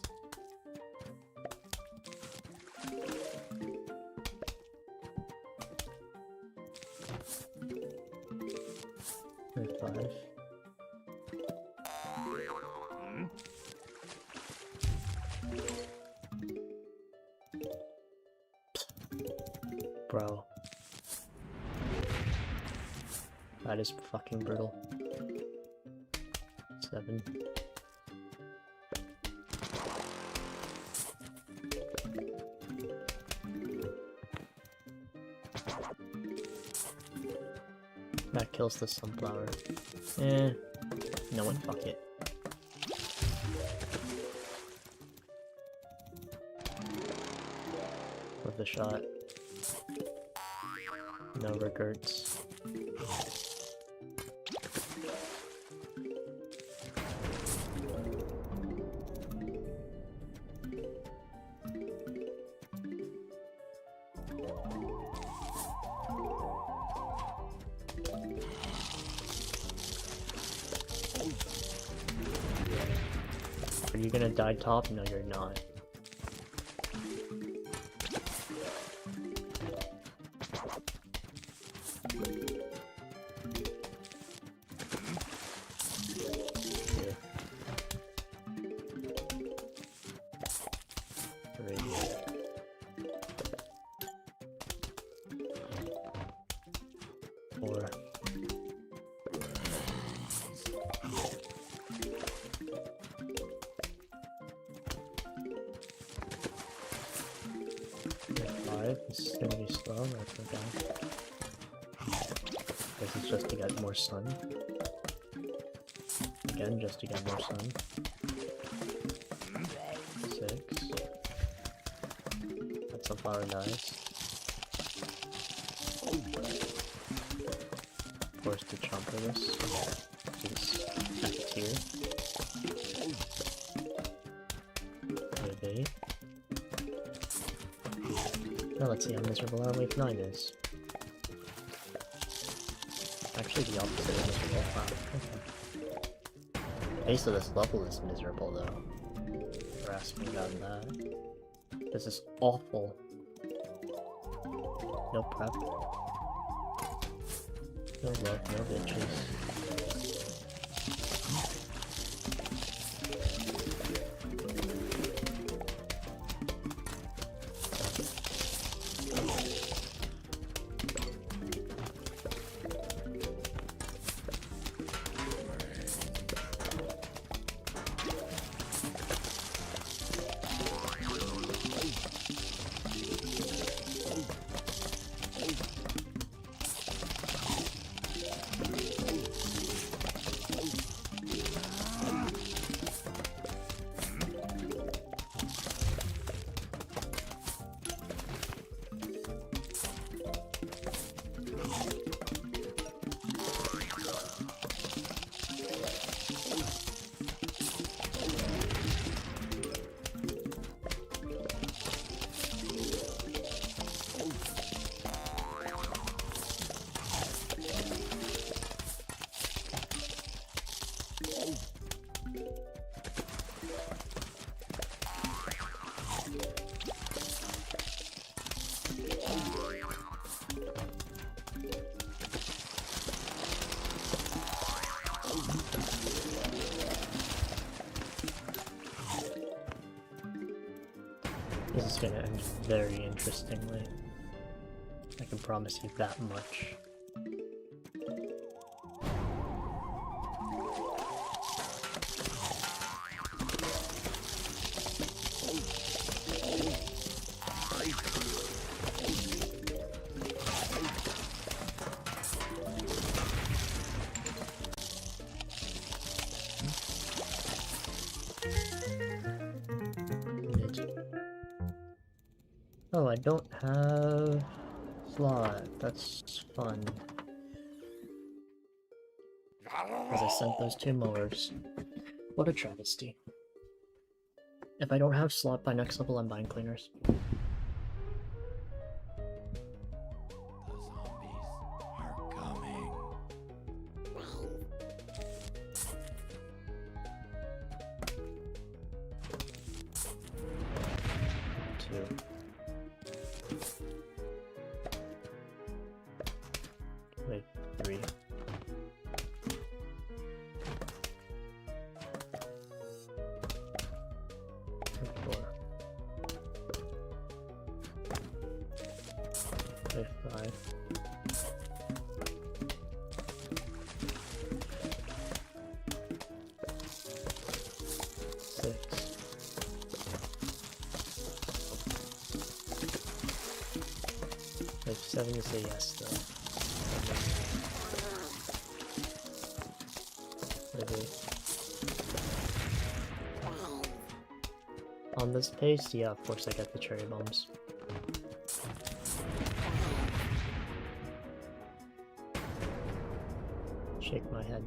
Speaker 1: Wait 5. Bro. That is fucking brutal. 7. That kills the sunflower. No one, fuck it. With the shot. No regrets. Are you gonna die top? No, you're not. Here. 3. 4. 5. This is gonna be slow, let's go down. This is just to get more sun. Again, just to get more sun. 6. That sunflower dies. Forced to jumper this. He's F tier. Wave 8. Now let's see how miserable our wave 9 is. Actually the opposite of miserable. Okay. Base of this level is miserable though. We're asking about that. This is awful. No prep. No love, no bitches. This is gonna end very interestingly. I can promise you that much. Oh, I don't have slot. That's fun. Because I sent those 2 mowers. What a travesty. If I don't have slot by next level, I'm buying cleaners.
Speaker 2: The zombies are coming.
Speaker 1: 2. Wait, 3. 4. Wait, 5. 6. Wait, 7 is a yes though. Maybe. On this pace, yeah, of course I get the cherry bombs. Shake my head.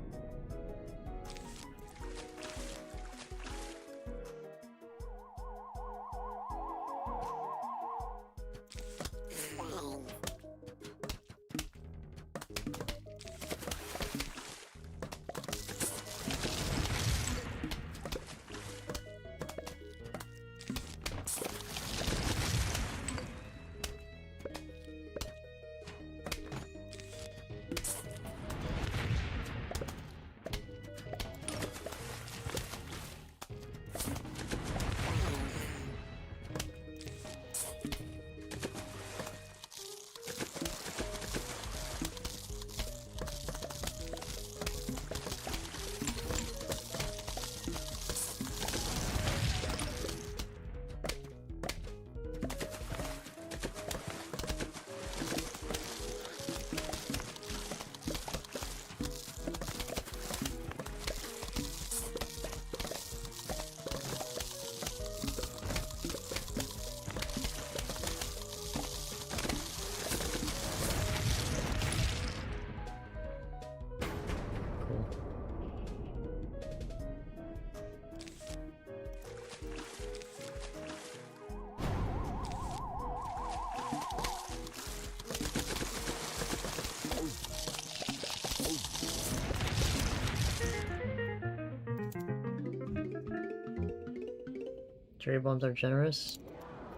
Speaker 1: Cherry bombs are generous?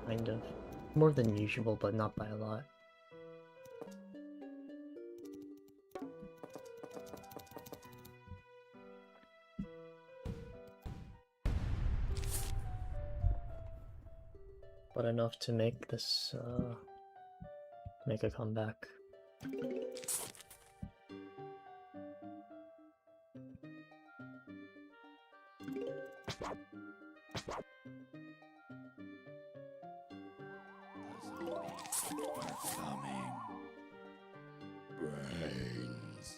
Speaker 1: Kind of. More than usual, but not by a lot. But enough to make this, make a comeback.
Speaker 2: The zombies are coming. Brains.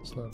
Speaker 1: Slow.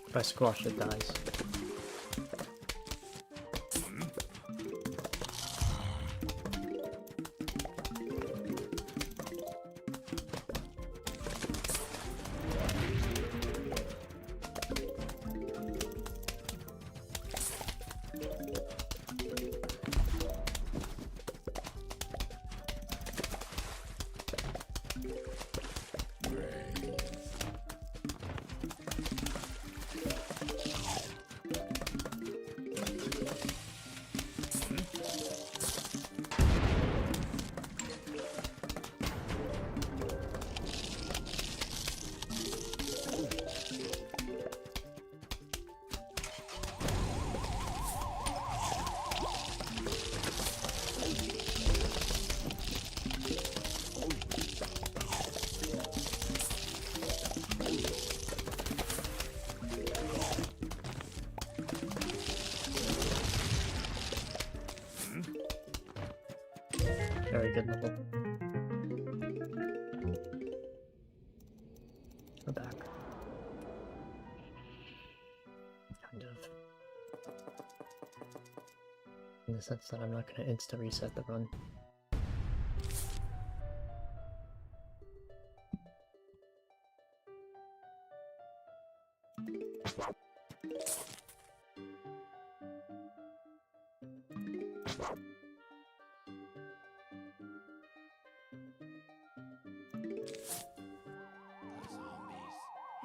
Speaker 1: If I squash, it dies. Very good level. We're back. Kind of. In the sense that I'm not going to insta-reset the run.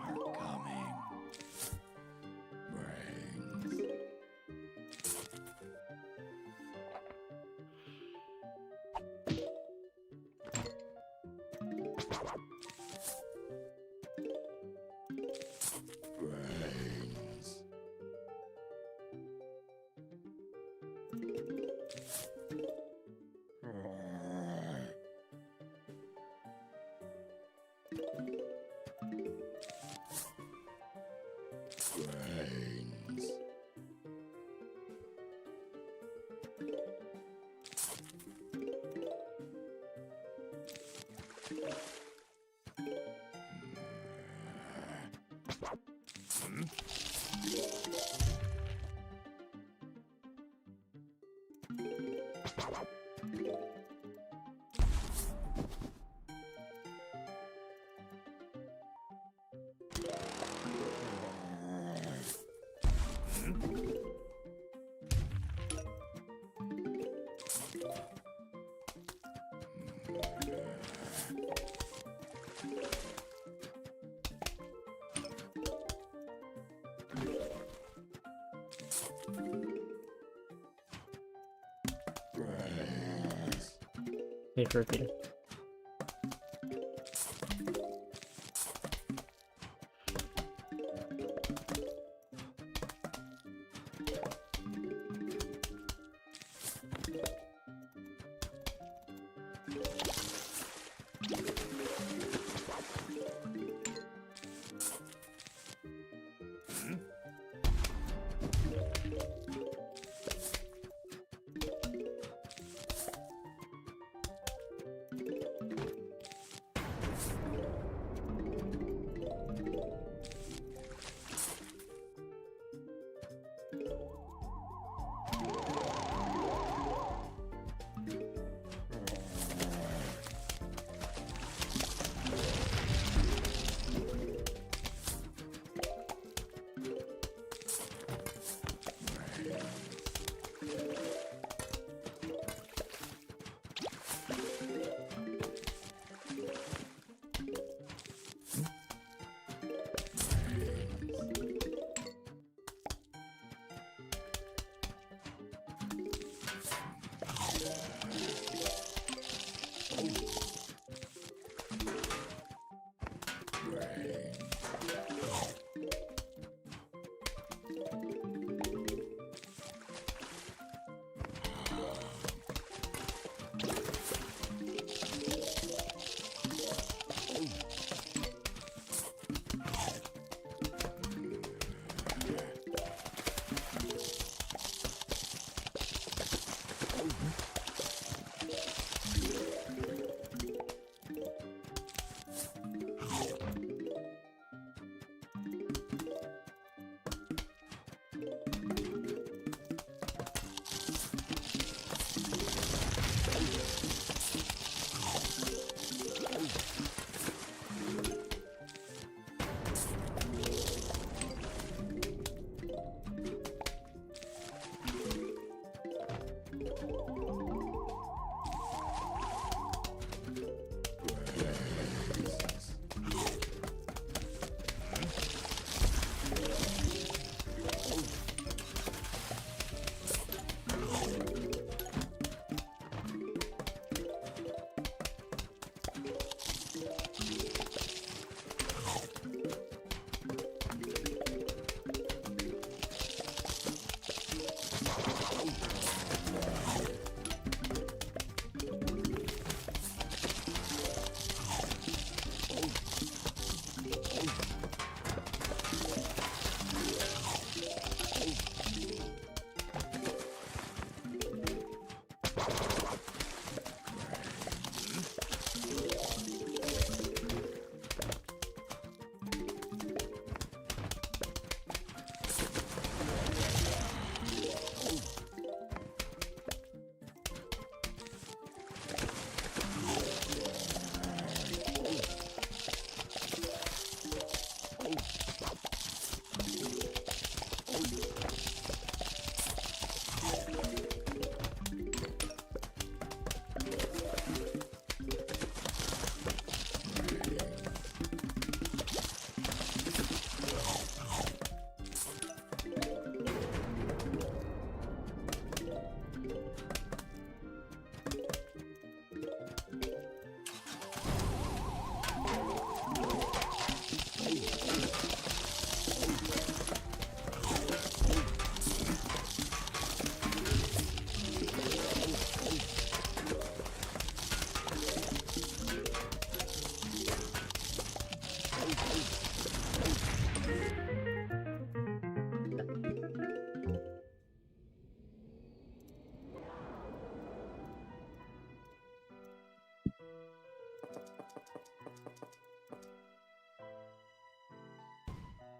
Speaker 2: Are coming. Brains. Brains. Brains.
Speaker 1: Pay for repeating.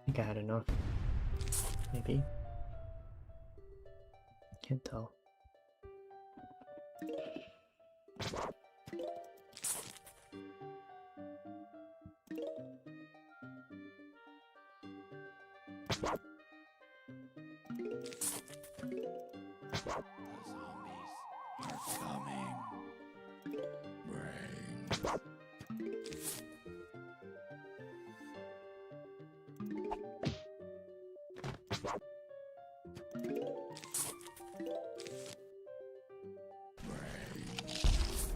Speaker 1: I think I had enough. Maybe. Can't tell.
Speaker 2: The zombies are coming. Brains.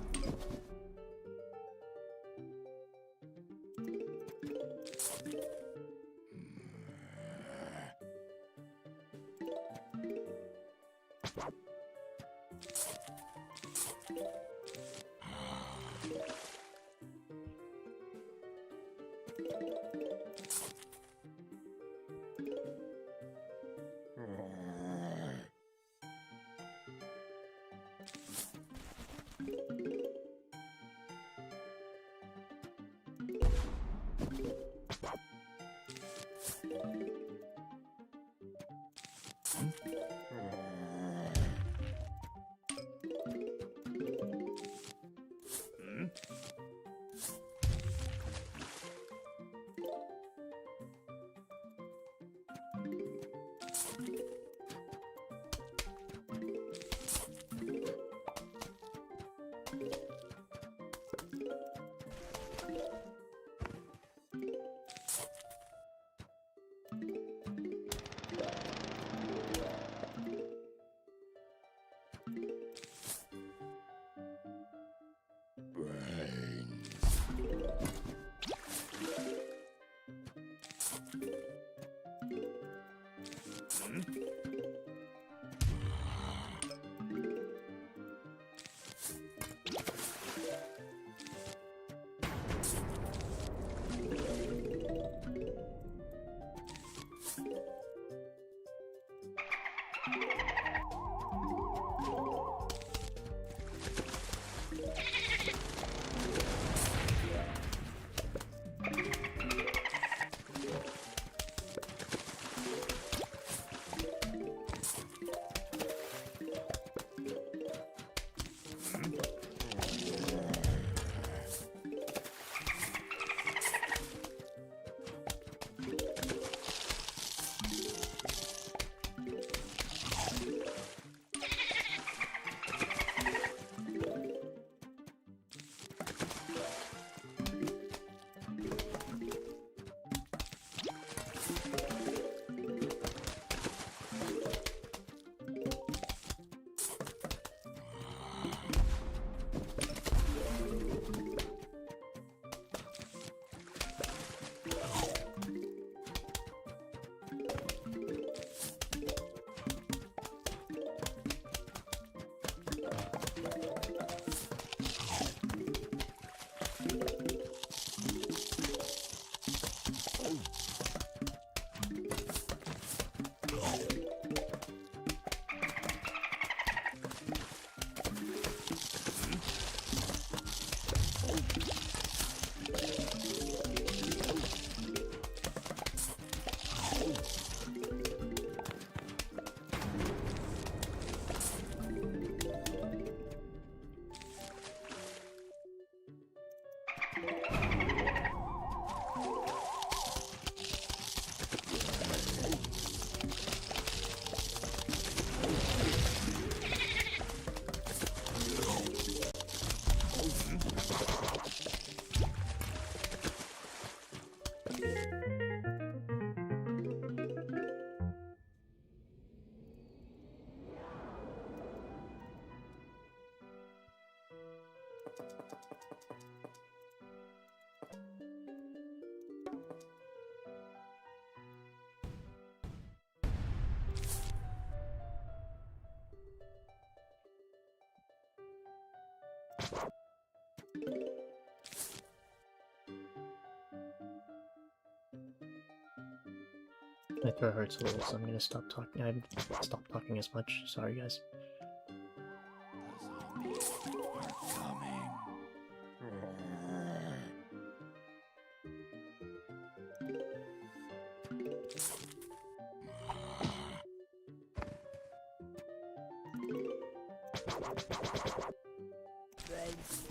Speaker 1: My throat hurts a little, so I'm gonna stop talking. I stopped talking as much. Sorry, guys.
Speaker 2: The zombies are coming. Brains.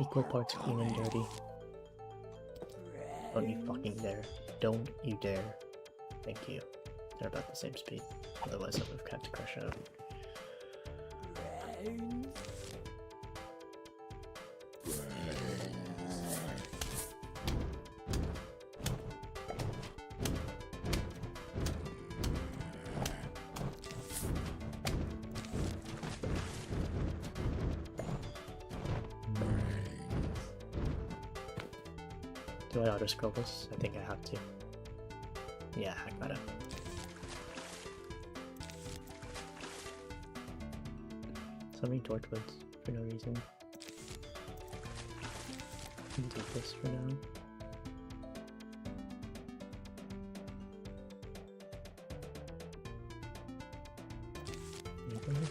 Speaker 1: Equal parts clean and dirty. Don't you fucking dare. Don't you dare. Thank you. They're about the same speed. Otherwise I would have had to crush out. Do I auto-scroll this? I think I have to. Yeah, I gotta. So many Torchwoods for no reason. Can take this for now. Anything?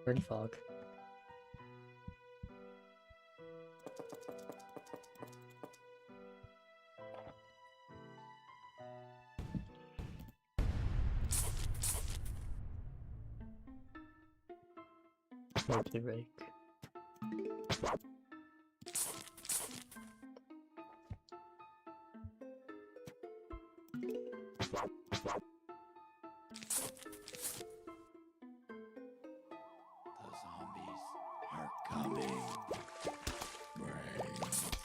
Speaker 1: Burn fog. Multi-rake.
Speaker 2: The zombies are coming. Brains.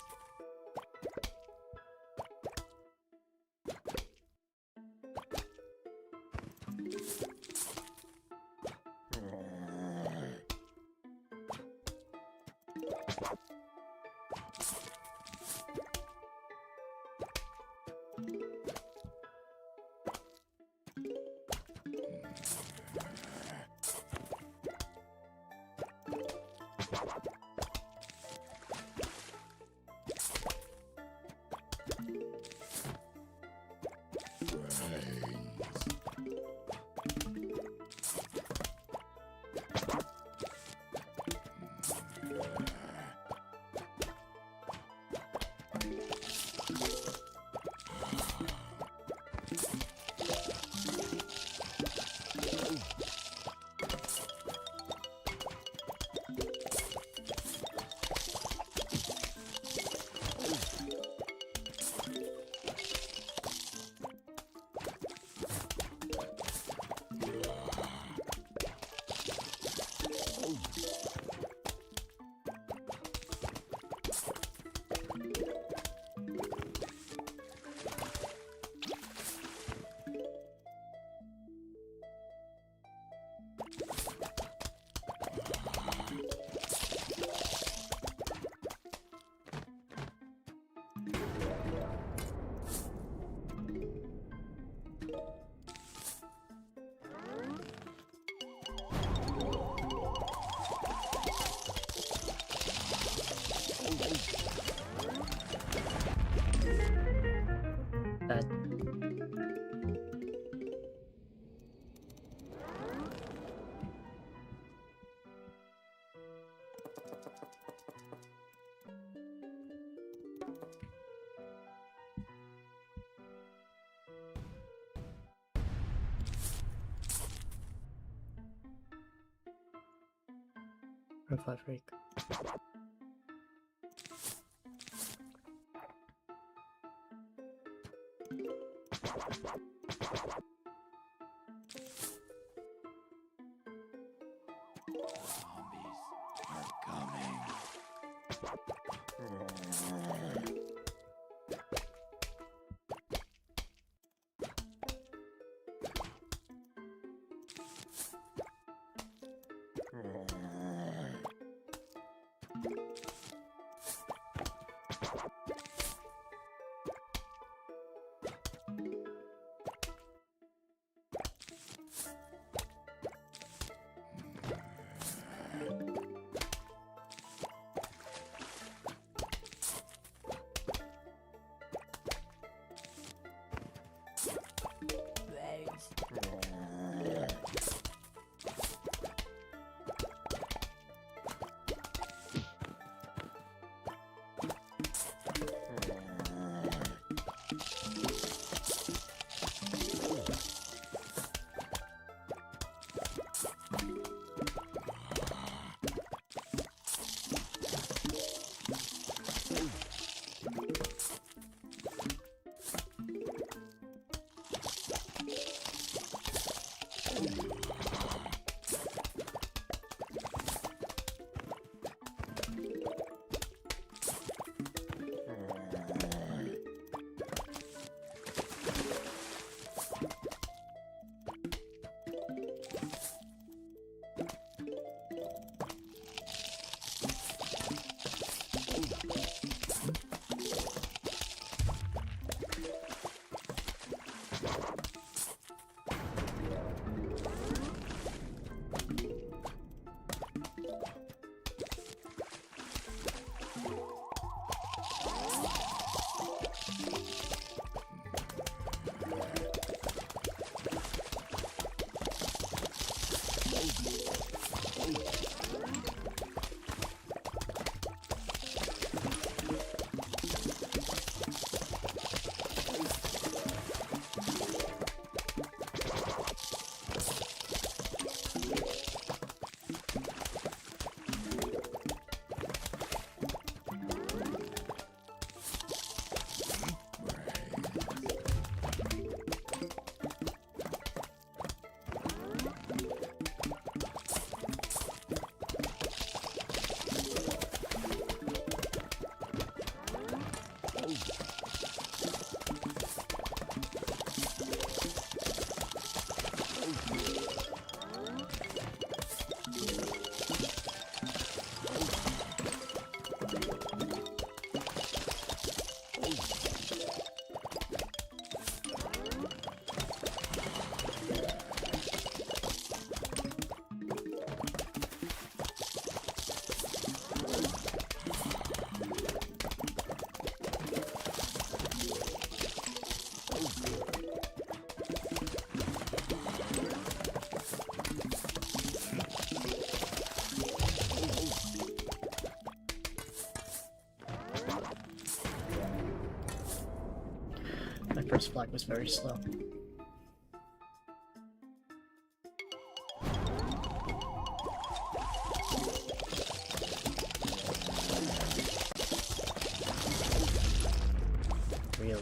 Speaker 1: That Revive rake.
Speaker 2: Zombies are coming.
Speaker 1: My first flag was very slow. Really?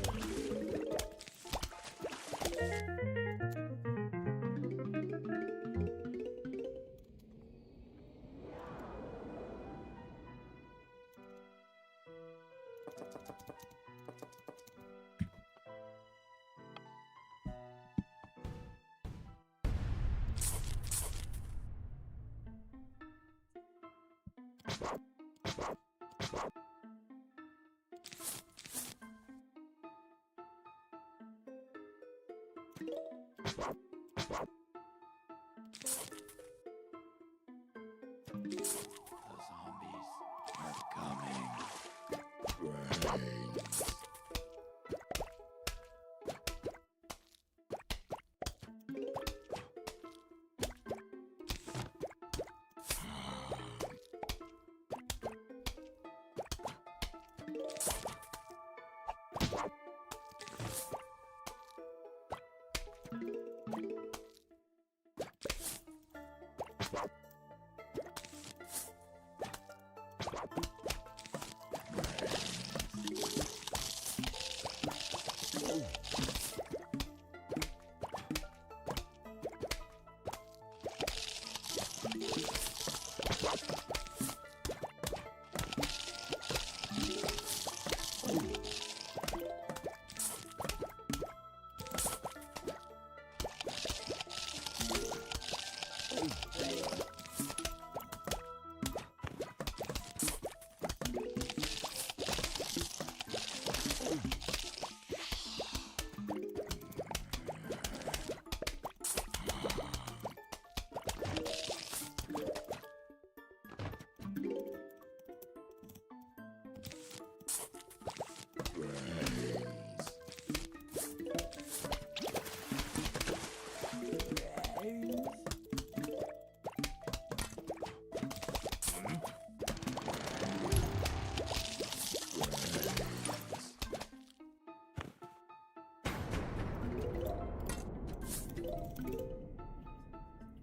Speaker 2: The zombies are coming. Brains.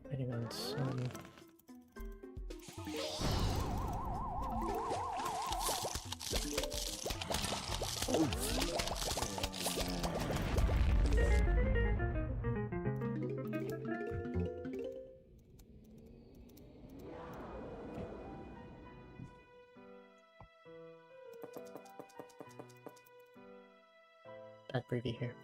Speaker 1: Waiting on some. Bad preview here.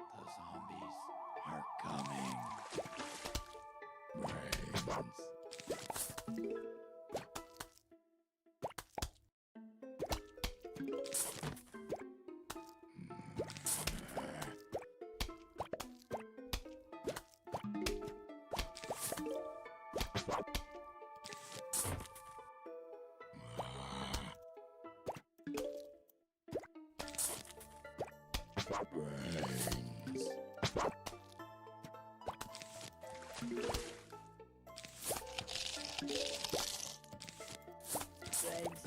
Speaker 2: The zombies are coming. Brains. Brains.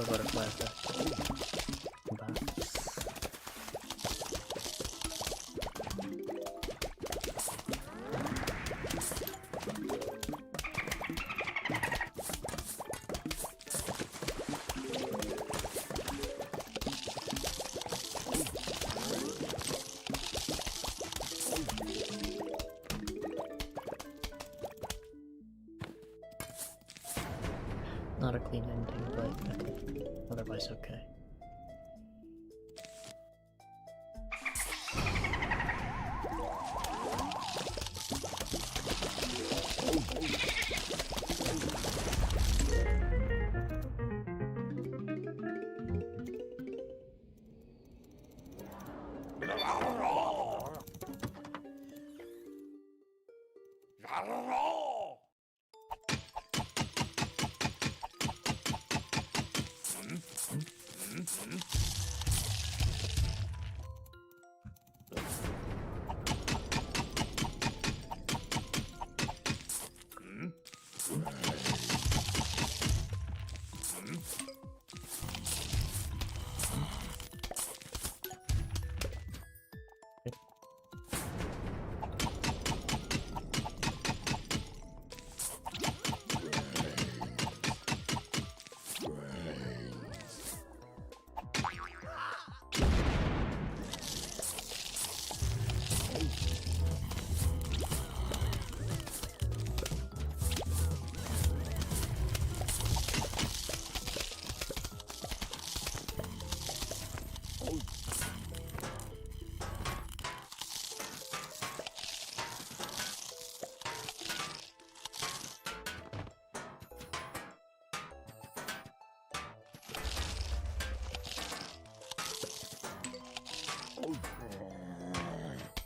Speaker 1: Butterfly effect. Back. Not a clean ending, but okay. Otherwise okay.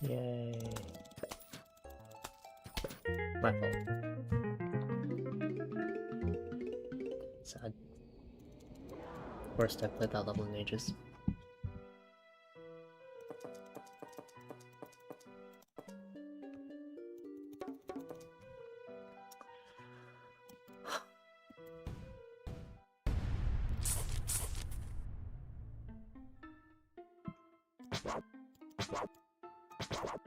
Speaker 1: Yay. My fault. Sad. Worst I've played that level in ages.
Speaker 2: The zombies are coming.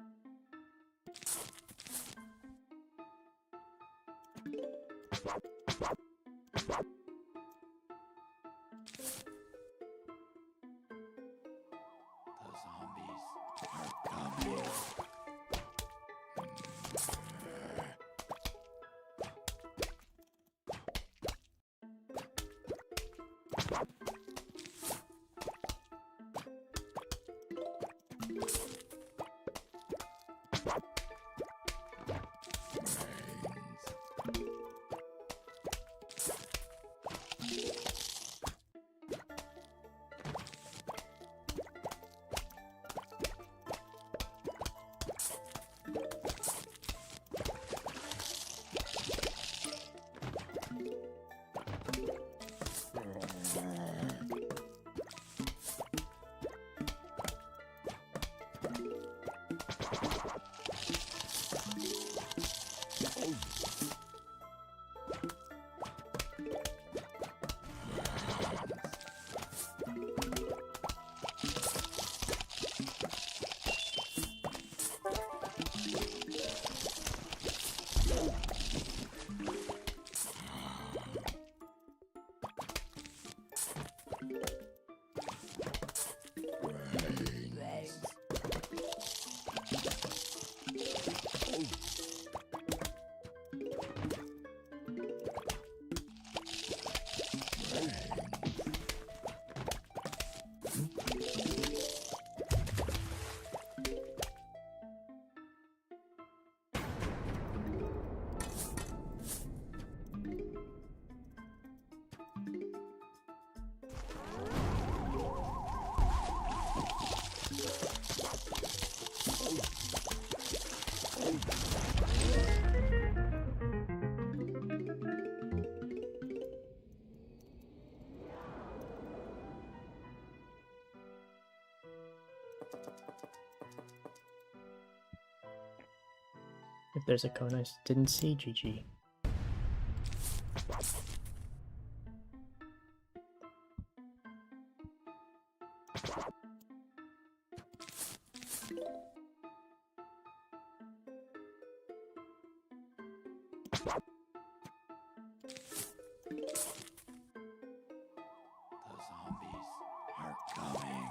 Speaker 1: If there's a cone I didn't see, GG.
Speaker 2: The zombies are coming.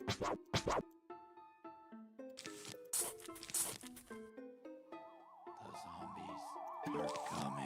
Speaker 2: The zombies are coming.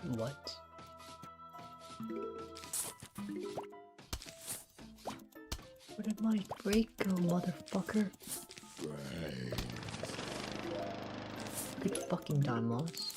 Speaker 1: What? Where did my break go, motherfucker? Good fucking time loss.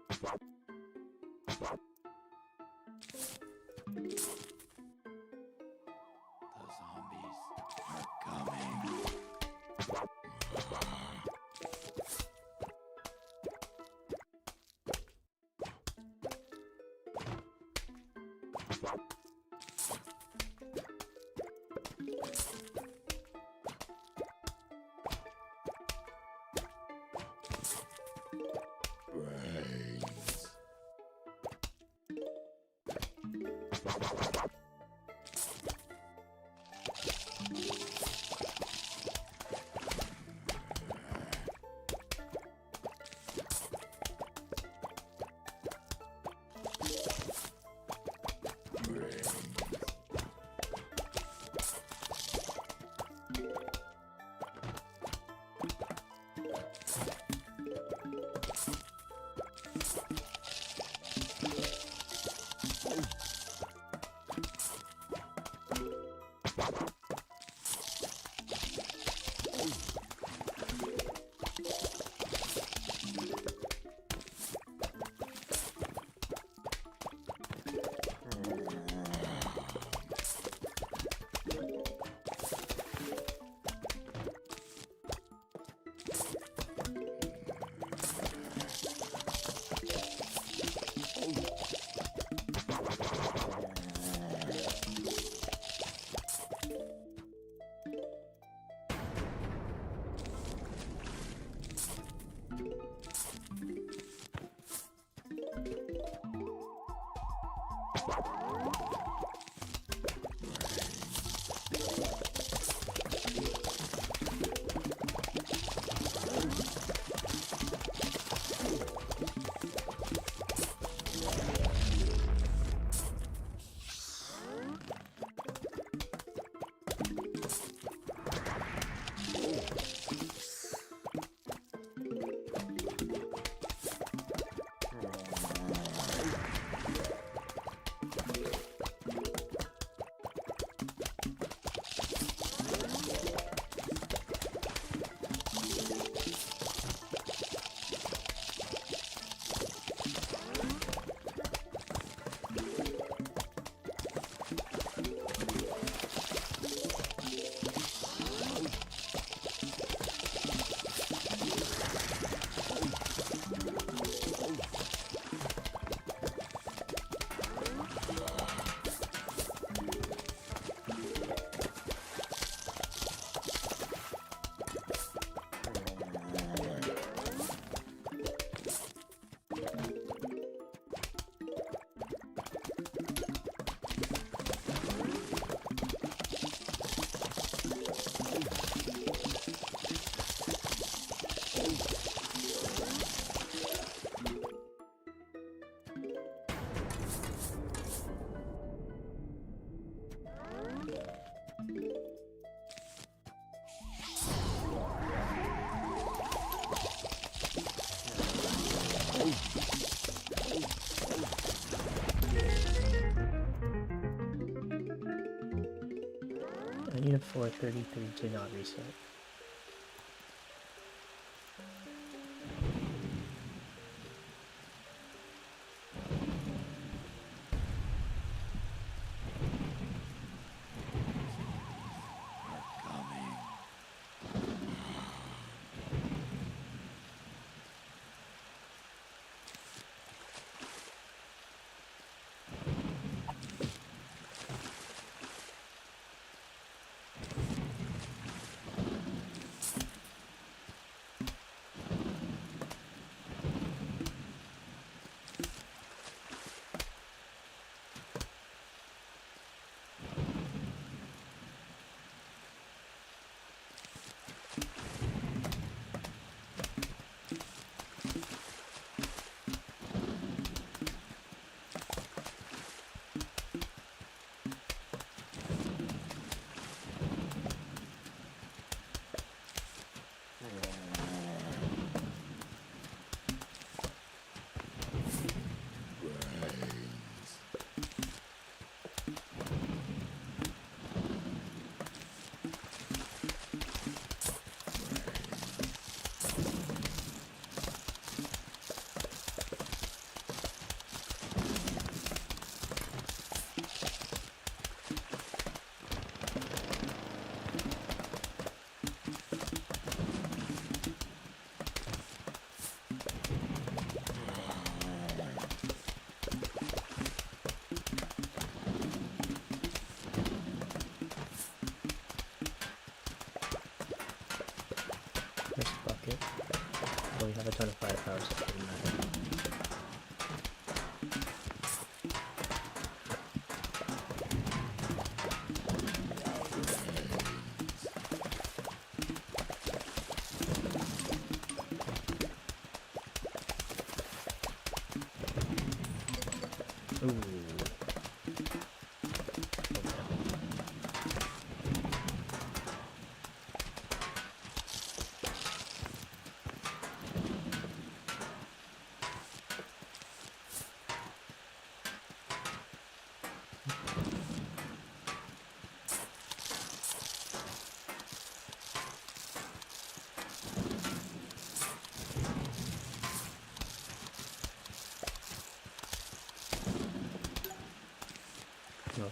Speaker 2: The zombies are coming. Brains.
Speaker 1: I need a 433 to not reset. Nice bucket. Well, we have a ton of firepower, so it doesn't matter. Ooh. No.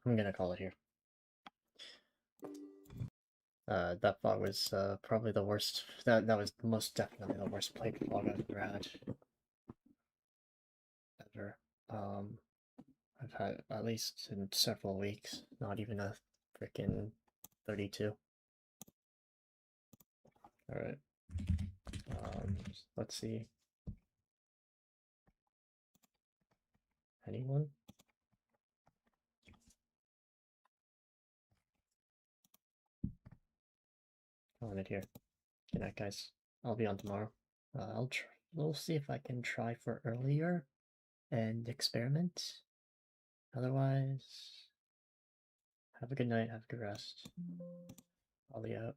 Speaker 1: I'm gonna call it here. That fog was probably the worst. That was most definitely the worst plague fog I've ever had. Ever. I've had at least in several weeks. Not even a freaking 32. All right. Let's see. Anyone? I'll end it here. Good night, guys. I'll be on tomorrow. We'll see if I can try for earlier and experiment. Otherwise, have a good night. Have a good rest. I'll be out.